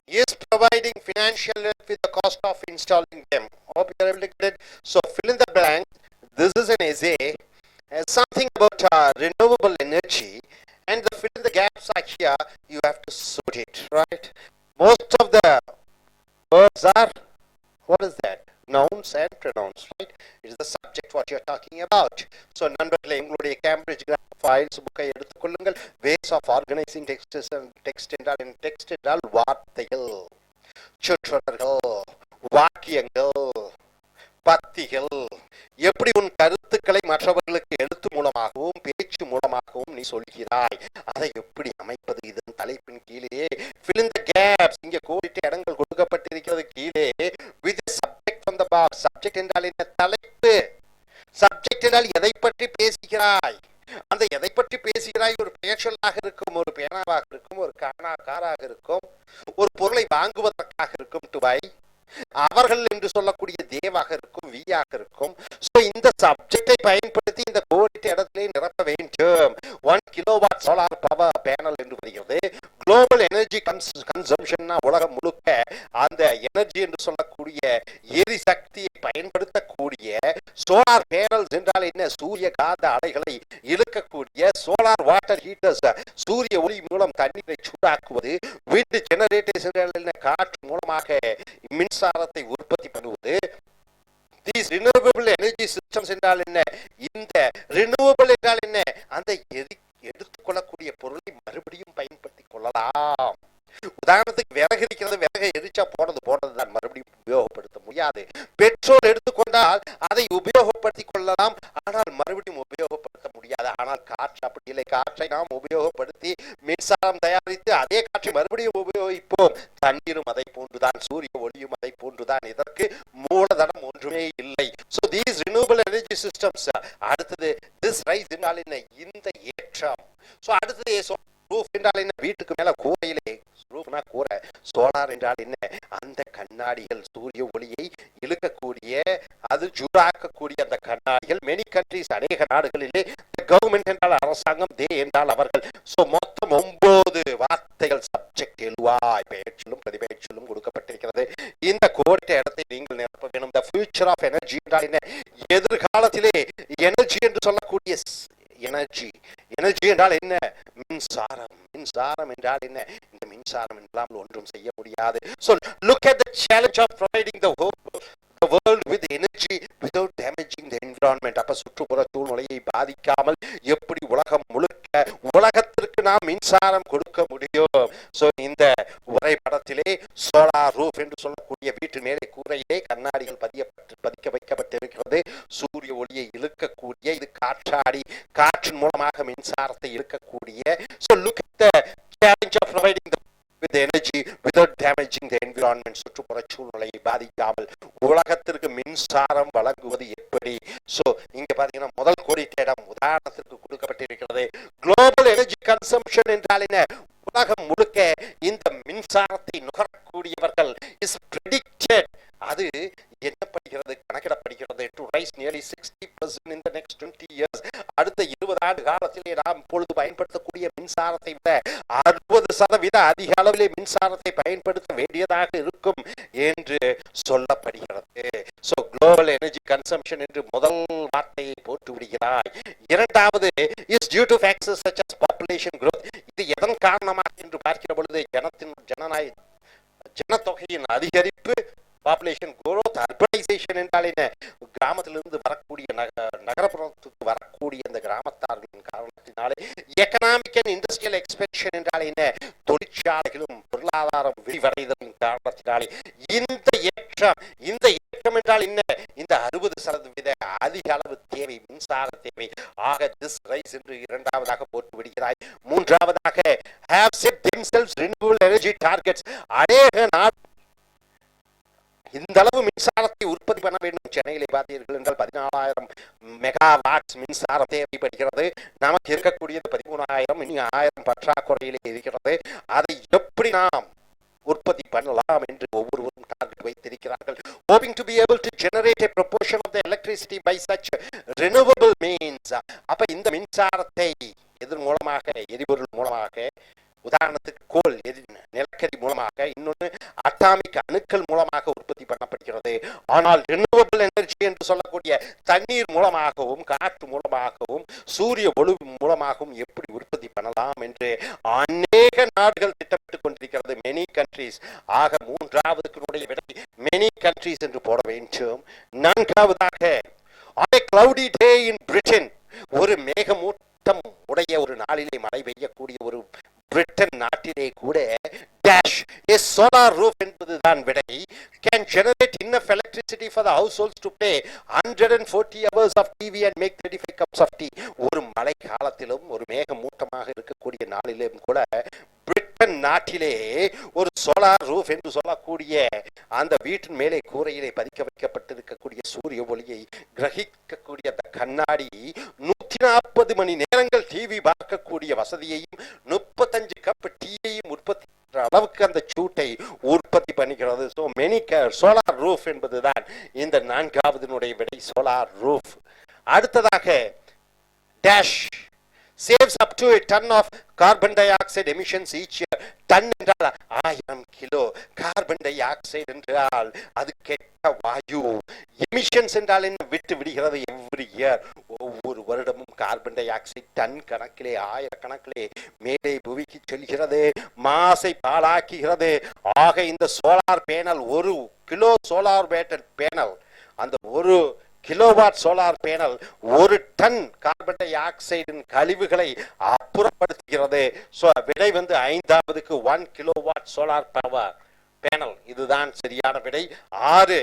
is providing financial help with the cost of installing them. Hope you are able to get it. So fill in the blank. This is an essay. Something about renewable energy, and the fill in the gaps are here. You have to suit it, right? Most of the words are, what is that? Nouns and pronouns, right? It is the subject what you are talking about. So நண்பர்களே, உங்களுடைய Cambridge grammar files புக்கை எடுத்துக்கொள்ளுங்கள். Ways of organising text என்றால் வார்த்தைகள், சொற்றொடர்கள், வாக்கியங்கள், பத்திகள், எப்படி உன் கருத்துக்களை மற்றவர்களுக்கு எழுத்து மூலமாகவும் பேச்சு மூலமாகவும் நீ சொல்கிறாய், அதை எப்படி அமைப்பது? இதன் தலைப்பின் கீழே fill in the gaps. இங்கே கோடிட்ட இடங்கள் கொடுக்கப்பட்டிருக்கிறது கீழே. with the subject from the box. subject என்றால் என்ன? தலைப்பு. subject என்றால் எதை பற்றி பேசுகிறாய். அந்த எதை பற்றி பேசுகிறாய் ஒரு பெயர் சொல்லாக இருக்கும், ஒரு பேனாவாக இருக்கும், ஒரு காராக இருக்கும், ஒரு பொருளை வாங்குவதற்காக இருக்கும், டு பை, அவர்கள் என்று சொல்லக்கூடிய தேவாக இருக்கும், வியாக இருக்கும். சோ இந்த சப்ஜெக்டை பயன்படுத்தி இந்த கோடிட்ட இடத்திலே நிரப்ப வேண்டும். 1 கிலோவாட் சோலார் பவர் பேனல் என்று வருகிறது. குளோபல் எனர்ஜி கன்சம்ஷன், உலகம் முழுக்க அந்த எனர்ஜி என்று சொல்லக்கூடிய எரிசக்தியை பயன்படுத்தக்கூடிய சோலார் பேனல்ஸ் என்றால் என்ன? சூரிய காந்த அலைகளை இழுக்கக்கூடிய சோலார் வாட்டர் ஹீட்டர்ஸ், சூரிய ஒளி மூலம் தண்ணீரை சூடாக்குவது. விண்ட் ஜெனரேட்டர்ஸ் என்றால் என்ன? காற்று மூலமாக மின்சாரத்தை உற்பத்தி பண்ணுவது. These renewable energy systems என்றால் என்ன? இந்த renewable என்றால் என்ன? அந்த எடுத்துக்கொள்ளக்கூடிய பொருளை மறுபடியும் பயன்படுத்திக் கொள்ளலாம். உதாரணத்துக்கு விறகு இருக்கிறது, விறகை எரிச்சா போனதுதான், மறுபடியும் உபயோகப்படுத்த முடியாது. பெட்ரோல் எடுத்துக்கொண்டால் அதை உபயோகப்படுத்திக் கொள்ளலாம், ஆனால் மறுபடியும் உபயோகப்படுத்த முடியாது. ஆனால் காற்று அப்படி இல்லை. காற்றை நாம் உபயோகப்படுத்தி மின்சாரம் தயாரித்து அதே காற்றை மறுபடியும் உபயோகிப்போம். தண்ணீரும் அதை போன்றுதான், சூரிய ஒளியும் அதை போன்றுதான். இதற்கு மூலதனம் ஒன்றுமே இல்லை. So these renewable energy systems. அடுத்தது this rise என்றால் என்ன? இந்த ஏற்றம். So அடுத்தது ரூஃப் என்றால் என்ன? வீட்டுக்கு மேல கூரையிலே, ரூஃப்னா கூரை. சோலார் என்றால் என்ன? அந்த கண்ணாடிகள், சூரிய ஒளியை இழுக்கக்கூடிய, அது சூடாக்கக்கூடிய அந்த கண்ணாடிகள். மெனி கண்ட்ரிஸ், அநேக நாடுகளிலே கவர்மெண்ட் என்றால் அரசாங்கம், தே என்றால் அவர்கள். சோ மொத்தம் 9 வார்த்தைகள் சப்ஜெக்ட் எழுவாய், பெயர்ச்சொல்லும் பிரதிபெயர்ச்சொல்லும் கொடுக்கப்பட்டிருக்கிறது. இந்த கோடிட்ட இடத்தை நீங்கள் நிரப்ப வேணும். The future of energy என்றால் என்ன? எதிர்காலத்திலே எனர்ஜி என்று சொல்லக்கூடிய எனர்ஜி. எனர்ஜி என்றால் என்ன? மின்சாரம். மின்சாரம் என்றால் என்ன? இந்த மின்சாரம் இல்லாமல் ஒன்றும் செய்ய முடியாது. So look at the challenge of providing the world with energy without damaging the environment. அப்ப சுற்றுப்புற சூழ்நிலையை பாதிக்காமல் எப்படி உலகம் முழுக்க உலகத்திற்கு நாம் மின்சாரம் கொடுக்க முடியும்? சோ இந்த வரைபடத்திலே சோலார் ரூஃப் என்று சொல்லக்கூடிய வீட்டு மேலே கூரையிலே கண்ணாடிகள் பதிக்க வைக்கப்பட்டிருக்கிறது. சூரிய ஒளியை இழுக்கக்கூடிய, இது காற்றின் மூலமாக மின்சாரத்தை இழுக்கக்கூடிய. So look at the challenge of providing the with energy without damaging the environment. சுற்றுப்புற சூழ்நிலையை பாதிக்காமல் உலகத்திற்கு மின்சாரம் வழங்குவது எப்படி? சோ இங்க பாத்தீங்கன்னா முதல் கோடிட்ட இடம் உதாரணத்திற்கு கொடுக்கப்பட்டிருக்கிறது. குளோபல் எனர்ஜி கன்சம்ஷன் என்றால் என்ன? உலகம் முழுக்க இந்த மின்சாரத்தை நுகரக்கூடியவர்கள் இஸ் predicted. அது என்ன படிக்கிறது? கணக்கிடப்படுகிறது. to rise nearly 60% in the next 20 years. அடுத்த 20 ஆண்டு காலத்திலே நாம் பொழுது பயன்படுத்தக்கூடிய மின்சாரத்தை விட 60% அதிக அளவிலே மின்சாரத்தை பயன்படுத்த வேண்டியதாக இருக்கும் என்று சொல்லப்படுகிறது. சோ குளோபல் எனர்ஜி கன்சம்ஷன் என்று முதல் வார்த்தையை போட்டு விடுகிறாய். இரண்டாவது is due to factors such as population growth. இது எதன் காரணமாக என்று பார்க்கிற பொழுது ஜனத்தொகையின் அதிகரிப்பு, பாப்புலேஷன் growth, அர்பனைசேஷன் என்றால் என்ன? கிராமத்திலிருந்து வரக்கூடிய நகரப்புறத்துக்கு வரக்கூடிய அந்த கிராமத்தார்களின் காரணத்தினாலே எக்கனாமிக் அண்ட் இண்டஸ்ட்ரியல் எக்ஸ்பென்ஷன் என்றால் என்ன? தொழிற்சாலைகளும் பொருளாதாரம் விரிவடைதலின் காரணத்தினாலே இந்த ஏற்றம் என்றால் என்ன? இந்த 60% அதிக அளவு தேவை, மின்சார தேவை. ஆக this rise என்று இரண்டாவதாக போட்டு விடுகிறாய். மூன்றாவதாக have set themselves renewable energy targets. அநேக நாடு இந்த அளவு மின்சாரத்தை உற்பத்தி பண்ண வேண்டும். சென்னையிலே பார்த்தீர்கள் என்றால் 14,000 மெகாவாட்ஸ் மின்சாரம் தேவைப்படுகிறது. நமக்கு இருக்கக்கூடியது 13,000. இனி 1000 பற்றாக்குறையிலே இருக்கிறது. அதை எப்படி நாம் உற்பத்தி பண்ணலாம் என்று ஒவ்வொருவரும் டார்கெட் வைத்திருக்கிறார்கள். hoping to be able to generate a proportion of the electricity by such renewable means. அப்ப இந்த மின்சாரத்தை எதன் மூலமாக? எரிபொருள் மூலமாக, உதாரணத்துக்கு கோல், நிலக்கரி மூலமாக, இன்னொன்று அட்டாமிக் அணுக்கள் மூலமாக உற்பத்தி பண்ணப்படுகிறது. ஆனால் ரினியூவபிள் எனர்ஜி என்று சொல்லக்கூடிய தண்ணீர் மூலமாகவும், காற்று மூலமாகவும், சூரிய ஒளி மூலமாகவும் எப்படி உற்பத்தி பண்ணலாம் என்று அநேக நாடுகள் திட்டமிட்டுக் கொண்டிருக்கிறது. Many countries. ஆக மூன்றாவதுக்கு விட மெனி கண்ட்ரீஸ் என்று போட வேண்டும். நான்காவதாக on a cloudy day in Britain, ஒரு மேகமூட்டம் உடைய ஒரு நாளிலே மழை பெய்யக்கூடிய ஒரு பிரிட்டன் நாட்டிலே கூட dash a solar roof என்பதுதான் விடை. can generate enough electricity for the households to pay 140 hours of TV and make 35 cups of tea. ஒரு மழை காலத்திலும் ஒரு மேகமூட்டமாக இருக்கக்கூடிய நாளிலும் கூட பிரிட்டன் நாட்டிலே ஒரு சோலார் ரூஃப் என்று சொல்லக்கூடிய அந்த வீட்டின் மேலே கூரையிலே பதிக்க வைக்கப்பட்டிருக்கக்கூடிய சூரிய ஒளியை கிரகிக்கக்கூடிய அந்த கண்ணாடி 140 மணி நேரங்கள் டிவி பார்க்கக்கூடிய வசதியையும் 35 கப் டீயையும் உற்பத்தி அளவுக்கு அந்த சூட்டை உற்பத்தி பண்ணுகிறது. ஸோ மெனி சோலார் ரூஃப் என்பதுதான் இந்த நான்காவதுனுடைய விடை, சோலார் ரூஃப். அடுத்ததாக dash saves up to a ton of carbon dioxide emissions each year. Tonne என்றால் 1000 கிலோ, கார்பன் டை ஆக்சைடு என்றால் அது கெட்ட வாயு. எமிஷன்ஸ் என்றால் என்ன? விட்டு விடுகிறது. எவ்ரி இயர், ஒவ்வொரு வருடமும் கார்பன் டை ஆக்சைடு டன் கணக்கிலே, ஆயிரக்கணக்கிலே மேலே புவிக்கு செல்கிறது, மாசை பாழாக்குகிறது. ஆக இந்த solar panel, 1 kilo solar panel, அந்த 1 kilowatt solar panel 1 ton carbon டை ஆக்சைடின் கழிவுகளை அப்புறப்படுத்துகிறது. விடை வந்து ஐந்தாவதுக்கு 1 கிலோவாட் சோலார் பவர் பேனல். இதுதான் சரியான விடை. 6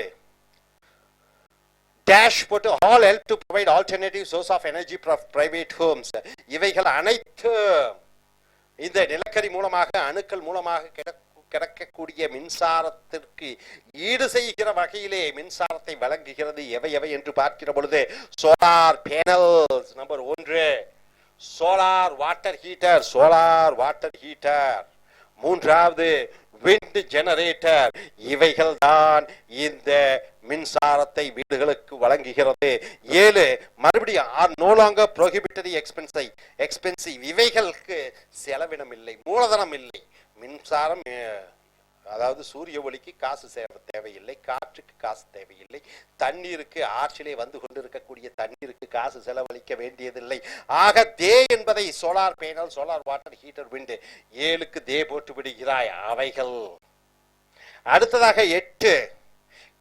டேஷ் போட்டு all help to provide alternative source of energy for private homes. இவைகள் அனைத்து இந்த நிலக்கரி மூலமாக, அணுக்கள் மூலமாக கிடைக்கக்கூடிய மின்சாரத்திற்கு ஈடு செய்கிற வகையிலே மின்சாரத்தை வழங்குகிறது. எவை என்று பார்க்கிற பொழுது solar panels number 1, solar water heater, மூன்றாவது விண்ட் ஜெனரேட்டர். இவைகள் தான் இந்த மின்சாரத்தை வீடுகளுக்கு வழங்குகிறது. 7 மறுபடியும் ஆர் நோ லாங்கர் ப்ரோஹிபிட்டரி எக்ஸ்பென்சிவ். இவைகளுக்கு செலவினம் இல்லை, மூலதனம் இல்லை. மின்சாரம் அதாவது சூரிய ஒளிக்கு காசு தேவையில்லை, காற்றுக்கு காசு தேவையில்லை, தண்ணீருக்கு ஆற்றிலே வந்து கொண்டிருக்கக்கூடிய தண்ணீருக்கு காசு செலவழிக்க வேண்டியதில்லை. ஆக தே என்பதை solar panel, solar water heater, wind 7க்கு தே போட்டு விடுகிறாய் அவைகள். அடுத்ததாக 8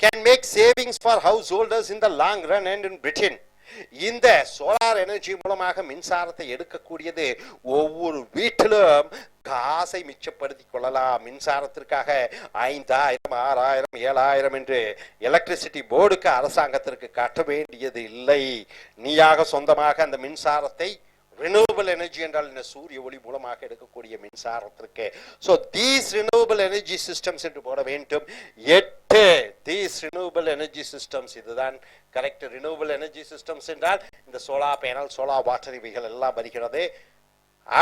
can make savings for householders in the long run and in Britain. இந்த சோலார் எனர்ஜி மூலமாக மின்சாரத்தை எடுக்கக்கூடியது ஒவ்வொரு வீட்டிலும் காசை மிச்சப்படுத்திக் கொள்ளலாம். மின்சாரத்திற்காக 5000 6000 7000 என்று எலக்ட்ரிசிட்டி போர்டுக்கு அரசாங்கத்திற்கு கட்ட வேண்டியது இல்லை. நீயாக சொந்தமாக அந்த மின்சாரத்தை renewable energy என்றால் என்ன? சூரிய ஒளி மூலமாக எடுக்கக்கூடிய மின்சாரத்திற்கு. so these renewable energy systems என்று போட வேண்டும். 8 these renewable energy systems, இதுதான் கரெக்ட். renewable energy systems என்றால் இந்த சோலார் பேனல், சோலார் வாட்டர் இவைகள் எல்லாம் வருகிறது.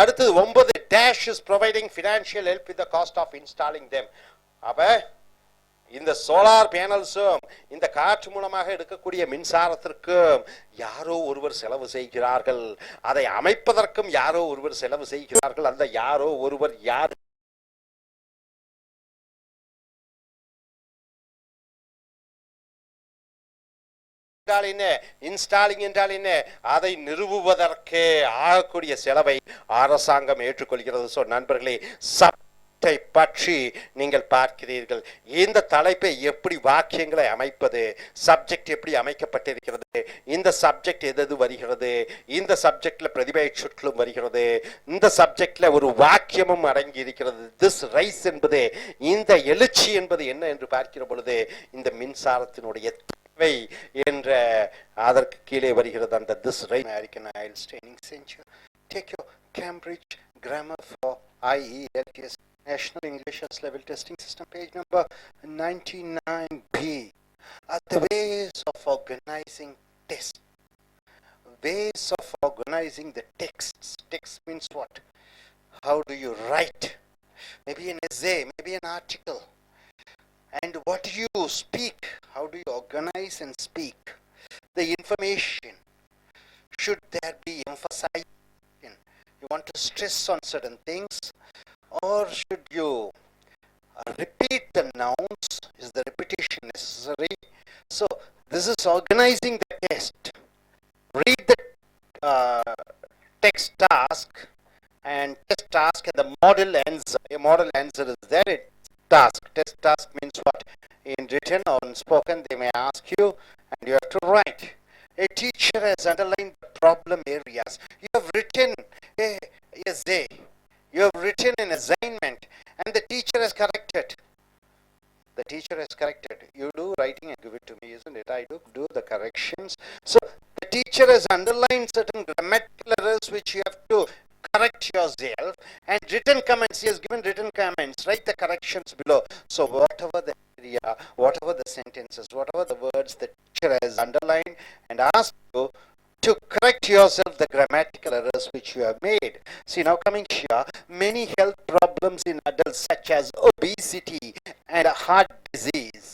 அடுத்து 9 dash is providing financial help with the cost of installing them. அப்ப இந்த சோலார் பேனல்ஸும் இந்த காற்று மூலமாக எடுக்கக்கூடிய மின்சாரத்திற்கும் யாரோ ஒருவர் செலவு செய்கிறார்கள். அதை அமைப்பதற்கும் யாரோ ஒருவர் செலவு செய்கிறார்கள். அந்த யாரோ ஒருவர் யார்? இன்ஸ்டாலிங் என்றால் என்ன? அதை நிறுவுவதற்கு ஆகக்கூடிய செலவை அரசாங்கம் ஏற்றுக்கொள்கிறது. சோ நண்பர்களே, பற்றி நீங்கள் பார்க்கிறீர்கள். இந்த தலைப்பை எப்படி வாக்கியங்களை அமைப்பது, சப்ஜெக்ட் எப்படி அமைக்கப்பட்டிருக்கிறது, இந்த சப்ஜெக்ட் எது வருகிறது, இந்த சப்ஜெக்ட்ல பிரதிபெயர் சொற்களும் வருகிறது, இந்த சப்ஜெக்ட்ல ஒரு வாக்கியமும் அடங்கி இருக்கிறது. திஸ் ரைஸ் என்பது, இந்த எழுச்சி என்பது என்ன என்று பார்க்கிற பொழுது இந்த மின்சாரத்தினுடைய தேவை என்ற அதற்கு கீழே வருகிறது. அந்த this rice. American I.E.L.T.S training center. Take your Cambridge grammar for I.E.L.T.S National English as Level Testing System, page number 99B. The ways of organizing tests. Ways of organizing the texts. Text means what? How do you write? Maybe an essay, maybe an article. And what do you speak? How do you organize and speak? The information. Should there be emphasization? You want to stress on certain things? Or should you repeat the nouns? Is the repetition necessary? So this is organizing the test. Read the text task and test task, and the model answer. A model answer is there. Task. Test task means what? In written or in spoken, they may ask you, and you have to write. A teacher has underlined the problem areas. You have written a essay. You have written an assignment and the teacher has corrected. The teacher has corrected. You do writing and give it to me, isn't it? I do the corrections. So the teacher has underlined certain grammatical errors which you have to correct yourself, and written comments. He has given written comments. Write the corrections below. So whatever the area, whatever the sentences, whatever the words the teacher has underlined and asked you to correct yourself the grammatical errors which you have made. See, now coming here, many health problems in adults such as obesity and heart disease.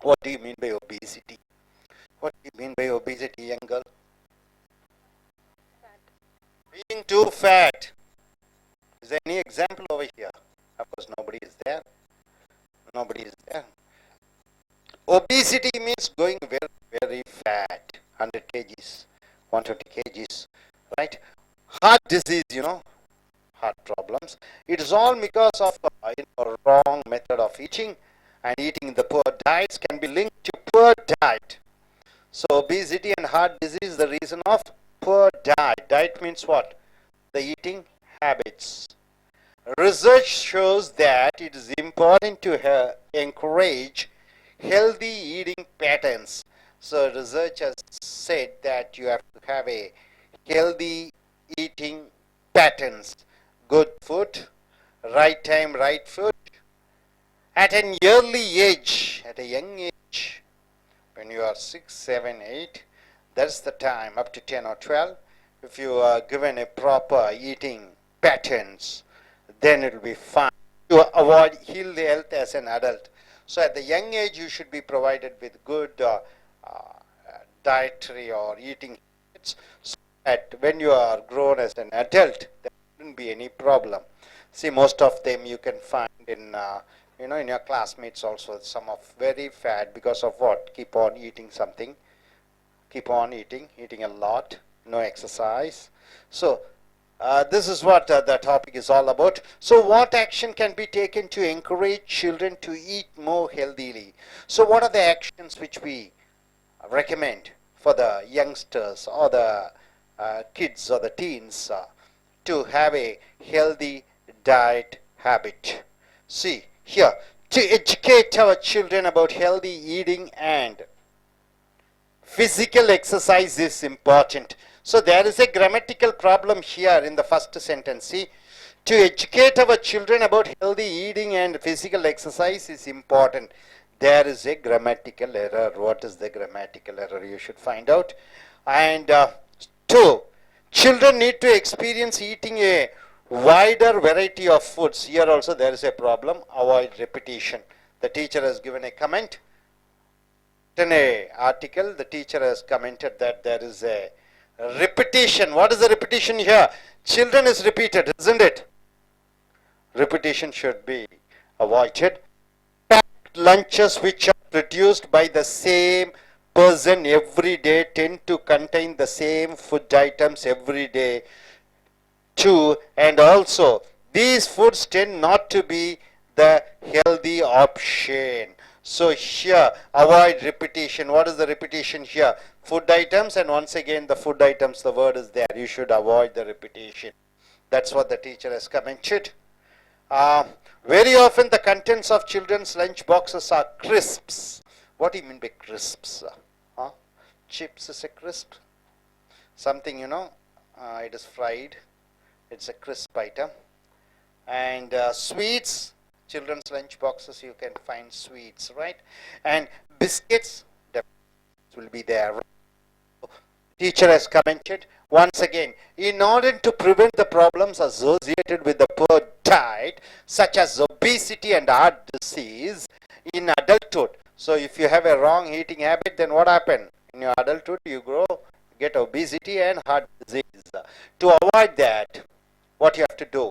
What do you mean by obesity? What do you mean by obesity, young girl? Fat. Being too fat. Is there any example over here? Of course, nobody is there. Nobody is there. Obesity means going very, very fat. 100 kgs, 120 kgs, right? Heart disease, heart problems. It is all because of wrong method of eating, and eating the poor diets can be linked to poor diet. So obesity and heart disease is the reason of poor diet. Diet means what? The eating habits. Research shows that it is important to encourage healthy eating patterns. So research has said that you have to have a healthy eating patterns. Good food, right time, right food. At an early age, at a young age, when you are 6, 7, 8, that's the time, up to 10 or 12. If you are given a proper eating patterns, then it will be fine. You avoid I.E.L.T. as an adult. So at the young age, you should be provided with good dietary or eating habits, so that when you are grown as an adult, there wouldn't be any problem. See, most of them you can find in you know, in your classmates also, some of very fat because of what? Keep on eating something, keep on eating a lot, no exercise. So this is what the topic is all about. So what action can be taken to encourage children to eat more healthily? So what are the actions which we recommend for the youngsters or the kids or the teens to have a healthy diet habit? See here, to educate our children about healthy eating and physical exercise is important. So there is a grammatical problem here in the first sentence. See, to educate our children about healthy eating and physical exercise is important. There is a grammatical error. What is the grammatical error? You should find out. And two, children need to experience eating a wider variety of foods. Here also there is a problem. Avoid repetition. The teacher has given a comment. In an article, the teacher has commented that there is a repetition. What is the repetition here? Children is repeated, isn't it? Repetition should be avoided. Packed lunches which are produced by the same person every day tend to contain the same food items every day too, and also these foods tend not to be the healthy option. So here, avoid repetition. What is the repetition here? Food items, and once again the food items, the word is there. You should avoid the repetition. That's what the teacher has commented. Very often the contents of children's lunch boxes are crisps. What do you mean by crisps? Chips is a crisp. Something, you know, it is fried. It's a crisp item. And sweets, children's lunch boxes, you can find sweets, right? And biscuits will be there. Teacher has commented once again, in order to prevent the problems associated with the poor diet, such as obesity and heart disease in adulthood. So if you have a wrong eating habit, then what happens? In your adulthood, you get obesity and heart disease. To avoid that, what you have to do?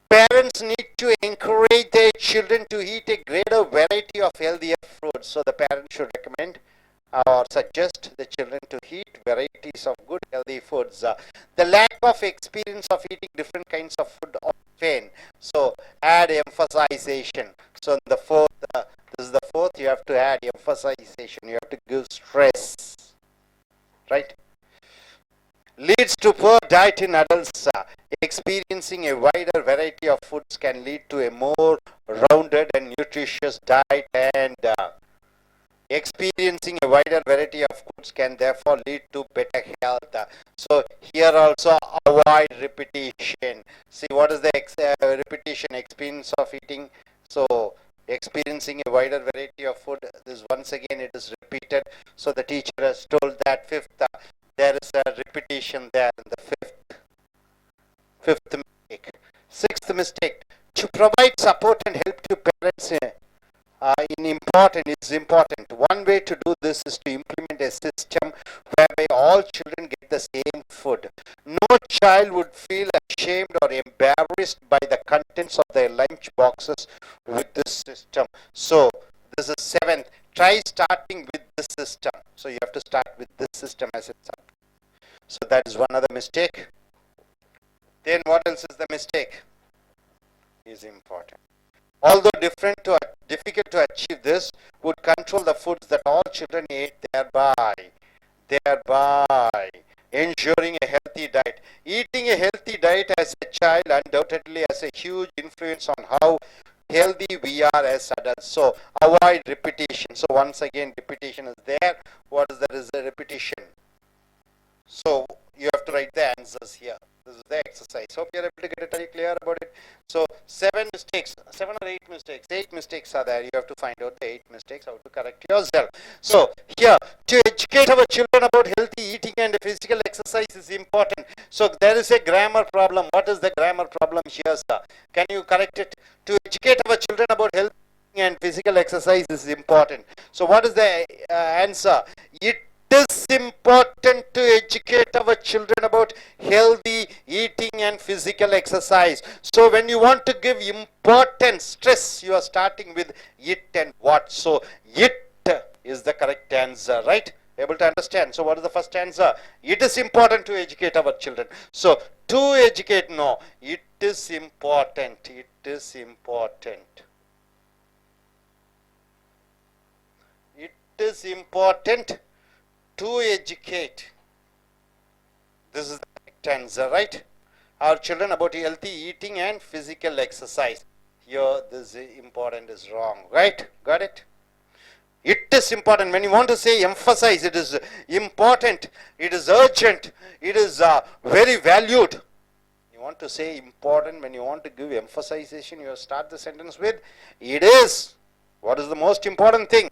Parents need to encourage their children to eat a greater variety of healthier foods. So the parents should recommend or suggest the children to eat varieties of good healthy foods. The lack of experience of eating different kinds of food often. So add emphasization. So in the fourth, this is the fourth, you have to add emphasization. You have to give stress. Right? Leads to poor diet in adults. Experiencing a wider variety of foods can lead to a more rounded and nutritious diet, and experiencing a wider variety of foods can therefore lead to better health. So here also avoid repetition. See, what is the repetition? Experience of eating. So experiencing a wider variety of food, this once again it is repeated. So the teacher has told that fifth, there is a repetition there in the fifth mistake. Sixth mistake, to provide support and help to parents is important. One way to do this is to implement a system whereby all children get the same food. No child would feel ashamed or embarrassed by the contents of their lunch boxes with this system. So this is seventh. Try starting with this system. So you have to start with this system as it's up. So that is one other mistake. Then what else is the mistake? Is important. Although difficult to achieve this, would control the foods that all children eat, thereby ensuring a healthy diet. Eating a healthy diet as a child undoubtedly has a huge influence on how healthy we are as adults. So avoid repetition. So once again, repetition is there. What is there is a repetition? So you have to write the answers here. This is the exercise. Hope you are able to get it very clear about it. So 7 mistakes, 7 or 8 mistakes. 8 mistakes are there. You have to find out the 8 mistakes, how to correct yourself. So here, to educate our children about healthy eating and physical exercise is important. So there is a grammar problem. What is the grammar problem here, sir? Can you correct it? To educate our children about healthy eating and physical exercise is important. So what is the answer? It is important to educate our children about healthy eating and physical exercise. So when you want to give importance, stress, you are starting with it and what. So it is the correct answer, right? Able to understand? So what is the first answer? It is important to educate our children. So to educate, no. It is important. It is important. It is important to educate. This is the correct answer, right? Our children about healthy eating and physical exercise. Here, this important is wrong, right? Got it? It is important. When you want to say emphasize, it is important, it is urgent, it is very valued. You want to say important, when you want to give emphasization, you start the sentence with it is. What is the most important thing?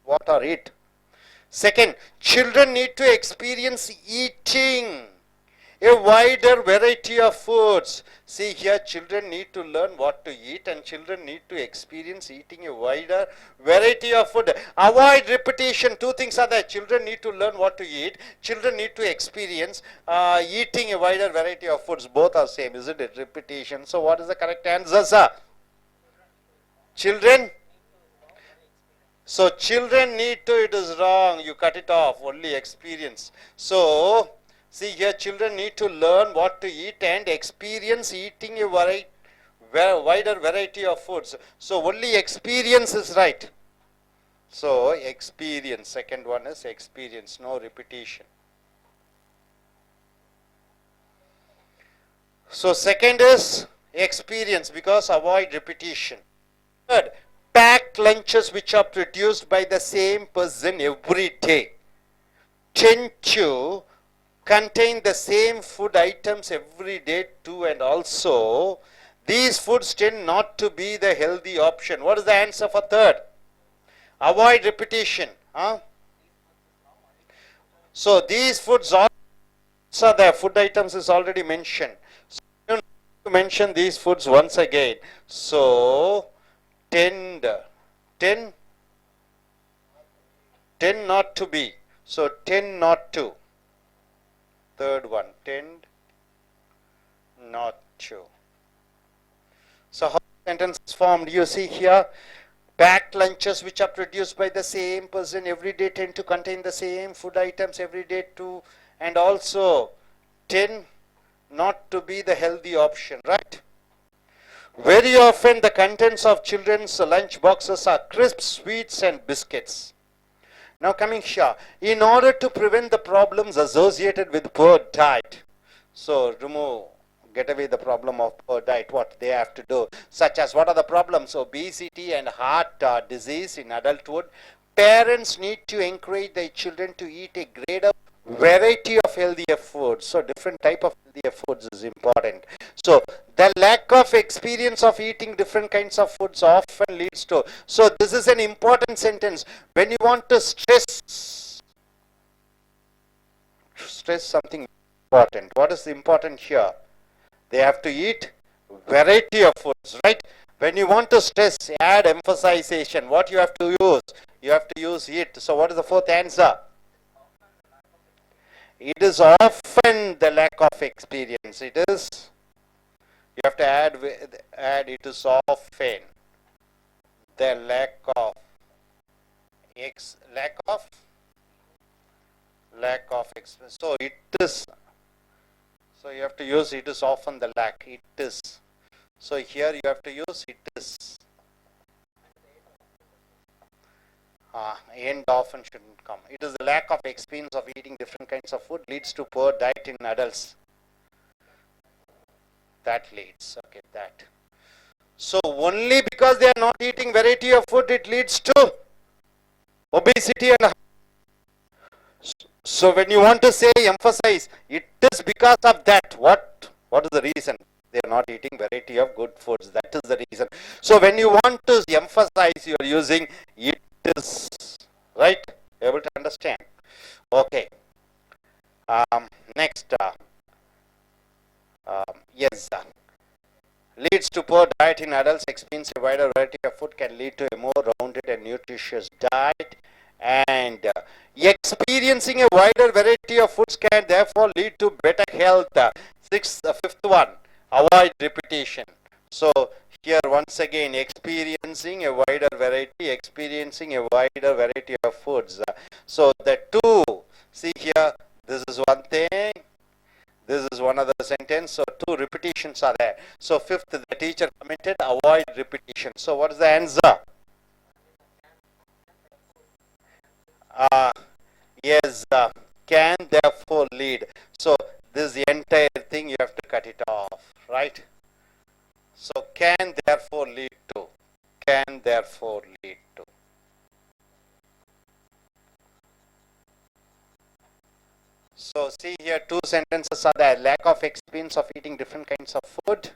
What or it? Second, children need to experience eating a wider variety of foods. See here, children need to learn what to eat and children need to experience eating a wider variety of food. Avoid repetition. Two things are there. Children need to learn what to eat. Children need to experience eating a wider variety of foods. Both are same, isn't it? Repetition. So what is the correct answer, sir? Children? So children need to, it is wrong. You cut it off. Only experience. So see here, children need to learn what to eat and experience eating a wider variety of foods. So only experience is right. So experience, second one is experience, no repetition. So second is experience because avoid repetition. Third, packed lunches which are produced by the same person every day tend to contain the same food items every day too, and also these foods tend not to be the healthy option. What is the answer for third? Avoid repetition. So these foods also, the food items is already mentioned. So you need to mention these foods once again. So tend not to be. So tend not to. Third one, tend not to. So how the sentence is formed? You see here, packed lunches which are produced by the same person every day tend to contain the same food items every day too, and also tend not to be the healthy option, right? Very often the contents of children's lunch boxes are crisps, sweets and biscuits. Now coming here, in order to prevent the problems associated with poor diet, so get away the problem of poor diet, what they have to do, such as what are the problems? Obesity and heart disease in adulthood. Parents need to encourage their children to eat a greater variety of healthier foods. So different type of healthier foods is important. So the lack of experience of eating different kinds of foods often leads to, so this is an important sentence. When you want to stress something important, what is important here? They have to eat variety of foods, right? When you want to stress, add emphasization. What you have to use? You have to use it. So what is the fourth answer? It is often the lack of experience. It is, you have to add it is often the lack of experience. So it is, so you have to use it is often the lack. It is. So here you have to use it is. End often shouldn't come. It is the lack of experience of eating different kinds of food leads to poor diet in adults. That leads, okay, that. So only because they are not eating variety of food, it leads to obesity and. So when you want to say, emphasize, it is because of that. What is the reason? They are not eating variety of good foods. That is the reason. So when you want to emphasize, you are using it is, right? Able to understand? Okay. Next. Yes. Leads to poor diet in adults. Experience a wider variety of food can lead to a more rounded and nutritious diet And experiencing a wider variety of foods can therefore lead to better health. Fifth one, avoid repetition. So here once again, experiencing a wider variety of foods. So the two, see here, this is one thing, this is one other sentence, so two repetitions are there. So fifth, the teacher commented, avoid repetition. So what is the answer? Yes, can therefore lead. So this entire thing you have to cut it off, right? So can therefore lead to. Can therefore lead to. So see here, two sentences are there. Lack of experience of eating different kinds of food.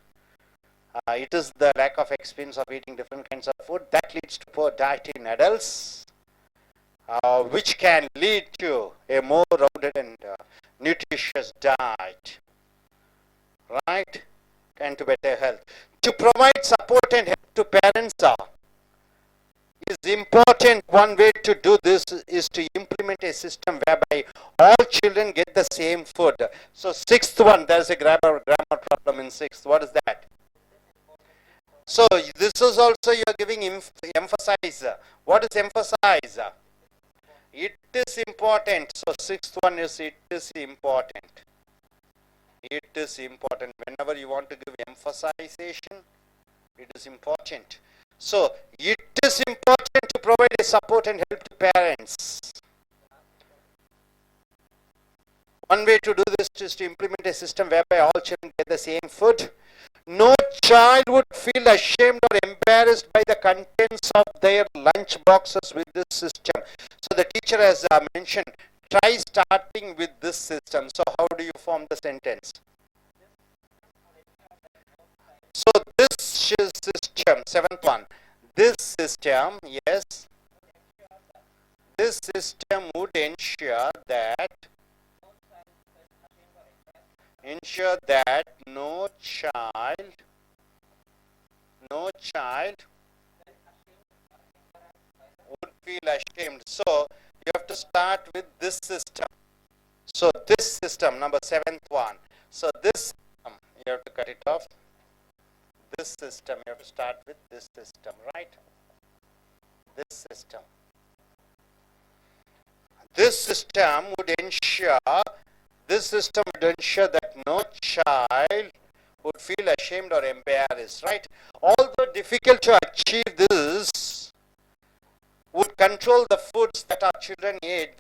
It is the lack of experience of eating different kinds of food that leads to poor diet in adults, which can lead to a more rounded and nutritious diet, right? And to better health. To provide support and help to parents is important. One way to do this is to implement a system whereby all children get the same food. So sixth one, there's a grammar problem in sixth. What is that? So this is also you are giving emphasize. What is emphasize? It is important. So sixth one is it is important. It is important. Whenever you want to give emphasization, it is important. So it is important to provide a support and help to parents. One way to do this is to implement a system whereby all children get the same food. No child would feel ashamed or embarrassed by the contents of their lunch boxes with this system. So the teacher has mentioned, try starting with this system. So how do you form the sentence? So this system, seventh one, this system, yes, this system would ensure that no child would feel ashamed. So you have to start with this system. So this system, number seventh one. So this system, you have to cut it off. This system, you have to start with this system, right? This system. This system would ensure that no child would feel ashamed or embarrassed, right? Although difficult to achieve this, would control the foods that our children eat,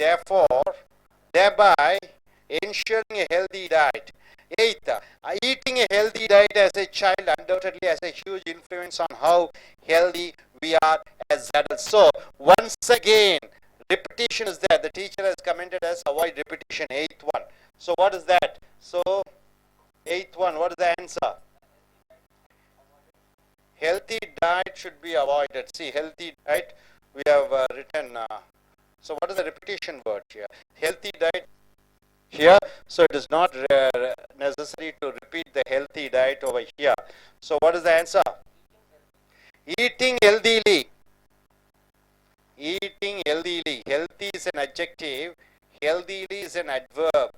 thereby ensuring a healthy diet. Eighth, eating a healthy diet as a child undoubtedly has a huge influence on how healthy we are as adults. So, once again, repetition is there. The teacher has commented as avoid repetition, eighth one. So, what is that? So, eighth one, what is the answer? Healthy diet should be avoided. See, healthy diet, we have written. So, what is the repetition word here? Healthy diet here. So, it is not necessary to repeat the healthy diet over here. So, what is the answer? Eating healthily. Eating healthily. Healthy is an adjective. Healthily is an adverb.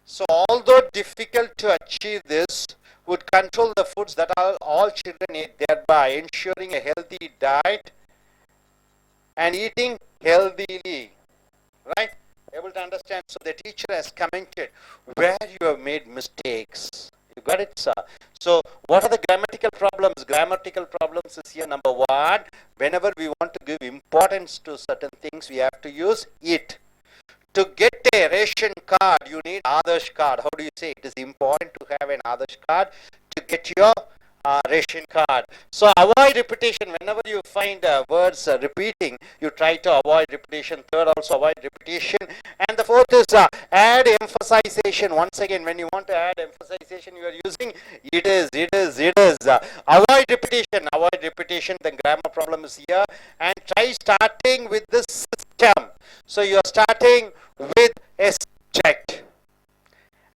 So, although difficult to achieve this, would control the foods that all children eat, thereby ensuring a healthy diet and eating healthily. Right? Able to understand? So, the teacher has commented where you have made mistakes. You got it, sir? So, what are the grammatical problems? Grammatical problems is here. Number one, whenever we want to give importance to certain things, we have to use it. To get a ration card, you need Adarsh card. How do you say? It is important to have an Adarsh card to get your ration card. So avoid repetition. Whenever you find words repeating, you try to avoid repetition. Third, also avoid repetition. And the fourth is add emphasization. Once again, when you want to add emphasization, you are using it is. Avoid repetition. Avoid repetition. The grammar problem is here. And try starting with this system. So you are starting with a subject.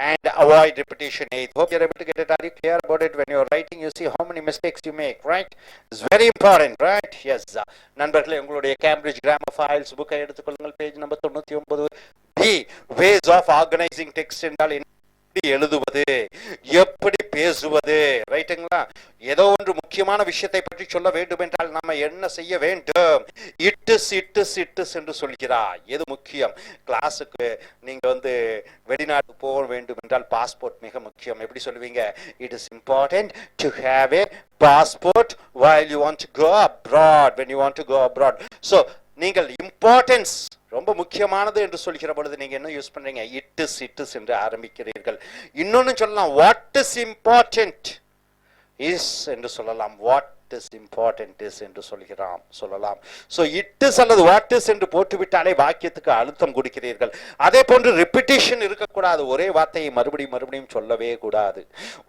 and avoid repetition. Eighth, hope you're able to get it. Are you clear about it? When you're writing, you see how many mistakes you make, right? It's very important, right? Yes. நண்பர்களே, உங்களுடைய Cambridge grammar files புக்கை எடுத்துக்கொள்ளுங்கள். Page number 99. B, ways of organising text என்றால் எப்படி எழுதுவது, எப்படி பேசுவது, ரைட்டுங்களா? ஏதோ ஒன்று முக்கியமான விஷயத்தை பற்றி சொல்ல வேண்டும் என்றால் நம்ம என்ன செய்ய வேண்டும்? இட்ஸ் என்று சொல்கிறார். எது முக்கியம்? கிளாஸுக்கு நீங்க வெளிநாட்டு போக வேண்டும் என்றால் பாஸ்போர்ட் மிக முக்கியம். எப்படி சொல்லுவீங்க? It is important to have A passport while you want to go abroad, when you want to go abroad. So நீங்கள் இம்பார்ட்டன்ஸ் ரொம்ப முக்கியமானது என்று சொல்கிற பொழுது நீங்க என்ன யூஸ் பண்றீங்க? இட்ஸ் என்று ஆரம்பிக்கிறீர்கள். இன்னொன்னு சொல்லலாம், வாட் இஸ் இம்பார்ட்டன்ட் இஸ் என்று சொல்லலாம். வாட் இஸ் இம்பார்ட்டன்ட் இஸ் என்று சொல்லலாம். சோ இட்ஸ் அல்லது வாட் இஸ் என்று போட்டுவிட்டாலே வாக்கியத்துக்கு அழுத்தம் கொடுக்கிறீர்கள். அதே போன்று ரிப்பிட்டிஷன் இருக்கக்கூடாது. ஒரே வார்த்தையை மறுபடியும் சொல்லவே கூடாது.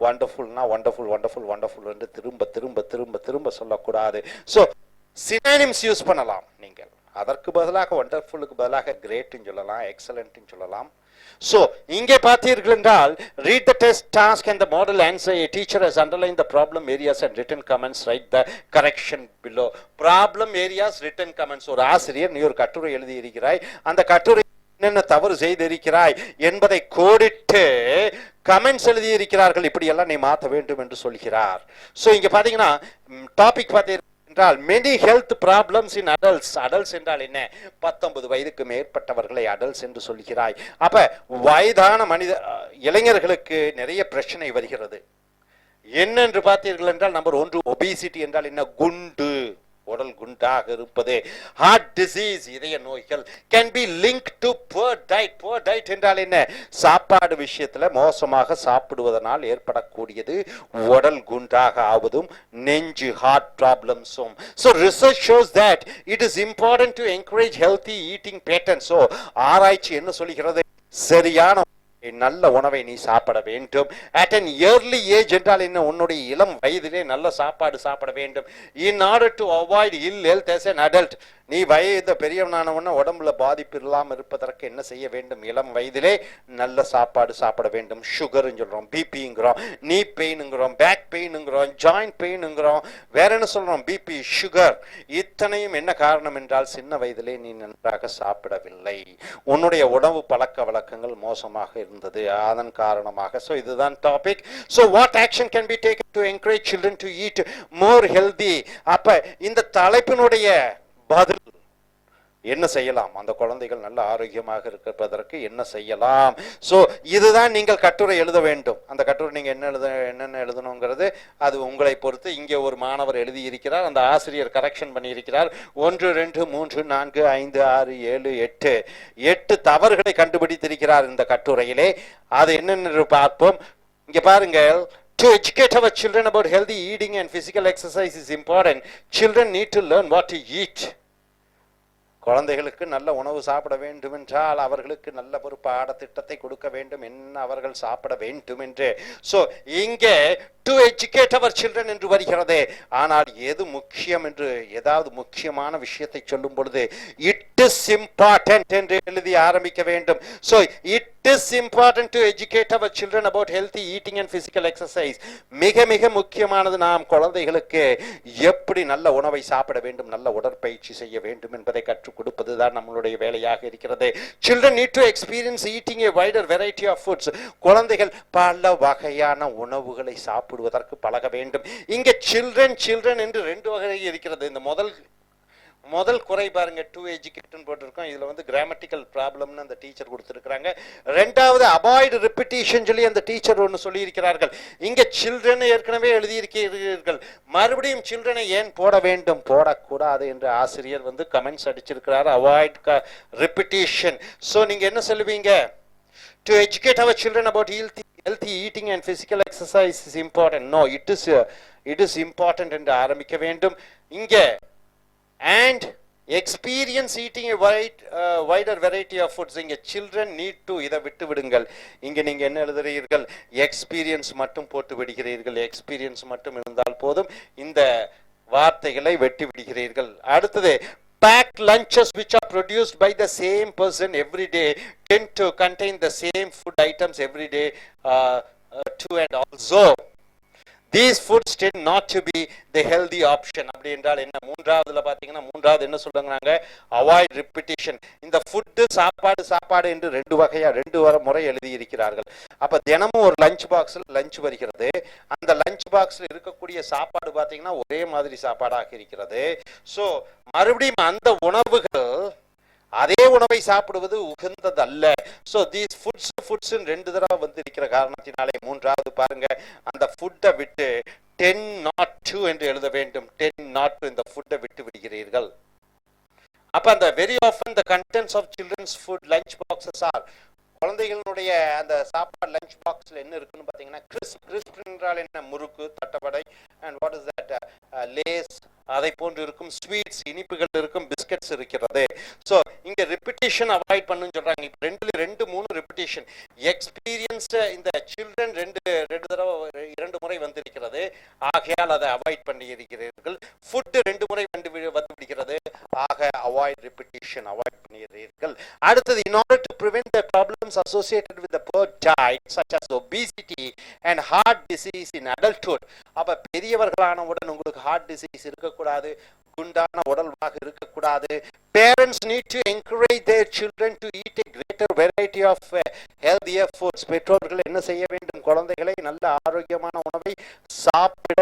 வண்டர்ஃபுல்னா வண்டர்ஃபுல் வண்டர்ஃபுல் வண்டர்ஃபுல் என்று திரும்ப திரும்ப திரும்ப திரும்ப சொல்லக்கூடாது. சோ சினானிம்ஸ் யூஸ் பண்ணலாம். நீங்கள் அதற்கு பதிலாக வண்டர்ஃபுல்லுக்கு பதிலாக கிரேட் சொல்லலாம், எக்ஸலென்ட் சொல்லலாம். So இங்கே பார்த்தீர்கள் என்றால், read the test task and the model answer. A teacher has underlined the problem areas and written comments. Write the correction below. Problem areas, written comments. ஒரு ஆசிரியர் நீ ஒரு கட்டுரை எழுதி இருக்கிறாய், அந்த கட்டுரை என்னென்ன தவறு செய்திருக்கிறாய் என்பதை கோடிட்டு கமெண்ட்ஸ் எழுதி இருக்கிறார்கள். இப்படி எல்லாம் நீ மாற்ற வேண்டும் என்று சொல்கிறார். சோ இங்க பாத்தீங்கன்னா டாபிக் பார்த்தீங்கன்னா என்றால் many health problems in adults. adults என்றால் என்ன? 19 வயதுக்கு மேற்பட்டவர்களை adults என்று சொல்கிறாய். அப்ப வயதான இளைஞர்களுக்கு நிறைய பிரச்சனை வருகிறது. என்னென்று பார்த்தீர்கள் என்றால், நம்பர் 1 obesity என்றால் என்ன? குண்டு, உடல் குண்டாக இருப்பது. ஹார்ட் டிசீஸ், இதய நோய்கள். Can be link to poor diet. Poor diet என்றால் என்ன? சாப்பாடு விஷயத்துல மோசமாக சாப்பிடுவதனால் ஏற்படக்கூடியது உடல் குண்டாக ஆவதும் நெஞ்சு heart ப்ராப்ளம்ஸும். So research shows that it is important to encourage healthy eating patterns. So ஆராய்ச்சி என்ன சொல்கிறது? சரியான நல்ல உணவை நீ சாப்பிட வேண்டும். at an early age என்றால் என்ன? உன்னுடைய இளம் வயதிலே நல்ல சாப்பாடு சாப்பிட வேண்டும். in order to avoid ill health as an adult. நீ வயது பெரியவனானவன உடம்புல பாதிப்பு இல்லாமல் இருப்பதற்கு என்ன செய்ய வேண்டும்? இளம் வயதிலே நல்ல சாப்பாடு சாப்பிட வேண்டும். சுகர்னு சொல்றோம், பிபிங்கிறோம், நீ பெயினுங்கிறோம், பேக் பெயினுங்கிறோம், ஜாயிண்ட் பெயினுங்கிறோம், வேற என்ன சொல்றோம்? BP, sugar. இத்தனையும் என்ன காரணம் என்றால், சின்ன வயதிலே நீ நன்றாக சாப்பிடவில்லை, உன்னுடைய உணவு பழக்க வழக்கங்கள் மோசமாக இருந்தது, அதன் காரணமாக. சோ இதுதான் topic. So what action can be taken to encourage children to eat more healthy? அப்ப இந்த தலைப்பினுடைய பதில் என்ன செய்யலாம்? அந்த குழந்தைகள் நல்ல ஆரோக்கியமாக இருப்பதற்கு என்ன செய்யலாம்? சோ இதுதான் நீங்கள் கட்டுரை எழுத வேண்டும். அந்த கட்டுரை நீங்க என்னென்ன எழுதணுங்கிறது அது உங்களை பொறுத்து. இங்கே ஒரு மாணவர் எழுதி இருக்கிறார், அந்த ஆசிரியர் கரெக்ஷன் பண்ணி இருக்கிறார். 1 2 3 4 5 6 7 8 8 தவறுகளை கண்டுபிடித்திருக்கிறார் இந்த கட்டுரையிலே. அது என்னென்னு பார்ப்போம். இங்க பாருங்கள். To educate our children about healthy eating and physical exercise is important. Children need to learn what to eat. குழந்தைகளுக்கு நல்ல உணவு சாப்பிட வேண்டும் என்றால் அவர்களுக்கு நல்ல ஒரு பாடத்திட்டத்தை கொடுக்க வேண்டும், என்ன அவர்கள் சாப்பிட வேண்டும் என்று. சோ இங்கே டு எஜுகேட் அவர் சில்ட்ரன் என்று வருகிறது. ஆனால் எது முக்கியம் என்று, ஏதாவது முக்கியமான விஷயத்தை சொல்லும் பொழுது இட் இஸ் இம்பார்ட்டன்ட் என்று எழுதி ஆரம்பிக்க வேண்டும். So it is important to educate our children about healthy eating and physical exercise. மிக மிக முக்கியமானது நாம் குழந்தைகளுக்கு எப்படி நல்ல உணவை சாப்பிட வேண்டும், நல்ல உடற்பயிற்சி செய்ய வேண்டும் என்பதை கற்றுக் கொடுப்பதுதான் நம்மளுடைய வேலையாக இருக்கிறது. Children need to experience eating a wider variety of foods. குழந்தைகள் பல வகையான உணவுகளை சாப்பிடுவதற்கு பழக வேண்டும். இங்கே children என்று 2 வகை இருக்கிறது. இந்த முதல் குறை பாருங்க, டு எஜுகேட்னு போட்டிருக்கோம். இதுல கிராமட்டிக்கல் ப்ராப்ளம்னு அந்த டீச்சர் கொடுத்திருக்கிறாங்க. ரெண்டாவது அவாய்ட் ரிப்பிட்டிஷன் சொல்லி அந்த டீச்சர் ஒன்று சொல்லி இருக்கிறார்கள். இங்க சில்ட்ரன் ஏற்கனவே எழுதியிருக்கிறீர்கள், மறுபடியும் சில்ட்ரனை ஏன் போட வேண்டும், போடக்கூடாது என்று ஆசிரியர் கமெண்ட்ஸ் அடிச்சிருக்கிறார். Avoid repetition. சோ நீங்க என்ன சொல்லுவீங்க? To educate our children about healthy eating and physical exercise is important. No, it is important என்று ஆரம்பிக்க வேண்டும். இங்க and experience eating a wider variety of foods. இங்க children need to, இதை விட்டு விடுங்கள். இங்க நீங்க என்ன எழுதுகிறீர்கள்? எக்ஸ்பீரியன்ஸ் மட்டும் போட்டு விடுகிறீர்கள். எக்ஸ்பீரியன்ஸ் மட்டும் இருந்தால் போதும், இந்த வார்த்தைகளை வெட்டி விடுகிறீர்கள். அடுத்தது packed lunches which are produced by the same person every day tend to contain the same food items every day too, and also these foods tend not to be the healthy option. அப்படி என்றால் என்ன? மூன்றாவதுல பாத்தீங்கன்னா மூன்றாவது என்ன சொல்றாங்க? Avoid repetition. இந்த food சாப்பாடு என்று ரெண்டு முறை எழுதி இருக்கிறார்கள். அப்ப தினமும் ஒரு லஞ்ச் பாக்ஸ்ல லஞ்ச் வருகிறது. அந்த லஞ்ச் பாக்ஸ்ல இருக்கக்கூடிய சாப்பாடு பாத்தீங்கன்னா ஒரே மாதிரி சாப்பாடாக இருக்கிறது. சோ மறுபடியும் அந்த உணவுகள் அதே உணவை சாப்பிடுவது உகந்தது அல்ல. சோ தீஸ் ஃபுட்ஸ் ரெண்டு தடவை வந்து இருக்கிற காரணத்தினாலே மூன்றாவது பாருங்க, அந்த ஃபுட்டை விட்டு 10 not to என்று எழுத வேண்டும். 10 not to இந்த ஃபுட்டை விட்டு விடுகிறீர்கள். அப்ப அந்த very often the contents of children's food lunch boxes are, குழந்தைகளுடைய அந்த சாப்பாடு லஞ்ச் பாக்ஸ்ல என்ன இருக்குன்னு பாத்தீங்கன்னா கிறிஸ்ப் என்றால் என்ன? Murukku, thattavadai, and what is that, Lay's, அதை போன்று இருக்கும். ஸ்வீட்ஸ், இனிப்புகள் இருக்கும், பிஸ்கட்ஸ் இருக்கிறது. சோ இங்க ரிப்பிட்டிஷன் அவாய்ட் பண்ணுன்னு சொல்றாங்க. இப்ப ரெண்டு மூணு ரிப்பிட்டிஷன் எக்ஸ்பீரியன்ஸ்ட் இந்த சில்ட்ரன் இரண்டு முறை வந்திருக்கிறது. ஆகையால் அதை அவாய்ட் பண்ணி இருக்கிறீர்கள். ஃபுட் 2 முறை வந்து விடுகிறது. ஆக அவாய்ட் ரிப்பிட்டிஷன், அவாய்ட் பண்ணுகிறீர்கள். அடுத்தது, in order to prevent the problems associated with the poor diet such as obesity and heart disease in adulthood. அப்ப பெரியவர்களானவுடன் உங்களுக்கு ஹார்ட் டிசீஸ் இருக்கக்கூடாது, குண்டான உடல்வாக இருக்கக்கூடாது. Parents need to encourage their children to eat a greater variety of healthier foods. பெற்றோர்கள் என்ன செய்ய வேண்டும்? குழந்தைகளை நல்ல ஆரோக்கியமான உணவை சாப்பிட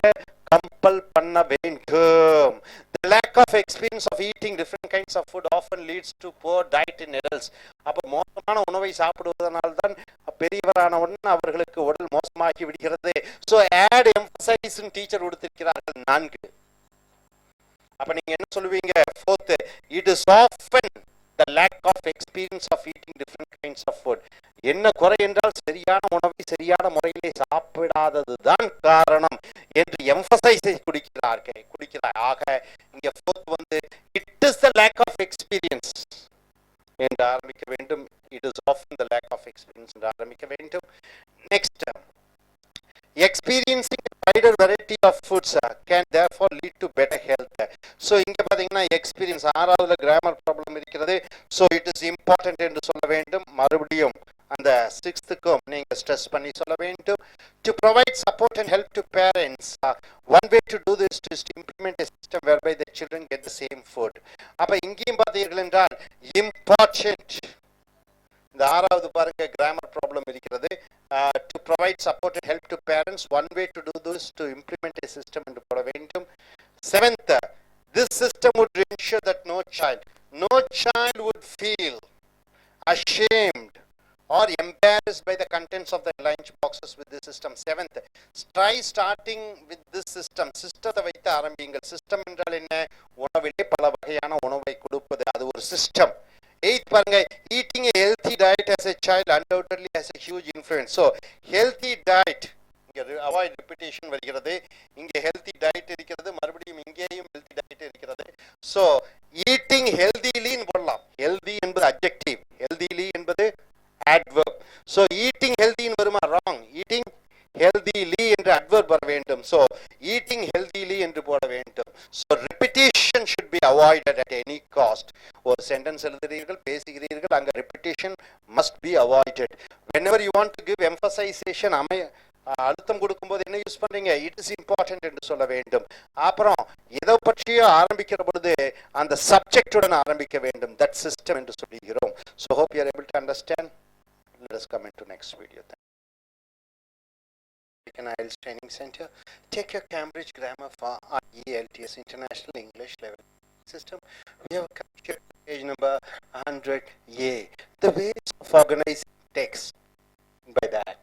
கம்பல் பண்ண வேண்டும். The lack of experience of eating different kinds of food often leads to poor diet in adults. அப்ப மோசமான உணவை சாப்பிடுவதனால் தான் பெரியவரானவுடன் அவர்களுக்கு உடல் மோசமாகி விடுகிறது. So add emphasis in teacher கொடுத்திருக்கிறார்கள் 4. அப்ப நீங்க என்ன சொல்லுவீங்க? 4th, it is often the lack of experience of eating different kinds of food. என்ன குறை என்றால் சரியான உணவை சரியான முறையிலே சாப்பிடாததுதான் காரணம் என்று எம்பசைஸை குடிக்கிறார். ஆக இங்க 4th வந்து it is the lack of experience என்று ஆரம்பிக்க வேண்டும். it is often the lack of experience என்று ஆரம்பிக்க வேண்டும். next, experiencing a wider variety of foods can therefore lead to better health. So இங்க பாத்தீங்கன்னா எக்ஸ்பீரியன்ஸ் 6வதுல கிராமர் ப்ராப்ளம் இருக்கிறது. so it is important என்று சொல்ல வேண்டும். மறுபடியும் அந்த 6th-க்கும் நீங்க ஸ்ட்ரெஸ் பண்ணி சொல்ல வேண்டும். to provide support and help to parents, one way to do this is to implement a system whereby the children get the same food. அப்ப இங்கேயும் பார்த்தீர்கள் என்றால் important, இந்த 6வது பாருங்க கிராமர் ப்ராப்ளம் இருக்கிறது. to provide support and help to parents, one way to do this to implement a system என்று போட வேண்டும். 7th, this system would ensure that no child would feel ashamed or embarrassed by the contents of the lunch boxes with this system. 7th, try starting with this system. சிஸ்டத்தை வைத்து ஆரம்பியுங்கள். System என்றால் என்ன? உணவிலே பல வகையான உணவை கொடுப்பது, அது ஒரு சிஸ்டம். 8th பாருங்க, eating a healthy diet as a child undoubtedly has a huge influence. So healthy diet, இங்க அவாய்ட் ரிப்பிட்டிஷன் வருகிறது. இங்க healthy diet இருக்கிறது, மறுபடியும் இங்கேயும் healthy diet இருக்கிறது. So eating healthily போடலாம். healthy என்பது adjective, healthily என்பது adverb. So eating healthy வருமா? wrong. eating healthily என்று adverb வர வேண்டும். So eating healthily என்று போட வேண்டும். So repetition should be avoided at any cost. ஒரு sentence எழுதுகிறீர்கள், பேசுகிறீர்கள், அங்க repetition must be avoided. Whenever you want to give emphasization, அழுத்தம் கொடுக்கும்போது என்ன யூஸ் பண்றீங்க? it is important என்று சொல்ல வேண்டும். அப்புறம் எதை பற்றியோ ஆரம்பிக்கிற பொழுது அந்த சப்ஜெக்டுடன் ஆரம்பிக்க வேண்டும். that system என்று சொல்லுகிறோம். So hope you are able to understand. Let us come into next video. I.E.L.T.S Training Center. Take your Cambridge Grammar for I.E.L.T.S International English Level System. We have captured page number 100A. The ways of organizing text. By that,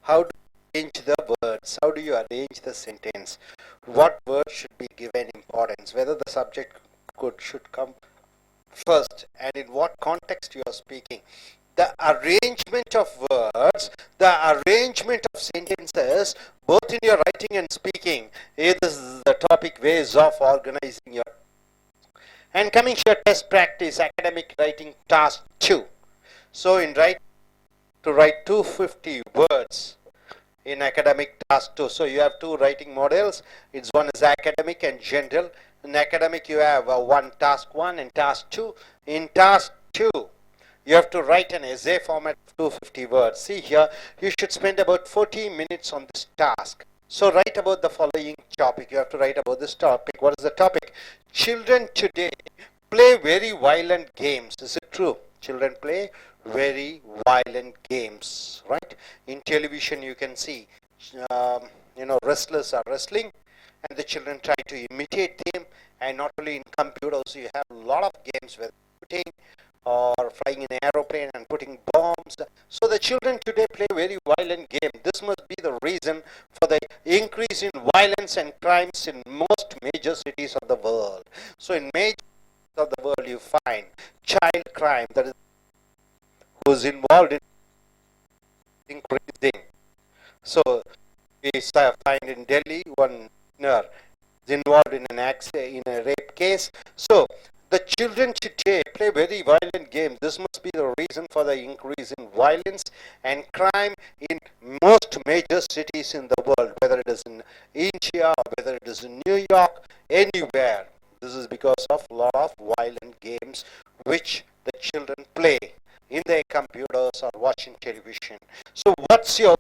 how do you arrange the words? How do you arrange the sentence? What words should be given importance? Whether the subject should come first, and in what context you are speaking. The arrangement of words, the arrangement of sentences, both in your writing and speaking. This is the topic, ways of organizing your. And coming to your test practice, academic writing task 2. So in to write 250 words in academic task 2. So you have 2 writing models. It's one is academic and general. In academic, you have one task 1 and task 2. In task 2, you have to write an essay format of 250 words. See here, you should spend about 40 minutes on this task. So write about the following topic. You have to write about this topic. What is the topic? Children today play very violent games. Is it true? Children play very violent games, right? In television, you can see, wrestlers are wrestling, and the children try to imitate them. And not only in computers, you have a lot of games with shooting or flying in an aeroplane and putting bombs. So the children today play very violent game. This must be the reason for the increase in violence and crimes in most major cities of the world. So in major cities of the world, you find child crime that is who's involved in increasing. So we find in Delhi one is involved in an accident, in a rape case. So the children today play very violent games. This must be the reason for the increase in violence and crime in most major cities in the world, whether it is in India, whether it is in New York, anywhere. This is because of a lot of violent games which the children play in their computers or watching television. So what's your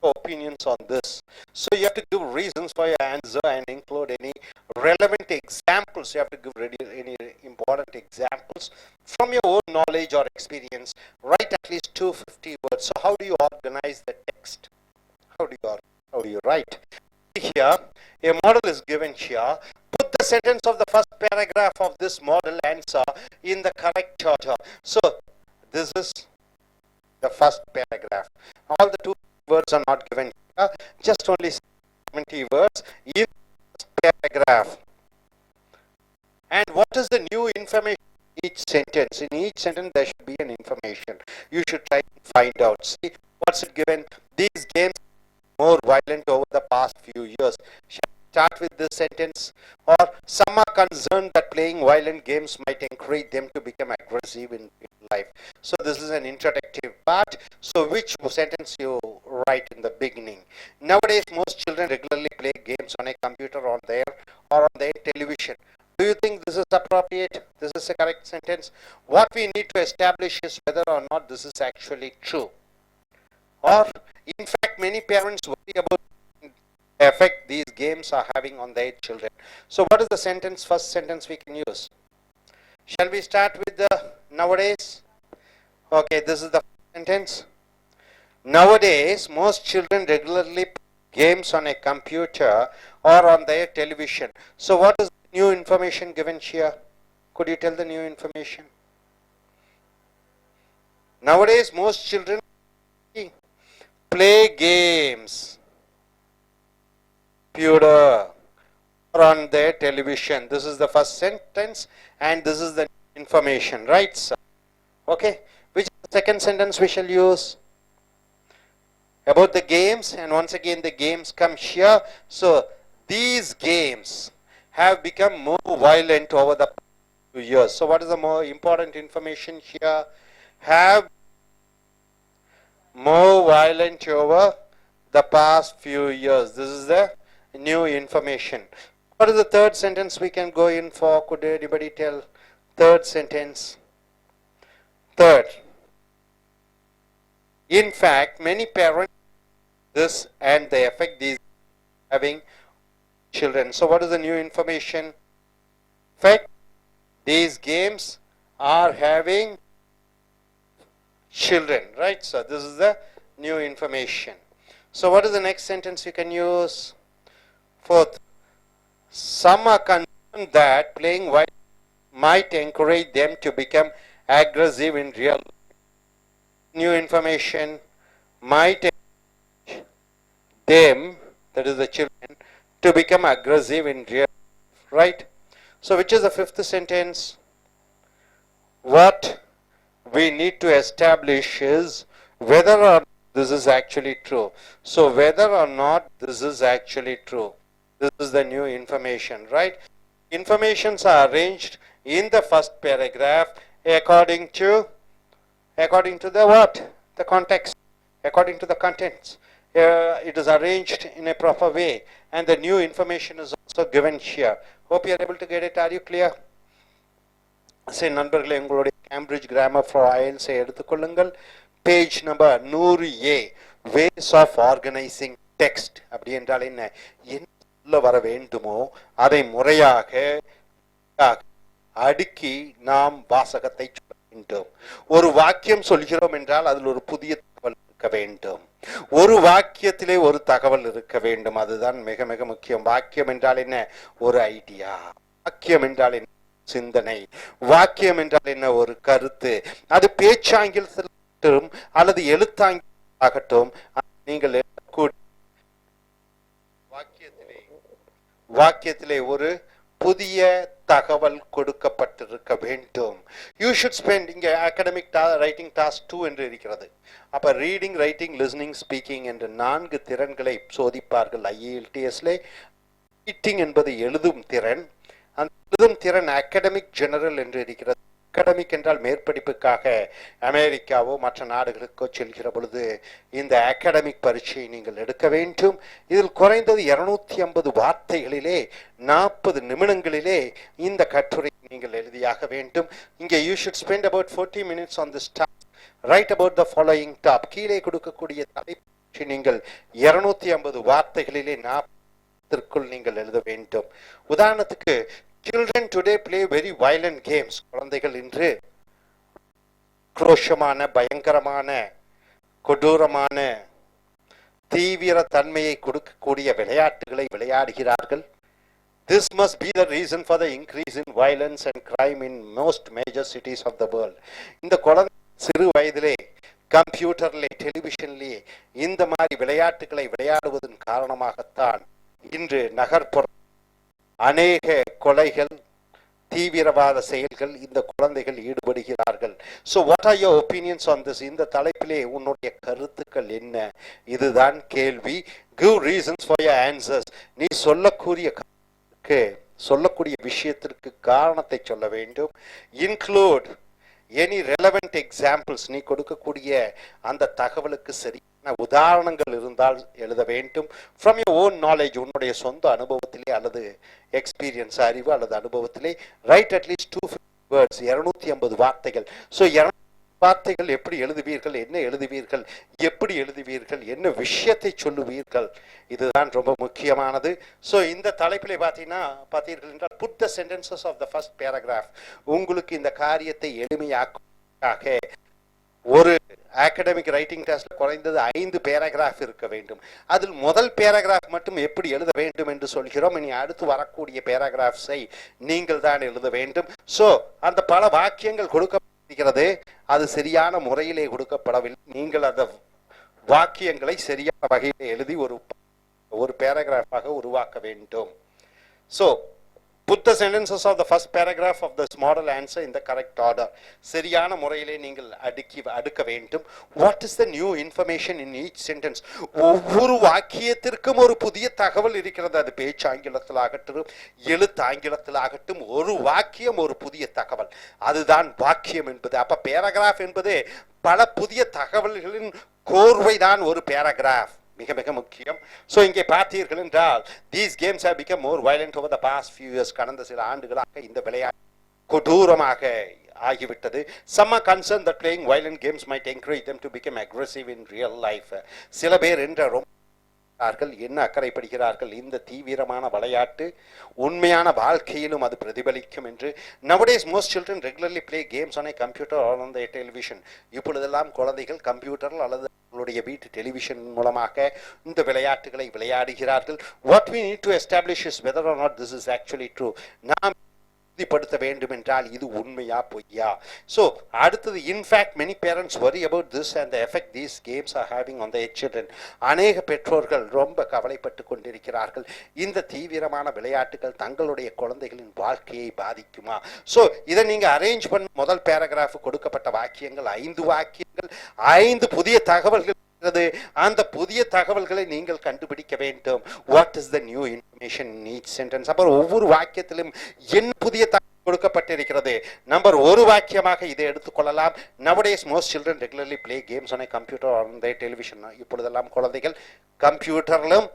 opinions on this? So you have to give reasons for your answer and include any relevant examples. You have to give any important examples from your own knowledge or experience. Write at least 250 words. So how do you organize the text? How do you write? Here, a model is given here. Put the sentence of the first paragraph of this model answer in the correct order. So this is the first paragraph. All the two words are not given here, just only 70 words in this paragraph. And what is the new information in each sentence? In each sentence there should be an information. You should try to find out. See, what's it given? These games are more violent over the past few years. Shall we start with this sentence? Or some are concerned that playing violent games might encourage them to become aggressive in life. So this is an introductory part. So which sentence you write in the beginning? Nowadays most children regularly play games on a computer or on their television. Do you think this is appropriate? This is a correct sentence? What we need to establish is whether or not this is actually true. Or in fact many parents worry about the effect these games are having on their children. So what is the first sentence we can use? Shall we start with the nowadays? Okay, this is the sentence. Nowadays, most children regularly play games on a computer or on their television. So what is the new information given here? Could you tell the new information? Nowadays, most children play games computer or on their television. This is the first sentence and this is the information, right, sir? Okay, which is the second sentence we shall use? About the games, and once again the games come here. So these games have become more violent over the few years. So what is the more important information here? Have more violent over the past few years. This is the new information. What is the third sentence we can go in for? Could anybody tell? Third sentence. Third. In fact, many parents this and they affect these having children. So what is the new information? In fact, these games are having children, right? So this is the new information. So what is the next sentence you can use? Fourth, some are concerned that playing violence might encourage them to become aggressive in real life. New information might encourage them, that is the children, to become aggressive in real life, right? So which is the fifth sentence? What we need to establish is whether or not this is actually true. So whether or not this is actually true. This is the new information, right? Informations are arranged in the first paragraph according to the what? The context, according to the contents. It is arranged in a proper way, and the new information is also also given here. Hope you are able to get it. Are you clear? Say நண்பர்களே உங்களுடைய Cambridge grammar for IELTS எடுத்துக்கொள்ளுங்கள். Page number 100A ways of organizing text. அப்படி என்றால் என்ன சொல்ல வர வேண்டுமோ அதை முறையாக அடுக்கி நாம் வாசகத்தை சொல்ல வேண்டும். ஒரு வாக்கியம் சொல்கிறோம் என்றால் அதில் ஒரு புதிய தகவல் இருக்க வேண்டும். ஒரு வாக்கியத்திலே ஒரு தகவல் இருக்க வேண்டும். அதுதான் மிக மிக முக்கியம். வாக்கியம் என்றால் என்ன? ஒரு ஐடியா. வாக்கியம் என்றால் என்ன? சிந்தனை. வாக்கியம் என்றால் என்ன? ஒரு கருத்து. அது பேச்சாங்கிலத்திலும் அல்லது எழுத்தாங்கிலாகட்டும், நீங்கள் வாக்கியத்திலே ஒரு புதிய தகவல் கொடுக்கப்பட்டிருக்க வேண்டும். யூ ஷுட் ஸ்பெண்ட், இங்க அகாடமிக் ரைட்டிங் டாஸ்க் 2 என்று இருக்கிறது. அப்ப ரீடிங், ரைட்டிங், லிசனிங், ஸ்பீக்கிங் என்ற 4 திறன்களை சோதிப்பார்கள் I.E.L.T.S. ரீடிங் என்பது எழுதும் திறன். அந்த எழுதும் திறன் அகாடமிக் ஜெனரல் என்று இருக்கிறது. அகாடமிக் என்றால் மேற்படிப்புக்காக அமெரிக்காவோ மற்ற நாடுகளுக்கோ செல்கிற பொழுது இந்த அகாடமிக் பரீட்சையை நீங்கள் எடுக்க வேண்டும். இதில் குறைந்தது 250 வார்த்தைகளிலே 40 நிமிடங்களிலே இந்த கட்டுரை நீங்கள் எழுதியாக வேண்டும். இங்கே you should spend about 40 minutes on this task. Write about the following top. கீழே கொடுக்கக்கூடிய தலைப்பு நீங்கள் 250 வார்த்தைகளிலே 40 நீங்கள் எழுத வேண்டும். உதாரணத்துக்கு, children today play very violent games. குழந்தைகள் இன்று குரோஷமான, பயங்கரமான, கொடூரமான, தீவிர தன்மையை கொடுக்கக்கூடிய விளையாட்டுகளை விளையாடுகிறார்கள். This must be the reason for the increase in violence and crime in most major cities of the world. இந்த குழந்தை சிறு வயதிலே கம்ப்யூட்டர்லே, டெலிவிஷன்லே இந்த மாதிரி விளையாட்டுகளை விளையாடுவதன் காரணமாகத்தான் இன்று நகர்ப்புற அநேக கொலைகள், தீவிரவாத செயல்கள் இந்த குழந்தைகள் ஈடுபடுகிறார்கள். So what are your opinions on this? இந்த தலைப்பிலே உன்னுடைய கருத்துக்கள் என்ன? இதுதான் கேள்வி. Give reasons for your answers. நீ சொல்லக்கூடிய விஷயத்திற்கு காரணத்தை சொல்ல வேண்டும். Include any relevant examples. நீ கொடுக்கக்கூடிய அந்த தகவலுக்கு சரியான உதாரணங்கள் இருந்தால் எழுத வேண்டும். From your own knowledge, உன்னுடைய சொந்த அனுபவத்திலே அல்லது எக்ஸ்பீரியன்ஸ், அறிவு அல்லது அனுபவத்திலே write at least 250 words. 250 வார்த்தைகள். So 200 வார்த்தைகள் எப்படி எழுதுவீர்கள்? என்ன எழுதுவீர்கள்? எப்படி எழுதுவீர்கள்? என்ன விஷயத்தை சொல்லுவீர்கள்? இதுதான் ரொம்ப முக்கியமானது. ஸோ இந்த தலைப்பிலே பார்த்தீர்கள் என்றால் put the sentences of the first paragraph. உங்களுக்கு இந்த காரியத்தை எளிமையாக்க ஒரு அகாடமிக் ரைட்டிங் டெஸ்ட்ல குறைந்தது 5 பேராகிராஃப் இருக்க வேண்டும். அதில் முதல் பேராகிராஃப் மட்டும் எப்படி எழுத வேண்டும் என்று சொல்கிறோம். இனி அடுத்து வரக்கூடிய பேராகிராஃப்ஸை நீங்கள் தான் எழுத வேண்டும். ஸோ அந்த பல வாக்கியங்கள் கொடுக்கப்படுகிறது, அது சரியான முறையிலே கொடுக்கப்படவில்லை. நீங்கள் அந்த வாக்கியங்களை சரியான வகையில் எழுதி ஒரு பேராகிராஃபாக உருவாக்க வேண்டும். So put the sentences of the first paragraph of this model answer in the correct order. சரியான முறையிலே நீங்கள் அடுக்க வேண்டும். What is the new information in each sentence? ஒவ்வொரு வாக்கியத்திற்கும் ஒரு புதிய தகவல் இருக்கிறது. அது பேச்சு ஆங்கிலத்தில் ஆகட்டும், எழுத்து ஆங்கிலத்தில் ஆகட்டும், ஒரு வாக்கியம் ஒரு புதிய தகவல். அதுதான் வாக்கியம் என்பது. அப்ப பேராகிராஃப் என்பது பல புதிய தகவல்களின் கோர்வை தான் ஒரு பேராகிராஃப். மிக மிக முக்கியம். ஸோ இங்கே பார்த்தீர்கள் என்றால் these games have become more violent over the past few years. கடந்த சில ஆண்டுகளாக இந்த விளையாட்டு கொடூரமாக ஆகிவிட்டது. Some are concerned that playing violent games might encourage them to become aggressive in real life. சில பேர் என்ன அக்கறைப்படுகிறார்கள், இந்த தீவிரமான விளையாட்டு உண்மையான வாழ்க்கையிலும் அது பிரதிபலிக்கும் என்று. Nowadays most children regularly play games on a computer or on the television. இப்பொழுதெல்லாம் குழந்தைகள் கம்ப்யூட்டர் அல்லது அவங்களுடைய வீட்டு டெலிவிஷன் மூலமாக இந்த விளையாட்டுகளை விளையாடுகிறார்கள். What we need to establish is whether or not this is actually true. நாம் உறுதிப்படுத்த வேண்டும் என்றால் இது உண்மையா பொய்யா. So அடுத்தது, in fact many parents worry about this and the effect these games are having on their children. அநேக பெற்றோர்கள் ரொம்ப கவலைப்பட்டு கொண்டிருக்கிறார்கள். இந்த தீவிரமான விளையாட்டுகள் தங்களுடைய குழந்தைகளின் வாழ்க்கையை பாதிக்குமா? ஸோ இதை நீங்க அரேஞ்ச் பண்ண முதல் பேராகிராஃப் கொடுக்கப்பட்ட வாக்கியங்கள் 5 வாக்கியங்கள், 5 புதிய தகவல்கள். அந்த புதிய தகவல்களை நீங்கள் கண்டுபிடிக்க வேண்டும். What is the new information in each sentence. அப்புறம் ஒவ்வொரு வாக்கியத்திலும் என்ன புதிய தகவல் கொடுக்கப்பட்டிருக்கிறது. நம்பர் ஒரு வாக்கியமாக இதை எடுத்துக்கொள்ளலாம். Nowadays most children regularly play games on a computer or on their television. இப்பொழுதெல்லாம் குழந்தைகள் கம்ப்யூட்டரிலும்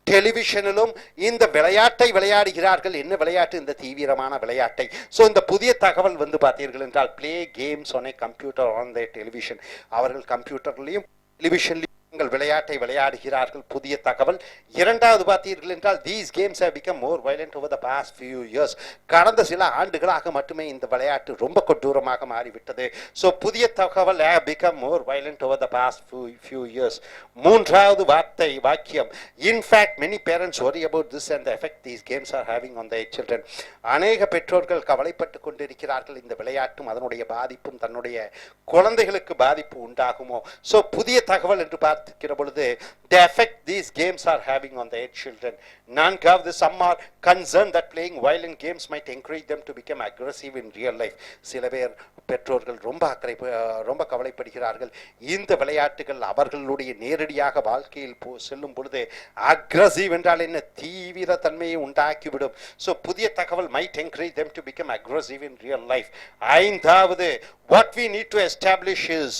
டெலிவிஷனிலும் இந்த விளையாட்டை விளையாடுகிறார்கள். என்ன விளையாட்டு? இந்த தீவிரமான விளையாட்டை. ஸோ இந்த புதிய தகவல் வந்து பார்த்தீர்கள் என்றால் play games on A computer on the television. அவர்கள் கம்ப்யூட்டர்லையும் டெலிவிஷன்லையும் விளையாட்டை விளையாடுகிறார்கள். புதிய தகவல். இரண்டாவது பார்த்தீர்கள் என்றால் these games have become more violent over the past few years. கடந்த சில ஆண்டுகளாக மட்டுமே இந்த விளையாட்டு ரொம்ப கொடூரமாக மாறிவிட்டது. ஸோ புதிய தகவல் have become more violent over the past few years. மூன்றாவது வாக்கியம் in fact many parents worry about this and the effect these games are having on their children. அநேக பெற்றோர்கள் கவலைப்பட்டு கொண்டிருக்கிறார்கள் இந்த விளையாட்டும் அதனுடைய பாதிப்பும் தன்னுடைய குழந்தைகளுக்கு பாதிப்பு உண்டாகுமோ. ஸோ புதிய தகவல் என்று பார்க்கிற பொழுது the effect these games are having on their children. நான்காவது, some are concerned that playing violent games might encourage them to become aggressive in real life. சில பேர் பெற்றோர்கள் ரொம்ப கவலைப்படுகிறார்கள். இந்த விளையாட்டுகள் அவர்களுடைய நேரடியாக வாழ்க்கையில் செல்லும் பொழுது அக்ரசிவ் என்றால் என்ன, தீவிர தன்மையை உண்டாக்கிவிடும். ஸோ புதிய தகவல் might encourage them to become aggressive in real life. ஐந்தாவது, what we need to establish is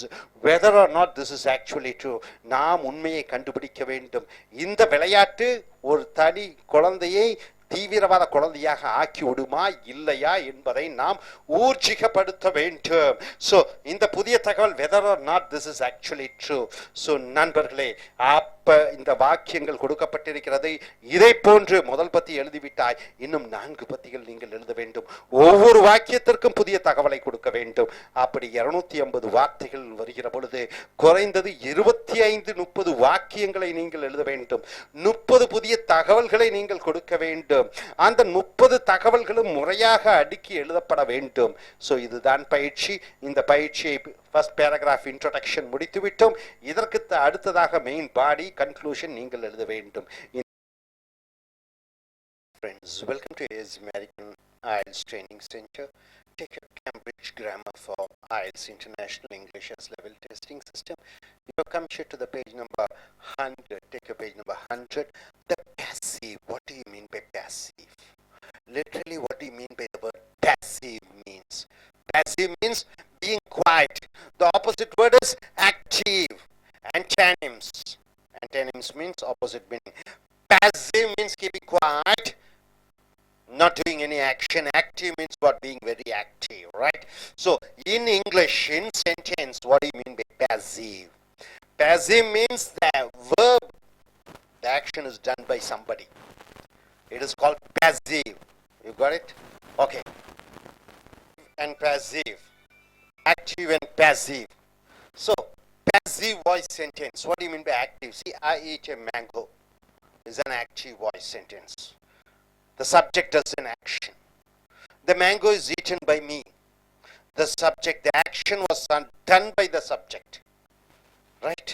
whether or not this is actually true. நாம் உண்மையை கண்டுபிடிக்க வேண்டும். இந்த விளையாட்டு ஒரு தனி குழந்தையை தீவிரவாத குழந்தையாக ஆக்கி விடுமா இல்லையா என்பதை நாம் ஊர்ஜிகப்படுத்த வேண்டும். ஸோ இந்த புதிய தகவல் whether or not this is actually true. So நண்பர்களே, அப்ப இந்த வாக்கியங்கள் கொடுக்கப்பட்டிருக்கிறது. இதை போன்று முதல் பத்தி எழுதிவிட்டாய், இன்னும் 4 பத்திகள் நீங்கள் எழுத வேண்டும். ஒவ்வொரு வாக்கியத்திற்கும் புதிய தகவலை கொடுக்க வேண்டும். அப்படி 250 வார்த்தைகள் வருகிற பொழுது குறைந்தது 25-30 வாக்கியங்களை நீங்கள் எழுத வேண்டும். 30 புதிய தகவல்களை நீங்கள் கொடுக்க வேண்டும். அந்த 30 தகவல்களும் முறையாக அடுக்கி எழுதப்பட வேண்டும். ஸோ இதுதான் பயிற்சி. இந்த பயிற்சியை ஃபர்ஸ்ட் பேராகிராஃப் இன்ட்ரோடக்ஷன் முடித்து விட்டோம். இதற்கு அடுத்ததாக மெயின் பாடி கன்க்ளூஷன் நீங்கள் எழுத வேண்டும். Friends, welcome to AS American I.E.L.T.S Training Center. Take your Cambridge Grammar for I.E.L.T.S International English as Level Testing System. You come here to the page number 100. Take your page number 100. The passive. What do you mean by passive? Literally, what do you mean by the word passive means? Passive means being quiet. The opposite word is active. Antonyms. Antonyms means opposite meaning. Passive means keeping quiet, not doing any action. Active means what? Being very active, right? So in English, in sentence, what do you mean by passive? Passive means the verb, the action is done by somebody. It is called passive. You got it? Okay. And passive. Active and passive. So passive voice sentence. What do you mean by active? See, I eat a mango is an active voice sentence. The subject does an action. The mango is eaten by me. The subject, the action was done by the subject. Right?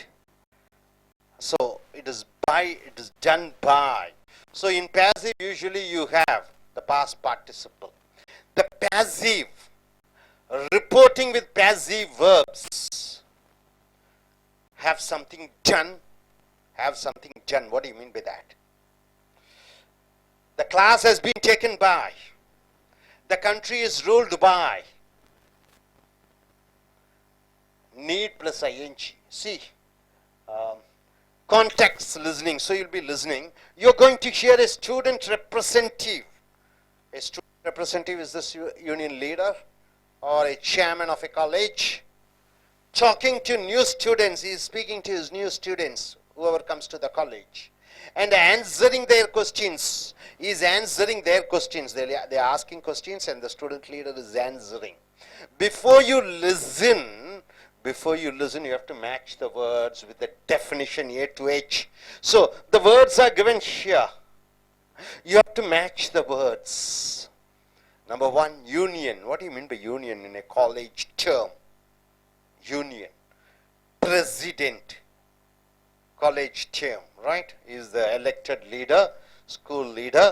So it is done by. So in passive, usually you have the past participle. The passive, reporting with passive verbs, have something done. Have something done. What do you mean by that? The class has been taken by. The country is ruled by. Need plus ing. See, context listening. So you'll be listening. You're going to hear a student representative. A student representative is this union leader or a chairman of a college talking to new students. He is speaking to his new students, whoever comes to the college, and answering their questions. He is answering their questions. They are asking questions and the student leader is answering. Before you listen, you have to match the words with the definition A to H. So the words are given here. You have to match the words. Number 1, union. What do you mean by union in a college term? Union. President. College term, right? Is the elected leader, school leader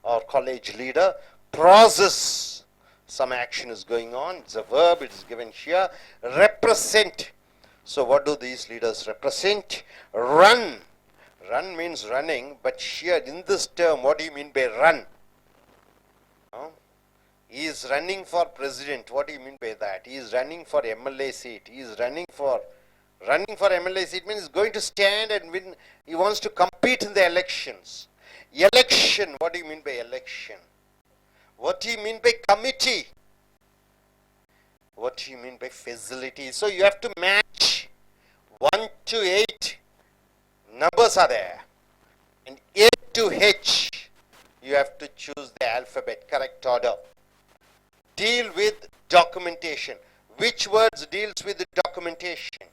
or college leader. Process. Some action is going on. It's a verb. It is given here. Represent. So what do these leaders represent? Run. Run means running. But here in this term, what do you mean by run? He is running for president. What do you mean by that? He is running for MLA seat. He is running for MLA seat means he's going to stand and win. He wants to compete participate in the elections. Election, what do you mean by election? What do you mean by committee? What do you mean by facility? So you have to match 1 to 8 numbers are there. And A to H, you have to choose the alphabet, correct order. Deal with documentation. Which words deals with the documentation?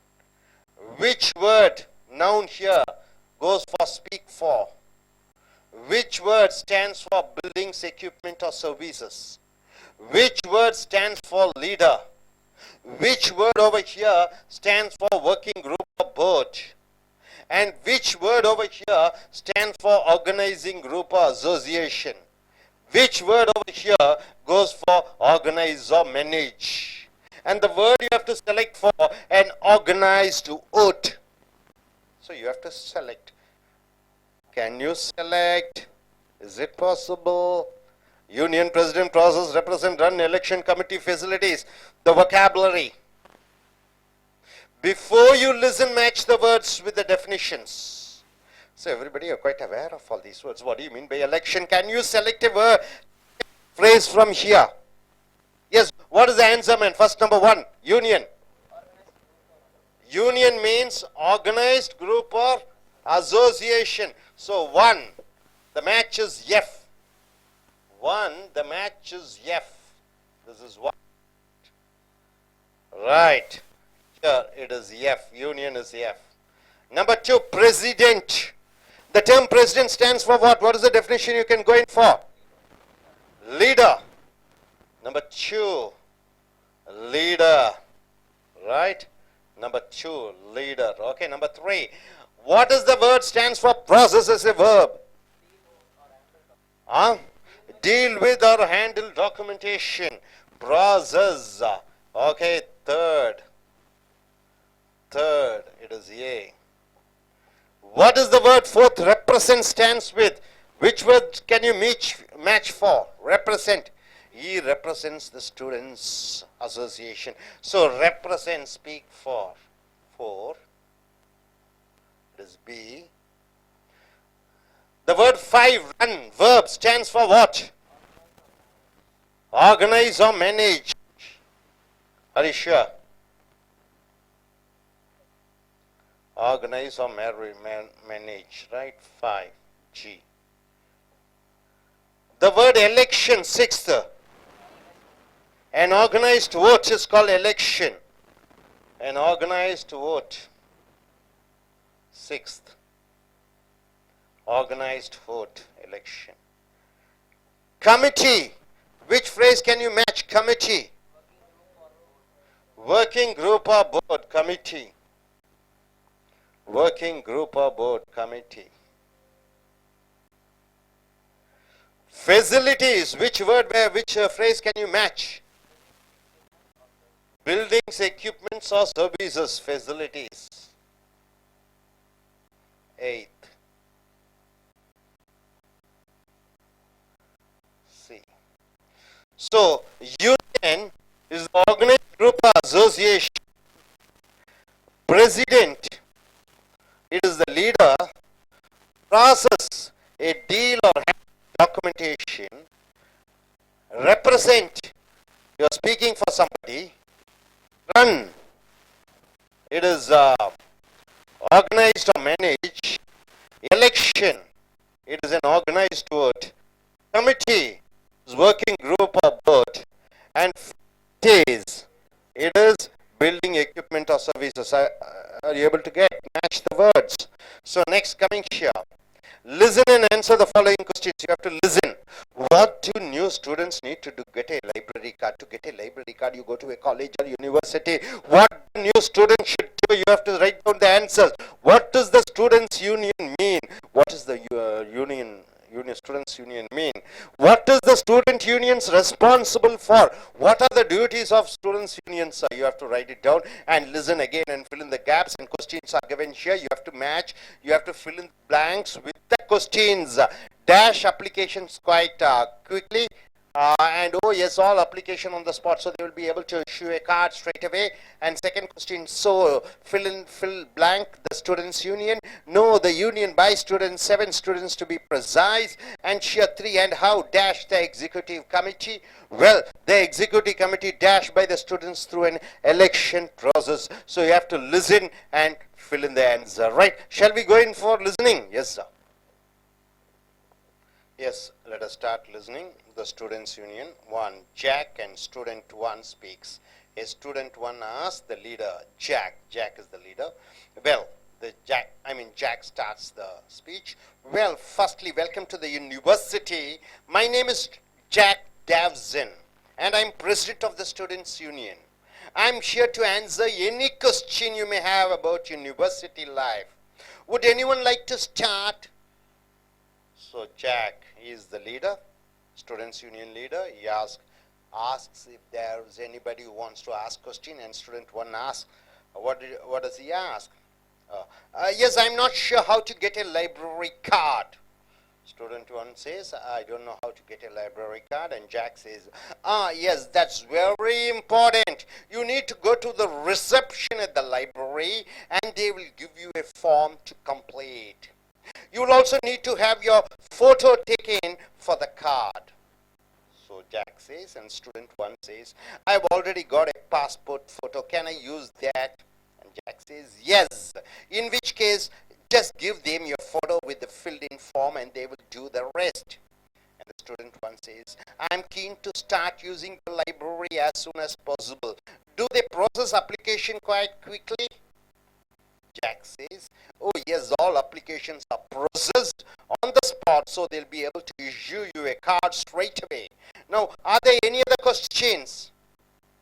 Which word, noun here, goes for speak for? Which word stands for buildings, equipment or services? Which word stands for leader? Which word over here stands for working group or board? And which word over here stands for organizing group or association? Which word over here goes for organize or manage? And the word you have to select for an organized oath. So you have to select. Can you select? Is it possible? Union president process, represent, run, election committee facilities. The vocabulary. Before you listen, match the words with the definitions. So everybody are quite aware of all these words. What do you mean by election? Can you select a word, phrase from here? Yes, what is the answer, man? First, number 1, union. Union means organized group or association. So 1, the match is F. 1, the match is F. This is 1. Right. Here it is F. Union is F. Number 2, president. The term president stands for what? What is the definition you can go in for? Leader. Number 2, leader. Right? Number 2, leader. Okay, number 3. What is the word stands for process as a verb? Huh? Deal with or handle documentation. Process. Okay, third, it is A. What is the word fourth? Represent stands with. Which word can you match for? Represent. E represents the students' association. So represent, speak for. 4. It is B. The word 5, run, verb, stands for what? Organize or manage. Are you sure? Organize or manage, right? 5, G. The word election, 6th. An organized vote is called election. An organized vote, 6th. Organized vote, election. Committee. Which phrase can you match? Committee. Working group or board, committee. Working group or board, committee. Facilities. Which word, which phrase can you match? Buildings, equipments or services, facilities. 8th. C. So, union is the organized group or association. President, it is the leader. Process, a deal or documentation. Represent, you are speaking for somebody. Run, it is organized or managed. Election, it is an organized vote. Committee is working group or board. And phase, it is building equipment or services. Are you able to match the words? So next, coming here. Listen and answer the following questions. You have to listen. What do new students need to do? Get a library card. To get a library card, you go to a college or university. What the new student should do? You have to write down the answers. What does the students' union mean? What is the students' union mean? What is the student unions responsible for? What are the duties of students' unions? You have to write it down and listen again and fill in the gaps, and questions are given here. You have to match. You have to fill in blanks with the questions. Dash applications quite quickly. And oh yes, all application on the spot, so they will be able to issue a card straight away. And second question, so fill blank the students union. No, the union by students, 7 students to be precise. And shear 3, and how dash the executive committee? Well, the executive committee dash by the students through an election process. So you have to listen and fill in the answer, right? Shall we go in for listening? Yes, sir. Yes, let us start listening. The students union 1, Jack, and student 1 speaks. A student 1 asks the leader, Jack is the leader. Well, Jack starts the speech. Well, firstly, welcome to the university. My name is Jack Davzin, and I'm president of the students union. I'm here to answer any question you may have about university life. Would anyone like to start? So Jack is the leader, students union leader. He asks if there is anybody who wants to ask question, and student 1 asks, what does he ask? Yes, I'm not sure how to get a library card. Student 1 says, I don't know how to get a library card. And Jack says, yes, that's very important. You need to go to the reception at the library and they will give you a form to complete. You will also need to have your photo taken for the card. So Jack says, and student 1 says, I've already got a passport photo. Can I use that? And Jack says, yes. In which case, just give them your photo with the filled in form and they will do the rest. And the student 1 says, I'm keen to start using the library as soon as possible. Do they process application quite quickly? Jack says, oh yes, all applications are processed on the spot, so they'll be able to issue you a card straight away. Now, are there any other questions?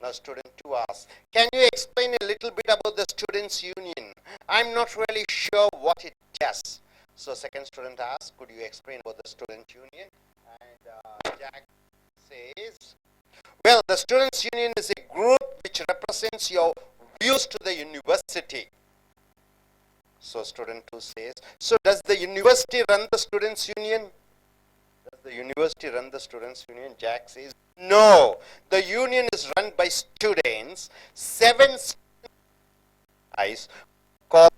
Now, student 2 asks, can you explain a little bit about the students union? I'm not really sure what it does. So, second student asks, could you explain about the student union? And Jack says, well, the students union is a group which represents your views to the university. So student 2 says, so does the university run the students union? Does the university run the students union? Jack says, no. The union is run by students. 7 students called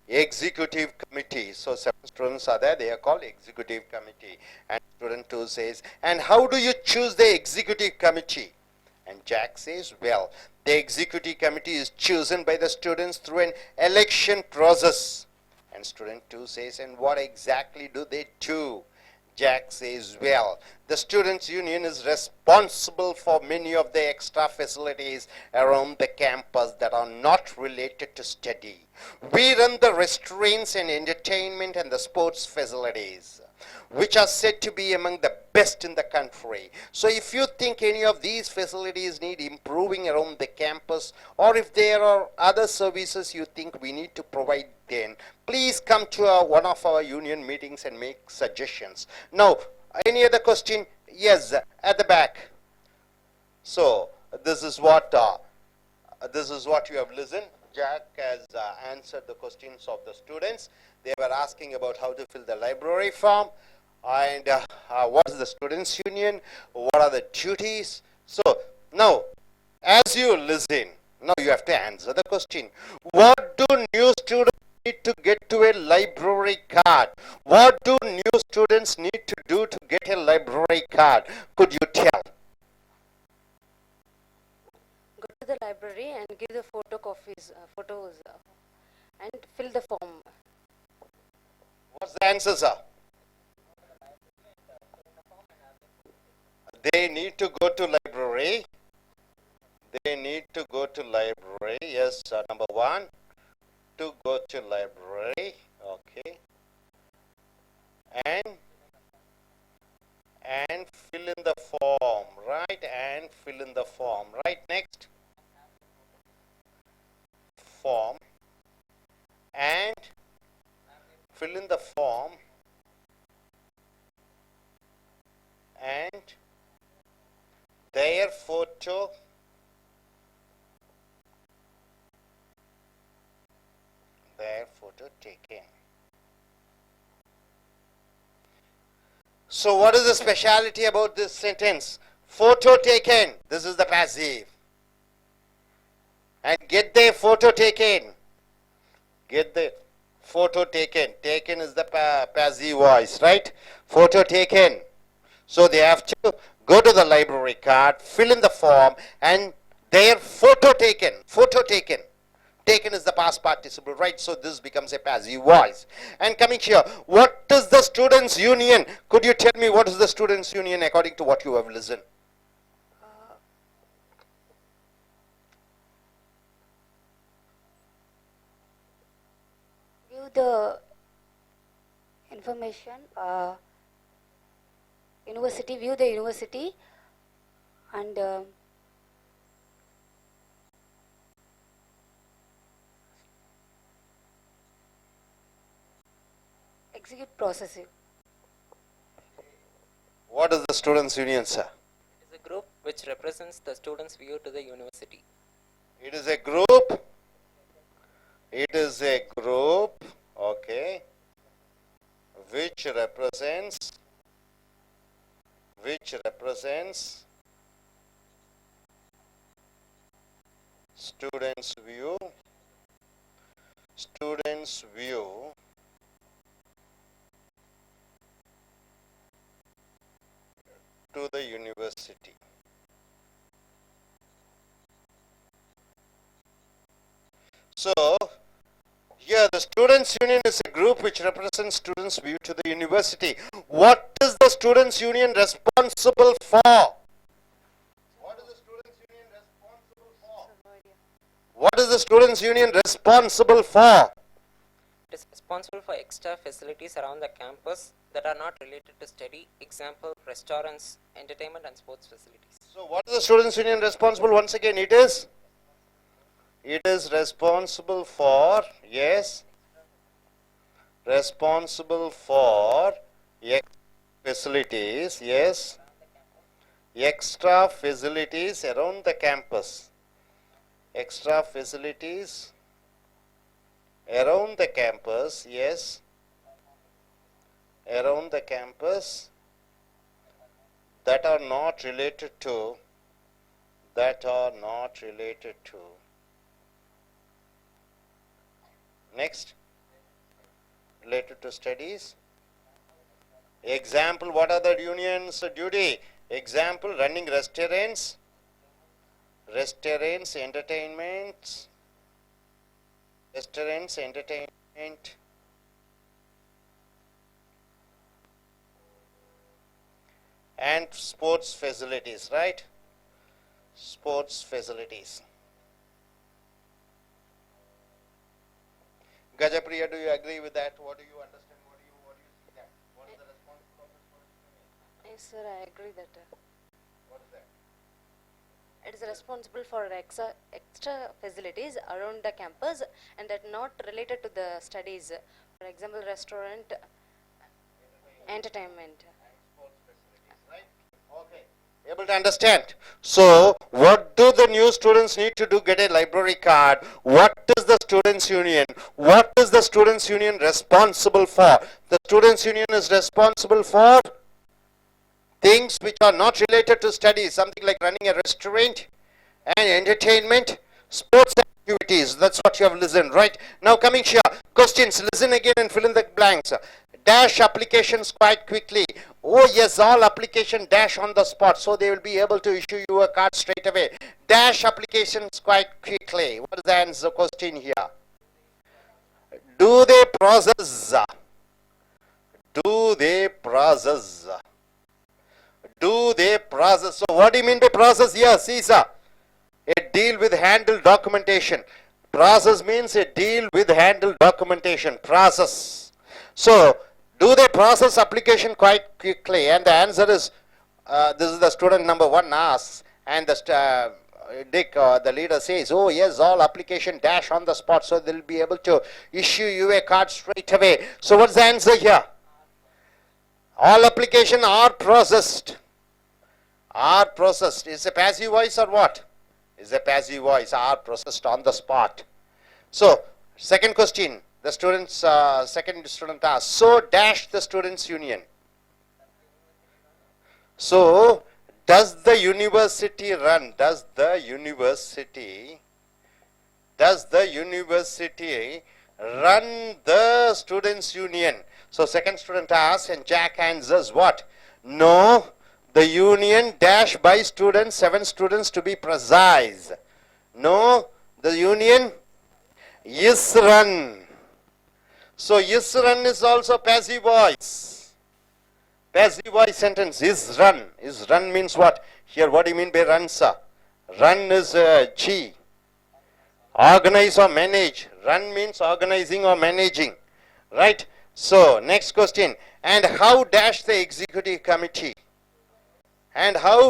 executive committee. So 7 students are there. They are called executive committee. And student 2 says, and how do you choose the executive committee? And Jack says, well, the executive committee is chosen by the students through an election process. And student 2 says, and what exactly do they do? Jack says, well, the students union is responsible for many of the extra facilities around the campus that are not related to study. We run the restaurants and entertainment and the sports facilities, which are said to be among the best in the country. So if you think any of these facilities need improving around the campus, or if there are other services you think we need to provide, then please come to one of our union meetings and make suggestions. Now, any other question? Yes, at the back. So this is what you have listened. Jack has answered the questions of the students. They were asking about how to fill the library form, and what is the students union, what are the duties. So now, as you listen, now you have to answer the question. What do new students need to get to a library card? What do new students need to do to get a library card? Could you tell? Go to the library and give the photos and fill the form. What's the answer, sir? They need to go to library. They need to go to library. Yes, number 1, to go to library. Okay. And fill in the form, right? And fill in the form, right? Next. Form. And fill in the form. And their photo taken. So what is the speciality about this sentence? Photo taken. This is the passive. And get the photo taken. Get the photo taken. Taken is the passive voice, right? Photo taken. So they have to go to the library card, fill in the form, and their photo taken. Photo taken. Taken is the past participle, right? So this becomes a passive voice. And coming here, what is the students' union? Could you tell me what is the students' union according to what you have listened? View the information, university, view the university, and execute processing. What is the students' union, sir? It is a group which represents the students' view to the university. It is a group. It is a group, okay, which represents students' view to the university. So here the students' union is a group which represents students' view to the university. What is the students' union responsible for? What is the students' union responsible for? What is the students' union responsible for? It is responsible for extra facilities around the campus that are not related to study, example, restaurants, entertainment and sports facilities. So what is the students' union responsible? Once again, it is responsible for, yes, responsible for facilities, yes, extra facilities around the campus, extra facilities around the campus, yes, around the campus that are not related to, next, related to studies. Example, what are the unions' duty? Example, running restaurants, entertainment, and sports facilities, right? Sports facilities. Gajapriya, do you agree with that? What do you understand? What do you see that? What is the responsibility of the students' union? Yes, sir, I agree that What is that? it is responsible for extra facilities around the campus and that not related to the studies. For example, restaurant, entertainment. Okay. Able to understand? So, what do the new students need to do? Get a library card. What is the students' union? What is the students' union responsible for? The students' union is responsible for things which are not related to studies, something like running a restaurant and entertainment, sports activities. That's what you have listened, right? Now coming here, questions. Listen again and fill in the blanks. Dash applications quite quickly. Oh yes, all application dash on the spot, so they will be able to issue you a card straight away. Dash applications quite quickly. What is the answer question here? Do they process? Do they process? Do they process? So what do you mean by process here? See, sir, a deal with handle documentation. Process means a deal with handle documentation. Process. So, do they process application quite quickly? And the answer is, this is the student number 1 asks, and the Dick, the leader says, oh yes, all application dash on the spot, so they'll be able to issue you a card straight away. So what's the answer here? All application are processed. Are processed. Is a passive voice or what? Is a passive voice. Are processed on the spot. So, second question. The students, second student asks, so dash the students' union. So, Does the university run? Does the university run the students union? So second student asks and Jack answers what? No, the union dash by students, 7 students to be precise. No, the union is run. So is run is also passive voice. Passive voice sentence is run. Is run means what? Here what do you mean by run, sir? Run is G. Organize or manage. Run means organizing or managing. Right? So next question. And how dash the executive committee? And how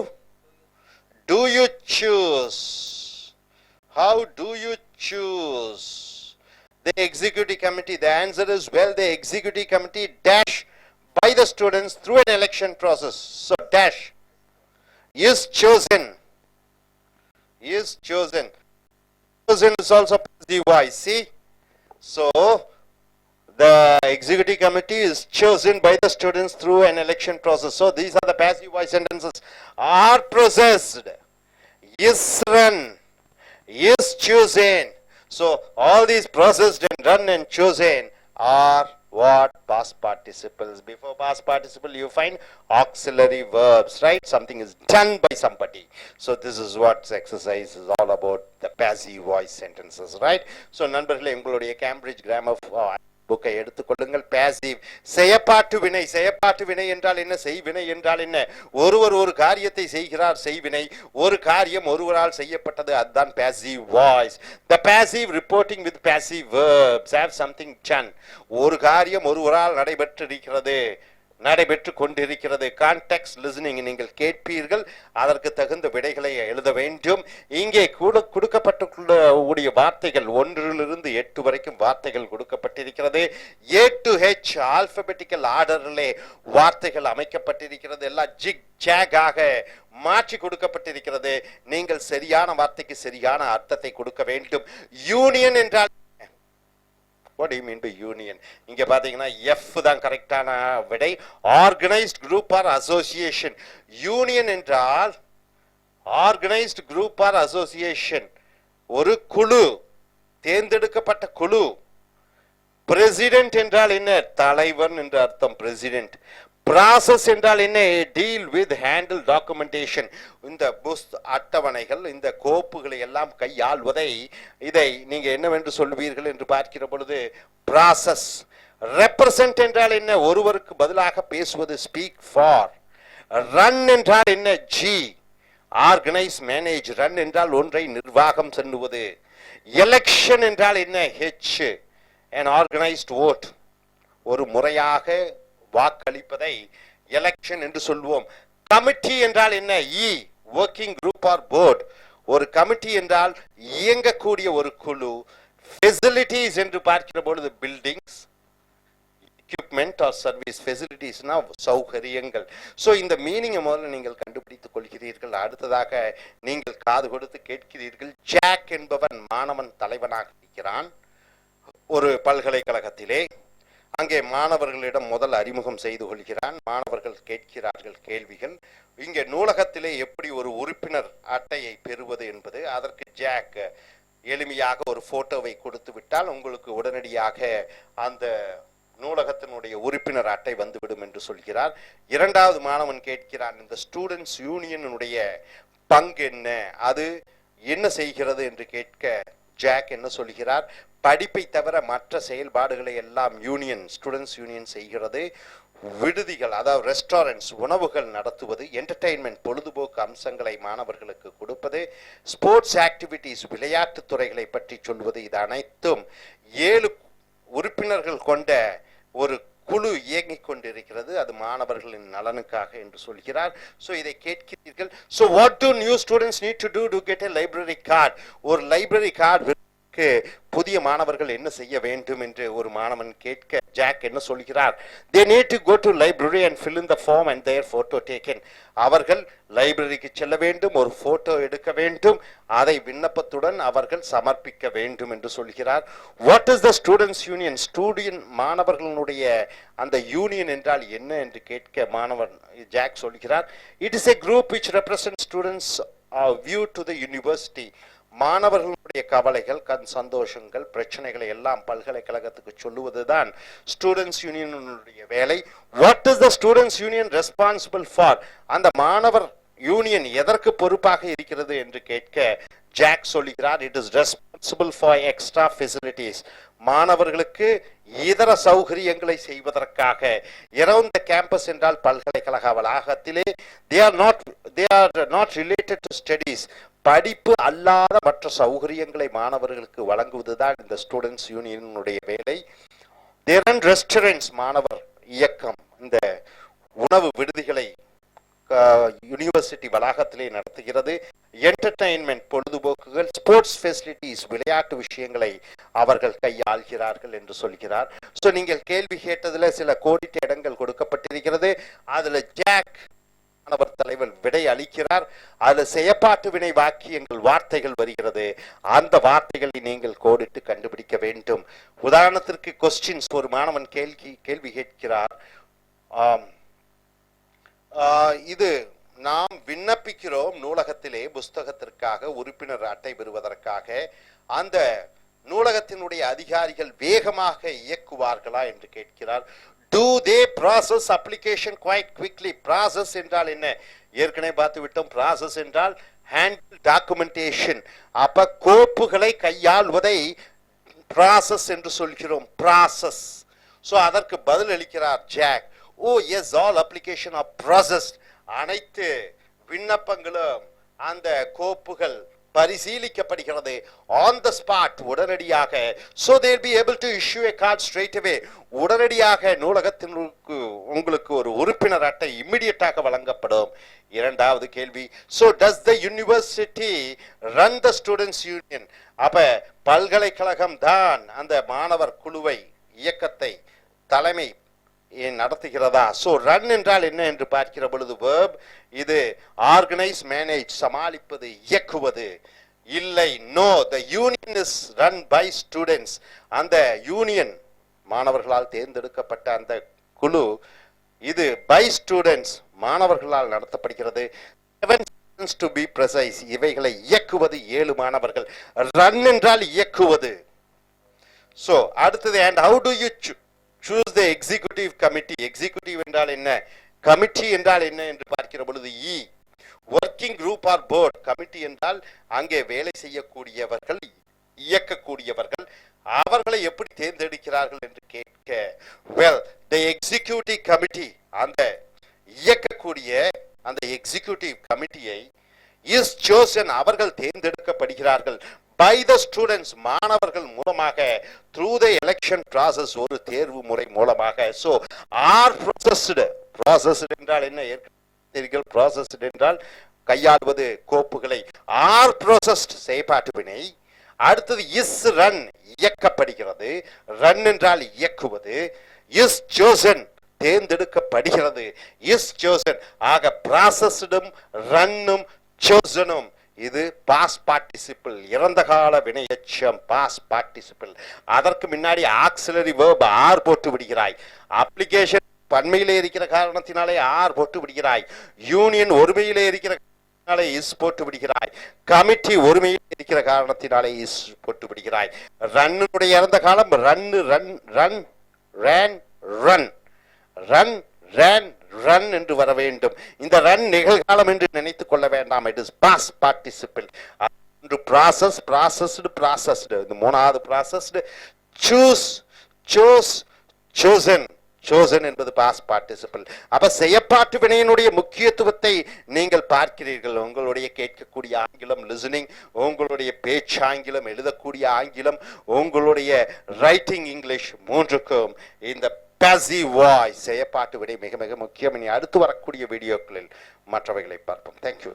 do you choose? How do you choose the executive committee? The answer is, well, the executive committee dash by the students through an election process. So dash is chosen. Is chosen. Chosen is also passive voice. See? So the executive committee is chosen by the students through an election process. So these are the passive voice sentences. Are processed. Is run. Is chosen. So all these processed and run and chosen are what? Past participles. Before past participle you find auxiliary verbs, right? Something is done by somebody. So this is what exercise is all about, the passive voice sentences, right? So நண்பர்களே, உங்களுடைய Cambridge grammar புக்கை எடுத்துக்கொள்ளுங்கள். Passive செயப்பாட்டு வினை. செயப்பாட்டு வினை என்றால் என்ன? செய்வினை என்றால் என்ன? ஒருவர் ஒரு காரியத்தை செய்கிறார், செய்வினை. ஒரு காரியம் ஒருவரால் செய்யப்பட்டது, அதுதான் passive voice. The passive reporting with passive verbs have something done. ஒரு காரியம் ஒருவரால் நடைபெற்றிருக்கிறது, நடைபெற்று கொண்டிருக்கிறது. கான்டெக்ஸ்ட் லிசனிங் நீங்கள் கேட்பீர்கள், அதற்கு தகுந்த விடைகளை எழுத வேண்டும். இங்கே கொடுக்கப்பட்டுள்ள வார்த்தைகள் 1 to 8 வரைக்கும் வார்த்தைகள் கொடுக்கப்பட்டிருக்கிறது. A to H ஆல்பபெட்டிக்கல் ஆர்டரிலே வார்த்தைகள் அமைக்கப்பட்டிருக்கிறது. எல்லாம் ஜிக் ஜாகாக மாற்றி கொடுக்கப்பட்டிருக்கிறது. நீங்கள் சரியான வார்த்தைக்கு சரியான அர்த்தத்தை கொடுக்க வேண்டும். யூனியன் என்றால் what do you mean by union? இங்க பாத்தீங்கன்னா F தான் கரெக்டான விடை. Organised group or association. Union என்றால் ஆர்கனைஸ்ட் குரூப் ஆர் அசோசியேஷன், ஒரு குழு, தேர்ந்தெடுக்கப்பட்ட குழு. பிரசிடென்ட் என்றால் என்ன? தலைவன் என்று அர்த்தம், பிரசிடென்ட். ப்ராசஸ் என்றால் என்ன? Deal with handle documentation. இந்த அட்டவணைகள், இந்த கோப்புகளை எல்லாம் கையாள்வதை, இதை நீங்க என்னவென்று சொல்வீர்கள் என்று பார்க்கிற பொழுது ப்ராசஸ். ரெப்ரசன்ட் என்றால் என்ன? ஒருவருக்கு பதிலாக பேசுவது, ஸ்பீக் ஃபார். ரன் என்றால் என்ன? ஜி. Organise, manage. ரன் என்றால் ஒன்றை நிர்வாகம் செய்வது. எலெக்ஷன் என்றால் என்ன? ஹெச். an organized vote, ஒரு முறையாக வாக்களிப்பதை எலெக்ஷன் என்று சொல்வோம். கமிட்டி என்றால் என்ன? இ. Working group or board. ஒரு கமிட்டி என்றால் இயங்கக்கூடிய ஒரு குழு. ஃபெசிலிட்டிஸ் என்று பார்க்கிற பொழுது பில்டிங்ஸ், எக்யூப்மெண்ட் ஆர் சர்வீஸ். ஃபெசிலிட்டிஸ்னா சௌகரியங்கள். ஸோ இந்த மீனிங்கை முதல்ல நீங்கள் கண்டுபிடித்துக் கொள்கிறீர்கள். அடுத்ததாக நீங்கள் காது கொடுத்து கேட்கிறீர்கள். ஜாக் என்பவன் மாணவன் தலைவனாக இருக்கிறான் ஒரு பல்கலைக்கழகத்திலே. அங்கே மாணவர்களிடம் முதல் அறிமுகம் செய்து கொள்கிறான். மாணவர்கள் கேட்கிறார்கள் கேள்விகள். இங்கே நூலகத்திலே எப்படி ஒரு உறுப்பினர் அட்டையை பெறுவது என்பது, அதற்கு ஜாக் எளிமையாக ஒரு போட்டோவை கொடுத்து விட்டால் உங்களுக்கு உடனடியாக அந்த நூலகத்தினுடைய உறுப்பினர் அட்டை வந்துவிடும் என்று சொல்கிறார். இரண்டாவது மாணவன் கேட்கிறான், இந்த ஸ்டூடெண்ட்ஸ் யூனியனுடைய பங்கு என்ன, அது என்ன செய்கிறது என்று கேட்க ஜாக் என்ன சொல்கிறார்? படிப்பை தவிர மற்ற செயல்பாடுகளை எல்லாம் யூனியன், ஸ்டூடெண்ட்ஸ் யூனியன் செய்கிறது. விடுதிகள், அதாவது ரெஸ்டாரண்ட்ஸ், உணவுகள் நடத்துவது, என்டர்டெயின்மெண்ட், பொழுதுபோக்கு அம்சங்களை மாணவர்களுக்கு கொடுப்பது, ஸ்போர்ட்ஸ் ஆக்டிவிட்டிஸ், விளையாட்டு துறைகளை பற்றி சொல்வது, இது அனைத்தும் 7 உறுப்பினர்கள் கொண்ட ஒரு குழு இயங்கிக் கொண்டிருக்கிறது. அது மாணவர்களின் நலனுக்காக என்று சொல்கிறார். ஸோ இதை கேட்கிறீர்கள். So what do new students need to do to get a library card? ஒரு லைப்ரரி கார்டு புதிய மாணவர்கள் என்ன செய்ய வேண்டும் என்று ஒரு மாணவன் கேட்க ஜாக் என்ன சொல்கிறார்? they need to go to library and fill in the form and their photo taken. அவர்கள் லைப்ரரிக்கு செல்ல வேண்டும், ஒரு போட்டோ எடுக்க வேண்டும், அதை விண்ணப்பத்துடன் அவர்கள் சமர்ப்பிக்க வேண்டும் என்று சொல்கிறார். what is the students union? Student மாணவர்களுடைய அந்த யூனியன் என்றால் என்ன என்று கேட்க மாணவன் ஜாக் சொல்கிறார், it is a group which represents students view to the university. மாணவர்களுடைய கவலைகள், சந்தோஷங்கள், பிரச்சனைகளை எல்லாம் பல்கலைக்கழகத்துக்கு சொல்லுவதுதான் ஸ்டூடெண்ட்ஸ் யூனியனுடைய வேலை. What is the students union responsible for? அந்த மாணவர் யூனியன் எதற்கு பொறுப்பாக இருக்கிறது என்று கேட்க ஜாக் சொல்லுகிறார், it is responsible for extra facilities. மாணவர்களுக்கு இதர சௌகரியங்களை செய்வதற்காக. அரவுண்ட் த கேம்பஸ் என்றால் பல்கலைக்கழக வளாகத்திலே they are not related to studies. படிப்பு அல்லாத மற்ற சௌகரியங்களை மாணவர்களுக்கு வழங்குவதுதான் இந்த ஸ்டூடெண்ட்ஸ் யூனியனுடைய வேலை. they run restaurants. மாணவர் இயக்கம் இந்த உணவு விடுதிகளை யூனிவர்சிட்டி வளாகத்திலே நடத்துகிறது. என்டர்டைன்மெண்ட், பொழுதுபோக்குகள், ஸ்போர்ட்ஸ் ஃபெசிலிட்டிஸ், விளையாட்டு விஷயங்களை அவர்கள் கையாள்கிறார்கள் என்று சொல்கிறார். ஸோ நீங்கள் கேள்வி கேட்டதில் சில கோடிட்ட இடங்கள் கொடுக்கப்பட்டிருக்கிறது. அதில் ஜாக் மாணவர் தலைவர் விடை அளிக்கிறார். அதில் செயற்பாட்டு வினை வாக்கியங்கள், வார்த்தைகள் வருகிறது. அந்த வார்த்தைகளை நீங்கள் கோடிட்டு கண்டுபிடிக்க வேண்டும். உதாரணத்திற்கு கொஸ்டின்ஸ், ஒரு மாணவன் கேள்வி கேட்கிறார், இது நாம் விண்ணப்பிக்கிறோம் நூலகத்திலே புஸ்தகத்திற்காக, உறுப்பினர் அட்டை பெறுவதற்காக. அந்த நூலகத்தினுடைய அதிகாரிகள் வேகமாக இயக்குவார்களா என்று கேட்கிறார். do they process application quite quickly? process என்றால் என்ன? ஏற்கனவே பார்த்து விட்டோம். process என்றால் handle documentation. அப்ப கோப்புகளை கையாள்வதை process என்று சொல்கிறோம். process. so அதற்கு பதில் அளிக்கிறார் jack, oh yes, all application are processed. அனைத்து விண்ணப்பங்களும், அந்த கோப்புகள் பரிசீலிக்கப்படுகிறது on the spot, உடனடியாக. so they'll be able to issue a card straight away. உடனடியாக நூலகத்திற்கு உங்களுக்கு ஒரு உறுப்பினர் அட்டை இம்மிடியட்டாக வழங்கப்படும். இரண்டாவது கேள்வி, so does the university run the students union? அப்ப பல்கலைக்கழகம் தான் அந்த மாணவர் குழுவை, இயக்கத்தை தலைமை நடத்துகிறதா? சோ ரன் என்றால் என்ன என்று பார்க்கிற பொழுது verb, இது ஆர்கனைஸ், மேனேஜ், சமாளிப்பது, இயக்குவது. இல்லை, no, the union is run by students. அந்த யூனியன் மாணவர்களால் தேர்ந்தெடுக்கப்பட்ட அந்த குழு, இது by students, மாணவர்களால் நடத்தப்படுகிறது. 7 students to be precise. இவைகளை இயக்குவது 7 மாணவர்கள். ரன் என்றால் இயக்குவது. சோ அடுத்தது, and how do you choose the executive committee? executive என்றால் என்ன, கமிட்டி என்றால் என்ன என்று பார்க்கிற பொழுது இ. working group or board. Committee என்றால் அங்கே வேலை செய்யக்கூடியவர்கள், இயக்கக்கூடியவர்கள். அவர்களை எப்படி தேர்ந்தெடுக்கிறார்கள் என்று கேட்க, well, the executive committee, அந்த இயக்கக்கூடிய அந்த எக்ஸிகியூட்டிவ் கமிட்டியை is chosen, அவர்கள் தேர்ந்தெடுக்கப்படுகிறார்கள் by the students, மாணவர்கள் மூலமாக, through the election process, ஒரு தேர்வு முறை மூலமாக. so are processed என்றால் என்ன? ஏற்கனவே processed என்றால் கையாள்வது, கோப்புகளை. are processed செயற்பாட்டு வினை. அடுத்தது is run, இயக்கப்படுகிறது. run என்றால் இயக்குவது. is chosen, தேர்ந்தெடுக்கப்படுகிறது. is chosen. ஆக processedம் runனும் chosenum இது பாஸ் பார்ட்டிசிபிள், இறந்த கால வினையெச்சம், பாஸ் பார்ட்டிசிபிள். அதற்கு முன்னாடி ஆக்சிலரி verb ஆர் போட்டு விடுகிறாய். அப்ளிகேஷன் பன்மையிலே இருக்கிற காரணத்தினாலே ஆர் போட்டு விடுகிறாய். யூனியன் ஒருமையிலே இருக்கிற காரணத்தினாலே இஸ் போட்டு விடுகிறாய். கமிட்டி ஒருமையிலே இருக்கிற காரணத்தினாலே இஸ் போட்டு விடுகிறாய். ரன்னுடைய இறந்த காலம் run run run run run run run run என்று வர வேண்டும். இந்த ரன் நிகழ்காலம் என்று நினைத்துக் கொள்ள வேண்டாம். It is past participle. Process, processed, processed. இந்த மூணாவது processed. Choose, choose, chosen. chosen என்பது பாஸ்ட் பார்ட்டிசிபிள். அப்ப செயற்பாட்டு வினையினுடைய முக்கியத்துவத்தை நீங்கள் பார்க்கிறீர்கள். உங்களுடைய கேட்கக்கூடிய ஆங்கிலம் லிசனிங், உங்களுடைய பேச்சாங்கிலம், எழுதக்கூடிய ஆங்கிலம், உங்களுடைய ரைட்டிங் இங்கிலீஷ், மூன்றுக்கும் இந்த passive voice செயற்பாட்டு வினை மிக மிக முக்கியம். இனி அடுத்து வரக்கூடிய வீடியோக்களில் மற்றவைகளை பார்ப்போம். Thank you.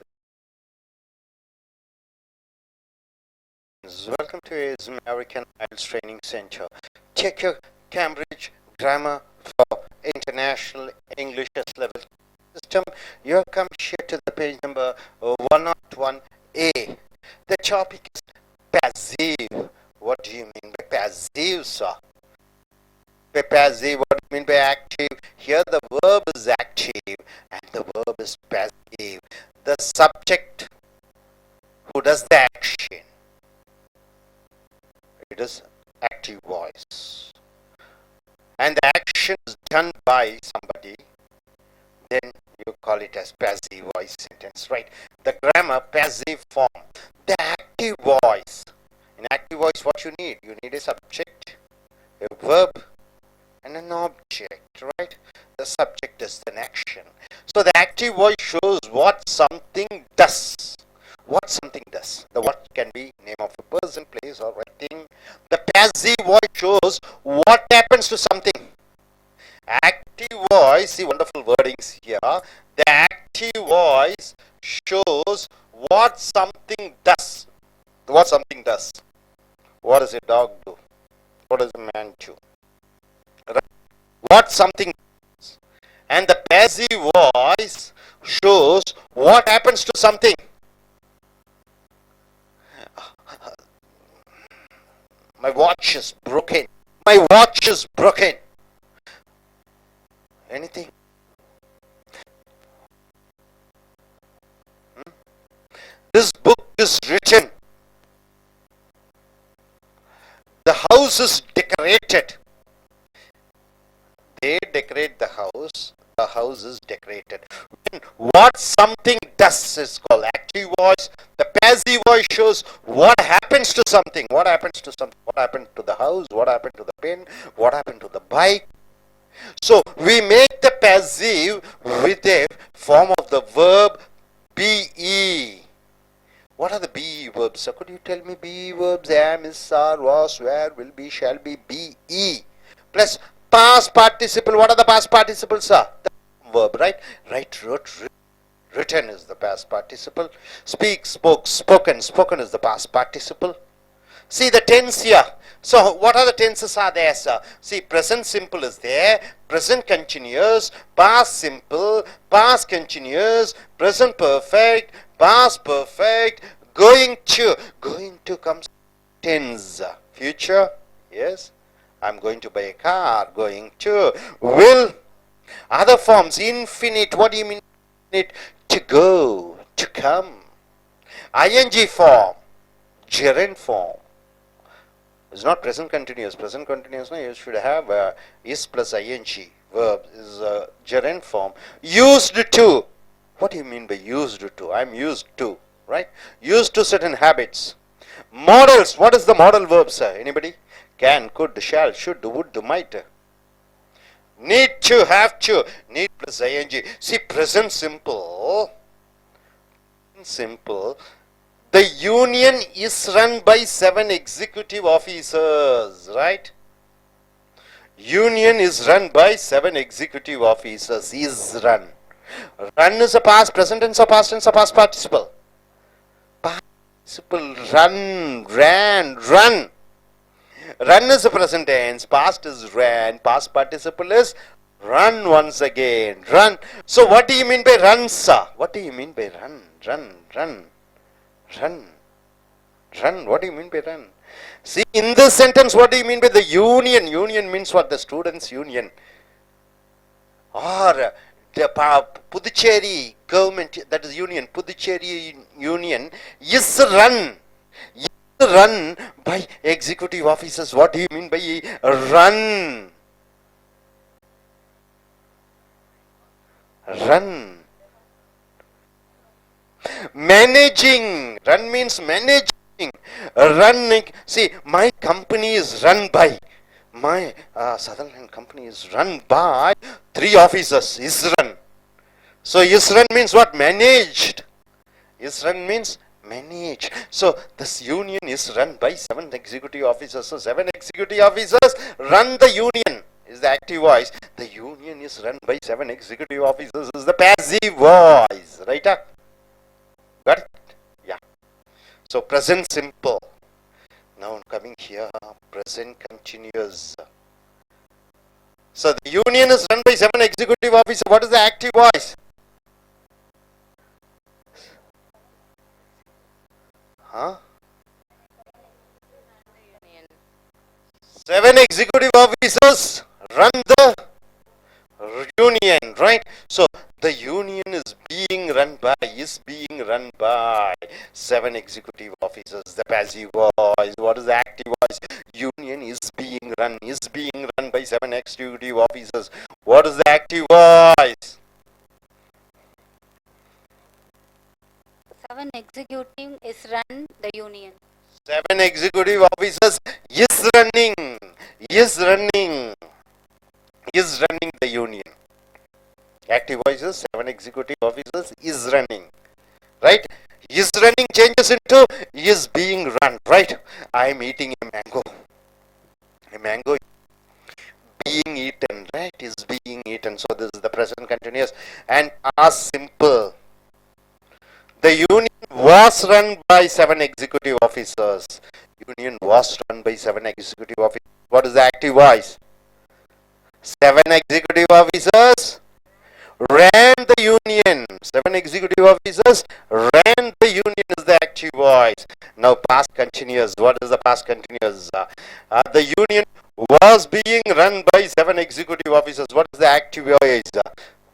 Welcome to AIS American I.E.L.T.S Training Center. Check your Cambridge Grammar for International English level system. You have come here to the page number 101A. The topic is passive. What do you mean by passive, sir? By passive, what do you mean by active? Here the verb is active and the verb is passive. The subject who does the action, it is active voice, and the action is done by somebody, then you call it as passive voice sentence, right? The grammar, passive form. The active voice. In active voice, what you need? You need a subject, a verb, and an object, right? The subject is an action. So the active voice shows what something does. What something does. The what can be name of a person, place, or thing. The passive voice shows what happens to something. Active voice, see wonderful wordings here. The active voice shows what something does. What something does. What does a dog do? What does a man do? Right? What something does. And the passive voice shows what happens to something. My watch is broken. My watch is broken. Anything? This book is written. The house is decorated. They decorate the house. The house is decorated. What something does is called active voice. The passive voice shows what happens to something. What happens to something? What happened to the house? What happened to the pen? What happened to the bike? So we make the passive with a form of the verb be. What are the be verbs? So could you tell me be verbs? Am, is, are, was, were, will be, shall be, be. Plus past participle. What are the past participles, sir? The verb, right? Write, wrote, written is the past participle. Speak, spoke, spoken. Spoken is the past participle. See the tense here. So what are the tenses are there, sir? See, present simple is there, present continuous, past simple, past continuous, present perfect, past perfect, going to. Going to comes tense. Future, yes. I'm going to buy a car. Going to. Will. Other forms, infinite. What do you mean infinite? To go, to come. ING form, gerund form. It's not present continuous. Present continuous, no, you should have is plus ing. Verb is gerund form. Used to. What do you mean by used to? I'm used to, right? Used to certain habits. Modals. What is the modal verb, sir? Anybody? Can, could, shall, should, would, might. Need to, have to. Need plus ing. See, present simple. Simple. The union is run by 7 executive officers, right? Union is run by 7 executive officers. Is run. Run is a past, present tense or past tense or past participle. Participle, run, ran, run. Run is a present tense, past is ran, past participle is run once again. Run. So what do you mean by run, sir? What do you mean by run? Run. What do you mean by run? See, in this sentence, what do you mean by the union? Union means what? The students' union. Or the Puducherry government, that is union, Puducherry union is run. Is run by executive officers. What do you mean by run? Run. Managing. Run means managing. Running. See, my company is run by. My Sutherland company is run by 3 officers. Is run. So is run means what? Managed. Is run means managed. So this union is run by 7 executive officers. So 7 executive officers run the union. Is the active voice. The union is run by 7 executive officers. Is the passive voice. Right? Got it? Yeah. So present simple. Now coming here, present continuous. So the union is run by 7 executive officers. What is the active voice? Huh? 7 executive officers run the union, right? So the union is being run by 7 executive officers. The passive voice. What is the active voice? Union is being run by 7 executive officers. What is the active voice? 7 executing is run the union. 7 executive officers is running the union. Active voices, 7 executive officers is running, right? Is running changes into is being run, right? I am eating a mango. A mango being eaten, right? Is being eaten. So this is the present continuous and past simple. The union was run by 7 executive officers. Union was run by 7 executive officers. What is the active voice? 7 executive officers ran the union. 7 executive officers ran the union is the active voice. Now past continuous. What is the past continuous? The union was being run by 7 executive officers. What is the active voice?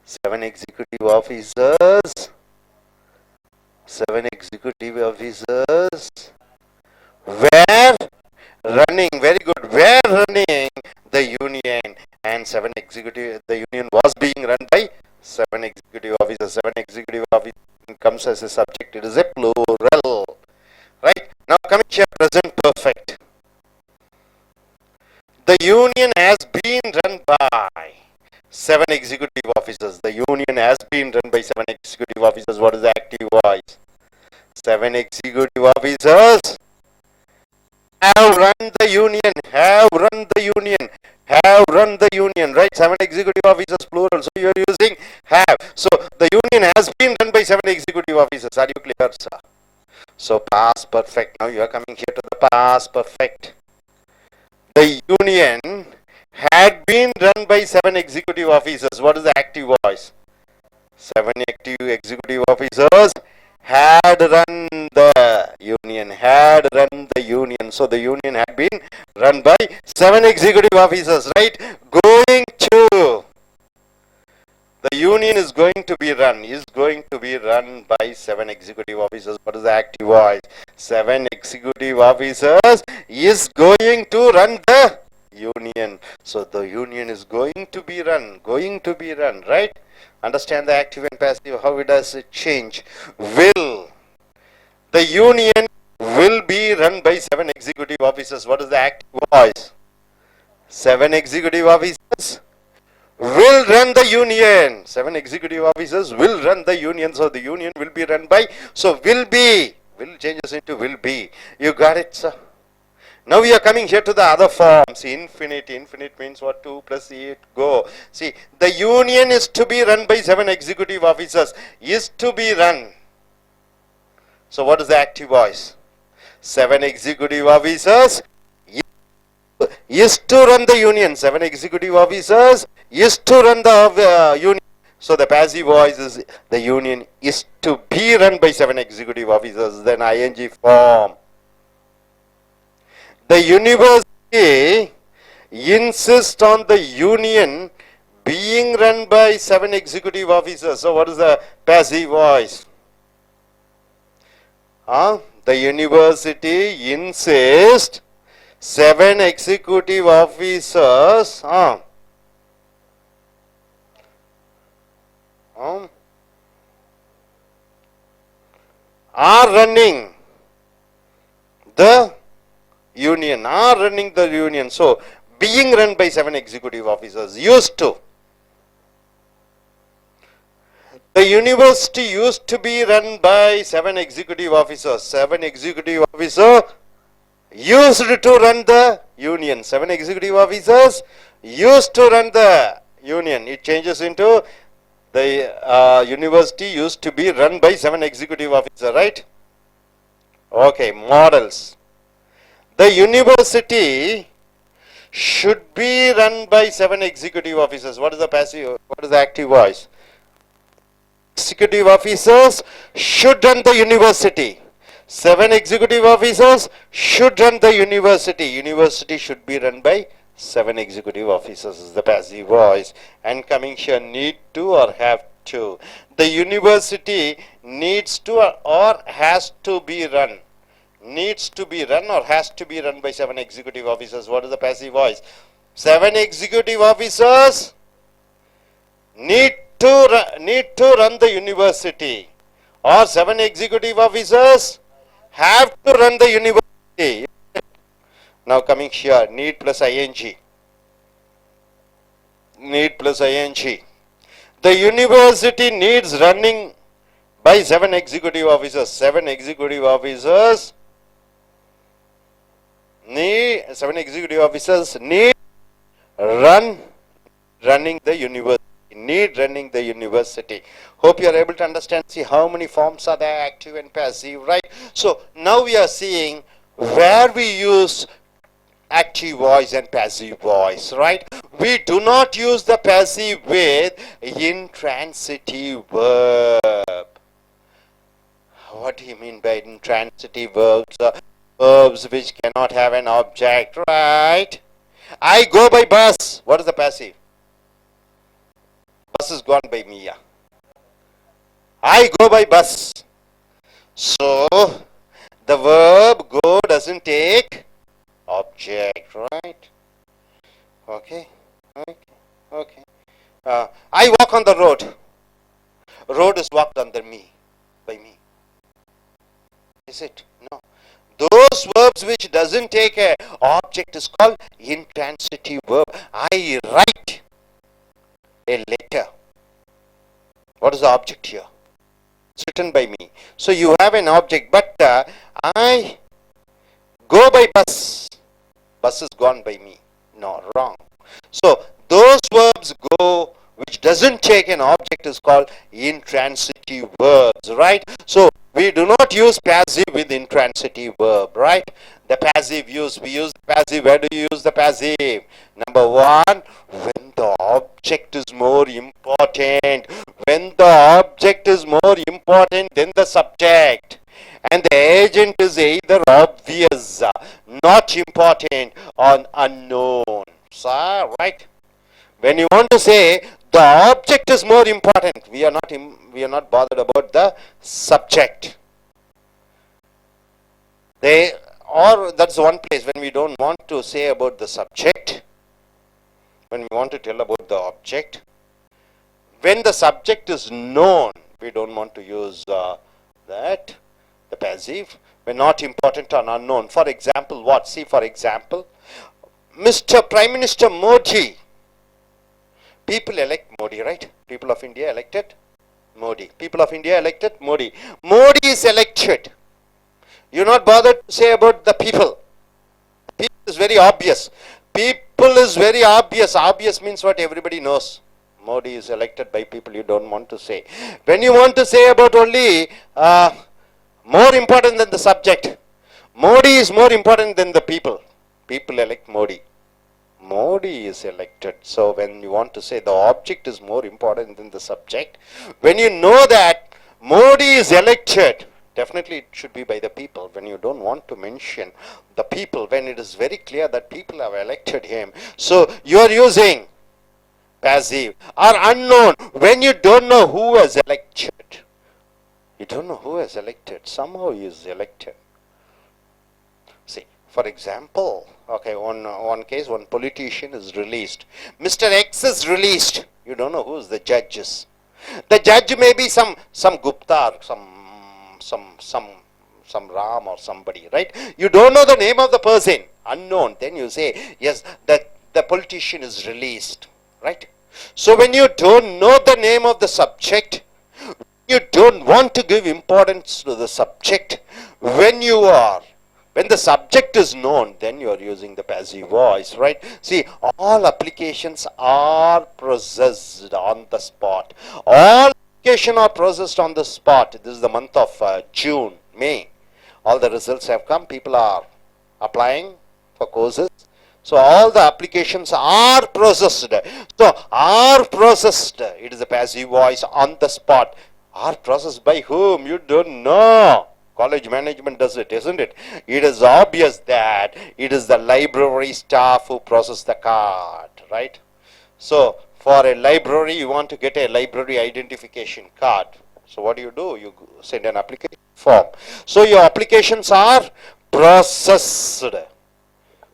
7 executive officers. 7 executive officers were running. Very good. Were running the union, and 7 executive. The union was being run by 7 executive officers. 7 executive officers comes as a subject. It is a plural, right? Now coming here, present perfect. The union has been run by 7 executive officers. The union has been run by 7 executive officers. What is the active voice? 7 executive officers have run the union. Have run the union. Have run the union. Right? 7 executive officers plural. So you are using have. So the union has been run by 7 executive officers. Are you clear, sir? So past perfect. Now you are coming here to the past perfect. The union had been run by 7 executive officers. What is the active voice? 7 active executive officers had run the union. Had run the union. So the union had been run by 7 executive officers, right? Going to. The union is going to be run by 7 executive officers. What is the active voice? 7 executive officers is going to run the union. So the union is going to be run, right? Understand the active and passive, how it does it change. Will. The union will be run by 7 executive officers. What is the active voice? 7 executive officers will run the union. 7 executive officers will run the union. So the union will be run by. So will be. Will changes into will be. You got it, sir? Now we are coming here to the other form. See, infinite. Infinite means what? 2 plus 8. Go. See, the union is to be run by 7 executive officers. Is to be run. So what is the active voice? 7 executive officers is to run the union. 7 executive officers is to run the union. So the passive voice is the union is to be run by 7 executive officers. Then ing form. The university insists on the union being run by 7 executive officers. So what is the passive voice? The university insists 7 executive officers are running the union. So being run by 7 executive officers. Used to. The university used to be run by 7 executive officers. 7 executive officers used to run the union. 7 executive officers used to run the union. It changes into the university used to be run by 7 executive officers, right? Okay, modals. The The university should be run by 7 executive officers. What is the passive? What is the active voice? Executive officers should run the university. 7 executive officers should run the university. University should be run by 7 executive officers is the passive voice. And coming here, need to or have to. The university needs to or has to be run. Needs to be run or has to be run by 7 executive officers. What is the passive voice? 7 executive officers need to run the university, or 7 executive officers have to run the university. Now coming here, need plus ing. Need plus ing. The university needs running by 7 executive officers. 7 executive officers need running the university. Need running the university. Hope you are able to understand. See how many forms are there, active and passive, right? So now we are seeing where we use active voice and passive voice, right? We do not use the passive with intransitive verb. What do you mean by intransitive verbs? Verbs which cannot have an object, right? I go by bus. What is the passive? Bus is gone by me. Yeah. I go by bus. So the verb go doesn't take object, right? Okay. Okay. I walk on the road. Road is walked under me, by me. Is it? No. Those verbs which doesn't take a object is called intransitive verb. I write a letter. What is the object here? It's written by me. So you have an object, but I go by bus. Bus is gone by me. No, wrong. So those verbs go which doesn't take an object is called intransitive verbs, right? So we do not use passive with intransitive verb, right? The passive use, we use the passive. Where do you use the passive? Number 1, when the object is more important. When the object is more important than the subject. And the agent is either obvious, not important, or unknown. So, right? When you want to say the object is more important, we are not bothered about the subject. That's one place when we don't want to say about the subject. When we want to tell about the object. When the subject is known, we don't want to use the passive. When not important or unknown. For example, what? See, for example, Mr. Prime Minister Modi. People elect Modi, right? People of India elected Modi. People of India elected Modi. Modi is elected. You're not bothered to say about the people. People is very obvious. People is very obvious. Obvious means what everybody knows. Modi is elected by people, you don't want to say. When you want to say about only more important than the subject, Modi is more important than the people. People elect Modi. Modi is elected. So when you want to say the object is more important than the subject, when you know that Modi is elected, definitely it should be by the people. When you don't want to mention the people, when it is very clear that people have elected him, so you are using passive. Or unknown, when you don't know who has elected. You don't know who has elected. Somehow he is elected. See, for example, okay, one case, one politician is released. Mr. X is released. You don't know who is the judges. The judge may be some Gupta, some Ram or somebody, right? You don't know the name of the person. Unknown. Then you say, yes, the politician is released, right? So when you don't know the name of the subject, you don't want to give importance to the subject. When the subject is known, then you are using the passive voice, right? See, all applications are processed on the spot. All applications are processed on the spot. This is the month of June, May. All the results have come. People are applying for courses. So all the applications are processed. So are processed. It is a passive voice on the spot. Are processed by whom? You don't know. College management does it, isn't it? It is obvious that it is the library staff who process the card, right? So for a library, you want to get a library identification card. So what do? You send an application form. So your applications are processed.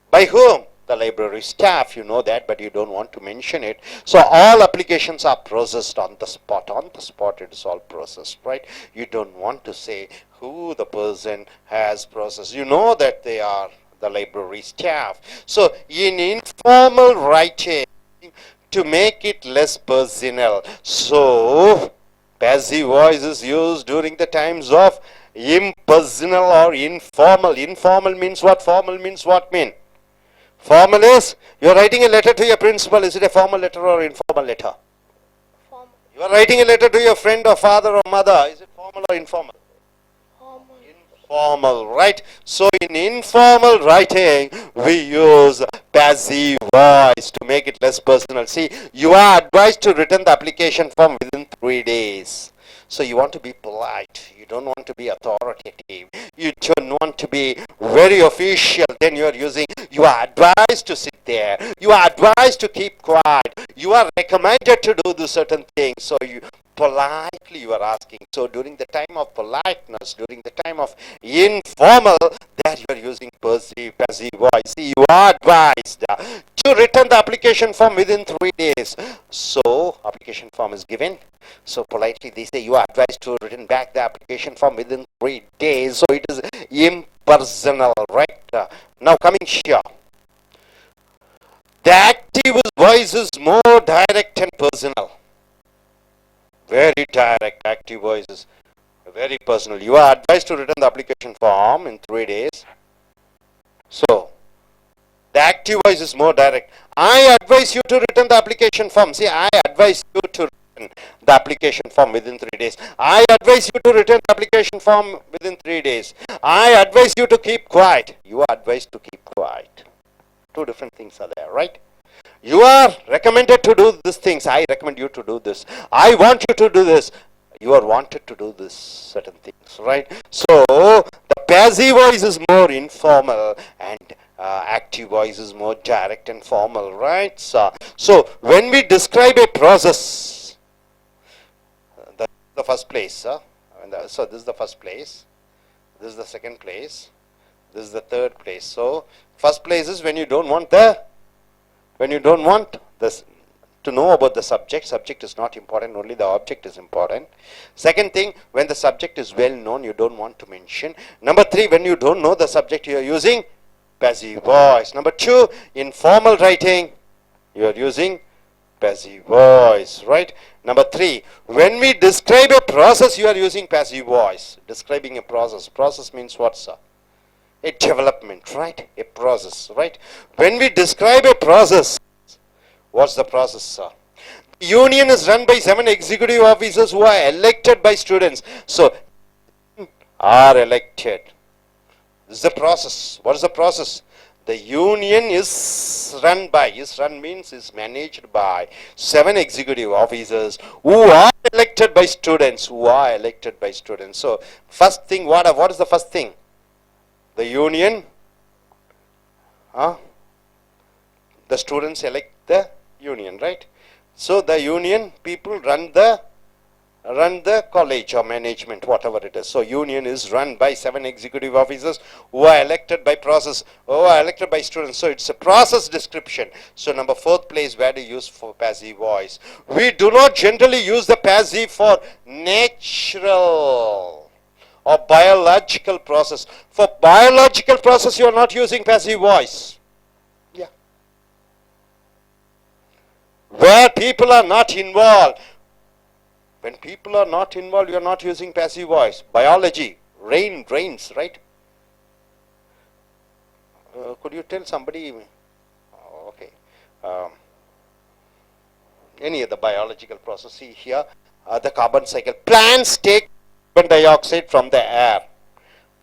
By whom? The library staff. You know that, but you don't want to mention it. So all applications are processed on the spot. On the spot it is all processed, right? You don't want to say who the person has processed. You know that they are the library staff. So in informal writing, to make it less personal, so passive voice is used during the times of impersonal or informal. Informal means what? Formal means what mean? Formal is, you are writing a letter to your principal. Is it a formal letter or informal letter? Formal. You are writing a letter to your friend or father or mother. Is it formal or informal? Formal. Informal, right? So in informal writing, we use passive voice to make it less personal. See, you are advised to return the application form within 3 days. So you want to be polite. You don't want to be authoritative. You don't want to be very official. Then you are using, you are advised to sit there. You are advised to keep quiet. You are recommended to do this certain thing. So you politely you are asking. So during the time of politeness, during the time of informal, there you are using passive voice. See, you are advised to return the application form within 3 days. So application form is given. So politely they say you are advised to return back the application form within 3 days. So it is impersonal, right? Now coming here. The active voice is more direct and personal. Very direct. Active voice is very personal. You are advised to return the application form in 3 days. So the active voice is more direct. I advise you to return the application form. See, I advise you to return the application form within 3 days. I advise you to return the application form within 3 days. I advise you to keep quiet. You are advised to keep quiet. Two different things are there, right? You are recommended to do these things. I recommend you to do this. I want you to do this. You are wanted to do this certain things, right? So the passive voice is more informal and active voice is more direct and formal, right? So when we describe a process, the first place, so this is the first place, this is the second place, this is the third place. So first place is when you don't want this to know about the subject is not important, only the object is important. Second thing, when the subject is well known, you don't want to mention. Number 3, when you don't know the subject, you are using passive voice. Number 2, in formal writing, you are using passive voice, right? Number 3, when we describe a process, you are using passive voice. Describing a process means what, sir? A development, right? A process, right? When we describe a process, what's the process, sir? The union is run by 7 executive officers who are elected by students. So, are elected. This is the process. What is the process? The union is run means is managed by 7 executive officers who are elected by students. So, first thing, what is the first thing? The union, the students elect the union, right? So the union people run the college or management, whatever it is. So union is run by 7 executive officers who are elected by students. So it's a process description. So number 4th place, where do you use for passive voice? We do not generally use the passive for natural or biological process. For biological process, you are not using passive voice. Yeah. Where people are not involved. When people are not involved, you are not using passive voice. Biology, rains, right? Could you tell somebody? Oh, okay. Any of the biological process. See here, the carbon cycle. Plants take carbon dioxide from the air.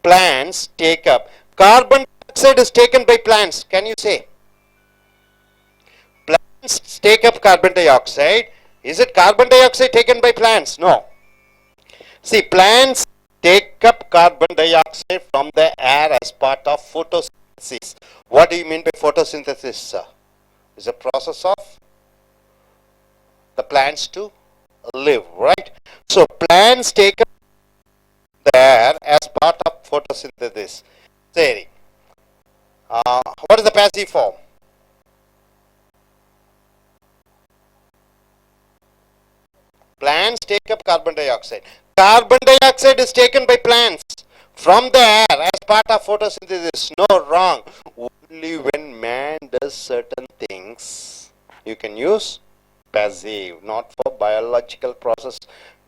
Plants take up carbon dioxide is taken by plants? Can you say? Plants take up carbon dioxide. Is it carbon dioxide taken by plants? No. See, plants take up carbon dioxide from the air as part of photosynthesis. What do you mean by photosynthesis? It's a process of the plants to live, right? So plants take up the air as part of photosynthesis. Say, what is the passive form? Plants take up carbon dioxide. Carbon dioxide is taken by plants from the air as part of photosynthesis. No, wrong. Only when man does certain things, you can use passive, not for biological process.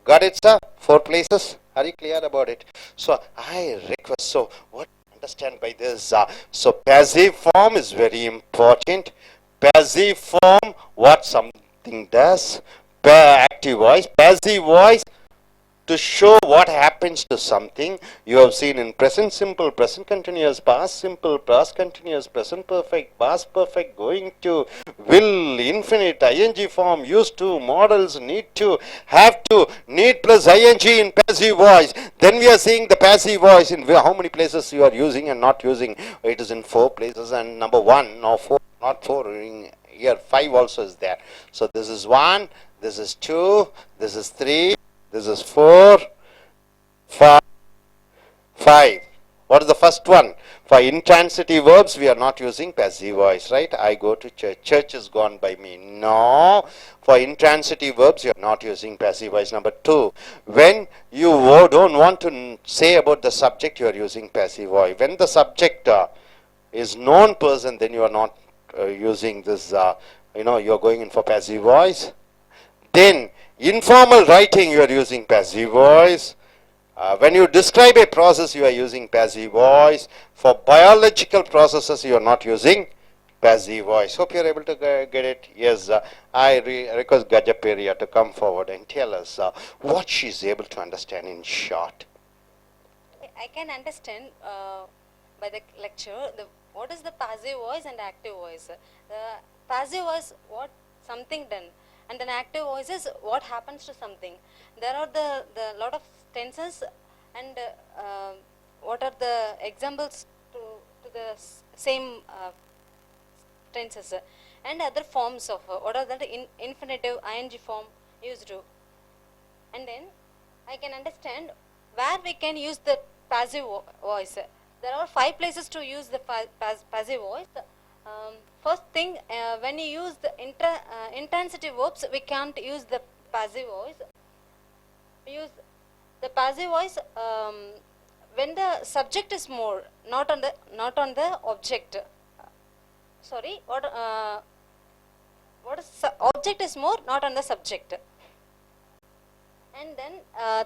Got it, sir? 4 places. Are you clear about it? So I request. So what do you understand by this? So passive form is very important. Passive form, what something does. Active voice, passive voice, to show what happens to something. You have seen in present simple, present continuous, past simple, past continuous, present perfect, past perfect, going to, will, infinite, ing form, used to, modals, need to, have to, need plus ing in passive voice. Then we are seeing the passive voice in how many places you are using and not using. It is in 4 places, and number 1, no 4, not 4, in here 5 also is there. So this is 1, this is 2, this is 3, this is 4, 5. What is the first one? For intransitive verbs, we are not using passive voice, right? I go to church. Church is gone by me. No. For intransitive verbs, you are not using passive voice. Number 2, when you don't want to say about the subject, you are using passive voice. When the subject is known person, then you are not using this, you are going in for passive voice. Then, informal writing, you are using passive voice. When you describe a process, you are using passive voice. For biological processes, you are not using passive voice. Hope you are able to get it. Yes, I request Gajaperia to come forward and tell us what she is able to understand in short. I can understand by the lecture what is the passive voice and active voice. The passive voice, what something done, and then active voice is what happens to something. There are the lot of tenses, and what are the examples to the same tenses, and other forms of what are the infinitive ing form used to. And then I can understand where we can use the passive voice. There are 5 places to use the passive voice. First thing, when you use the intransitive verbs, we can't use the passive voice. We use the passive voice when the subject is more, not on the object. Sorry, what is object is more, not on the subject. And then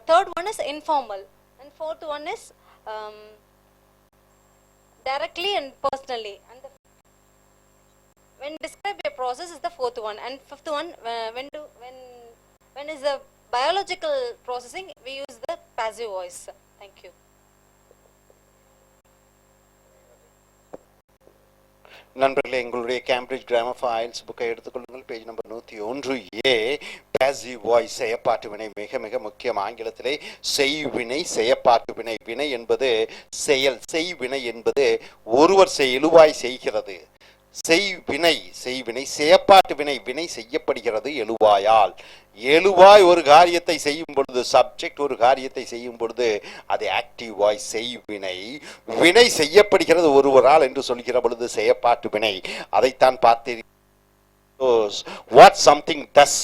third one is informal, and fourth one is directly and personally. And when describe a process is the fourth one, and fifth one, when is the biological processing, we use the passive voice. Thank you. நண்பர்களே, எங்களுடைய Cambridge grammar for ஐஎல்ட்ஸ் புக்கை எடுத்துக்கொள்ளுங்கள். Page number 101A. Passive voice, செயற்பாட்டு வினை மிக மிக முக்கியம். ஆங்கிலத்திலே செய்வினை, செயற்பாட்டு வினை. வினை என்பது செயல், செய்வினை என்பது ஒருவர் எழுவாய் செய்கிறது. செய்வினை, செயற்பாட்டு வினை, வினை செய்யப்படுகிறது எழுவாயால். எழுவாய் ஒரு காரியத்தை செய்யும் பொழுது, சப்ஜெக்ட் ஒரு காரியத்தை செய்யும் பொழுது அது ஆக்டிவ் வாய்ஸ் செய்வினை. வினை செய்யப்படுகிறது ஒருவரால் என்று சொல்கிற பொழுது செயற்பாட்டு வினை. அதைத்தான் பார்த்தீர்கள். What something does,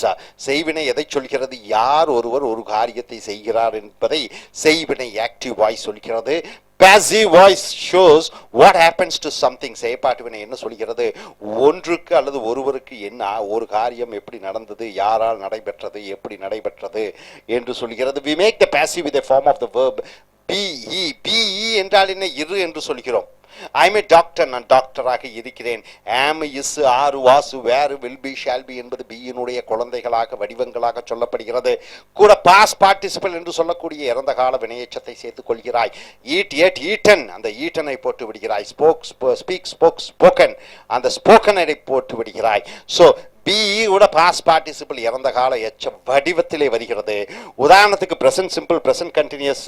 செய்வினை எதை சொல்கிறது? யார் ஒருவர் ஒரு காரியத்தை செய்கிறார் என்பதை செய்வினை ஆக்டிவ் வாய்ஸ் சொல்கிறது. Passive voice shows what happens to something. செயற்பாட்டு வினை என்ன சொல்கிறது? ஒன்றுக்கு அல்லது ஒருவருக்கு என்ன ஒரு காரியம் எப்படி நடந்தது, யாரால் நடைபெற்றது, எப்படி நடைபெற்றது என்று சொல்கிறது. We make the passive with a form of the verb be. Be என்றால் என்ன? இரு என்று சொல்கிறோம். ஐம் ஏ டாக்டர், நான் டாக்டராக இருக்கிறேன். ஆம், is, are, was, were, will be, shall be என்பது பியினுடைய குழந்தைகளாக வடிவங்களாக சொல்லப்படுகிறது. கூட பாஸ் பார்ட்டிசிபல் என்று சொல்லக்கூடிய இறந்த கால வினையேற்றத்தை சேர்த்துக் கொள்கிறாய். ஈட், ஏட், ஈட்டன், அந்த ஈட்டனை போட்டு விடுகிறாய். ஸ்போக், ஸ்பீக், ஸ்போக், ஸ்போக்கன், அந்த ஸ்போக்கனை போட்டு விடுகிறாய். ஸோ பிஇயோட பாஸ் பார்ட்டிசிபிள் இறந்த கால எச்ச வடிவத்திலே வருகிறது. உதாரணத்துக்கு present simple, present continuous,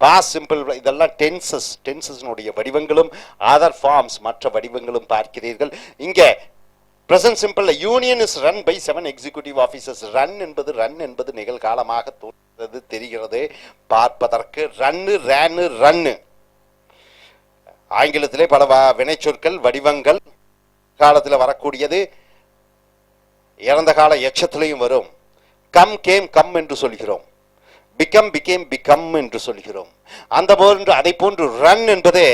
past simple, இதெல்லாம் டென்சஸ்னுடைய வடிவங்களும் அதர் ஃபார்ம்ஸ் மற்ற வடிவங்களும் பார்க்கிறீர்கள். இங்கே present simple union is run by 7 executive officers. Run என்பது நிகழ்காலமாக தோன்றுகிறது தெரிகிறது பார்ப்பதற்கு. ரன்னு, ரேனு, ரன்னு ஆங்கிலத்திலே பல வினைச்சொற்கள் வடிவங்கள் காலத்தில் வரக்கூடியது இறந்த கால எச்சத்திலையும் வரும். கம், கேம், கம் என்று சொல்கிறோம். பிகம், பிகேம், பிகம் என்று சொல்கிறோம். அந்த போன்று அதை போன்று ரன் என்பதே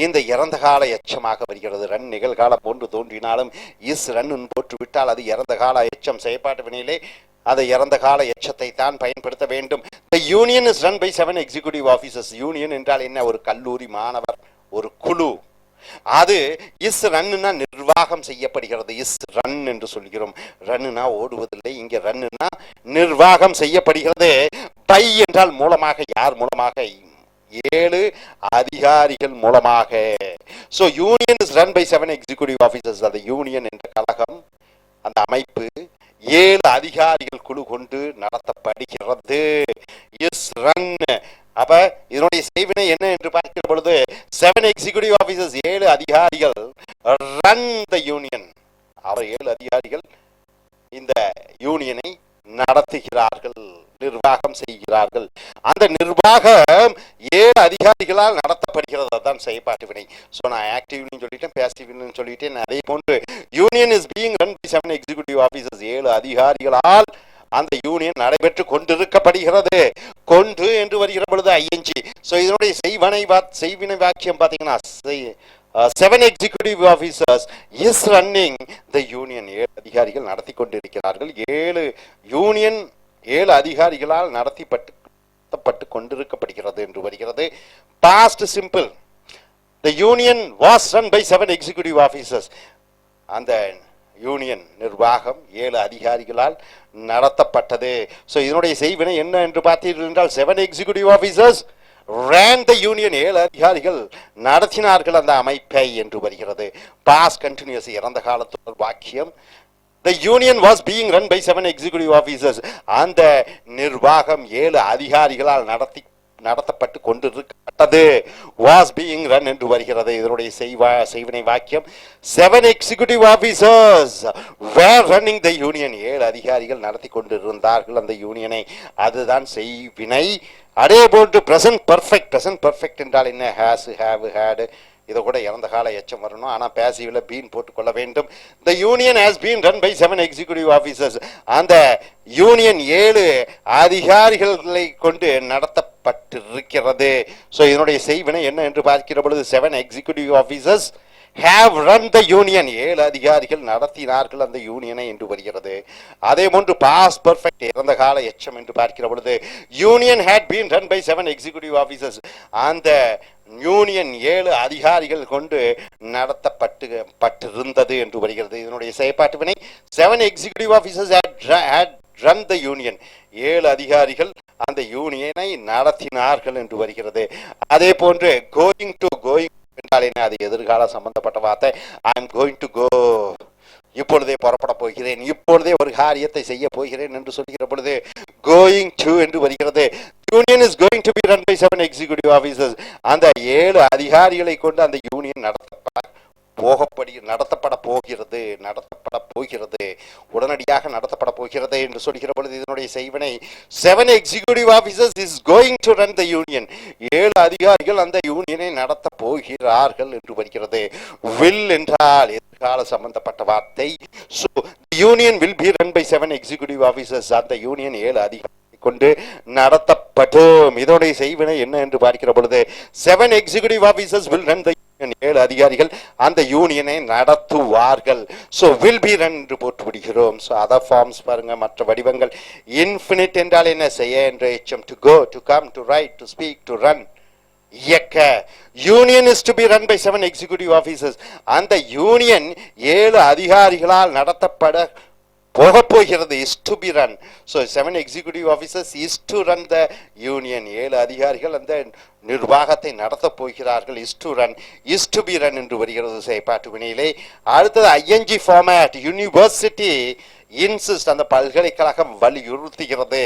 இந்த இறந்த கால எச்சமாக வருகிறது. ரன் நிகழ்கால போன்று தோன்றினாலும் இஸ் ரன் போட்டு விட்டால் அது இறந்த கால எச்சம். செயற்பாட்டு வினையிலே அதை இறந்த கால எச்சத்தை தான் பயன்படுத்த வேண்டும். The union is run by 7 executive officers. Union என்றால் என்ன? ஒரு கல்லூரி மாணவர், ஒரு குழு. அது இஸ் ரன்னுனா நிர்வாகம் செய்யப்படுகிறது. இஸ் ரன் என்று சொல்கிறோம். ரன்னுனா ஓடுவதில்லை, இங்க ரன்னுனா நிர்வாகம் செய்யப்படுகிறது. பை என்றால் மூலமாக. யார் மூலமாக? 7 அதிகாரிகள் மூலமாக. So union is run by 7 executive officers. அந்த யூனியன் என்ற கழகம், அந்த அமைப்பு 7 அதிகாரிகள் குழு கொண்டு நடத்தப்படுகிறது. Is run. அப்ப இதனுடைய செய்வினை என்ன என்று பார்க்கிற பொழுது 7 எக்ஸிக்யூட்டிவ் ஆபீசர்ஸ், 7 அதிகாரிகள் ரன் த யூனியன். அவர் 7 அதிகாரிகள் இந்த யூனியனை நடத்துகிறார்கள், நிர்வாகம் செய்கிறார்கள். அந்த நிர்வாகம் 7 அதிகாரிகளால் நடத்தப்படுகிறது. அதுதான் செயற்பாட்டு வினை. ஸோ நான் ஆக்டிவ்னு சொல்லிட்டேன், பேசிவ்னு சொல்லிட்டேன். அதே போன்று union is being run by 7 executive officers. 7 அதிகாரிகளால் அந்த யூனியன் நடைபெற்று கொண்டிருக்கப்படுகிறது. கொண்டு என்று வருகிற பொழுது ஐஎன்ஜி. ஸோ இதனுடைய செய்வினை வாக்கியம் பார்த்தீங்கன்னா 7 executive officers is running the union. 7 அதிகாரிகள் நடத்தி கொண்டிருக்கிறார்கள். 7 யூனியன் 7 அதிகாரிகளால் நடத்தப்பட்டு கொண்டிருக்கப்படுகிறது என்று வருகிறது. Past simple. The union was run by 7 executive officers. அந்த யூனியன் நிர்வாகம் 7 அதிகாரிகளால் நடத்தப்பட்டது. ஸோ இதனுடைய செய்வினை என்ன என்று பார்த்தீர்கள் என்றால் 7 executive officers ran the union. 7 அதிகாரிகள் நடத்தினார்கள் அந்த அமைப்பை என்று வருகிறது. பாஸ்ட் கண்டினியூஸ் இறந்த காலத்து வாக்கியம். The union was being run by 7 executive officers. அந்த நிர்வாகம் 7 அதிகாரிகளால் நடத்தப்பட்டு கொண்டிருக்கப்பட்டது. was being run என்று வருகிறது. இதனுடைய செய்வினை வாக்கியம் 7 executive officers were running the union. 7 அதிகாரிகள் நடத்தி கொண்டிருந்தார்கள் அந்த யூனியனை. அதுதான் செய்வினை. அதே போன்று பிரசன்ட் பர்ஃபெக்ட். பிரசன்ட் பர்ஃபெக்ட் என்றால் என்ன? Has, have, had. இதை கூட இறந்த கால எச்சம் வரணும். ஆனால் பேசிவில் பீன் போட்டுக்கொள்ள வேண்டும். The union has been run by 7 executive officers. அந்த யூனியன் 7 அதிகாரிகளை கொண்டு நடத்தப்பட்டிருக்கிறது. ஸோ இதனுடைய செய்வினை என்ன என்று பார்க்கிற பொழுது 7 executive officers have run the union. 7 அதிகாரிகள் நடத்தினார்கள் அந்த யூனியனை என்று வருகிறது. அதே போன்று பாஸ்ட் பர்ஃபெக்ட் இறந்த கால எச்சம் என்று பார்க்கிற பொழுது union had been run by 7 executive officers. அந்த யூனியன் 7 அதிகாரிகள் கொண்டு நடத்தப்பட்டிருந்தது என்று வருகிறது. இதனுடைய செயற்பாட்டு வினை 7 executive officers had run the union. 7 அதிகாரிகள் அந்த யூனியனை நடத்தினார்கள் என்று வருகிறது. அதே போன்று கோயிங் டு, கோயிங் என்றால் என்ன? அது எதிர்கால சம்பந்தப்பட்ட வார்த்தை. I am going to go. இப்பொழுதே புறப்பட போகிறேன், இப்பொழுதே ஒரு காரியத்தை செய்ய போகிறேன் என்று சொல்கிற பொழுது கோயிங் டு என்று வருகிறது. Union is going to be run by 7 executive officers. அந்த 7 அதிகாரிகளை கொண்டு அந்த யூனியன் நடத்தப்பட போகிறது, உடனடியாக நடத்தப்பட போகிறது என்று சொல்கிற பொழுது இதனுடைய செய்வினை 7 executive officers is going to run the union. 7 அதிகாரிகள் அந்த யூனியனை நடத்த போகிறார்கள் என்று வருகிறது. வில் என்றால் எதிர்கால சம்பந்தப்பட்ட வார்த்தை. So the union will be run by 7 executive officers. அந்த யூனியன் 7 அதிகாரிகளை கொண்டு நடத்தப்படும். இதனுடைய செய்வினை என்ன என்று பார்க்கிற பொழுது 7 executive officers will run the union. 7 அதிகாரிகள் அந்த யூனியனை நடத்துவார்கள். ஸோ வில் பி ரன் என்று போட்டு விடுகிறோம். ஸோ அதர் ஃபார்ம்ஸ் பாருங்க, மற்ற வடிவங்கள். இன்ஃபினிட் என்றால் என்ன? செய்ய என்ற எச்சம். To go, to come, to write, to speak, to run. இயக்க. Union is to be run by 7 executive officers. அந்த யூனியன் 7 அதிகாரிகளால் நடத்தப்பட போக போகிறது. Is to be run. So 7 executive officers is to run the union. 7 அதிகாரிகள் அந்த நிர்வாகத்தை நடத்த போகிறார்கள். Is to run, is to be run என்று வருகிறது செயற்பாட்டு வினையிலே. அடுத்தது ஐஎன்ஜி ஃபார்மேட். யூனிவர்சிட்டி இன்சிஸ்ட், அந்த பல்கலைக்கழகம் வலியுறுத்துகிறது,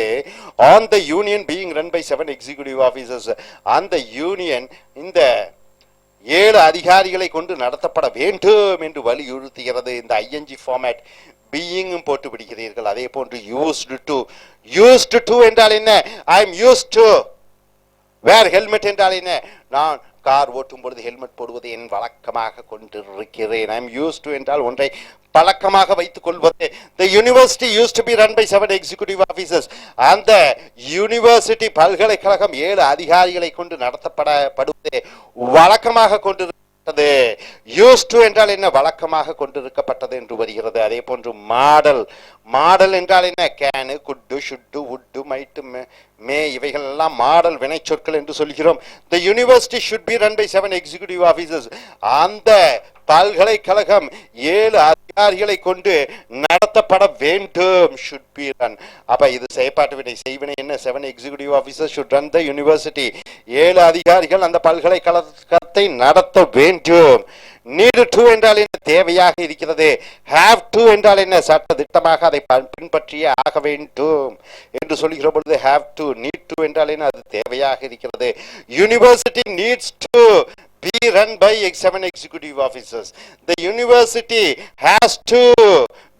on the union being run by 7 executive officers. அந்த யூனியன் இந்த 7 அதிகாரிகளை கொண்டு நடத்தப்பட வேண்டும் என்று வலியுறுத்துகிறது. இந்த ஐஎன்ஜி ஃபார்மேட் பீயிங்கும் போட்டு பிடிக்கிறீர்கள். அதே போன்று யூஸ்டு டு. யூஸ்டு டு என்றால் என்ன? I am used to where helmet என்றால் என்ன? நான் கார் ஓட்டும் பொழுது ஹெல்மெட் போடுவது என் வழக்கமாக கொண்டிருக்கிறேன். ஐ எம் யூஸ்ட் டு என்றால் ஒன்றை பழக்கமாக வைத்துக் கொள்வது. The university used to be run by 7 executive officers. அந்த யூனிவர்சிட்டி பல்கலைக்கழகம் 7 அதிகாரிகளை கொண்டு நடத்தப்படுவது வழக்கமாக கொண்டிருக்கிறது. யூஸ்ட் டு என்றால் என்ன? வழக்கமாக கொண்டிருக்கப்பட்டது என்று வருகிறது. அதே போன்று மாடல். மாடல் என்றால் என்ன? கேனு, குட்டு, ஷுட்டு, உட்டு, மைட்டு, மே, இவைகள் எல்லாம் மாடல் வினை சொற்கள் என்று சொல்கிறோம். The university should be run by 7 executive officers. அந்த பல்கலைக்கழகம் 7 அதிகாரிகளை கொண்டு நடத்தப்பட வேண்டும். should be run. அப்ப இது செயற்பாட்டு வினை. செய்வினை என்ன? 7 executive officers should run the university. 7 அதிகாரிகள் அந்த பல்கலைக்கழகத்தை நடத்த வேண்டும். need to என்றால் என்ன? தேவையாக இருக்கிறது. have to என்றால் என்ன? சட்ட திட்டமாக அதை பின்பற்றியே ஆக வேண்டும் என்று சொல்கிற பொழுது have to. need to என்றால் என்ன? அது தேவையாக இருக்கிறது. university needs to be run by 7 executive officers. The university has to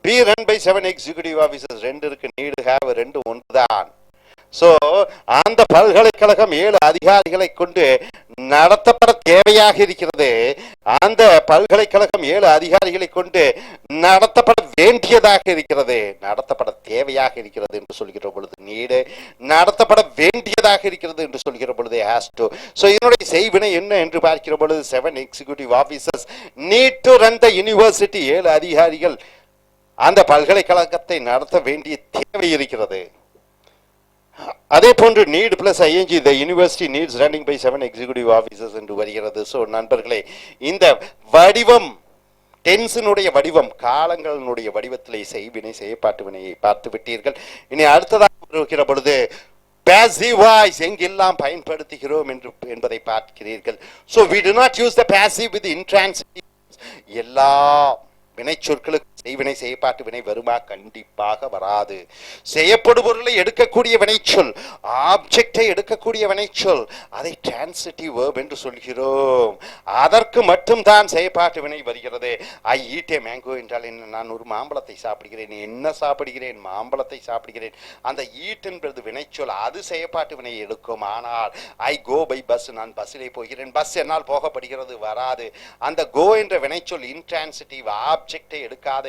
be run by 7 executive officers. ரெண்டு இருக்கு, need, have, ரெண்டு ஒன்றுதான். சோ அந்த பல்கலைக்கழகம் 7 அதிகாரிகளை கொண்டு நடத்தப்பட தேவையாக இருக்கிறது. அந்த பல்கலைக்கழகம் 7 அதிகாரிகளை கொண்டு நடத்தப்பட வேண்டியதாக இருக்கிறது. நடத்தப்பட தேவையாக இருக்கிறது என்று சொல்கிற பொழுது நீடு, நடத்தப்பட வேண்டியதாக இருக்கிறது என்று சொல்கிற பொழுது has to. சோ இதனுடைய செய்வினை என்ன என்று பார்க்கிற பொழுது 7 executive officers need to run the university. 7 அதிகாரிகள் அந்த பல்கலைக்கழகத்தை நடத்த வேண்டிய தேவை இருக்கிறது. அதே போன்று need plus ING, the university needs running by 7 executive officers என்று வருகிறது. ஸோ நண்பர்களே, இந்த வடிவம், டென்ஸினுடைய வடிவம், காலங்களினுடைய வடிவத்திலே செய்வினை செயற்பாட்டு வினையை பார்த்து விட்டீர்கள். இனி அடுத்ததாக வருகிற பொழுது passive voice எங்கெல்லாம் பயன்படுத்துகிறோம் என்பதை பார்க்கிறீர்கள். So we do not use the passive with intransitive. எல்லா வினை சொற்களுக்கு செய்வினை செயற்பாட்டு வினை வருமா? கண்டிப்பாக வராது. செய்யப்படுபொருளை எடுக்கக்கூடிய வினைச்சொல், ஆப்ஜெக்டை எடுக்கக்கூடிய வினைச்சொல், அதை டிரான்சிட்டிவ் வெர்ப் என்று சொல்கிறோம். அதற்கு மட்டும் தான் செயற்பாட்டு வினை வருகிறது. ஐ ஈட் ஏ மேங்கோ என்றால் என்ன? நான் ஒரு மாம்பழத்தை சாப்பிடுகிறேன். என்ன சாப்பிடுகிறேன்? மாம்பழத்தை சாப்பிடுகிறேன். அந்த ஈட் என்பது வினைச்சொல், அது செயற்பாட்டு வினை எடுக்கும். ஆனால் ஐ கோ பை பஸ், நான் பஸ்ஸிலே போகிறேன். பஸ் என்னால் போகப்படுகிறது, வராது. அந்த கோ என்ற வினைச்சொல் இன்ட்ரான்சிட்டிவ், ஆப்ஜெக்டை எடுக்காத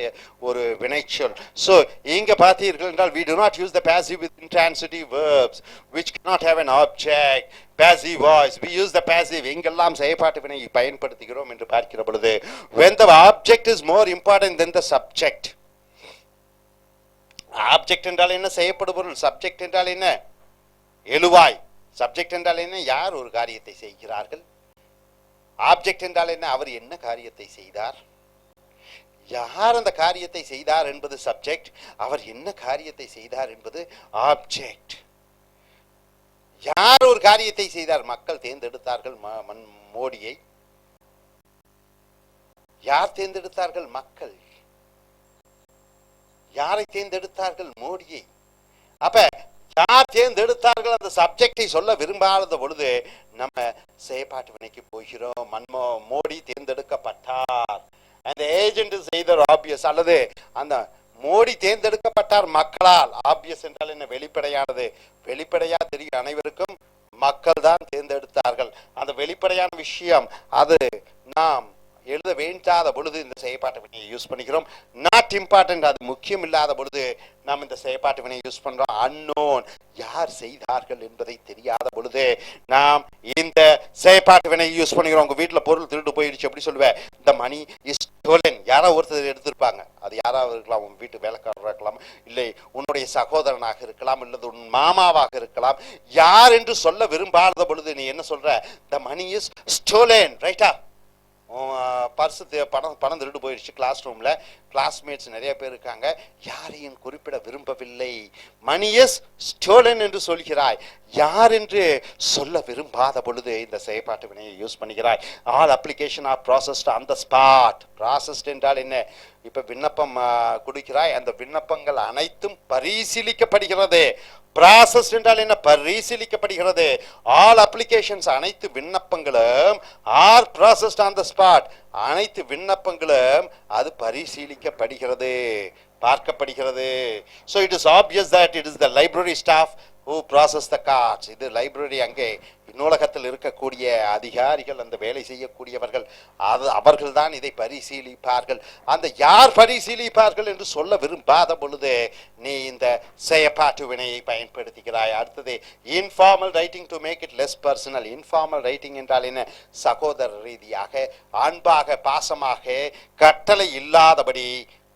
ஒரு வினைச்சொல். சோ இங்க பார்த்தீர்கள் என்றால் we do not use the passive with intransitive verbs which cannot have an object. Passive voice, we use the passive எங்கெல்லாம் செயற்பாட்டு வினை பயன்படுத்துகிறோம் என்று பார்க்கிற பொழுது when the object is more important than the subject. Object என்றால் என்ன? செய்யப்படுபொருள். சப்ஜெக்ட் என்றால் என்ன? எழுவாய். சப்ஜெக்ட் என்றால் என்ன? யார் ஒரு காரியத்தை செய்கிறார்கள். ஆப்ஜெக்ட் என்றால் என்ன? அவர் என்ன காரியத்தை செய்தார். யார் அந்த காரியத்தை செய்தார் என்பது சப்ஜெக்ட், அவர் என்ன காரியத்தை செய்தார் என்பது ஆப்ஜெக்ட். யார் ஒரு காரியத்தை செய்தார்? மக்கள் தேர்ந்தெடுத்தார்கள் மோடியை. யார் தேர்ந்தெடுத்தார்கள்? மக்கள். யாரை தேர்ந்தெடுத்தார்கள்? மோடியை. அப்ப யார் தேர்ந்தெடுத்தார்கள் அந்த சப்ஜெக்டை சொல்ல விரும்பாத பொழுது நம்ம செயற்பாட்டு வினைக்கு போகிறோம். மோடி தேர்ந்தெடுக்கப்பட்டார். அந்த ஏஜென்ட் இஸ் எய்தர் ஆப்வியஸ், அல்லது அந்த மோடி தேர்ந்தெடுக்கப்பட்டார் மக்களால். ஆப்வியஸ் என்றால் என்ன? வெளிப்படையானது. வெளிப்படையா தெரியும் அனைவருக்கும், மக்கள் தான் தேர்ந்தெடுத்தார்கள். அந்த வெளிப்படையான விஷயம் அது நாம் எழுத வேண்டாத பொழுது இந்த செயற்பாட்டு வினையை யூஸ் பண்ணிக்கிறோம். நாட் இம்பார்ட்டன்ட், அது முக்கியம் இல்லாத பொழுது நாம் இந்த செயற்பாட்டு வினை யூஸ் பண்றோம். அன்னோன், யார் செய்தார்கள் என்பதை தெரியாத பொழுது நாம் இந்த செயற்பாட்டு வினை யூஸ் பண்ணிக்கிறோம். உங்க வீட்டுல பொருள் திருட்டு போயிடுச்சு எப்படி சொல்லுவேன்? இந்த மணி இஸ் ஸ்டோலன். யாரோ ஒருத்தர் எடுத்திருப்பாங்க. அது யாராவது இருக்கலாம், உன் வீட்டு வேலைக்காரராக இருக்கலாம், இல்லை உன்னுடைய சகோதரனாக இருக்கலாம், இல்லது உன் மாமாவாக இருக்கலாம். யார் என்று சொல்ல விரும்பாத பொழுது நீ என்ன சொல்ற? த மணி இஸ் ஸ்டோலன். ரைட்டா? பர்ஸு பணம் திருட்டு போயிடுச்சு. கிளாஸ் ரூம்ல கிளாஸ்மேட்ஸ் நிறைய பேர் இருக்காங்க, யாரையும் குறிப்பிட விரும்பவில்லை. மணி இஸ் ஸ்டோலன் என்று சொல்கிறாய். யார் என்று சொல்ல விரும்பாத பொழுது இந்த செயற்பாட்டு வினையை யூஸ் பண்ணுகிறாய். All application are processed on the spot. Processed என்றால் என்ன? இப்ப விண்ணப்பம் கொடுக்கிறாய், அந்த விண்ணப்பங்கள் அனைத்தும் பரிசீலிக்கப்படுகிறது. ப்ராசஸ் என்றால் என்ன? பரிசீலிக்கப்படுகிறது. ஆல் அப்ளிகேஷன்ஸ், அனைத்து விண்ணப்பங்களும் are processed on the spot. அனைத்து விண்ணப்பங்களும் அது பரிசீலிக்கப்படுகிறது, பார்க்கப்படுகிறது. So it is obvious that it is the library staff who process the cards. இது லைப்ரரி, அங்கே நூலகத்தில் இருக்கக்கூடிய அதிகாரிகள், அந்த வேலை செய்யக்கூடியவர்கள், அவர்கள் தான் இதை பரிசீலிப்பார்கள். அந்த யார் பரிசீலிப்பார்கள் என்று சொல்ல விரும்பாத பொழுது நீ இந்த செயற்பாட்டு வினையை பயன்படுத்துகிறாய். அடுத்தது informal writing to make it less personal. Informal writing என்றால் என்ன? சகோதர ரீதியாக, அன்பாக, பாசமாக, கட்டளை இல்லாதபடி,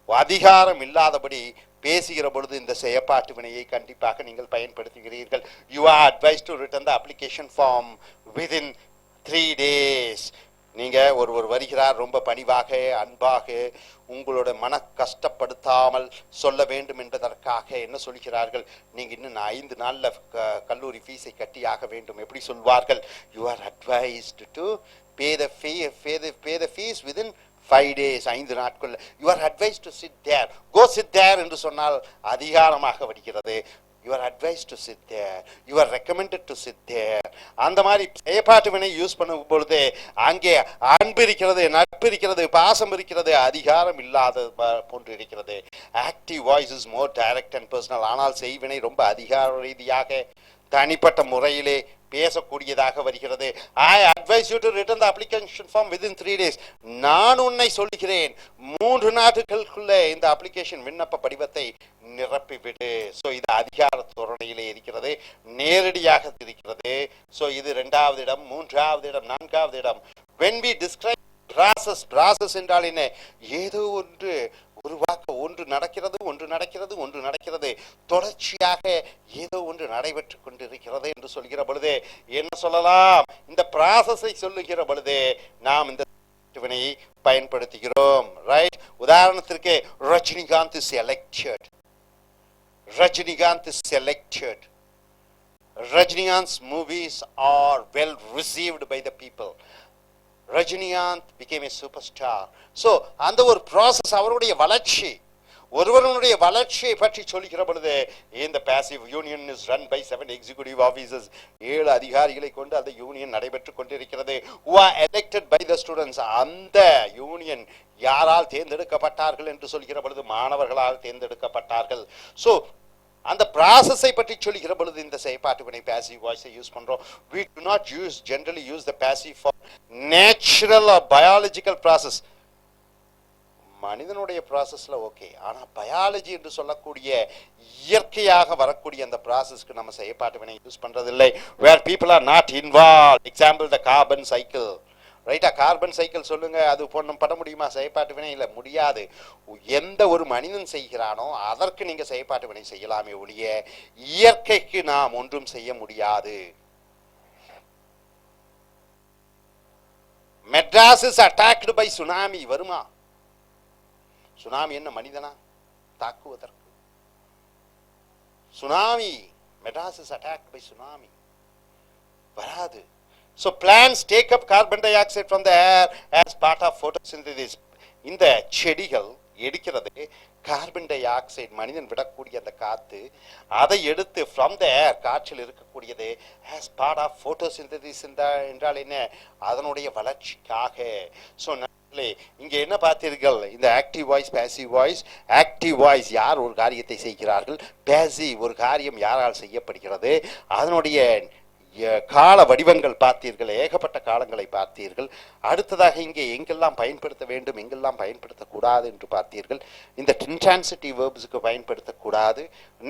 அதிகாரம் இல்லாதபடி பேசுகிற பொழுது இந்த செயற்பாட்டு வினையை கண்டிப்பாக நீங்கள் பயன்படுத்துகிறீர்கள். You are advise to return the application form within 3 days. நீங்க ஒருவர் வருகிறார், ரொம்ப பணிவாக, அன்பாக, உங்களோட மன கஷ்டப்படுத்தாமல் சொல்ல வேண்டும் என்பதற்காக என்ன சொல்கிறார்கள்? நீங்க இன்னும் 5 நாள்ல கல்லூரி ஃபீஸை கட்டியாக வேண்டும். எப்படி சொல்வார்கள்? You are advised to pay the fees within 5 days. 5 நாட்கள். You are advised to sit there. Go sit there என்று சொன்னால் அதிகாரமாக வருகிறது. You are advised to sit there. You are recommended to sit there. அந்த மாதிரி செயற்பாட்டு வினை யூஸ் பண்ணும் பொழுது அங்கே அன்பு இருக்கிறது, நட்பு இருக்கிறது, பாசம் இருக்கிறது, அதிகாரம் இல்லாத போன்று இருக்கிறது. Active voice is more direct and personal. ஆனால் செய்வினை ரொம்ப அதிகார ரீதியாக, தனிப்பட்ட முறையிலே பேசக்கூடியதாக வருகிறது. I advise you to return the application form within 3 days. நான் உன்னை சொல்கிறேன், 3 நாட்களுக்குள்ள இந்த அப்ளிகேஷன் விண்ணப்ப படிவத்தை நிரப்பிவிடு. ஸோ இது அதிகார தோரணையிலே இருக்கிறது, நேரடியாக இருக்கிறது. ஸோ இது 2வது இடம். 3வது இடம், 4வது இடம். when we describe process என்றால் என்ன? ஏதோ ஒன்று, ஒரு வாக்கு, ஒன்று நடக்கிறது, தொடர்ச்சியாக ஏதோ ஒன்று நடைபெற்று கொண்டிருக்கிறது என்று சொல்கிற பொழுது என்ன சொல்லலாம்? இந்த ப்ராசஸை சொல்லுகிற பொழுது நாம் இந்த வினையை பயன்படுத்துகிறோம். ரைட்? உதாரணத்திற்கு Rajinikanth is elected. Rajinikanth's movies are well received by the people. Rajinikanth became a superstar. So அந்த ஒரு ப்ராசஸ், அவருடைய வளர்ச்சி, ஒருவருடைய வளர்ச்சியை பற்றி சொல்கிற பொழுது இந்த passive union is run by 7 executive officers. 7 அதிகாரிகளை கொண்டு அந்த யூனியன் நடைபெற்று கொண்டிருக்கிறது. who are elected by the students. அந்த யூனியன் யாரால் தேர்ந்தெடுக்கப்பட்டார்கள் என்று சொல்கிற பொழுது மாணவர்களால் தேர்ந்தெடுக்கப்பட்டார்கள். ஸோ அந்த ப்ராசஸை பற்றி சொல்கிற பொழுது இந்த செயற்பாட்டு வினை பாசிவ் வாய்ஸை யூஸ் பண்றோம். we do not generally use the passive for natural or biological process. மனிதனுடைய ப்ராசஸ்ல ஓகே, ஆனா பயாலஜி என்று சொல்லக்கூடிய இயற்கையாக வரக்கூடிய அந்த ப்ராசஸ்க்கு நம்ம செயற்பாட்டு வினை யூஸ் பண்றதில்லை. where people are not involved. example the carbon cycle. ரைட்டா? கார்பன் சைக்கிள் சொல்லுங்க, அது பண்ண முடியுமா செயற்பாட்டு வினை? இல்லை, முடியாது. எந்த ஒரு மனிதன் செய்கிறானோ அதற்கு நீங்க செயற்பாட்டு வினை செய்யலாமே ஒழிய இயற்கைக்கு நாம் ஒன்றும் செய்ய முடியாது. Madras is attacked by tsunami. வருமா? சுனாமி என்ன மனிதனா தாக்குவதற்கு? Tsunami, Madras is attacked by tsunami, வராது. So plants take up carbon dioxide from the air as part of photosynthesis. இந்த செடிகள் எடுக்கிறது கார்பன் டை ஆக்சைடு, மனிதன் விடக்கூடிய அந்த காத்து, அதை எடுத்து from the air, காற்றில் இருக்கக்கூடியது, as part of photosynthesis என்றால் என்ன? அதனுடைய வளர்ச்சிக்காக. ஸோ இங்க என்ன பார்த்தீர்கள்? இந்த active voice, passive voice. Active voice யார் ஒரு காரியத்தை செய்கிறார்கள், பாசிவ் ஒரு காரியம் யாரால் செய்யப்படுகிறது, அதனுடைய கால வடிவங்கள் பார்த்தீர்கள், ஏகப்பட்ட காலங்களை பார்த்தீர்கள். அடுத்ததாக இங்கே எங்கெல்லாம் பயன்படுத்த வேண்டும், எங்கெல்லாம் பயன்படுத்தக்கூடாது என்று பார்த்தீர்கள். இந்த இன்ட்ரான்சிட்டிவ் வேர்ப்ஸுக்கு பயன்படுத்தக்கூடாது.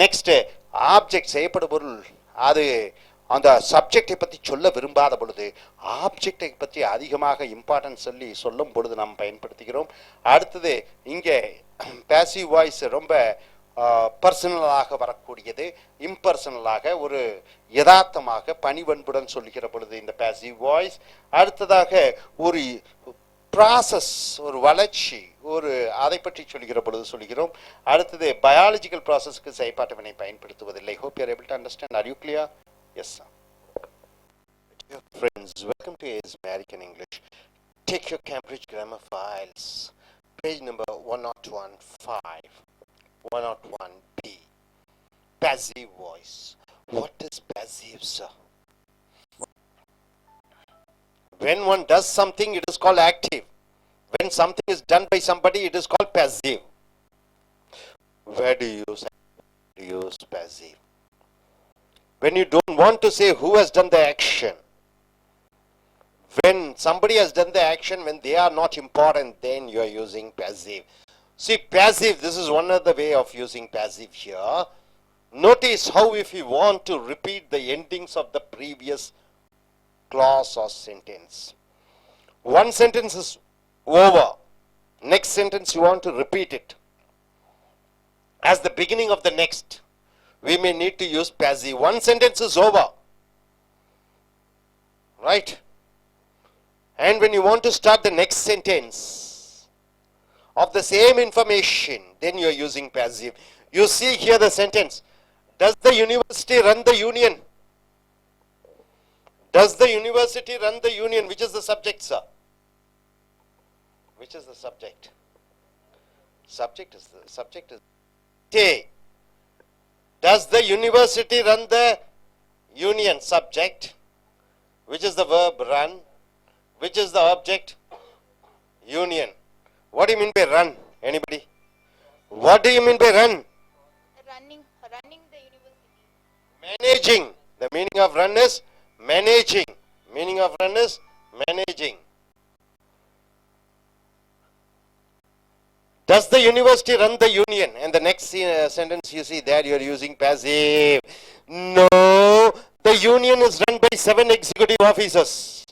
நெக்ஸ்ட் ஆப்ஜெக்ட், செய்யப்படும் பொருள், அது அந்த சப்ஜெக்டை பற்றி சொல்ல விரும்பாத பொழுது ஆப்ஜெக்டை பற்றி அதிகமாக இம்பார்ட்டன்ஸ் சொல்லும் பொழுது நாம் பயன்படுத்துகிறோம். அடுத்தது இங்கே பேசிவ் வாய்ஸ் ரொம்ப பர்சனலாக வரக்கூடியது, இம்பர்சனலாக ஒரு யதார்த்தமாக பணிவன்புடன் சொல்லுகிற பொழுது இந்த பேசிவ் வாய்ஸ். அடுத்ததாக ஒரு ப்ராசஸ், ஒரு வளர்ச்சி, ஒரு அதை பற்றி சொல்லுகிற பொழுது சொல்கிறோம். அடுத்தது பயாலஜிக்கல் ப்ராசஸ்க்கு செயற்பாட்டவனை பயன்படுத்துவதில்லை. Hope you are able to understand. Are you clear? Yes, sir. Dear friends, welcome to AS American English. Take your Cambridge grammar files. Page number 1015. 101B. Passive voice. What is passive, sir? When one does something, it is called active. When something is done by somebody, it is called passive. Where do you use passive? When you don't want to say who has done the action. When somebody has done the action, when they are not important, then you are using passive. See, passive, this is one other way of using passive here. Notice how if you want to repeat the endings of the previous clause or sentence. One sentence is over. Next sentence you want to repeat it. As the beginning of the next, we may need to use passive. One sentence is over, right? And when you want to start the next sentence of the same information, then you are using passive. You see here the sentence. Does the university run the union? Does the university run the union? Which is the subject, sir? Which is the subject? Subject is say. Does the university run the union? Subject. Which is the verb? Run. Which is the object? Union. What do you mean by run? Anybody? What do you mean by run? Running the university. Managing. The meaning of run is managing. Meaning of run is managing. Does the university run the union? And the next sentence you see there, you are using passive. No, the union is run by 7 executive officers.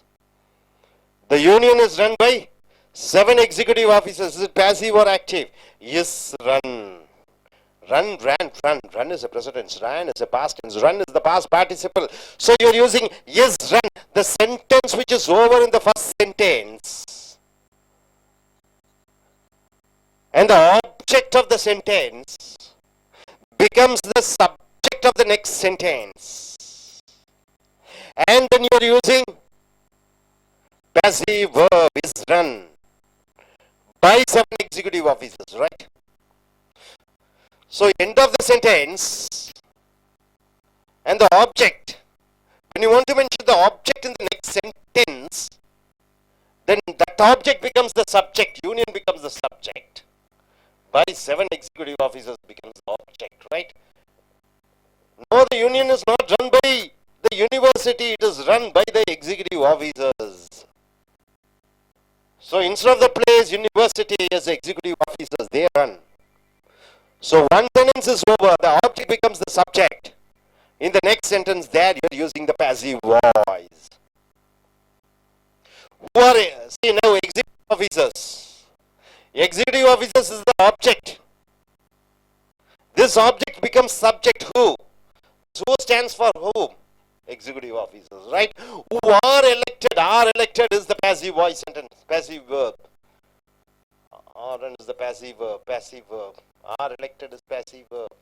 The union is run by 7 executive officers. Is it passive or active? Yes, run. Run, ran, run. Run is a present tense. Ran is a past tense. Run is the past participle. So you are using yes, run. The sentence which is over in the first sentence. And the object of the sentence becomes the subject of the next sentence. And then you are using passive verb is run by 7 executive officers, right? So end of the sentence and the object. When you want to mention the object in the next sentence, then that object becomes the subject. Union becomes the subject. By 7 executive officers becomes the object, right? No, the union is not run by the university, it is run by the executive officers. So instead of the place university as executive officers, they run. So one sentence is over, the object becomes the subject. In the next sentence there you are using the passive voice. Who are, see now, executive officers. Executive officers is the object. This object becomes subject who? Who stands for whom? Executive officers, right? Who are elected. Are elected is the passive voice sentence. Passive verb. Are is the passive verb. Passive verb. Are elected is passive verb.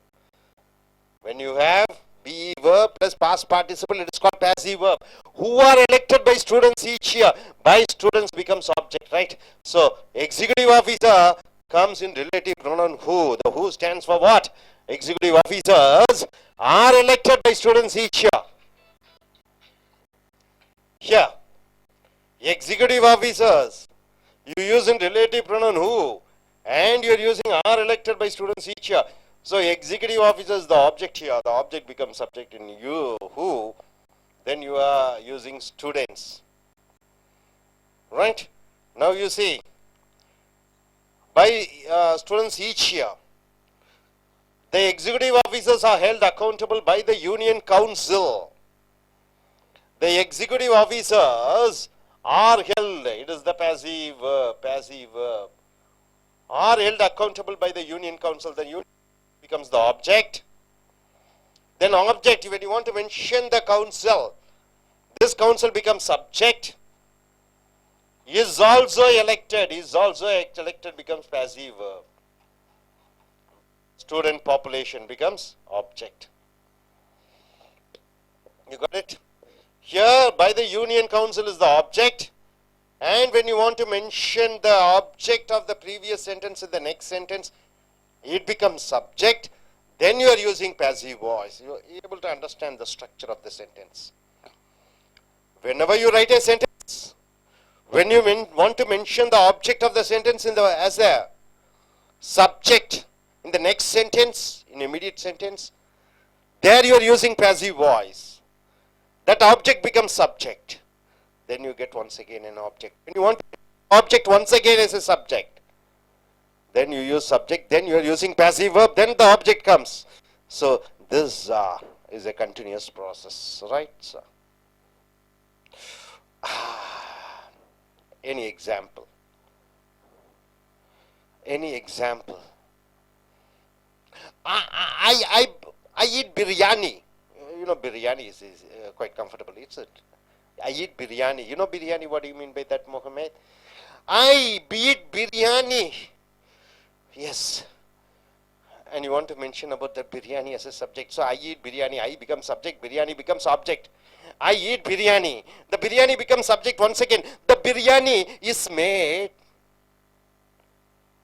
When you have be verb plus past participle, it is called passive verb. Who are elected by students each year? By students becomes object, right? So executive officer comes in relative pronoun who. The who stands for what? Executive officers are elected by students each year. Here, executive officers, you use in relative pronoun who, and you are using are elected by students each year. So executive officer is the object here. The object becomes subject in you, who. then you are using students. Right? Now you see, by students each year, the executive officers are held accountable by the union council. The executive officers are held, it is the passive verb, are held accountable by the union council. The union becomes the object. Then object, when you want to mention the council, this council becomes subject. Is also elected becomes passive verb. Student population becomes object. You got it? Here by the union council is the object, and when you want to mention the object of the previous sentence in the next sentence, it becomes subject. Then you are using passive voice. You are able to understand the structure of the sentence. Whenever you write a sentence, when you want to mention the object of the sentence as a subject in the next sentence, in immediate sentence, there you are using passive voice. That object becomes subject. Then you get once again an object. When you want object once again as a subject, then you use subject, then you are using passive verb, then the object comes. So this is a continuous process, right? So, any example? Any example? I eat biryani. You know, biryani is quite comfortable. It's it. I eat biryani. You know biryani? What do you mean by that, Mohammed? I eat biryani. Yes. And you want to mention about the biryani as a subject. So I eat biryani. I becomes subject. Biryani becomes object. I eat biryani. The biryani becomes subject once again. The biryani is made.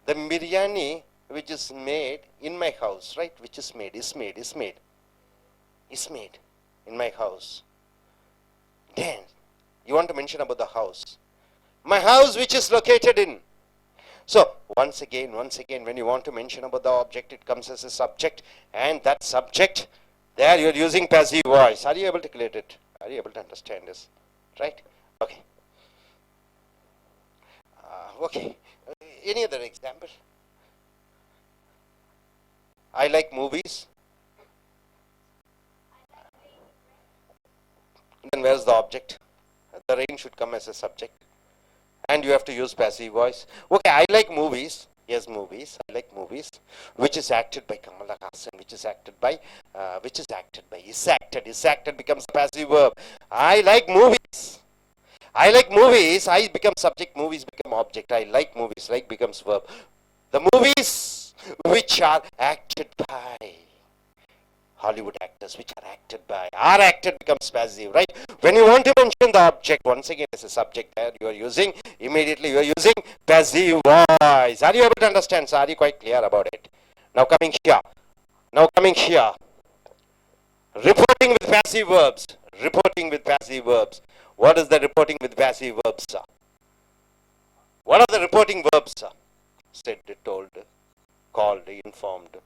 The biryani which is made in my house, right? Which is made in my house. Then you want to mention about the house. My house which is located in. So once again, when you want to mention about the object, it comes as a subject, and that subject, there you are using passive voice. Are you able to create it? Are you able to understand this? Right? Okay. Okay. Any other example? I like movies. Then where's the object? The rain should come as a subject. And you have to use passive voice. Okay, I like movies. Yes, movies. I like movies. Which is acted by Kamala Hassan. Which is acted by is acted. Is acted becomes a passive verb. I like movies. I like movies. I become subject. Movies become object. I like movies. Like becomes verb. The movies which are acted by Hollywood actors, which are acted becomes passive, right? When you want to mention the object, once again as a subject, there you are using passive voice. Are you able to understand? So are you quite clear about it? Now coming here. Reporting with passive verbs. What is the reporting with passive verbs? What are the reporting verbs? Said, told, called, informed.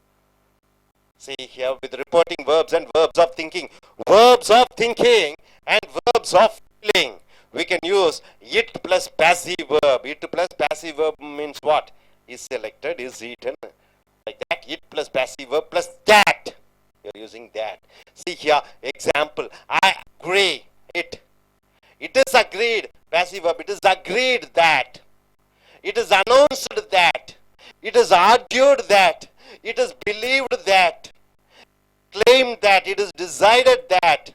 See here with reporting verbs and verbs of thinking. Verbs of thinking and verbs of feeling. We can use it plus passive verb. It plus passive verb means what? Is selected, is eaten. Like that. It plus passive verb plus that. You're using that. See here, example. I agree. It is agreed. Passive verb. It is agreed that. It is announced that. It is argued that. It is believed that. Claimed that. It is decided that.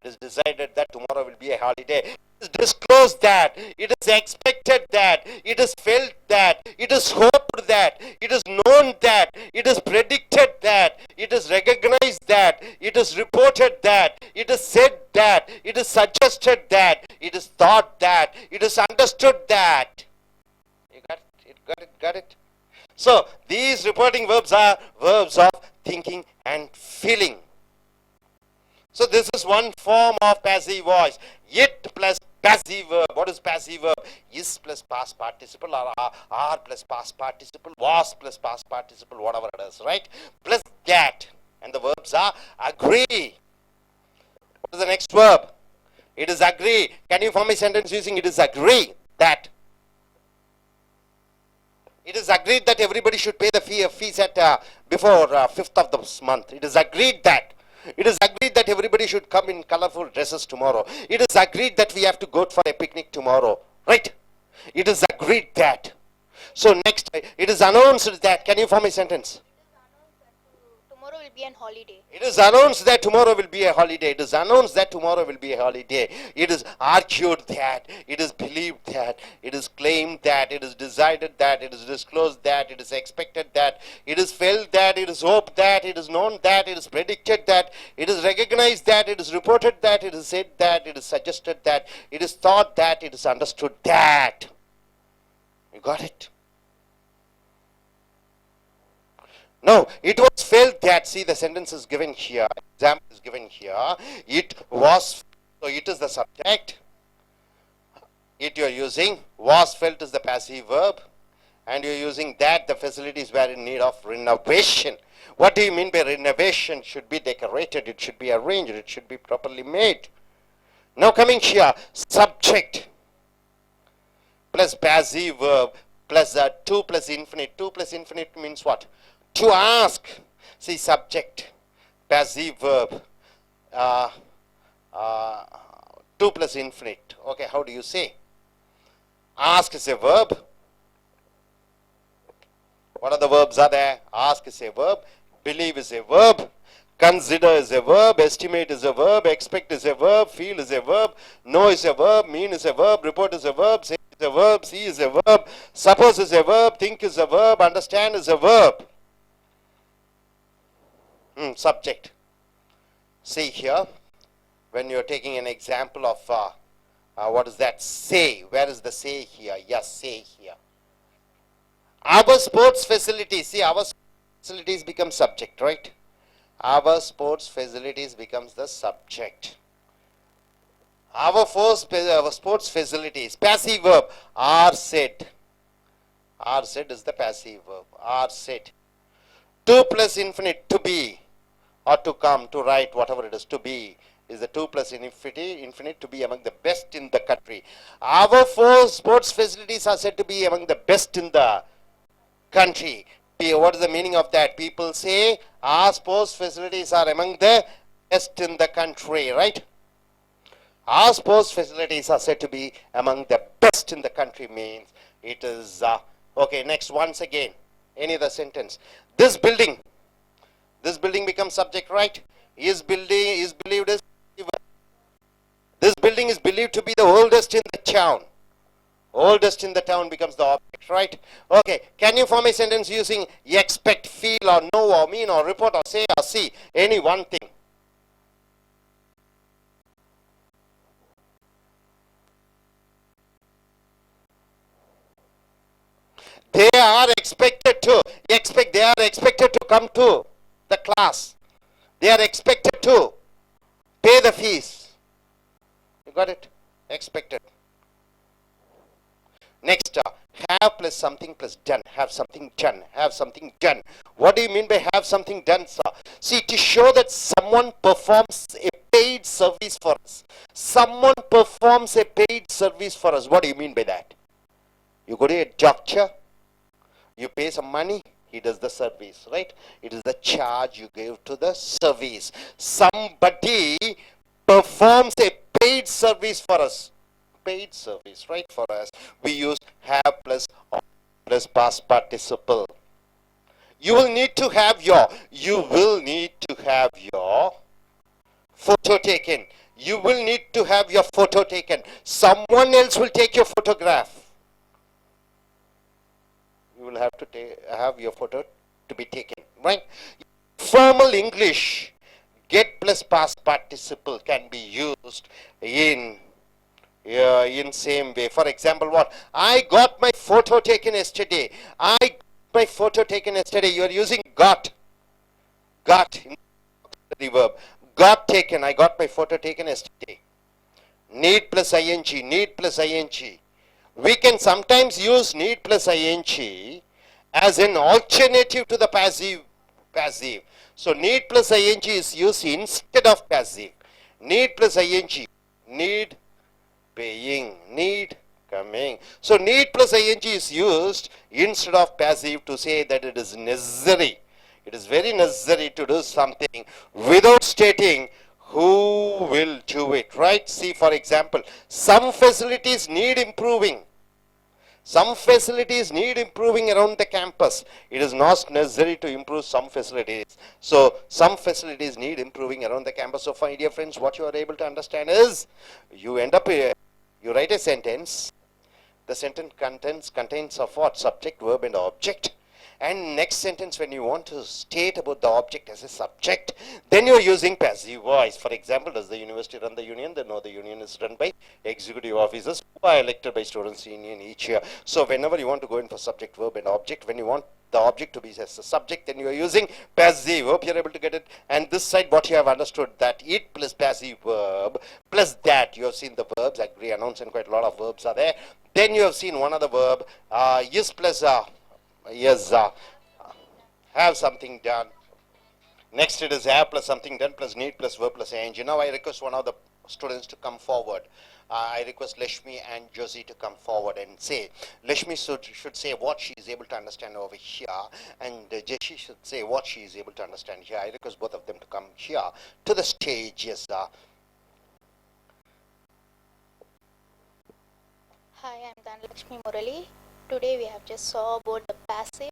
It is decided that tomorrow will be a holiday. It is disclosed that. It is expected that. It is felt that. It is hoped that. It is known that. It is predicted that. It is recognized that. It is reported that. It is said that. It is suggested that. It is thought that. It is understood that. You got it? Got it? So these reporting verbs are verbs of thinking and feeling. So this is one form of passive voice. It plus passive verb. What is passive verb? Is plus past participle, or are plus past participle, was plus past participle, whatever it is, right? Plus that. And the verbs are agree. What is the next verb? It is agree. Can you form a sentence using it is agree that? It is agreed that everybody should pay the fees at before 5th of this month. It is agreed that. It is agreed that everybody should come in colorful dresses tomorrow. It is agreed that we have to go for a picnic tomorrow. Right? It is agreed that. So next, it is announced that. Can you form a sentence? Tomorrow will be an holiday. It is announced that tomorrow will be a holiday. It is announced that tomorrow will be a holiday. It is argued that. It is believed that. It is claimed that. It is decided that. It is disclosed that. It is expected that. It is felt that. It is hoped that. It is known that. It is predicted that. It is recognized that. It is reported that. It is said that. It is suggested that. It is thought that. It is understood that. You got it? No, it was felt that. See, the sentence is given here. Example is given here. It was. So it is the subject. It you are using. Was felt is the passive verb. And you are using that. The facilities were in need of renovation. What do you mean by renovation? It should be decorated. It should be arranged. It should be properly made. Now coming here. Subject plus passive verb plus to plus infinite. To plus infinite means what? To ask. See, subject, passive verb, 2 plus infinite. Okay, how do you say? Ask is a verb. What are the verbs are there? Ask is a verb. Believe is a verb. Consider is a verb. Estimate is a verb. Expect is a verb. Feel is a verb. Know is a verb. Mean is a verb. Report is a verb. Say is a verb. See is a verb. Suppose is a verb. Think is a verb. Understand is a verb. Subject. See here, when you're taking an example of what is that? Say. Where is the say here? Yes, say here. Our sports facilities. See, our facilities become subject, right? Our sports facilities becomes the subject. Our sports facilities. Passive verb. Are said. Are said is the passive verb. Are said. 2 plus infinite, to be. Or to come, to write, whatever it is, to be, is the 2 plus infinite to be among the best in the country. Our 4 sports facilities are said to be among the best in the country. What is the meaning of that? People say our sports facilities are among the best in the country, right? Our sports facilities are said to be among the best in the country means it is, okay, next once again, any other sentence. This building becomes subject, right? This building is believed to be the oldest in the town. Oldest in the town becomes the object, right? Okay, can you form a sentence using expect, feel, or know, or mean, or report, or say, or see, any one thing? They are expected to come to the class. They are expected to pay the fees. You got it? Expected. Next, have plus something plus done. Have something done. Have something done. What do you mean by have something done, sir? See, to show that someone performs a paid service for us. Someone performs a paid service for us. What do you mean by that? You go to a doctor. You pay some money, he does the service, right? It is the charge you give to the service. Somebody performs a paid service for us. Paid service, right, for us. We use have plus past participle. You will need to have your photo taken. You will need to have your photo taken. Someone else will take your photograph. You will have to have your photo to be taken, right? Formal English, get plus past participle can be used in same way. For example, what? I got my photo taken yesterday. I got my photo taken yesterday. You are using got. Got in the verb. Got taken. I got my photo taken yesterday. Need plus ing. Need plus ing. We can sometimes use need plus ing as an alternative to the passive. So need plus ing is used instead of passive. Need plus ing. need paying, need coming. So need plus ing is used instead of passive to say that it is necessary. It is very necessary to do something without stating who will do it, right? See, for example, some facilities need improving. Some facilities need improving around the campus. It is not necessary to improve some facilities. So some facilities need improving around the campus. So my dear friends, what you are able to understand is, you end up here, you write a sentence. The sentence contains of what? Subject, verb and object. And next sentence, when you want to state about the object as a subject, then you are using passive voice. For example, does the university run the union? Then no, the union is run by executive officers who are elected by students' union each year. So whenever you want to go in for subject, verb and object, when you want the object to be as a subject, then you are using passive. Hope you are able to get it. And this side, what you have understood, that it plus passive verb plus that. You have seen the verbs, agree, announce, and quite a lot of verbs are there. Then you have seen one other verb, is plus yes, have something done. Next it is have plus something done plus need plus verb plus ing. Now I request one of the students to come forward. I request Lashmi and Josie to come forward and say. Lashmi should say what she is able to understand over here, and Jeshi should say what she is able to understand here. I request both of them to come here to the stage. Yes, Hi, I'm Dhanlakshmi Murali. Today we have just saw about the passive.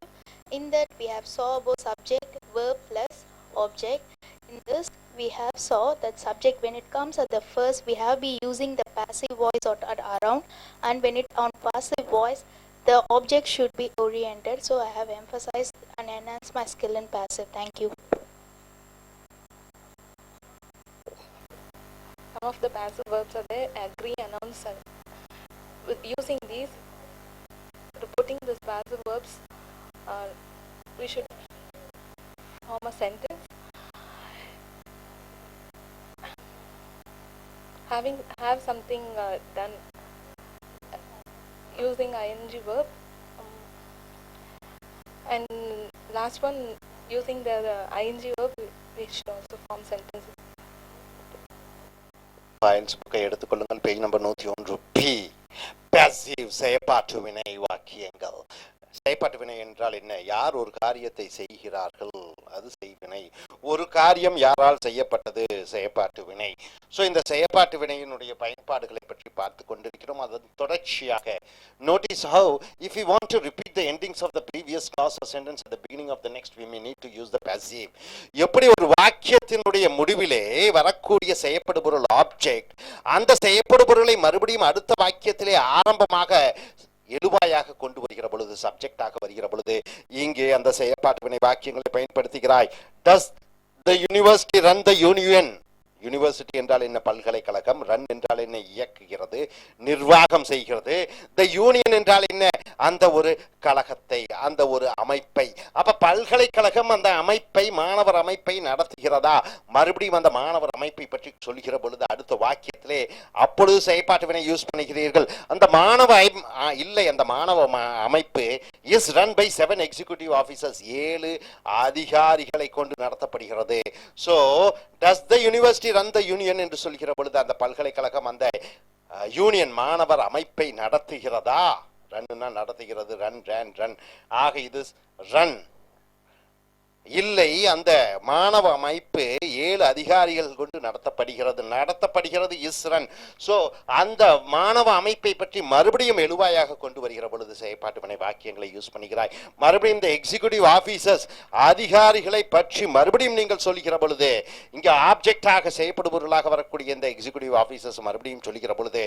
In that we have saw about subject, verb plus object. In this we have saw that subject, when it comes at the first, we have be using the passive voice or around, and when it on passive voice, the object should be oriented. So I have emphasized and enhanced my skill in passive. Thank you. Some of the passive verbs are there, agree, announce, and with using these, putting these passive verbs, we should form a sentence. Have something done using ing verb, and last one using the ing verb, we should also form sentences. Files புக்கை எடுத்துக்கொள்ளுங்கள். Page number 101 B. passive செயற்பாட்டு வினை வாக்கியங்கள். செயற்பாட்டு வினை என்றால் என்ன? யார் ஒரு காரியத்தை செய்கிறார்கள், அது செய்வினை. ஒரு காரியம் யாரால் செய்யப்பட்டது, செயற்பாட்டு வினை. ஸோ இந்த செயற்பாட்டு வினையினுடைய பயன்பாடுகளை பற்றி பார்த்து கொண்டிருக்கிறோம். அதன் தொடர்ச்சியாக notice how if we want to repeat the endings of the previous clause or sentence at the beginning of the next, we may need to use the passive. எப்படி ஒரு வாக்கியத்தினுடைய முடிவிலே வரக்கூடிய செயற்படுபொருள் ஆப்ஜெக்ட், அந்த செயற்படுபொருளை மறுபடியும் அடுத்த வாக்கியத்திலே ஆரம்பமாக எழுவாயாக கொண்டு வருகிற பொழுது, சப்ஜெக்டாக வருகிற பொழுது, இங்கே அந்த செயற்பாட்டு வினை வாக்கியங்களை பயன்படுத்துகிறாய். Does the university run the union? University என்றால் என்ன? பல்கலைக்கழகம். ரன் என்றால் என்ன? இயக்குகிறது, நிர்வாகம் செய்கிறது. த யூனியன் என்றால் என்ன? அந்த ஒரு கழகத்தை, அந்த ஒரு அமைப்பை. அப்ப பல்கலைக்கழகம் அந்த அமைப்பை, மாணவர் அமைப்பை நடத்துகிறதா? மறுபடியும் அந்த மாணவர் அமைப்பை பற்றி சொல்கிற பொழுது அடுத்த வாக்கியத்திலே அப்பொழுது செயற்பாட்டு வினை யூஸ் பண்ணுகிறீர்கள். அந்த மாணவ இல்லை, அந்த மாணவ அமைப்பு is run by 7 executive officers, 7 அதிகாரிகளை கொண்டு நடத்தப்படுகிறது. So does the university run the union என்று சொல்கிற பொழுது அந்த பல்கலைக்கழகம் அந்த யூனியன் மாணவர் அமைப்பை நடத்துகிறதா? ரன்னா நடத்துகிறது, ரன் ரன் ரன். ஆக இது ரன் இல்லை, அந்த மாணவ அமைப்பு 7 அதிகாரிகள் கொண்டு நடத்தப்படுகிறது இஸ் ரன். ஸோ அந்த மாணவ அமைப்பை பற்றி மறுபடியும் எழுவாயாக கொண்டு வருகிற பொழுது செயற்பாட்டு வினை வாக்கியங்களை யூஸ் பண்ணுகிறாய். மறுபடியும் இந்த எக்ஸிக்யூட்டிவ் ஆபீசர்ஸ் அதிகாரிகளை பற்றி மறுபடியும் நீங்கள் சொல்லுகிற பொழுது, இங்கே ஆப்ஜெக்டாக செய்யப்படுபவர்களாக வரக்கூடிய இந்த எக்ஸிக்யூட்டிவ் ஆபீசர்ஸ் மறுபடியும் சொல்லுகிற பொழுது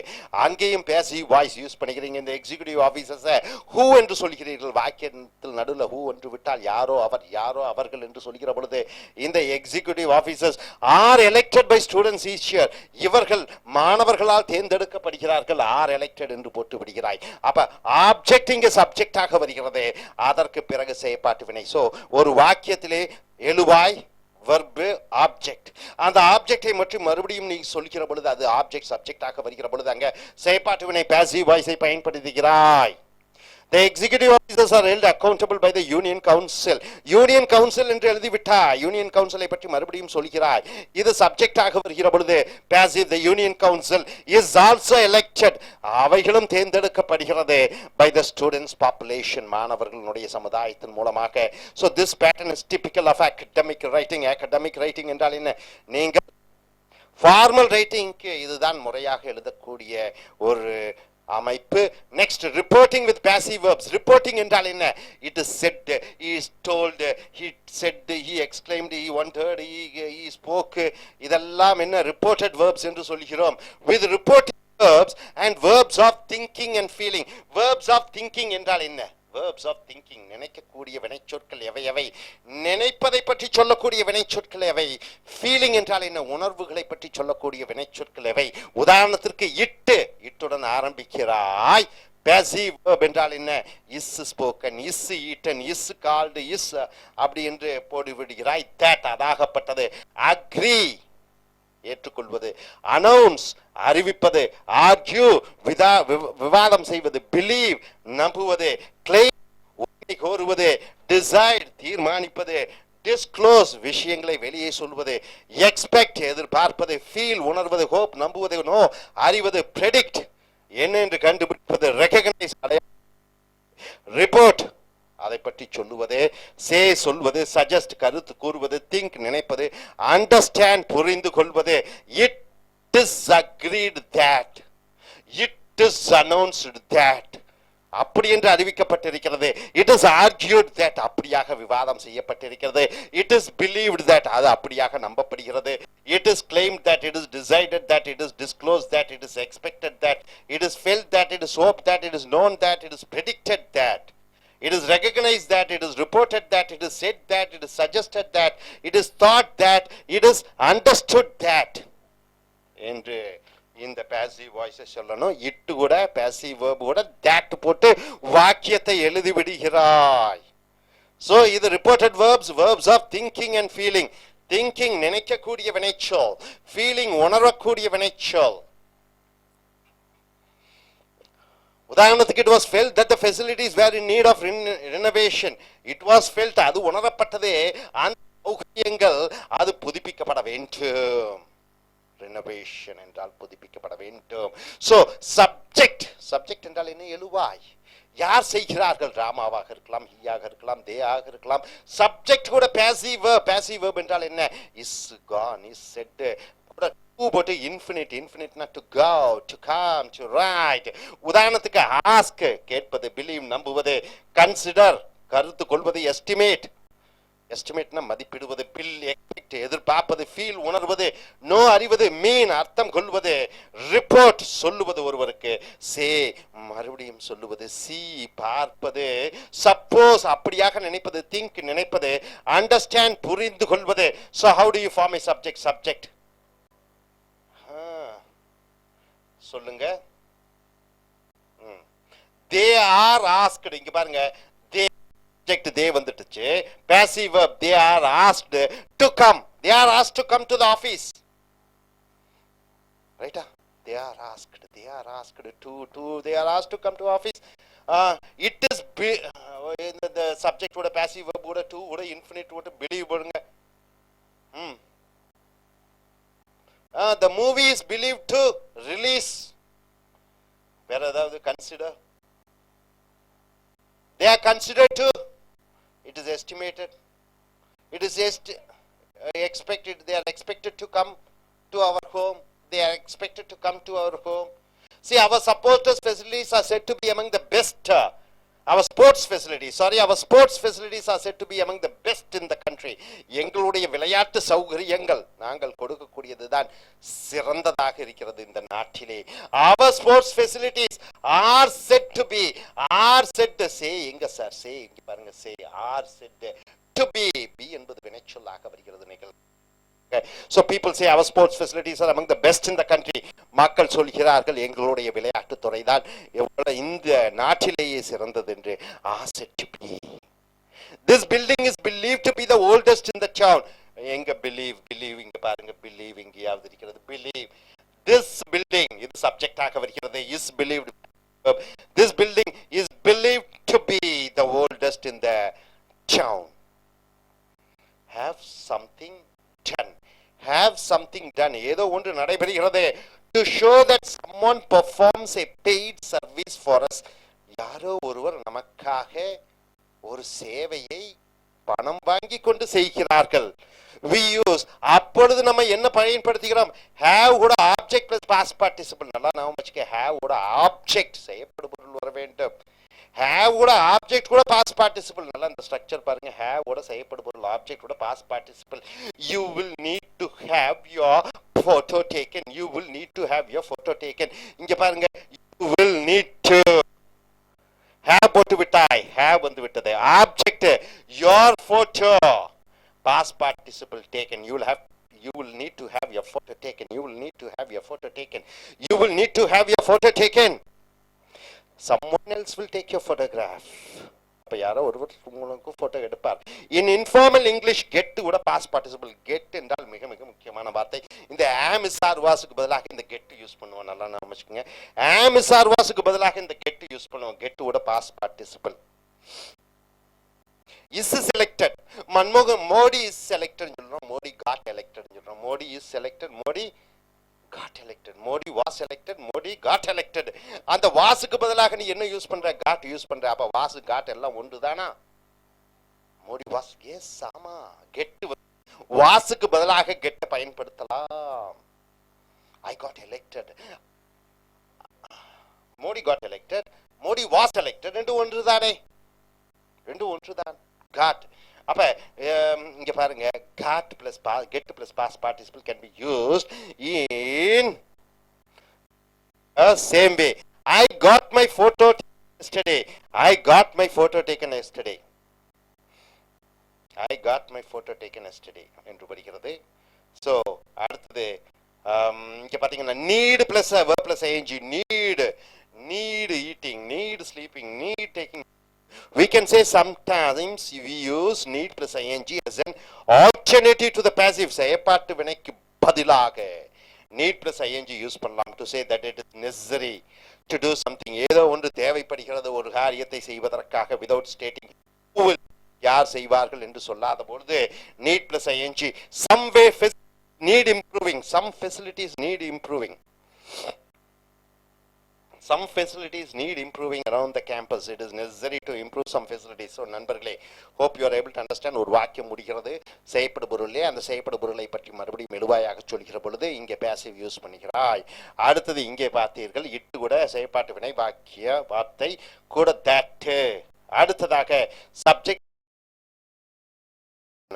அங்கேயும் பேசிவ் வாய்ஸ் யூஸ் பண்ணிக்கிறீங்க. இந்த எக்ஸிக்யூட்டிவ் ஆபீசர்ஸை ஹூ என்று சொல்கிறீர்கள். வாக்கியத்தில் நடுவில் ஹூ என்று விட்டால் யாரோ அவர், யாரோ அவர்கள் என்று சொல்கிற பொழுது இந்த executive officers are elected by students each year, இவர்கள் மாணவர்களால் தேர்ந்தெடுக்கப்படுகிறார்கள், ஆர் எலெக்டட் என்று போட்டு விடுகிறாய். அப்ப ஆப்ஜெக்ட் இங்கே சப்ஜெக்டாக வருகிறது, அதற்கு பிறகு செயற்பாட்டு வினை. சோ ஒரு வாக்கியத்திலே எழுவாய், வெர்பு, ஆப்ஜெக்ட். அந்த ஆப்ஜெக்டை மட்டும் மறுபடியும் நீ சொல்கிற பொழுது அது ஆப்ஜெக்ட் சப்ஜெக்டாக வருகிற பொழுது அங்க செயற்பாட்டு வினை பாசிவ் வாய்ஸை பயன்படுத்துகிறாய். The executive officers are held accountable by the union council. Union council என்று எழுதிவிட்டாய். Union council பற்றி மறுபடியும் சொல்கிறாய். இது சப்ஜெக்ட் ஆக வருகிற பொழுது passive, the union council is also elected. அவைகளும் தேர்ந்தெடுக்கப்படுகிறது by the students population, மாணவர்களுடைய சமுதாயத்தின் மூலமாக. So this pattern is typical of academic writing. Academic writing என்றால் என்ன? நீங்கள் ஃபார்மல் ரைட்டிங்க்கு இதுதான் முறையாக எழுதக்கூடிய ஒரு அமைப்பு. Next, reporting with passive verbs. Reporting என்றால் என்ன? It is set, he is told, he said, he exclaimed, he wanted, he spoke. இதெல்லாம் என்ன? ரிப்போர்ட்டட் verbs என்று சொல்கிறோம். with reporting verbs and verbs of thinking and feeling. verbs of thinking என்றால் என்ன? verbs of thinking, நினைக்கக்கூடிய வினைச்சொற்கள் எவை எவை? நினைப்பதை பற்றி சொல்லக்கூடிய வினைச்சொற்கள் எவை? feeling என்றால் என்ன? உணர்வுகளை பற்றி சொல்லக்கூடிய வினைச்சொற்கள் எவை? உதாரணத்திற்கு இட்டுடன் ஆரம்பிக்கிறாய். passive verb என்றால் என்ன? is spoken, is eaten, is called, is அப்படி என்று போடுவிடுகிறாய். that Athagappattathu. agree ஏற்றுக்கொள்வது, அனௌன்ஸ் அறிவிப்பது, ஆர்கியூ விவாதம் செய்வது, பிலீவ் நம்புவது, கிளைம் உண்மை கோருவது, டிசைட் தீர்மானிப்பது, டிஸ்க்ளோஸ் விஷயங்களை வெளியே சொல்வது, எக்ஸ்பெக்ட் எதிர்பார்ப்பது, ஃபீல் உணர்வது, ஹோப் நம்புவது, நோ அறிவது, பிரெடிக்ட் என்ன என்று கண்டுபிடிப்பது, ரெகக்னைஸ் ரிப்போர்ட் அதை பற்றி சொல்லுவது, சே சொல்வது, சஜஸ்ட் கருத்து கூறுவது, திங்க் நினைப்பது, அண்டர்ஸ்டாண்ட் புரிந்து கொள்வது, it is agreed that, it is announced that அப்படி என்று அறிவிக்கப்பட்டிருக்கிறது. இட் இஸ் ஆர்கியூட் தட் அப்படியாக விவாதம் செய்யப்பட்டிருக்கிறது. இட் இஸ் பிலீவ்ட் தட் அது அப்படியாக நம்பப்படுகிறது. It is claimed that, it is decided that, it is disclose that, it is expected that, it is felt that, it is hope that, it is known that, it is predicted that, it is recognized that, it is reported that, it is said that, it is suggested that, it is thought that, it is understood that என்று இந்த passive voices சொல்லணும். இட்டு கூட passive verb கூட that போட்டு வாக்கியத்தை எழுதி விடுகிறாய். so இது reported verbs, verbs of thinking and feeling. thinking நினைக்கக்கூடிய வினைச்சொல், feeling உணரக்கூடிய வினைச்சொல். உதாரணத்துக்கு, it was felt that the facilities were in need of renovation. it was felt அது உணரப்பட்டது, அந்த சௌகரியங்கள் அது புதுப்பிக்கப்பட வேண்டும். renovation என்றால் புதுப்பிக்கப்பட வேண்டும். so subject என்றால் என்ன? எழுவாய். யார் செய்கிறார்கள்? ராமாவாக இருக்கலாம், ஹீயாக இருக்கலாம், தேயாக இருக்கலாம். சப்ஜெக்ட் கூட passive verb என்றால் என்ன? is gone, is said, போட்டு இன்ஃபினிட், இன்ஃபினிட்னா to go, to come, to write. உதாரணத்துக்கு ஆஸ்க் கேட்பது, பிலீவ் நம்புவது, கன்சிடர் கருத்து கொள்வது, எஸ்டிமேட் எஸ்டிமேட்னா மதிப்பிடுவது, பில் எக்ஸ்பெக்ட் எதிர்பார்ப்பது, ஃபீல் உணர்வது, நோ அறிவது, மீன் அர்த்தம் கொள்வது, ரிப்போர்ட் சொல்லுவது ஒருவருக்கு, சே மறுபடியும் சொல்லுவது, சி பார்ப்பது, சப்போஸ் அப்படியாக நினைப்பது, திங்க் நினைப்பது, அண்டர்ஸ்டாண்ட் புரிந்து கொள்வது. so how do you form a subject? சொல்லுங்க. they are asked, இங்க பாருங்க, they வந்துட்டுச்சு. passive verb, they are asked to come, they are asked to come to the office, right? they are asked to they are asked to come to office. it is the subject would passive verb would to would infinite would believe போடுங்க. the movie is believed to release. வேற ஏதாவது consider? they are considered to, it is estimated, it is expected, they are expected to come to our home, they are expected to come to our home. see, our supporters facilities are said to be among the best. our sports facilities are said to be among the best in the country. எங்களுடைய விளையாட்டு சௌகரியங்கள் நாங்கள் கொடுக்கக்கூடியதுதான் சிறந்ததாக இருக்கிறது இந்த நாட்டிலே. our sports facilities are said to be, say எங்க sir, say இங்க பாருங்க, say are said to be என்பது வினைச்சொல்லாக வருகிறது. நீங்கள் so people say our sports facilities are among the best in the country. மக்கள் சொல்கிறார்கள் எங்களுடைய விளையாட்டு துறை தான் இந்த நாட்டிலேயே சிறந்தது என்று. said to be. this building is believed to be the oldest in the town. எங்க believe இங்க பாருங்க, believe இங்கேயாவது இருக்கிறது. believe this building, இது சப்ஜெக்ட் ஆக வருகிறது. is believed. this building is believed down. Have something done. Have something done. ஏதோ ஒன்று நடைபெறுகிறது. To show that someone performs a paid service for us. யாரோ ஒருவர் நமக்காக ஒரு சேவையை பணம் வாங்கி கொண்டு செய்கிறார்கள். We use அப்பொழுது நம்ம என்ன பயன்படுத்துகிறோம்? have கூட object plus past participle. நல்லா நாம வச்சுக்க. have கூட object செய்யப்படும் பொருள் வர வேண்டும். have கூட object கூட past participle. நல்லா இந்த ஸ்ட்ரக்சர் பாருங்க. have கூட செய்யப்படும் பொருள் object கூட past participle. You will need to have your photo taken. You will need to have your photo taken. இங்க பாருங்க. You will need to have போட்டு விட்டாய். have வந்து விட்டது. object your photo past participle taken. You will need to have your photo taken. You will need to have your photo taken. You will need to have your photo taken. Someone else will take your photograph. அப்ப யாரோ ஒருவர் உங்களுக்கு photo எடுப்பார். In informal English get கூட past participle. get என்றால் மிக மிக முக்கியமான வார்த்தை. இந்த am is are was க்கு பதிலாக இந்த get யூஸ் பண்ணுவோம். நல்லா நாம வச்சுக்கோங்க. am is are was க்கு பதிலாக இந்த get யூஸ் பண்ணுவோம். get கூட past participle. Is selected. Modi is selected. Modi got elected. Modi is selected. Modi got elected. Modi was elected. Modi got elected. அந்த வாசுக்கு பதிலாக நீ என்ன யூஸ் பண்ற? got யூஸ் பண்ற. அப்ப வாசு got எல்லாம் ஒன்றுதானா? Modi was yes ஆமா. get வாசுக்கு பதிலாக get பயன்படுத்தலாம். I got elected. Modi got elected. Modi was elected. ரெண்டு ஒன்றுதானே? ரெண்டு ஒன்றுதான். got அப்ப இங்க பாருங்க. got plus get plus past participle can be used in a same way. I got my photo yesterday. I got my photo taken yesterday. I got my photo taken yesterday என்று படிக்கிறது. So அடுத்தது இங்க பாத்தீங்கன்னா need plus a verb plus ing. need eating, need sleeping, need taking. We can say sometimes we use need plus ing as an alternative to the passive. செயற்பாட்டு வினைக்கு பதிலாக need plus ing use பண்ணலாம் to say that it is necessary to do something. ஏதோ ஒன்று தேவைப்படுகிறது ஒரு காரியத்தை செய்வதற்காக without stating who will யார் செய்வார்கள் என்று சொல்லாத பொழுது need plus ing. some way need improving. Some facilities need improving. Some facilities need improving around the campus. It is necessary to improve some facilities. So நண்பர்களே, hope you are able to understand. ஒரு வாக்கியம் முடிகிறது. செய்யப்படும் பொருளே அந்த செய்யப்படும் பொருளை பற்றி மறுபடியும் மெதுவாயாக சொல்கிற பொழுது இங்கே passive யூஸ் பண்ணுகிறாய். அடுத்தது இங்கே பார்த்தீர்கள் இட்டு கூட செய்யப்பாட்டு வினை வாக்கிய வார்த்தை கூட that. அடுத்ததாக subject.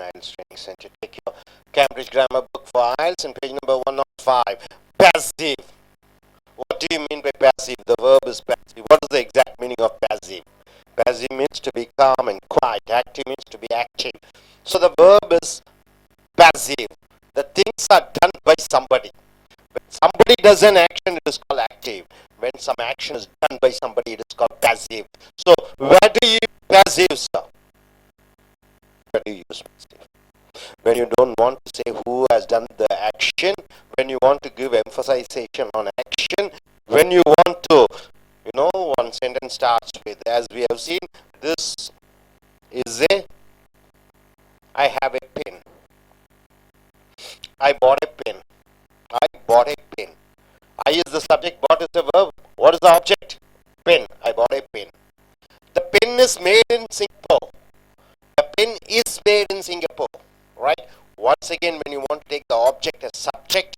I.E.L.T.S training center. Take your Cambridge grammar book for I.E.L.T.S and page number 105. Passive. What do you mean by passive? The verb is passive. What is the exact meaning of passive? Passive means to be calm and quiet. Active means to be active. So the verb is passive. The things are done by somebody. When somebody does an action, it is called active. When some action is done by somebody, it is called passive. So where do you use passive, sir? Where do you use passive? When you don't want to say who has done the action, when you want to give emphasization on action, when you want to, one sentence starts with, as we have seen, this is I have a pen. I bought a pen. I bought a pen. I is the subject, bought is the verb. What is the object? Pen. I bought a pen. The pen is made in Singapore. The pen is made in Singapore. Right? Once again, when you want to take the object as subject,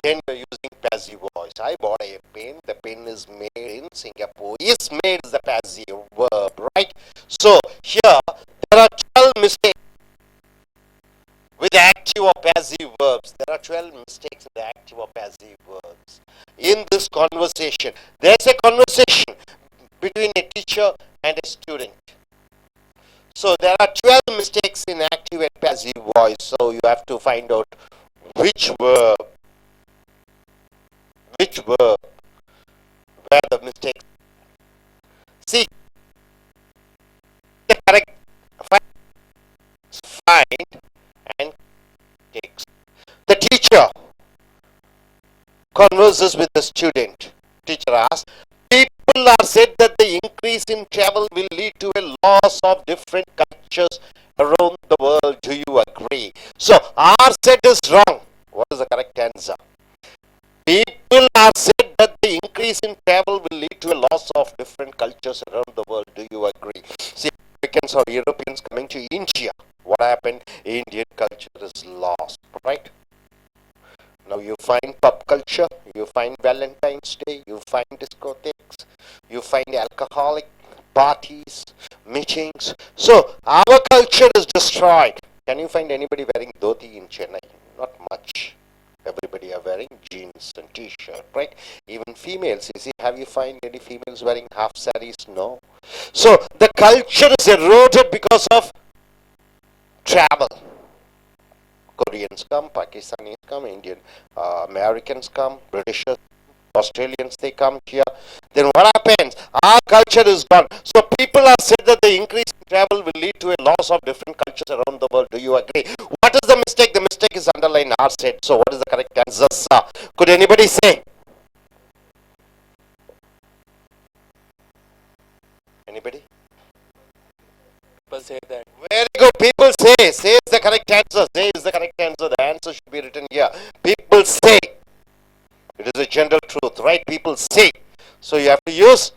then you're using passive voice. I bought a pen. The pen is made in Singapore. Is made is the passive verb, right? So here there are 12 mistakes with active or passive verbs. There are 12 mistakes in the active or passive verbs. In this conversation, there's a conversation between a teacher and a student. So there are 12 mistakes in active and passive voice. So you have to find out which verb where the mistakes. See, the correct find and takes. The teacher converses with the student. Teacher asks, people people are said that the increase in travel will lead to a loss of different cultures around the world. Do you agree? So R said is wrong. What is the correct answer? People are said that the increase in travel will lead to a loss of different cultures around the world. Do you agree? See, Americans or Europeans coming to India, what happened? Indian culture is lost, right? Now you find pub culture, you find Valentine's Day, you find discotheques, you find alcoholic parties, meetings. So our culture is destroyed. Can you find anybody wearing dhoti in Chennai? Not much. Everybody are wearing jeans and t-shirt, right? Even females, you see, have you find any females wearing half sarees? No. So the culture is eroded because of travel. Koreans come, Pakistanis come, Indian, Americans come, Britishers, Australians, they come here. Then what happens? Our culture is gone. So people are said that the increase in travel will lead to a loss of different cultures around the world. Do you agree? What is the mistake? The mistake is underlined R said. So what is the correct answer, sir? Could anybody say? Anybody? People say that. Very good. People say. Say is the correct answer. Say is the correct answer. The answer should be written here. People say. It is a general truth, right? People say. So you have to use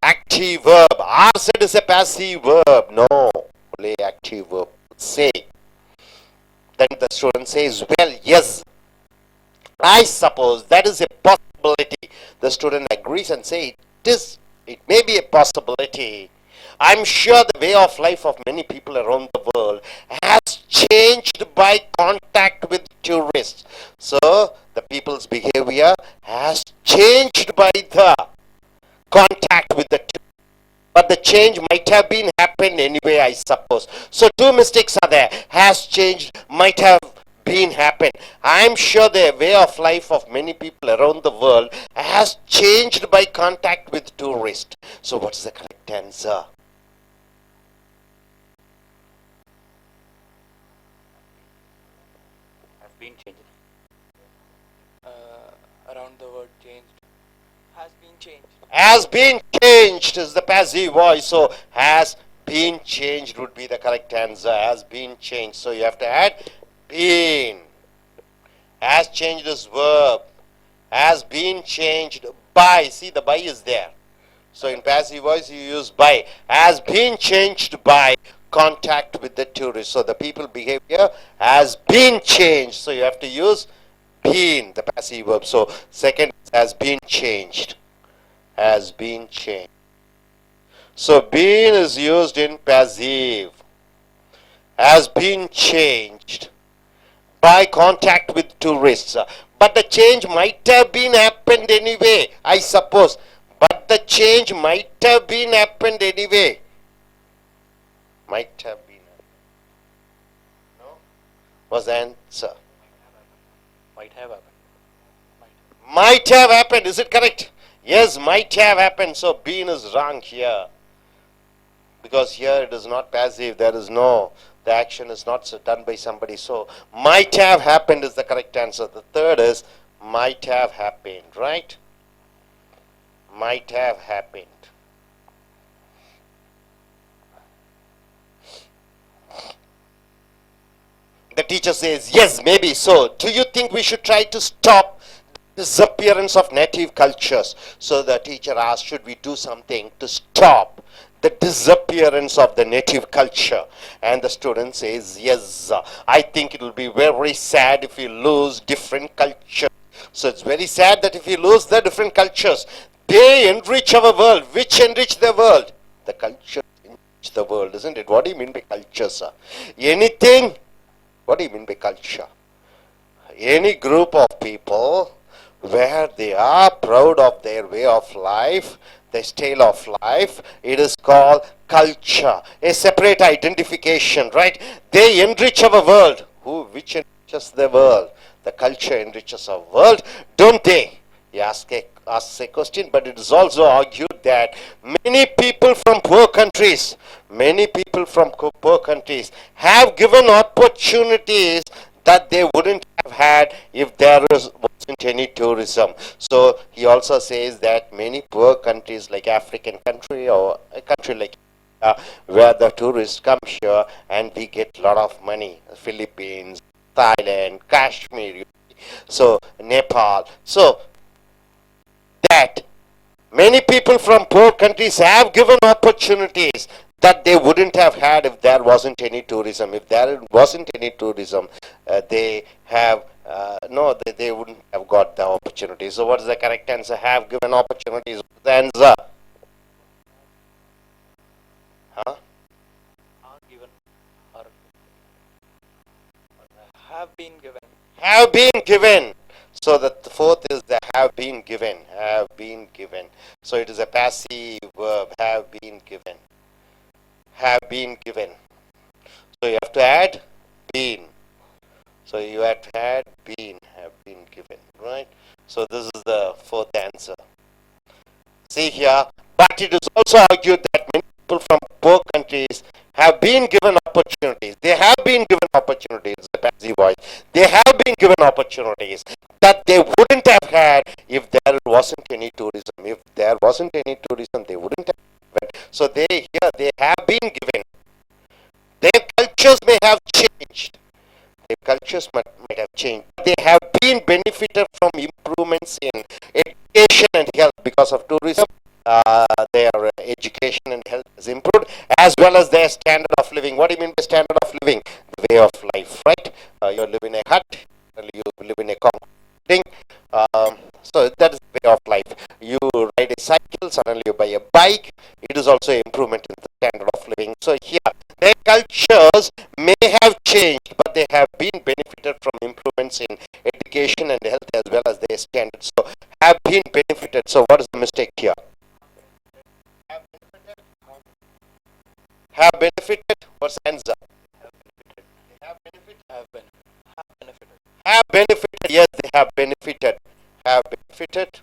active verb. R said is a passive verb. No. Only active verb. Say. Then the student says, well, yes, I suppose that is a possibility. The student agrees and says, it may be a possibility. I'm sure the way of life of many people around the world has changed by contact with tourists. So the people's behavior has changed by the contact with the tourists. But the change might have been happened anyway, I suppose. So two mistakes are there. Has changed, might have been happened. I'm sure the way of life of many people around the world has changed by contact with tourists. So what is the correct answer? Has been changed. Around the word changed. Has been changed. Has been changed is the passive voice. So has been changed would be the correct answer. Has been changed. So you have to add been. Has changed is verb. Has been changed by. See, the by is there. So in passive voice you use by. Has been changed by contact with the tourist. So the people behavior has been changed. So you have to use been, the passive verb. So second has been changed. Has been changed. So been is used in passive. Has been changed by contact with tourists. But the change might have been happened anyway, I suppose. But the change might have been happened anyway. Might have been. No? Was the answer? Might have happened. Might have happened. Is it correct? Yes, might have happened. So been is wrong here. Because here it is not passive. There is no, the action is not done by somebody. So might have happened is the correct answer. The third is might have happened, right? Might have happened. The teacher says, yes, maybe so. Do you think we should try to stop the disappearance of native cultures? So the teacher asked, should we do something to stop the disappearance of the native culture? And the student says, yes, I think it will be very sad if we lose different cultures. So it's very sad that if we lose the different cultures, they enrich our world. Which enrich the world? The culture enrich the world, isn't it? What do you mean by culture, sir? Anything? What do you mean by culture? Any group of people where they are proud of their way of life, their style of life, it is called culture. A separate identification, right? They enrich our world. Which enriches the world? The culture enriches our world, don't they? He asks a question, but it is also argued that many people from poor countries have given opportunities that they wouldn't have had if there was wasn't any tourism. So he also says that many poor countries like African country or a country like where the tourists come here and we get a lot of money. Philippines, Thailand, Kashmir, so Nepal. So that many people from poor countries have given opportunities that they wouldn't have had if there wasn't any tourism. If there wasn't any tourism, they have no, they wouldn't have got the opportunity. So, what is the correct answer? Have given opportunities. The answer, huh? Are given or have been given. Have been given. So the fourth is the have been given. Have been given. So it is a passive verb. Have been given. Have been given. So you have to add been. So you have to add been. Have been given. Right. So this is the fourth answer. See here, but it is also argued that many people from poor countries have been given opportunities. They have been given opportunities, the passive voice. They have been given opportunities that they wouldn't have had if there wasn't any tourism. If there wasn't any tourism, they wouldn't have given. So they have been given. Their cultures may have changed. Their cultures might have changed. They have been benefited from improvements in education and health because of tourism. Their education and health has improved, as well as their standard of living. What do you mean by standard of living? The way of life, right? You live in a hut, you live in a concrete building. So that is the way of life. You ride a cycle, suddenly you buy a bike. It is also an improvement in the standard of living. So here, their cultures may have changed, but they have been benefited from improvements in education and health as well as their standards. So have been benefited. So what is the mistake here? Have benefited? What's the answer? Have benefited. Have been. Have benefited. Have benefited. Yes, they have benefited. Have benefited.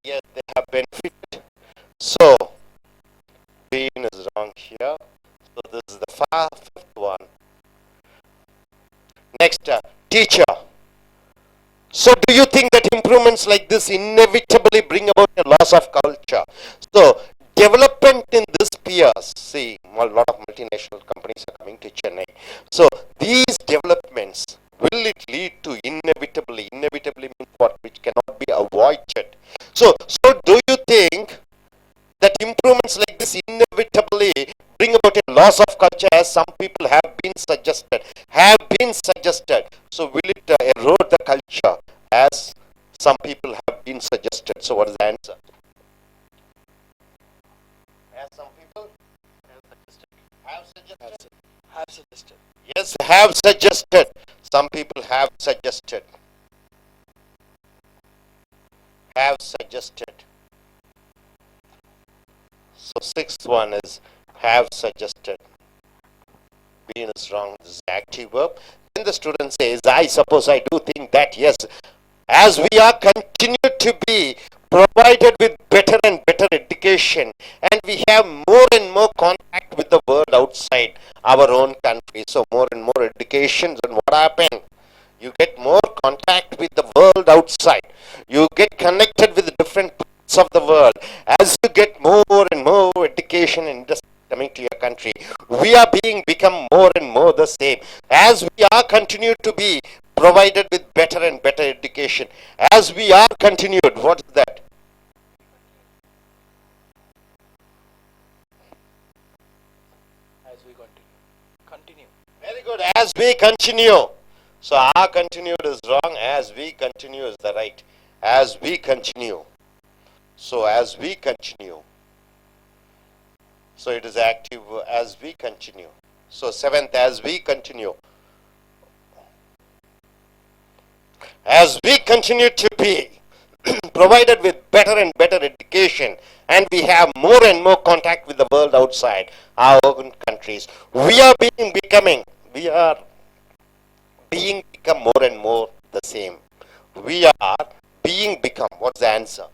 Yes, they have benefited. So being is wrong here. So this is the fifth one. Next, teacher. So do you think that improvements like this inevitably bring about a loss of culture? So development in this spheres, see, a lot of multinational companies are coming to Chennai. So these developments, will it lead to inevitably means what, which cannot be avoided. So do you think that improvements like this inevitably bring about a loss of culture, as some people have been suggested? So will it erode the culture, as some people have been suggested? So what is the answer? As some people have suggested. Have suggested. Yes, have suggested. Some people have suggested. Have suggested. So sixth one is have suggested. Being is wrong. This is the active verb. Then the student says, I suppose I do think that yes, as we are continued to be provided with better and better education, and we have more and more contact with the world outside our own country. So more and more education, then what happens? You get more contact with the world outside. You get connected with different parts of the world. As you get more and more education and industry coming to your country, we are become more and more the same. As we are continued to be provided with better and better education, as we are continued, what is that? As we continue. Very good. As we continue. So our continued is wrong. As we continue is the right. As we continue. So as we continue. So it is active as we continue. So seventh, as we continue. As we continue to be provided with better and better education, and we have more and more contact with the world outside our own countries, we are become more and more the same. We are become. What's the answer?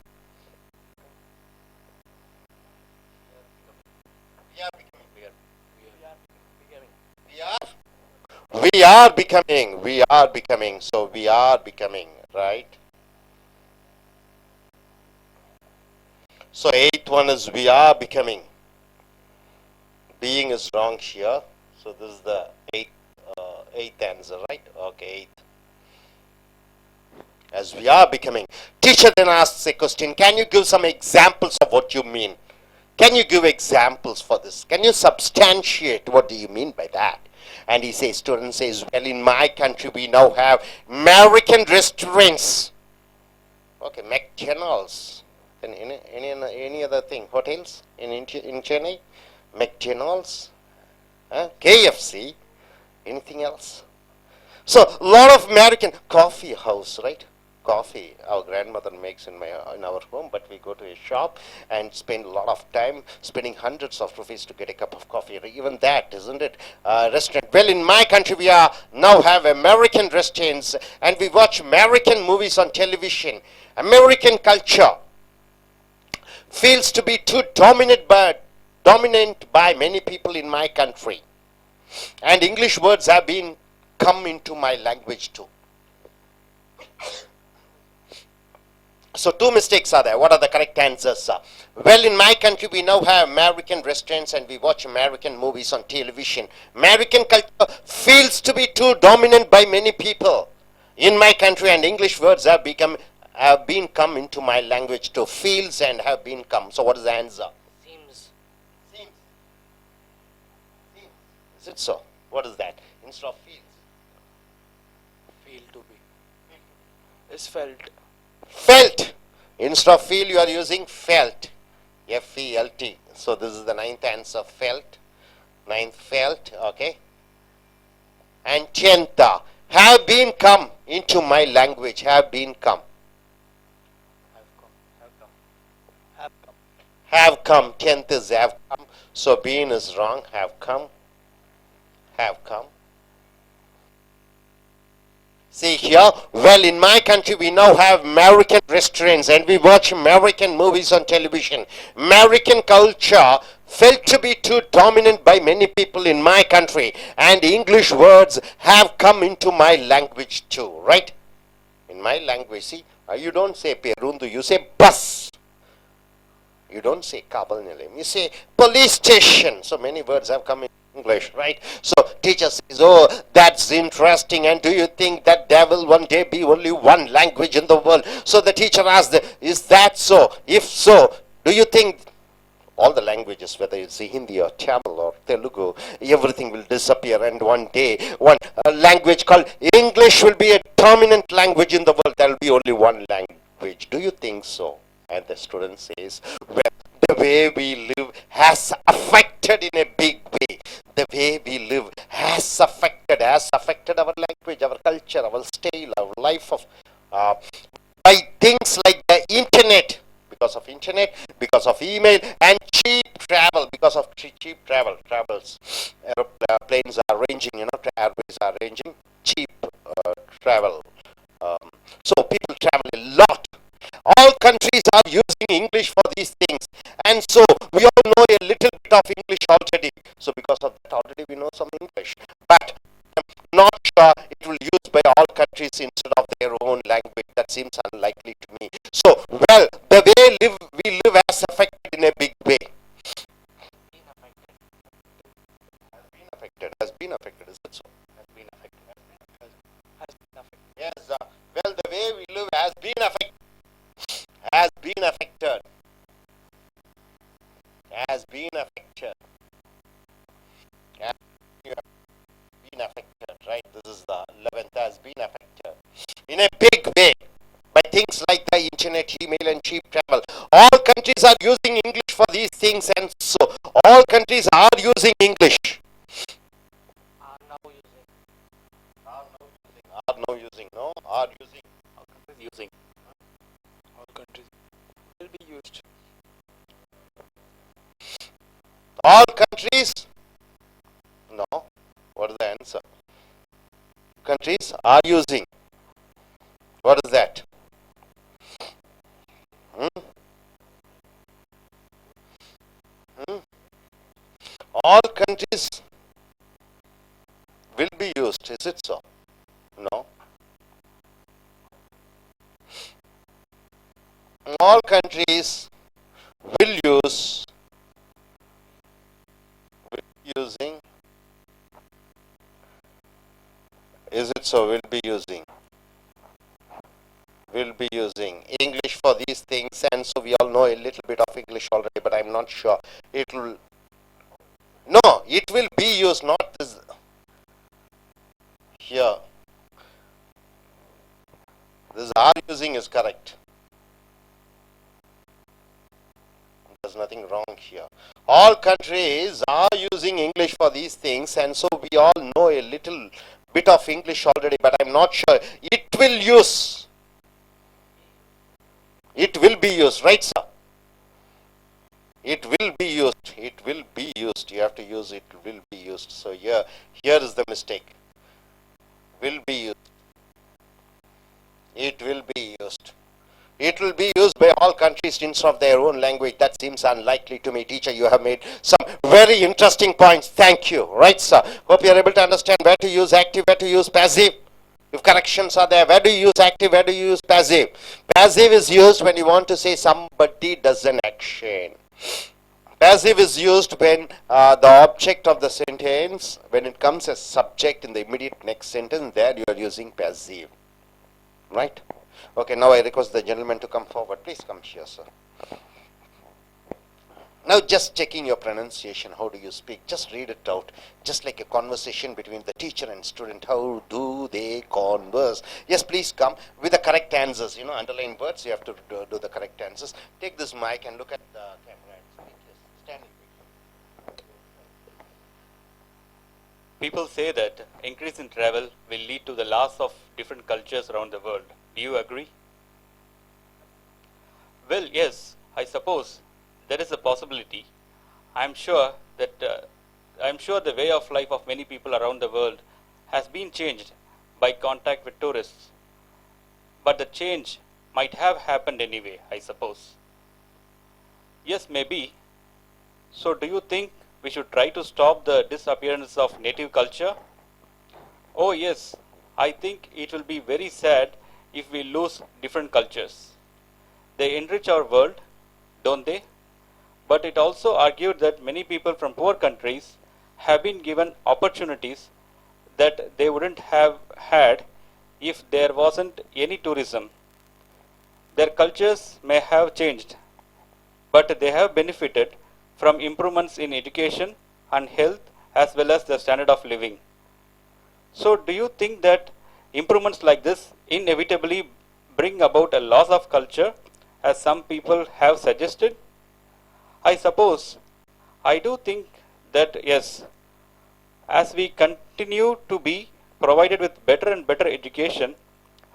We are becoming. We are becoming. So we are becoming, right? So eighth one is we are becoming. Being is wrong here. So this is the eighth answer, right? Okay, eighth. As we are becoming. Teacher then asks a question. Can you give some examples of what you mean? Can you give examples for this? Can you substantiate what do you mean by that? And he says, student says, well, in my country we now have American restaurants. Okay, McDonald's. And any other thing? Hotels in Chennai? McDonald's? KFC? Anything else? So, a lot of American coffee house, right? Coffee our grandmother makes in our home, but we go to a shop and spend a lot of time spending hundreds of rupees to get a cup of coffee. Even that, isn't it? Restaurant. Well, in my country, we are now have American restaurants, and we watch American movies on television. American culture feels to be too dominant by many people in my country, and English words have been come into my language too. So two mistakes are there. What are the correct answers? Well, in my country, we now have American restaurants and we watch American movies on television. American culture feels to be too dominant by many people in my country, and English words have been come into my language too. Feels and have been come. So what is the answer? Seems. Seems. Is it so? What is that? Instead of feels. Feel to be. Is felt. Felt. Instead of feel, you are using felt. F-E-L-T. So this is the ninth answer, felt. Ninth, felt. Okay. And chenta. Have been come into my language. Have been come. Have come. Tenth is have come. So been is wrong. Have come. Have come. See here, well, in my country we now have American restaurants and we watch American movies on television. American culture felt to be too dominant by many people in my country, and English words have come into my language too, right? In my language, see, you don't say perundu, you say bus. You don't say Kabal, you say police station. So many words have come in English, right? So teacher says, oh, that's interesting, and do you think that there will one day be only one language in the world? So the teacher asked, is that so? If so, do you think all the languages, whether it's Hindi or Tamil or Telugu, everything will disappear, and one day one language called English will be a dominant language in the world? There will be only one language. Do you think so? And the student says, well, the way we live has affected in a big way. The way we live has affected our language, our culture, our style, our life of by things like the internet, because of internet, because of email, and cheap travel, because of cheap travels. Airplanes are arranging, airways are arranging cheap travel. So people travel a lot. All countries are using English for these things, and so we all know a little bit of English already. So because of that, already we know some English, but I'm not sure it will be used by all countries instead of their own language. That seems unlikely to me. So, well, the way we live has affected in a big way. Has been affected. Is it so? Has been affected. Has been affected. Yes. Well, the way we live has been affected. Has been affected. Has been affected. Has been affected, right? This is the 11th. Has been affected in a big way by things like the internet, email, and cheap travel. All countries are using English for these things, and so all countries are using English. Are now using. Are now using. No, are using. All countries using. All countries will be used. All countries? No. What is the answer? Countries are using. What is that? All countries will be used. used. Is it so? No. All countries will use using. Is it so? Will be using English for these things, and so we all know a little bit of English already, but I'm not sure it will. No, it will be used, not this here. This are using is correct. There's nothing wrong here. All countries are using English for these things, and so we all know a little bit of English already, but I'm not sure it will use. It will be used, right, sir? It will be used. It will be used. You have to use it. Will be used. So here is the mistake. Will be used. It will be used. It will be used by all countries instead of their own language. That seems unlikely to me. Teacher, you have made some very interesting points. Thank you. Right, sir? Hope you are able to understand where to use active, where to use passive. If corrections are there, where do you use active, where do you use passive? Passive is used when you want to say somebody does an action. Passive is used when the object of the sentence, when it comes as subject in the immediate next sentence, there you are using passive. Right? Okay, now I request the gentleman to come forward. Please come here, sir. Now just checking your pronunciation, how do you speak? Just read it out, just like a conversation between the teacher and student. How do they converse? Yes, please come with the correct answers. You know, underline words, you have to do the correct answers. Take this mic and look at the camera and speak. Yes, stand in. People say that increase in travel will lead to the loss of different cultures around the world. Do you agree? Well, yes, I suppose there is a possibility. I'm sure the way of life of many people around the world has been changed by contact with tourists. But the change might have happened anyway, I suppose. Yes, maybe. So do you think we should try to stop the disappearance of native culture? Oh yes, I think it will be very sad if we lose different cultures. They enrich our world, don't they? But it also argued that many people from poor countries have been given opportunities that they wouldn't have had if there wasn't any tourism. Their cultures may have changed, but they have benefited from improvements in education and health as well as the standard of living. So do you think that improvements like this inevitably bring about a loss of culture, as some people have suggested? I suppose I do think that yes, as we continue to be provided with better and better education,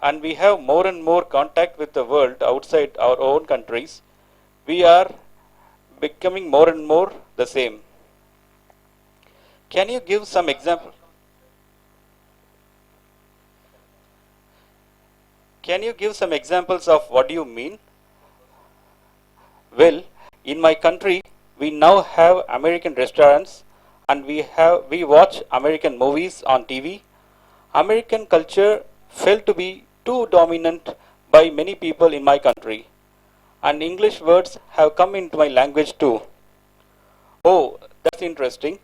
and we have more and more contact with the world outside our own countries, we are becoming more and more the same. Can you give some example? Can you give some examples of what you mean? Well, in my country, we now have American restaurants and we watch American movies on TV. American culture felt to be too dominant by many people in my country, and English words have come into my language too. Oh, that's interesting.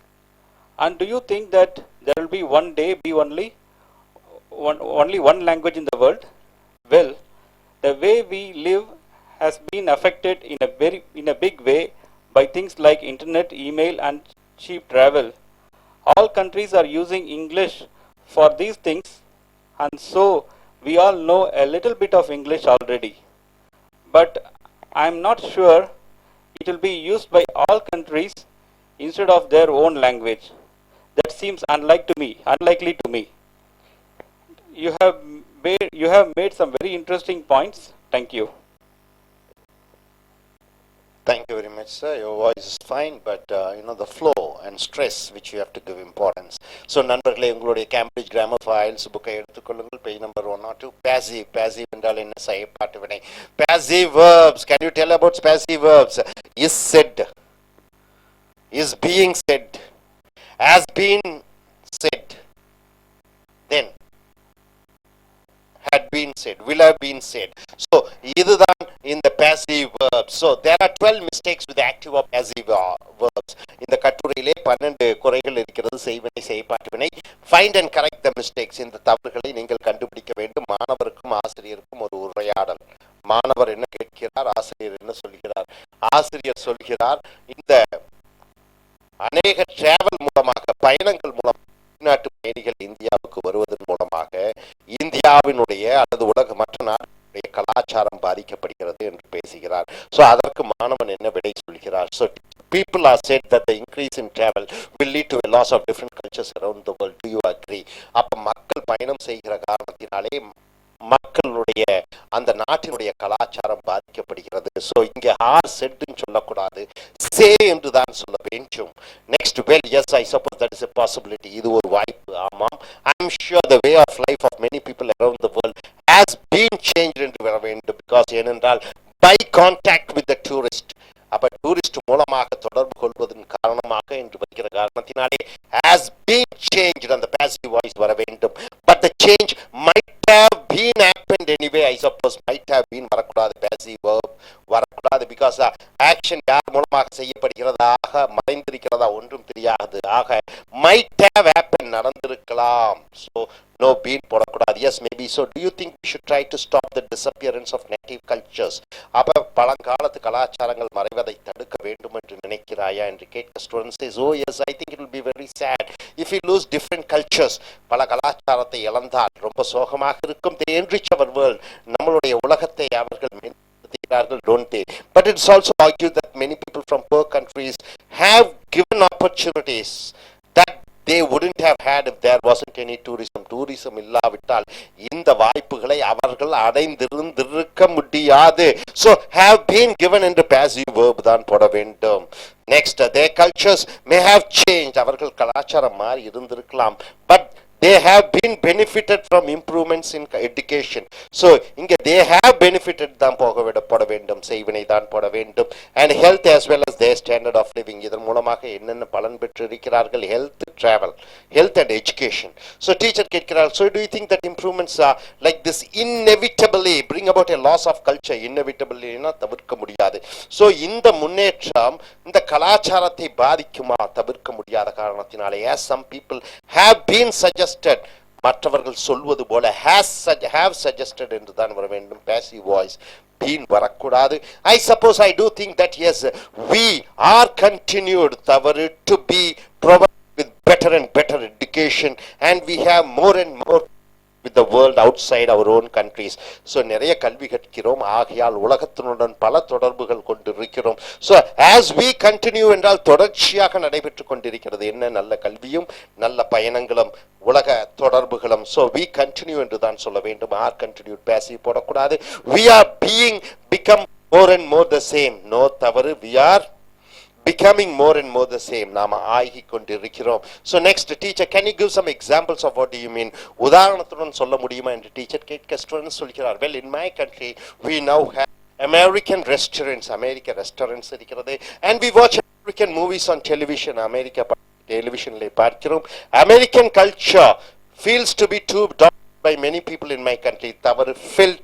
And do you think that there will be one day be only one language in the world? Well, the way we live has been affected in a big way by things like internet, email, and cheap travel. All countries are using English for these things, and so we all know a little bit of English already. But I'm not sure it will be used by all countries instead of their own language. That seems unlikely to me. You have made some very interesting points. Thank you. Thank you very much, sir. Your voice is fine, but the flow and stress which you have to give importance. So, நண்பர்களே உங்களுடைய Cambridge grammar files புக்கை எடுத்துக்கொள்ளுங்கள். Page number 1 or 2. Passive என்றால் என்ன? செயற்பாட்டு வினை. Passive verbs. Can you tell about passive verbs? Is said, is being said, has been said. then had been said, will have been said. So இதுதான் இந்த passive verbs. So there are 12 mistakes with active or passive verbs. இந்த கட்டுரையிலே 12 குறைகள் இருக்கிறது. செய்வினை, செய்பாட்டுவினை. Find and correct the mistakes. இந்த தவறுகளை நீங்கள் கண்டுபிடிக்க வேண்டும். மாணவருக்கும் ஆசிரியருக்கும் ஒரு உரையாடல். மாணவர் என்ன கேட்கிறார், ஆசிரியர் என்ன சொல்கிறார். ஆசிரியர் சொல்கிறார், இந்த அநேக டிராவல் மூலமாக, பயணங்கள் மூலம் வெளிநாட்டு பயணிகள் இந்தியாவுக்கு வருவதன் மூலமாக இந்தியாவினுடைய அல்லது உலக மற்ற நாடுகளுடைய கலாச்சாரம் பாதிக்கப்படுகிறது என்று பேசுகிறார். So அதற்கு மாணவன் என்ன விடை சொல்கிறார். So people are said that the increase in travel will lead to a loss of different cultures around the world. Do you agree? அப்ப மக்கள் பயணம் செய்கிற காரணத்தினாலே மக்களுடைய அந்த நாட்டினுடைய கலாச்சாரம் பாதிக்கப்படுகிறது. சோ இங்க ஆர் செட்னு சொல்லக்கூடாது, சே என்று தான் சொல்ல வேண்டும். Next, well, yes, I suppose that is a possibility. இது ஒரு வாய்ப்பு. ஆமாம், I am sure the way of life of many people around the world has been changed என்று வர வேண்டும். பிகாஸ் ஏனென்றால் by contact with the tourist, அப்ப tourist மூலமாக தொடர்பு கொள்வதன் காரணமாக என்று வருகிற காரணத்தினாலே has been changed அந்த passive voice வர வேண்டும். But the change might have been happened anyway. I suppose might have been வரக்கூடாது, passive verb வரக்கூடாது. பிகாஸ் ஆக்ஷன் யார் மூலமாக செய்யப்படுகிறதாக மறைந்திருக்கிறதா ஒன்றும் தெரியாது. ஆக might have happened நடந்திருக்கலாம். So no been போடக்கூடாது. Yes, maybe. So do you think we should try to stop the disappearance of native cultures? அப்ப பழங்காலத்து கலாச்சாரங்கள் மறைவதை தடுக்க வேண்டும் என்று நினைக்கிறாயா என்று கேட்க students says, oh yes, I think it will be very sad if we lose different cultures. பல கலாச்சாரத்தை இழந்தால் ரொம்ப சோகமாக இருக்கும். They enrich our world. நம்மளுடைய உலகத்தை அவர்கள் don't they? But it's also argued that many people from poor countries have given opportunities that they wouldn't have had if there wasn't any tourism. Tourism இல்லாவிட்டால் இந்த வாய்ப்புகளை அவர்கள் அடைந்திருந்திருக்க முடியாது. So have been given into passive verb தான் போட வேண்டும். Next, their cultures may have changed. அவர்கள் கலாச்சாரம் மாறி இருந்திருக்கலாம். But they have been benefited from improvements in education. So இங்க they have benefited தான் போட வேண்டும், செய்வினை தான் போட வேண்டும். And health as well as their standard of living. இதன் மூலமாக என்னென்ன பலன் பெற்று இருக்கிறார்கள். Health, travel, health and education. So teacher கேட்கிறார், so do you think that improvements are like this inevitably bring about a loss of culture? Inevitably தவிர்க்க முடியாது. So இந்த முன்னேற்றம் இந்த கலாச்சாரத்தை பாதிக்குமா? தவிர்க்க முடியாத காரணத்தினாலே as some people have been suggested, மற்றவர்கள் சொல்வது போல have suggested என்று தான் வர வேண்டும். passive voice been வரக்கூடாது. I suppose I do think that yes, we are continued தவறு to be provided with better and better education and we have more and more with the world outside our own countries. So நிறைய கல்வி கற்கிறோம், ஆகையால் உலகத்தினுடன் பல தொடர்புகள் கொண்டிருக்கிறோம். So as we continue என்றால் தொடர்ச்சியாக நடைபெற்றுக் கொண்டிருக்கிறது என்ன நல்ல கல்வியும் நல்ல பயணங்களும் உலக தொடர்புகளும். So we continue என்று தான் சொல்ல வேண்டும். are continued passive போடக்கூடாது. We are become more and more the same. No தவறு. We are becoming more and more the same. நாம ஆகி கொண்டிருக்கிறோம். So next, teacher, can you give some examples of what do you mean? உதாரணத்துடன் சொல்ல முடியுமா என்று teacher கேட்க students சொல்கிறார். Well, in my country we now have American restaurants. American restaurants இருக்கிறது. And we watch American movies on television. அமெரிக்க டெலிவிஷன்ல பார்க்கிறோம். American culture feels to be too dominated by many people in my country. தவறு. felt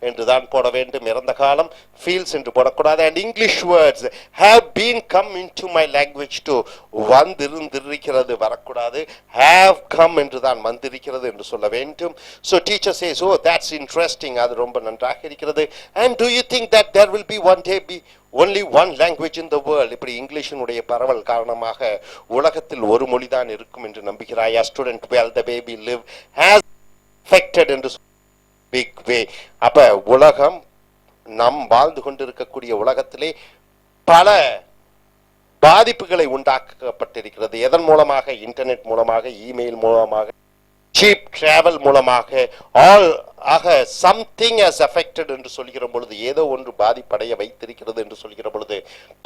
என்று தான் போட வேண்டும். இறந்த காலம் feels என்று போடக்கூடாது. And English words have been come into my language too. வந்திருக்கிறது வரக்கூடாது. have come என்று தான் வந்திருக்கிறது என்று சொல்ல வேண்டும். So teacher says, oh that's interesting. அது ரொம்ப நன்றாக இருக்கிறது. And do you think that there will be one day be only one language in the world? இப்படி இங்கிலீஷினுடைய பரவல் காரணமாக உலகத்தில் ஒரு மொழிதான் இருக்கும் என்று நம்புகிறாயா? Student, well, the way we live has affected into big way. அப்ப உலகம் நாம் வாழ்ந்து கொண்டிருக்கக்கூடிய உலகத்திலே பல பாதிப்புகளை உண்டாக்கப்பட்டிருக்கிறது. எதன் மூலமாக? இன்டர்நெட் மூலமாக, இமெயில் மூலமாக, சீப் டிராவல் மூலமாக, ஆல் ஆக something has affected என்று சொல்கிற பொழுது ஏதோ ஒன்று பாதிப்படைய வைத்திருக்கிறது என்று சொல்கிற பொழுது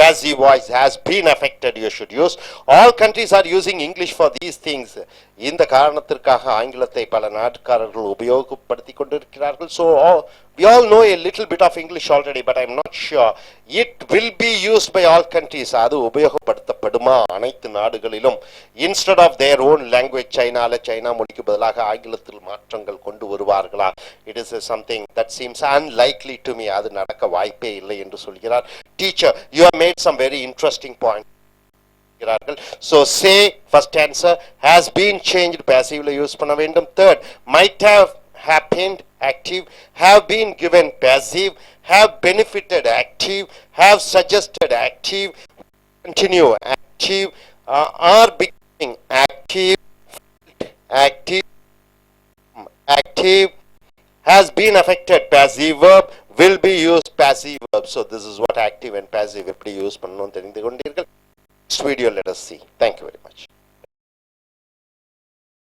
passive voice has been affected you should use. All countries are using English for these things. இந்த காரணத்திற்காக ஆங்கிலத்தை பல நாட்டுக்காரர்கள் உபயோகப்படுத்தி கொண்டிருக்கிறார்கள். So we all know a little bit of English already, but I'm not sure it will be used by all countries. அது உபயோகப்படுத்தப்படுமா அனைத்து நாடுகளிலும் instead of their own language? China மொழிக்கு பதிலாக ஆங்கிலத்தில் மாற்றங்கள் கொண்டு வருவார்களா? It is something that seems unlikely to me. அது நடக்க வாய்ப்பே இல்லை என்று சொல்கிறார். Teacher, you have made some very interesting points. So say first answer has been changed, passively use பண்ண வேண்டும். Third, might have happened, active, have been given, passive, have benefited, active, have suggested, active, continue, active, are becoming, active, active, has been affected, passive verb, will be used, passive verb. So this is what active and passive எப்படி use பண்ணணும் தெரிந்து கொண்டீர்கள். Next video let us see. Thank you very much.